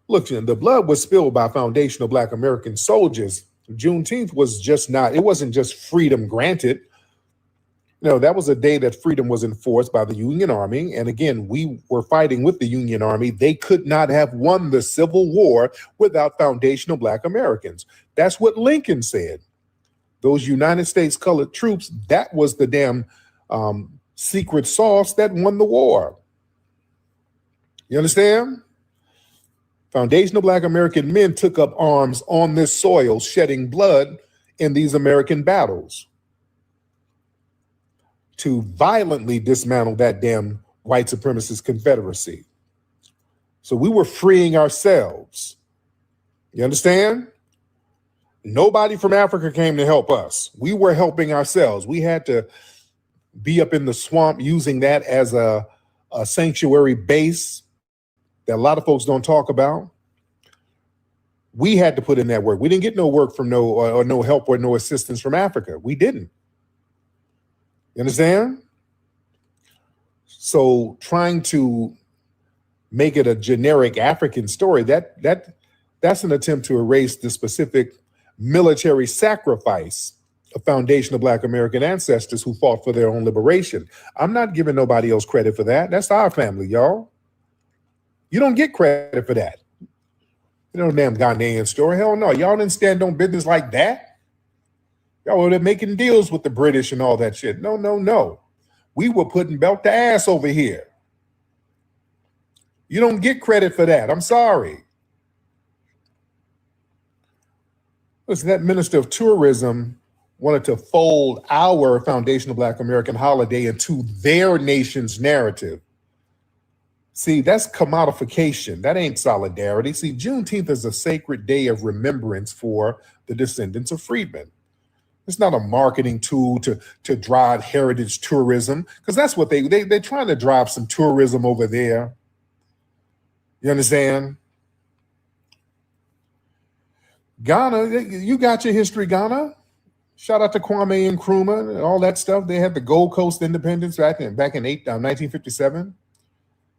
Look, the blood was spilled by foundational Black American soldiers. Juneteenth was just not, it wasn't just freedom granted. No, that was a day that freedom was enforced by the Union Army. And again, we were fighting with the Union Army. They could not have won the Civil War without foundational Black Americans. That's what Lincoln said. Those United States colored troops, that was the damn secret sauce that won the war. You understand? Foundational Black American men took up arms on this soil, shedding blood in these American battles to violently dismantle that damn white supremacist Confederacy. So we were freeing ourselves. You understand? Nobody from Africa came to help us. We were helping ourselves. We had to be up in the swamp using that as a sanctuary base that a lot of folks don't talk about. We had to put in that work. We didn't get no work from no help or no assistance from Africa. We didn't. You understand? So trying to make it a generic African story, that's an attempt to erase the specific military sacrifice of foundational Black American ancestors who fought for their own liberation. I'm not giving nobody else credit for that. That's our family, y'all. You don't get credit for that. You know, damn Ghanaian story. Hell no. Y'all didn't stand on business like that. Y'all were making deals with the British and all that shit. No, no, no. We were putting belt to ass over here. You don't get credit for that. I'm sorry. Listen, that Minister of Tourism wanted to fold our foundational Black American holiday into their nation's narrative. See, that's commodification. That ain't solidarity. See, Juneteenth is a sacred day of remembrance for the descendants of freedmen. It's not a marketing tool to drive heritage tourism, because that's what they're trying to drive some tourism over there. You understand? Ghana, you got your history, Ghana. Shout out to Kwame Nkrumah and all that stuff. They had the Gold Coast independence back in 1957.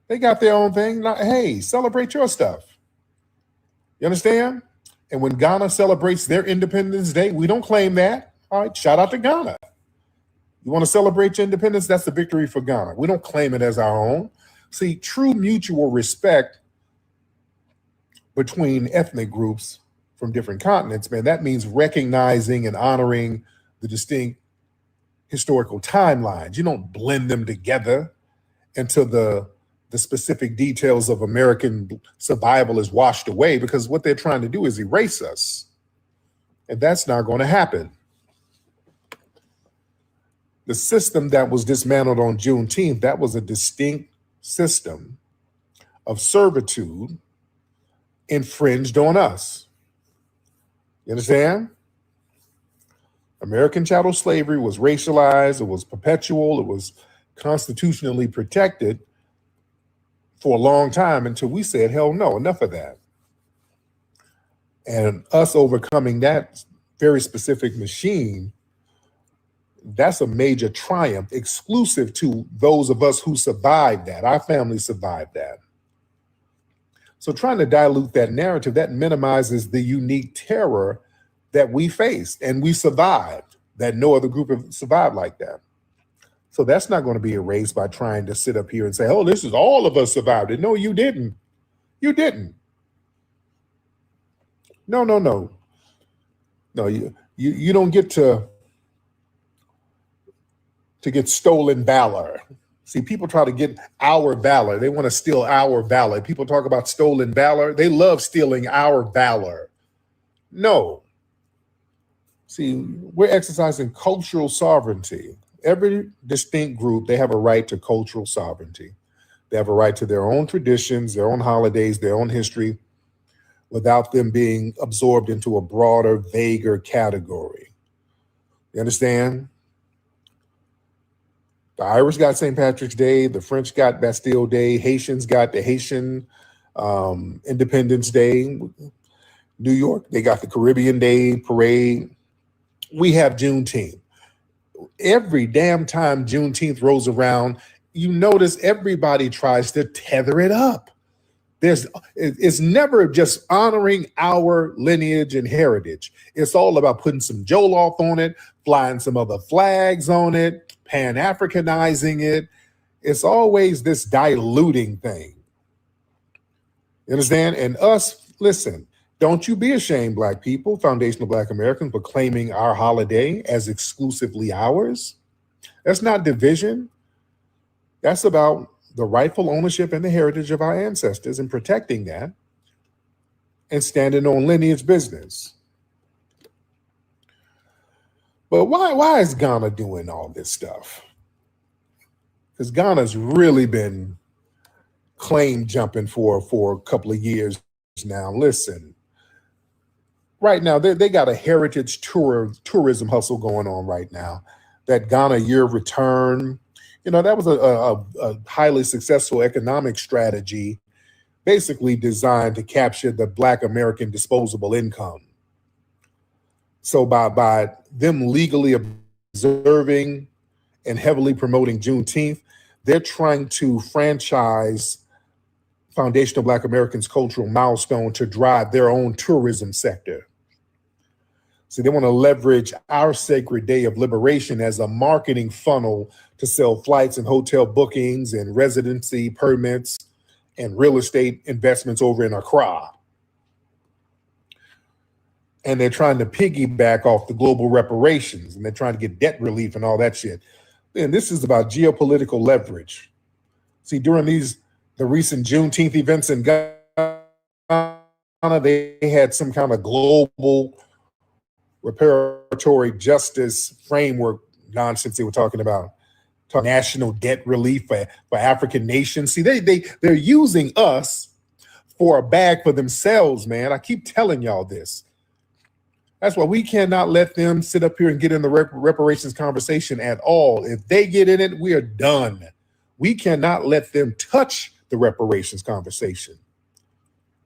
They got their own thing. Now, hey, celebrate your stuff. You understand? And when Ghana celebrates their Independence Day, we don't claim that. All right, shout out to Ghana. You want to celebrate your independence? That's the victory for Ghana. We don't claim it as our own. See, true mutual respect between ethnic groups from different continents, man, that means recognizing and honoring the distinct historical timelines. You don't blend them together until the specific details of American survival is washed away, because what they're trying to do is erase us. And that's not going to happen. The system that was dismantled on Juneteenth, that was a distinct system of servitude infringed on us. You understand? American chattel slavery was racialized, it was perpetual, it was constitutionally protected for a long time until we said, hell no, enough of that. And us overcoming that very specific machine, that's a major triumph exclusive to those of us who survived that. Our family survived that. So trying to dilute that narrative, that minimizes the unique terror that we faced and we survived, that no other group have survived like that. So that's not going to be erased by trying to sit up here and say, oh, this is all of us survived it. No, you didn't. You didn't. No, no, no. No, you don't get to get stolen valor. See, people try to get our valor. They want to steal our valor. People talk about stolen valor. They love stealing our valor. No. See, we're exercising cultural sovereignty. Every distinct group, they have a right to cultural sovereignty. They have a right to their own traditions, their own holidays, their own history, without them being absorbed into a broader, vaguer category. You understand? The Irish got St. Patrick's Day, the French got Bastille Day, Haitians got the Haitian Independence Day. New York, they got the Caribbean Day Parade. We have Juneteenth. Every damn time Juneteenth rolls around, you notice everybody tries to tether it up. It's never just honoring our lineage and heritage. It's all about putting some jollof on it, flying some other flags on it, Pan-Africanizing it. It's always this diluting thing. You understand? And us, listen, Don't you be ashamed, Black people, foundational Black Americans, for claiming our holiday as exclusively ours. That's not division. That's about the rightful ownership and the heritage of our ancestors and protecting that and standing on lineage business. But why is Ghana doing all this stuff? Because Ghana's really been claim jumping for a couple of years now. Listen, right now they got a heritage tourism hustle going on right now. That Ghana year return, that was a highly successful economic strategy, basically designed to capture the Black American disposable income. So by them legally observing and heavily promoting Juneteenth, they're trying to franchise foundational Black Americans' cultural milestone to drive their own tourism sector. So they want to leverage our sacred day of liberation as a marketing funnel to sell flights and hotel bookings and residency permits and real estate investments over in Accra. And they're trying to piggyback off the global reparations, and they're trying to get debt relief and all that shit. And this is about geopolitical leverage. See, during the recent Juneteenth events in Ghana, they had some kind of global reparatory justice framework nonsense they were talking about. National debt relief for African nations. See, they're using us for a bag for themselves, man. I keep telling y'all this. That's why we cannot let them sit up here and get in the reparations conversation at all. If they get in it, we are done. We cannot let them touch the reparations conversation.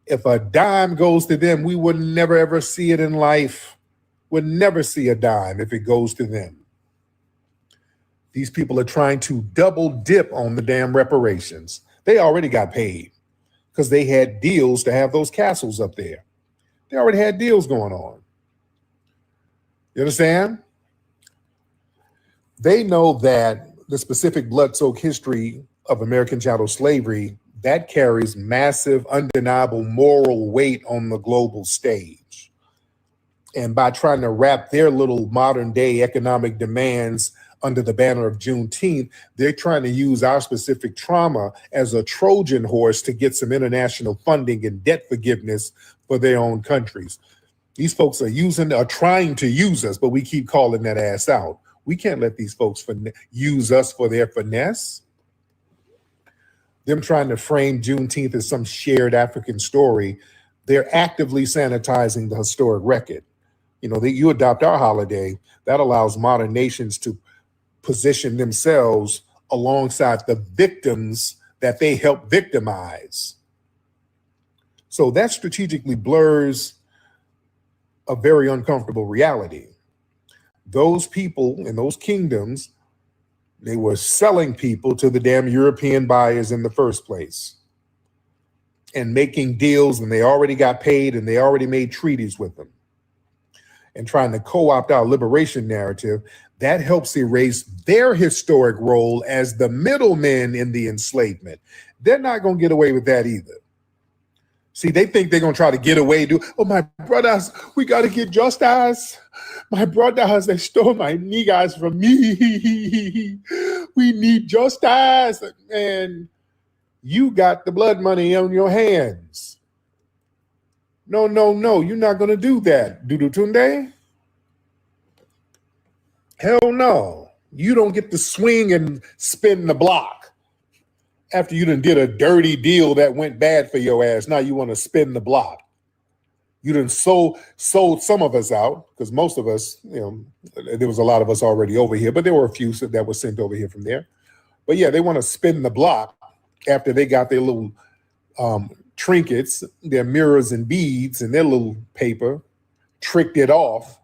If a dime goes to them, we would never, ever see it in life. Would never see a dime if it goes to them. These people are trying to double dip on the damn reparations. They already got paid because they had deals to have those castles up there. They already had deals going on. You understand? They know that the specific blood-soaked history of American chattel slavery, that carries massive, undeniable moral weight on the global stage. And by trying to wrap their little modern-day economic demands under the banner of Juneteenth, they're trying to use our specific trauma as a Trojan horse to get some international funding and debt forgiveness for their own countries. These folks are trying to use us, but we keep calling that ass out. We can't let these folks use us for their finesse. Them trying to frame Juneteenth as some shared African story, they're actively sanitizing the historic record. You adopt our holiday, that allows modern nations to position themselves alongside the victims that they help victimize. So that strategically blurs a very uncomfortable reality. Those people in those kingdoms, they were selling people to the damn European buyers in the first place and making deals, and they already got paid and they already made treaties with them and trying to co-opt our liberation narrative. That helps erase their historic role as the middlemen in the enslavement. They're not going to get away with that either. See, they think they're going to try to get away. My brothers, we got to get justice. My brothers, they stole my niggas from me. We need justice. And you got the blood money on your hands. No, you're not going to do that, Dudu Tunde. Hell no. You don't get to swing and spin the block. After you done did a dirty deal that went bad for your ass, now you want to spin the block. You done sold some of us out, because most of us, there was a lot of us already over here, but there were a few that were sent over here from there. But yeah, they want to spin the block after they got their little trinkets, their mirrors and beads and their little paper, tricked it off,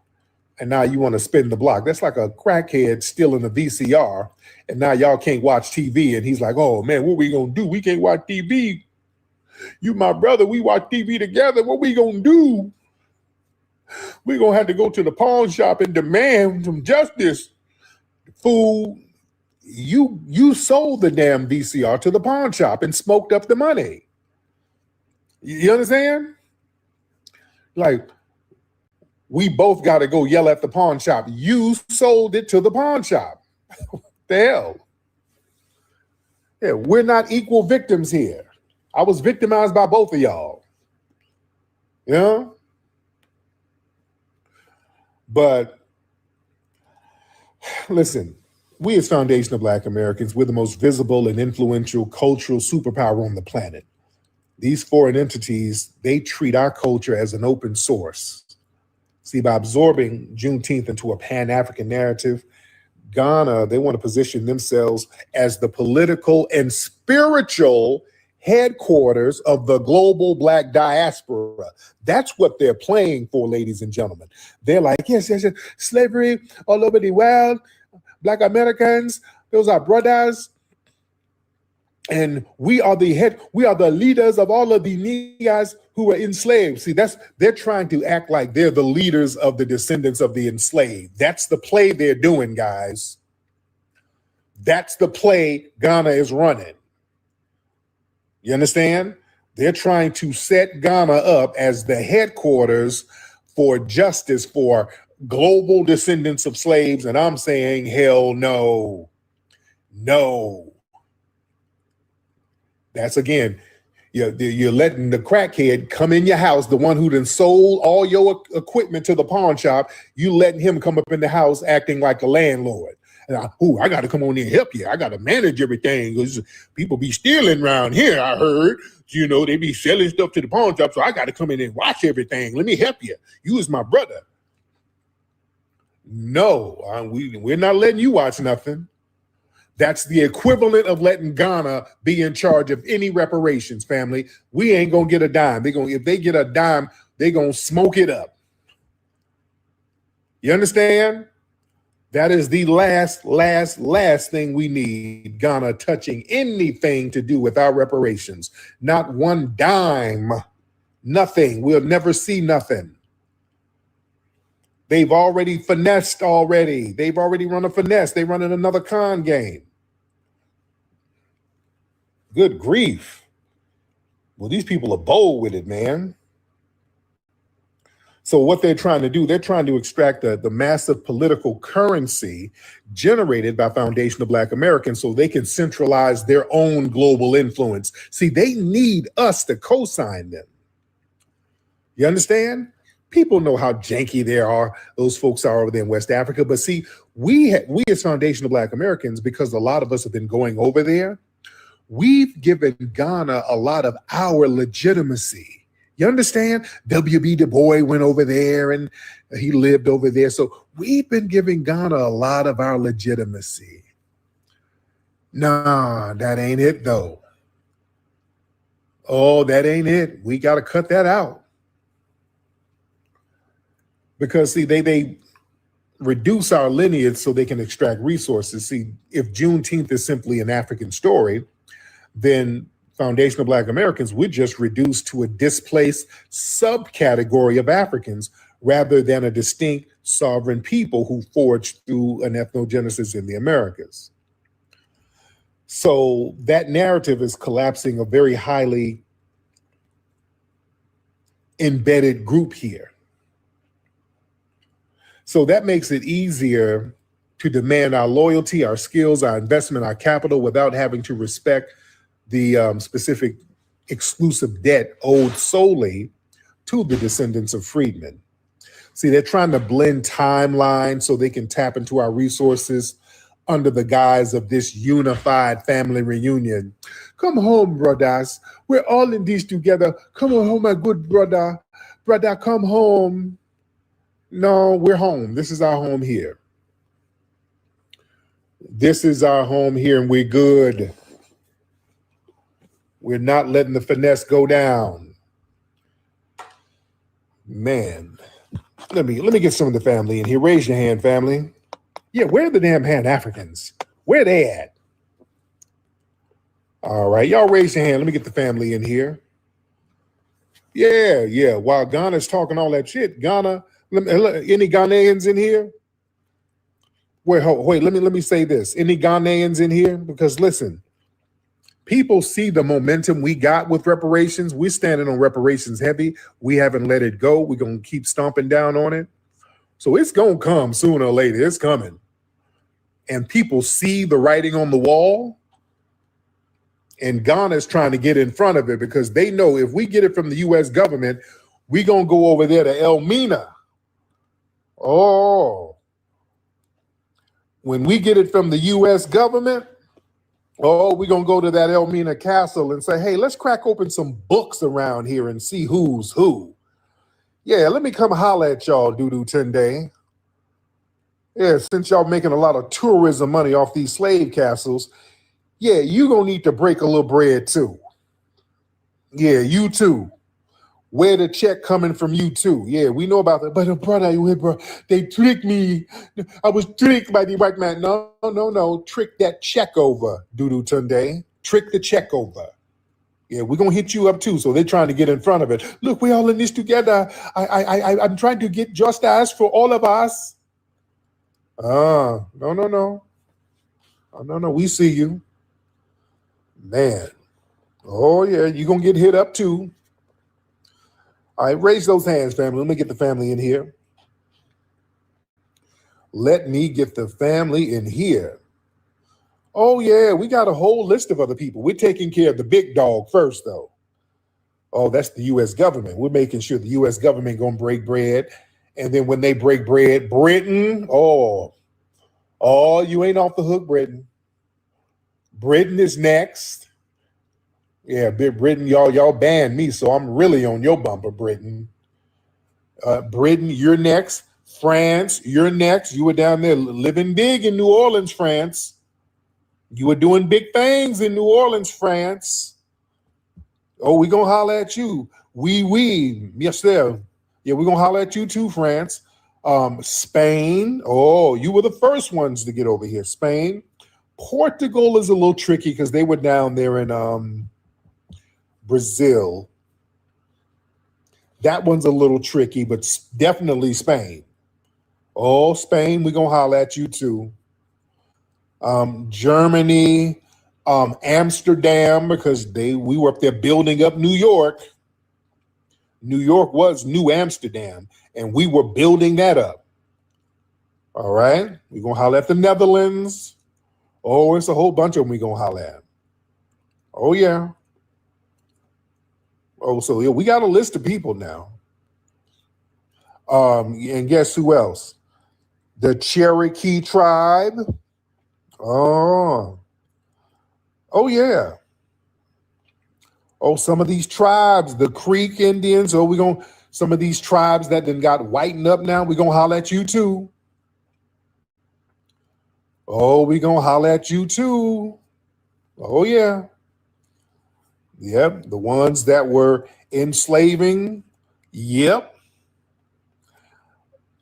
and now you want to spin the block. That's like a crackhead stealing a VCR, and now y'all can't watch TV, and he's like, oh man, what we gonna do? We can't watch TV. You my brother, we watch TV together. What we gonna do? We gonna have to go to the pawn shop and demand some justice. Fool, you sold the damn VCR to the pawn shop and smoked up the money. You understand? Like, we both got to go yell at the pawn shop. You sold it to the pawn shop. The hell? Yeah, we're not equal victims here. I was victimized by both of y'all. You know? But listen, we as foundational Black Americans, we're the most visible and influential cultural superpower on the planet. These foreign entities, they treat our culture as an open source. See, by absorbing Juneteenth into a Pan-African narrative, Ghana, they want to position themselves as the political and spiritual headquarters of the global Black diaspora. That's what they're playing for, ladies and gentlemen. They're like, yes, yes, yes, slavery all over the world, Black Americans, those are brothers. And we are the leaders of all of the niggas who were enslaved. See, they're trying to act like they're the leaders of the descendants of the enslaved. That's the play they're doing, guys. That's the play Ghana is running. You understand? They're trying to set Ghana up as the headquarters for justice for global descendants of slaves. And I'm saying, hell no. No. That's again, you're letting the crackhead come in your house, the one who done sold all your equipment to the pawn shop. You letting him come up in the house acting like a landlord. And I got to come on in and help you. I got to manage everything because people be stealing around here. I heard, they be selling stuff to the pawn shop, so I got to come in and watch everything. Let me help you. You is my brother. No, we're not letting you watch nothing. That's the equivalent of letting Ghana be in charge of any reparations, family. We ain't gonna get a dime. If they get a dime, they're gonna smoke it up. You understand? That is the last thing we need, Ghana touching anything to do with our reparations. Not one dime, nothing. We'll never see nothing. They've already finessed already. They've already run a finesse. They're running another con game. Good grief. Well, these people are bold with it, man. So what they're trying to do, they're trying to extract the massive political currency generated by foundational Black Americans so they can centralize their own global influence. See, they need us to co-sign them. You understand? People know how janky those folks are over there in West Africa. But see, we as foundational Black Americans, because a lot of us have been going over there, we've given Ghana a lot of our legitimacy. You understand? W.B. Du Bois went over there and he lived over there. So we've been giving Ghana a lot of our legitimacy. Nah, that ain't it though. Oh, that ain't it. We got to cut that out. Because see, they reduce our lineage so they can extract resources. See, if Juneteenth is simply an African story, then foundational Black Americans would just reduce to a displaced subcategory of Africans rather than a distinct sovereign people who forged through an ethnogenesis in the Americas. So that narrative is collapsing a very highly embedded group here. So that makes it easier to demand our loyalty, our skills, our investment, our capital without having to respect the specific exclusive debt owed solely to the descendants of freedmen. See, they're trying to blend timelines so they can tap into our resources under the guise of this unified family reunion. Come home, brothers. We're all in this together. Come on home, my good brother. Brother, come home. No, we're home. This is our home here. This is our home here, and we're good. We're not letting the finesse go down. Man, let me get some of the family in here. Raise your hand, family. Yeah, where are the damn Pan-Africans? Where they at? All right, y'all raise your hand. Let me get the family in here. Yeah. While Ghana's talking all that shit, Ghana, any Ghanaians in here? Wait, let me say this. Any Ghanaians in here? Because listen, people see the momentum we got with reparations. We're standing on reparations heavy. We haven't let it go. We're going to keep stomping down on it. So it's going to come sooner or later. It's coming. And people see the writing on the wall. And Ghana's trying to get in front of it because they know if we get it from the U.S. government, we're going to go over there to Elmina. Oh. When we get it from the U.S. government, oh, we're going to go to that Elmina Castle and say, hey, let's crack open some books around here and see who's who. Yeah, let me come holler at y'all, Dudu Tunde. Yeah, since y'all making a lot of tourism money off these slave castles, yeah, you going to need to break a little bread too. Yeah, you too. Where the check coming from you too? Yeah, we know about that. But brother, they tricked me. I was tricked by the white man. No. Trick that check over, Dudu Tunde. Trick the check over. Yeah, we're gonna hit you up too. So they're trying to get in front of it. Look, we're all in this together. I'm trying to get justice for all of us. No. No. We see you. Man. Oh, yeah, you're going to get hit up too. All right, raise those hands, family. Let me get the family in here. Let me get the family in here. Oh, yeah, we got a whole list of other people. We're taking care of the big dog first, though. Oh, that's the U.S. government. We're making sure the U.S. government going to break bread. And then when they break bread, Britain, oh, you ain't off the hook, Britain. Britain is next. Yeah, Britain, y'all banned me, so I'm really on your bumper, Britain. Britain, you're next. France, you're next. You were down there living big in New Orleans, France. You were doing big things in New Orleans, France. Oh, we gonna holler at you. We. Yes, sir. Yeah, we're gonna holler at you too, France. Spain. Oh, you were the first ones to get over here. Spain. Portugal is a little tricky because they were down there in Brazil. That one's a little tricky, but definitely Spain. Oh, Spain, we're gonna holler at you too. Germany, Amsterdam, because we were up there building up New York. New York was New Amsterdam, and we were building that up. All right, we're gonna holler at the Netherlands. Oh, it's a whole bunch of them we're gonna holler at. Oh, yeah. Oh, so yeah, we got a list of people now. And guess who else? The Cherokee tribe. Oh, yeah. Oh, some of these tribes, the Creek Indians. Oh, some of these tribes that then got whitened up now, we're gonna holler at you too. Oh, we're gonna holler at you too. Oh, yeah. Yep, the ones that were enslaving. Yep.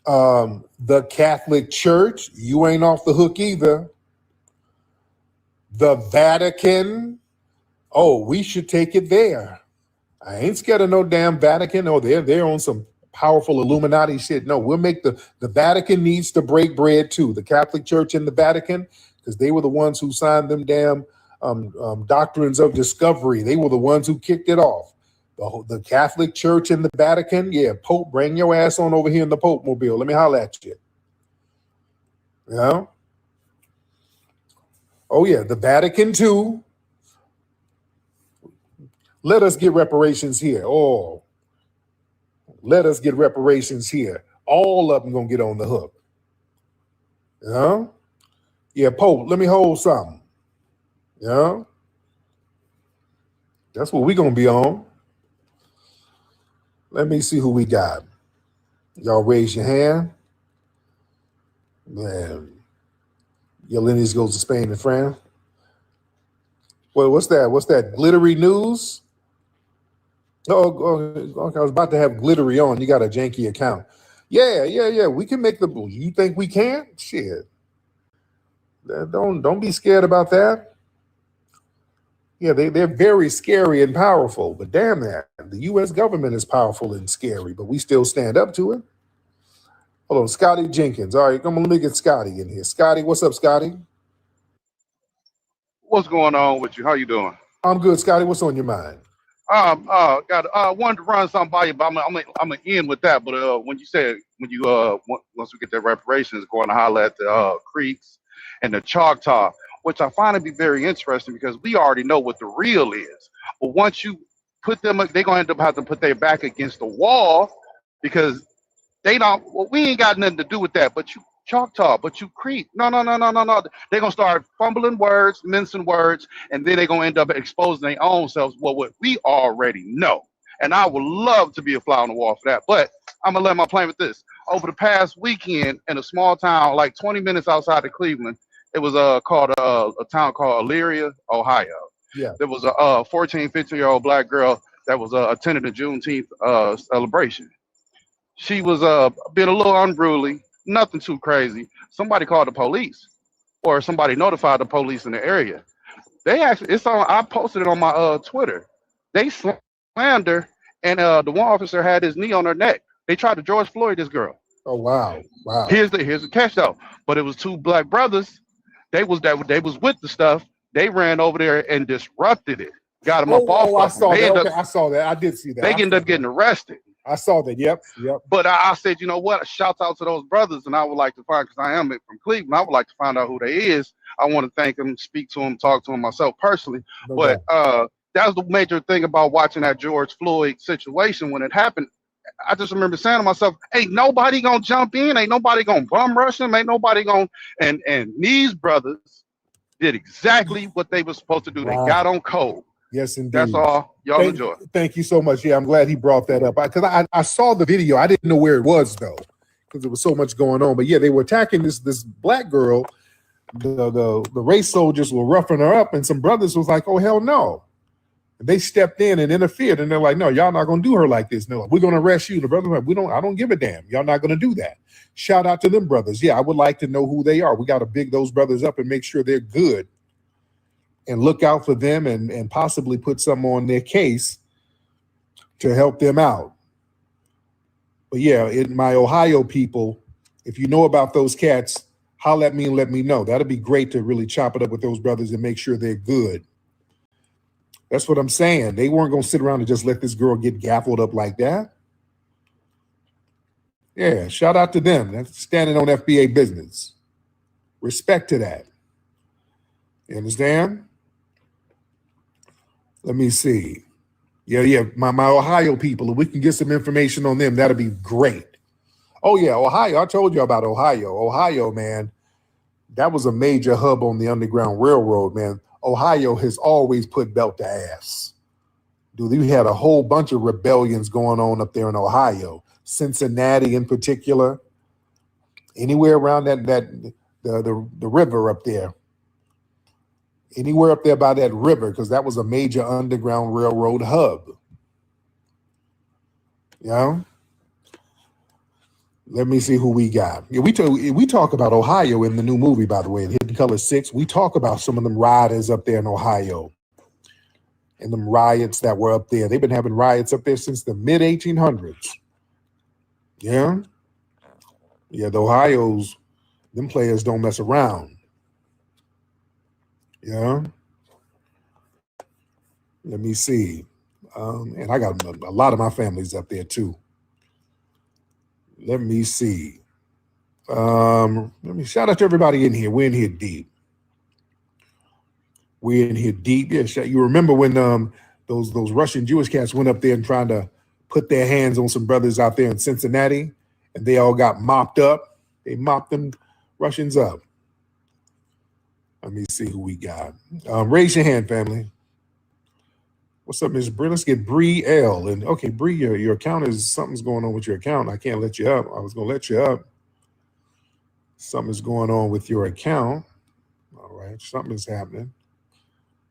The Catholic Church, you ain't off the hook either. The Vatican, oh, we should take it there. I ain't scared of no damn Vatican. Oh, they're on some powerful Illuminati shit. No, we'll make the Vatican needs to break bread too. The Catholic Church and the Vatican, because they were the ones who signed them damn doctrines of discovery. They were the ones who kicked it off. The Catholic Church and the Vatican, yeah, Pope, bring your ass on over here in the Pope mobile. Let me holler at you. Yeah. Oh, yeah, the Vatican too. Let us get reparations here. Oh, let us get reparations here. All of them gonna get on the hook. Yeah. Yeah, Pope, let me hold something. Yeah. That's what we're gonna be on. Let me see who we got. Y'all raise your hand. Man. Your lineage goes to Spain and France. Well, what's that? What's that? Glittery news? Oh, okay. I was about to have glittery on. You got a janky account. Yeah. We can make the. You think we can? Shit. Don't be scared about that. Yeah, they're very scary and powerful, but damn that. The U.S. government is powerful and scary, but we still stand up to it. Hold on, Scotty Jenkins. All right, come on, let me get Scotty in here. Scotty, what's up, Scotty? What's going on with you? How you doing? I'm good, Scotty. What's on your mind? Wanted to run something by you, but I'm gonna end with that. But when you once we get the reparations, going to holler at the Creeks and the Choctaw, which I find to be very interesting because we already know what the real is. But once you put them, they're gonna end up having to put their back against the wall because they don't. Well, we ain't got nothing to do with that. But you Choctaw, but you Creek. No. They're gonna start fumbling words, mincing words, and then they're gonna end up exposing their own selves. Well, what we already know. And I would love to be a fly on the wall for that. But I'm gonna let my plan with this. Over the past weekend, in a small town, like 20 minutes outside of Cleveland, it was called a town called Elyria, Ohio. Yeah. There was a 14, 15-year-old black girl that was attending the Juneteenth celebration. She was being a little unruly, nothing too crazy. Somebody called the police, or somebody notified the police in the area. They actually, I posted it on my Twitter. They slammed her, and the one officer had his knee on her neck. They tried to George Floyd this girl. Oh wow. Here's the catch though. But it was two black brothers. They was with the stuff. They ran over there and disrupted it. Got them up off. I saw that. Okay, I saw that. I did see that. They ended up getting arrested. I saw that. Yep. But I said, you know what? Shout out to those brothers, and I would like to find, because I am from Cleveland, I would like to find out who they is. I want to thank them, speak to them, talk to them myself personally. Okay. But that was the major thing about watching that George Floyd situation when it happened. I just remember saying to myself, ain't nobody gonna jump in, ain't nobody gonna bum rush them, ain't nobody gonna, and these brothers did exactly what they were supposed to do. Wow. They got on code. Yes, indeed. That's all. Y'all enjoy. Thank you so much. Yeah, I'm glad he brought that up because I saw the video. I didn't know where it was though because there was so much going on. But yeah, they were attacking this black girl. The race soldiers were roughing her up, and some brothers was like, "Oh hell no!" And they stepped in and interfered, and they're like, "No, y'all not gonna do her like this. No, we're gonna arrest you." The brothers were like, I don't give a damn. Y'all not gonna do that. Shout out to them brothers. Yeah, I would like to know who they are. We got to big those brothers up and make sure they're good. And look out for them and possibly put something on their case to help them out. But yeah, my Ohio people, if you know about those cats, holler at me and let me know. That'd be great to really chop it up with those brothers and make sure they're good. That's what I'm saying. They weren't going to sit around and just let this girl get gaffled up like that. Yeah, shout out to them. That's standing on FBA business. Respect to that. You understand? Let me see. Yeah, my Ohio people, if we can get some information on them, that'd be great. Oh yeah, Ohio. I told you about Ohio. Ohio, man, that was a major hub on the Underground Railroad, man. Ohio has always put belt to ass. Dude, we had a whole bunch of rebellions going on up there in Ohio. Cincinnati in particular. Anywhere around the river up there. Anywhere up there by that river, because that was a major Underground Railroad hub. You know? Let me see who we got. Yeah, we talk about Ohio in the new movie, by the way, Hidden Color 6. We talk about some of them riders up there in Ohio and them riots that were up there. They've been having riots up there since the mid-1800s. Yeah? Yeah, the Ohios, them players don't mess around. Yeah. Let me see. And I got a lot of my families up there too. Let me see. Let me shout out to everybody in here. We're in here deep. We're in here deep. Yeah, you remember when those Russian Jewish cats went up there and trying to put their hands on some brothers out there in Cincinnati, and they all got mopped up. They mopped them Russians up. Let me see who we got. Raise your hand, family. What's up, Miss Bree? Let's get Bree L. And okay, Bree, your account is something's going on with your account. I can't let you up. I was gonna let you up. Something's going on with your account. All right, something is happening.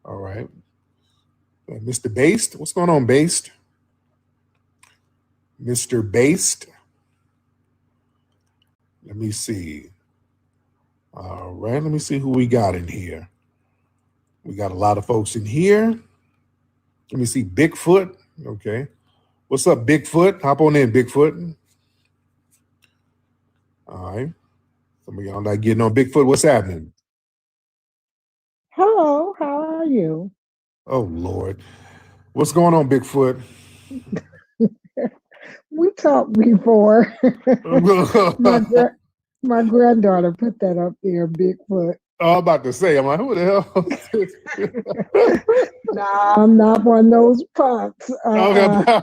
All right. Mr. Based, what's going on, Based? Mr. Based. Let me see. All right, let me see who we got in here. We got a lot of folks in here. Let me see, Bigfoot. Okay. What's up, Bigfoot? Hop on in, Bigfoot. All right. Some of y'all not getting on Bigfoot. What's happening? Hello, how are you? Oh Lord, what's going on, Bigfoot? We talked before. my granddaughter put that up there, Bigfoot. Oh, I'm about to say, I'm like, who the hell? Nah, I'm not one of those punks. Nah,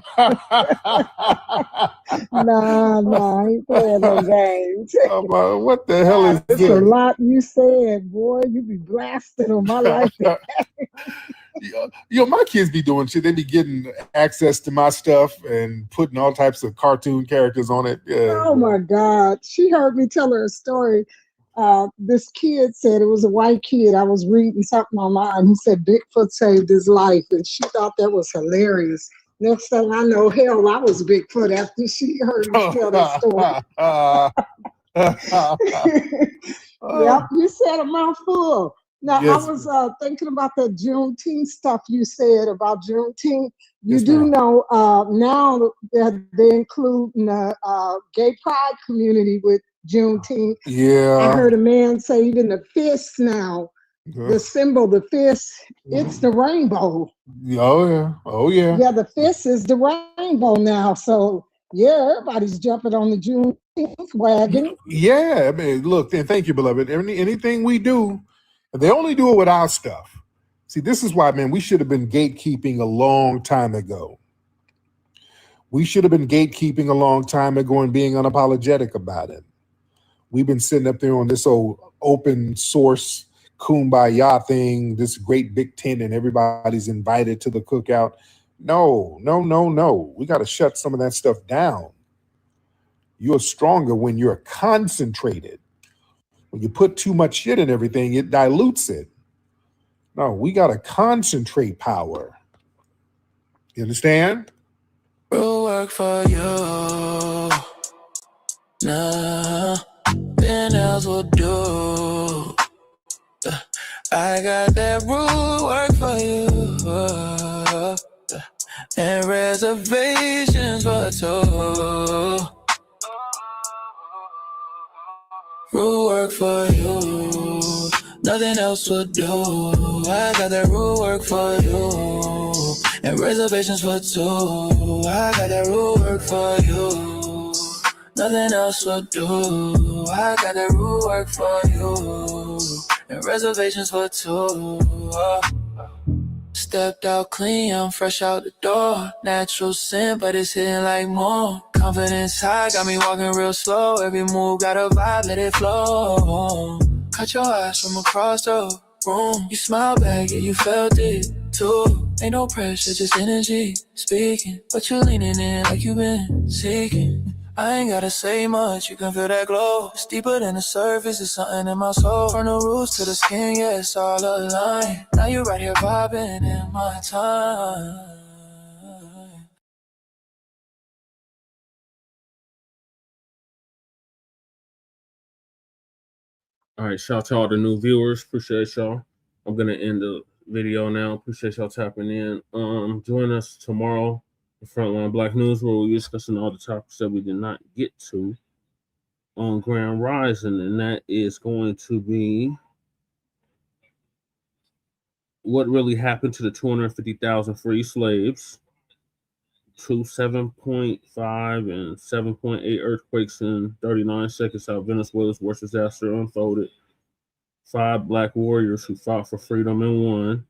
I ain't playing no games. What the hell is It's this? a lot you said, boy. You be blasting on my life. My kids be doing shit. They be getting access to my stuff and putting all types of cartoon characters on it. Oh my God. She heard me tell her a story. This kid said, it was a white kid. I was reading something online. He said Bigfoot saved his life, and she thought that was hilarious. Next thing I know, hell, I was Bigfoot after she heard me tell that story. Yep, you said a mouthful. Now, Yes. I was thinking about the Juneteenth stuff you said about Juneteenth. You Yes, do ma'am. know now that they include the gay pride community with Juneteenth. Yeah. I heard a man say even the fist now, the symbol, the fist, it's the rainbow. Oh yeah. Oh yeah. Yeah, the fist is the rainbow now. So yeah, everybody's jumping on the Juneteenth wagon. Yeah. I mean, look, and thank you, beloved. Anything we do, they only do it with our stuff. See, this is why, man, we should have been gatekeeping a long time ago. We should have been gatekeeping a long time ago and being unapologetic about it. We've been sitting up there on this old open source kumbaya thing, this great big tent, and everybody's invited to the cookout. No. We got to shut some of that stuff down. You're stronger when you're concentrated. When you put too much shit in everything, it dilutes it. No, we got to concentrate power. You understand? Real work for you. Nah, nothing else will do. I got that rule work for you. And reservations for two. Rule work for you. Nothing else will do. I got that rule work for you. And reservations for two. I got that rule work for you. Nothing else will do. I got that rule work for you. And reservations for two. Stepped out clean, I'm fresh out the door. Natural sin, but it's hitting like more. Confidence high, got me walking real slow. Every move got a vibe, let it flow. Cut your eyes from across the room. You smile back, yeah, you felt it too. Ain't no pressure, just energy speaking. But you leaning in like you been seeking. I ain't gotta say much, you can feel that glow. It's deeper than the surface, it's something in my soul. From the roots to the skin, yeah, it's all aligned. Now you right here vibing in my time. All right, shout out to all the new viewers. Appreciate y'all. I'm gonna end the video now. Appreciate y'all tapping in. Join us tomorrow, the Frontline Black News, where we're discussing all the topics that we did not get to on Grand Rising, and that is going to be what really happened to the 250,000 free slaves, to 7.5 and 7.8 earthquakes in 39 seconds, how Venezuela's worst disaster unfolded, 5 Black warriors who fought for freedom and won.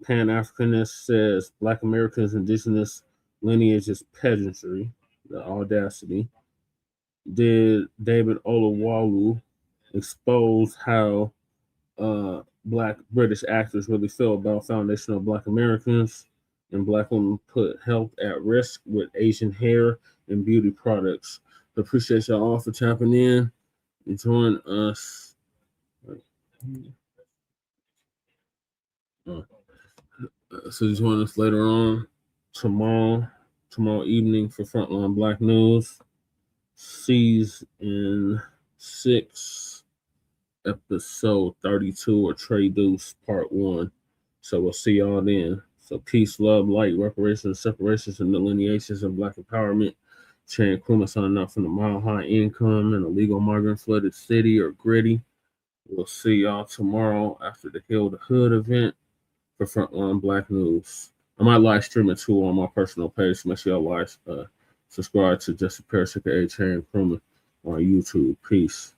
Pan-Africanist says Black Americans' indigenous lineage is peasantry, the audacity. Did David Oyelowo expose how Black British actors really feel about foundational Black Americans, and Black women put health at risk with Asian hair and beauty products? So appreciate y'all all for tapping in and join us. So join us later on tomorrow evening for Frontline Black News, Season 6, Episode 32, or Trade Deuce Part 1. So we'll see y'all then. So peace, love, light, reparations, separations, and delineations of Black empowerment. Chan Kruma signing out from the Mile High Income and illegal migrant flooded city or gritty. We'll see y'all tomorrow after the Heal the Hood event. for Frontline Black News. I might live stream it too on my personal page. So make sure y'all subscribe to Justice Parasica A. Chain Crewman on YouTube. Peace.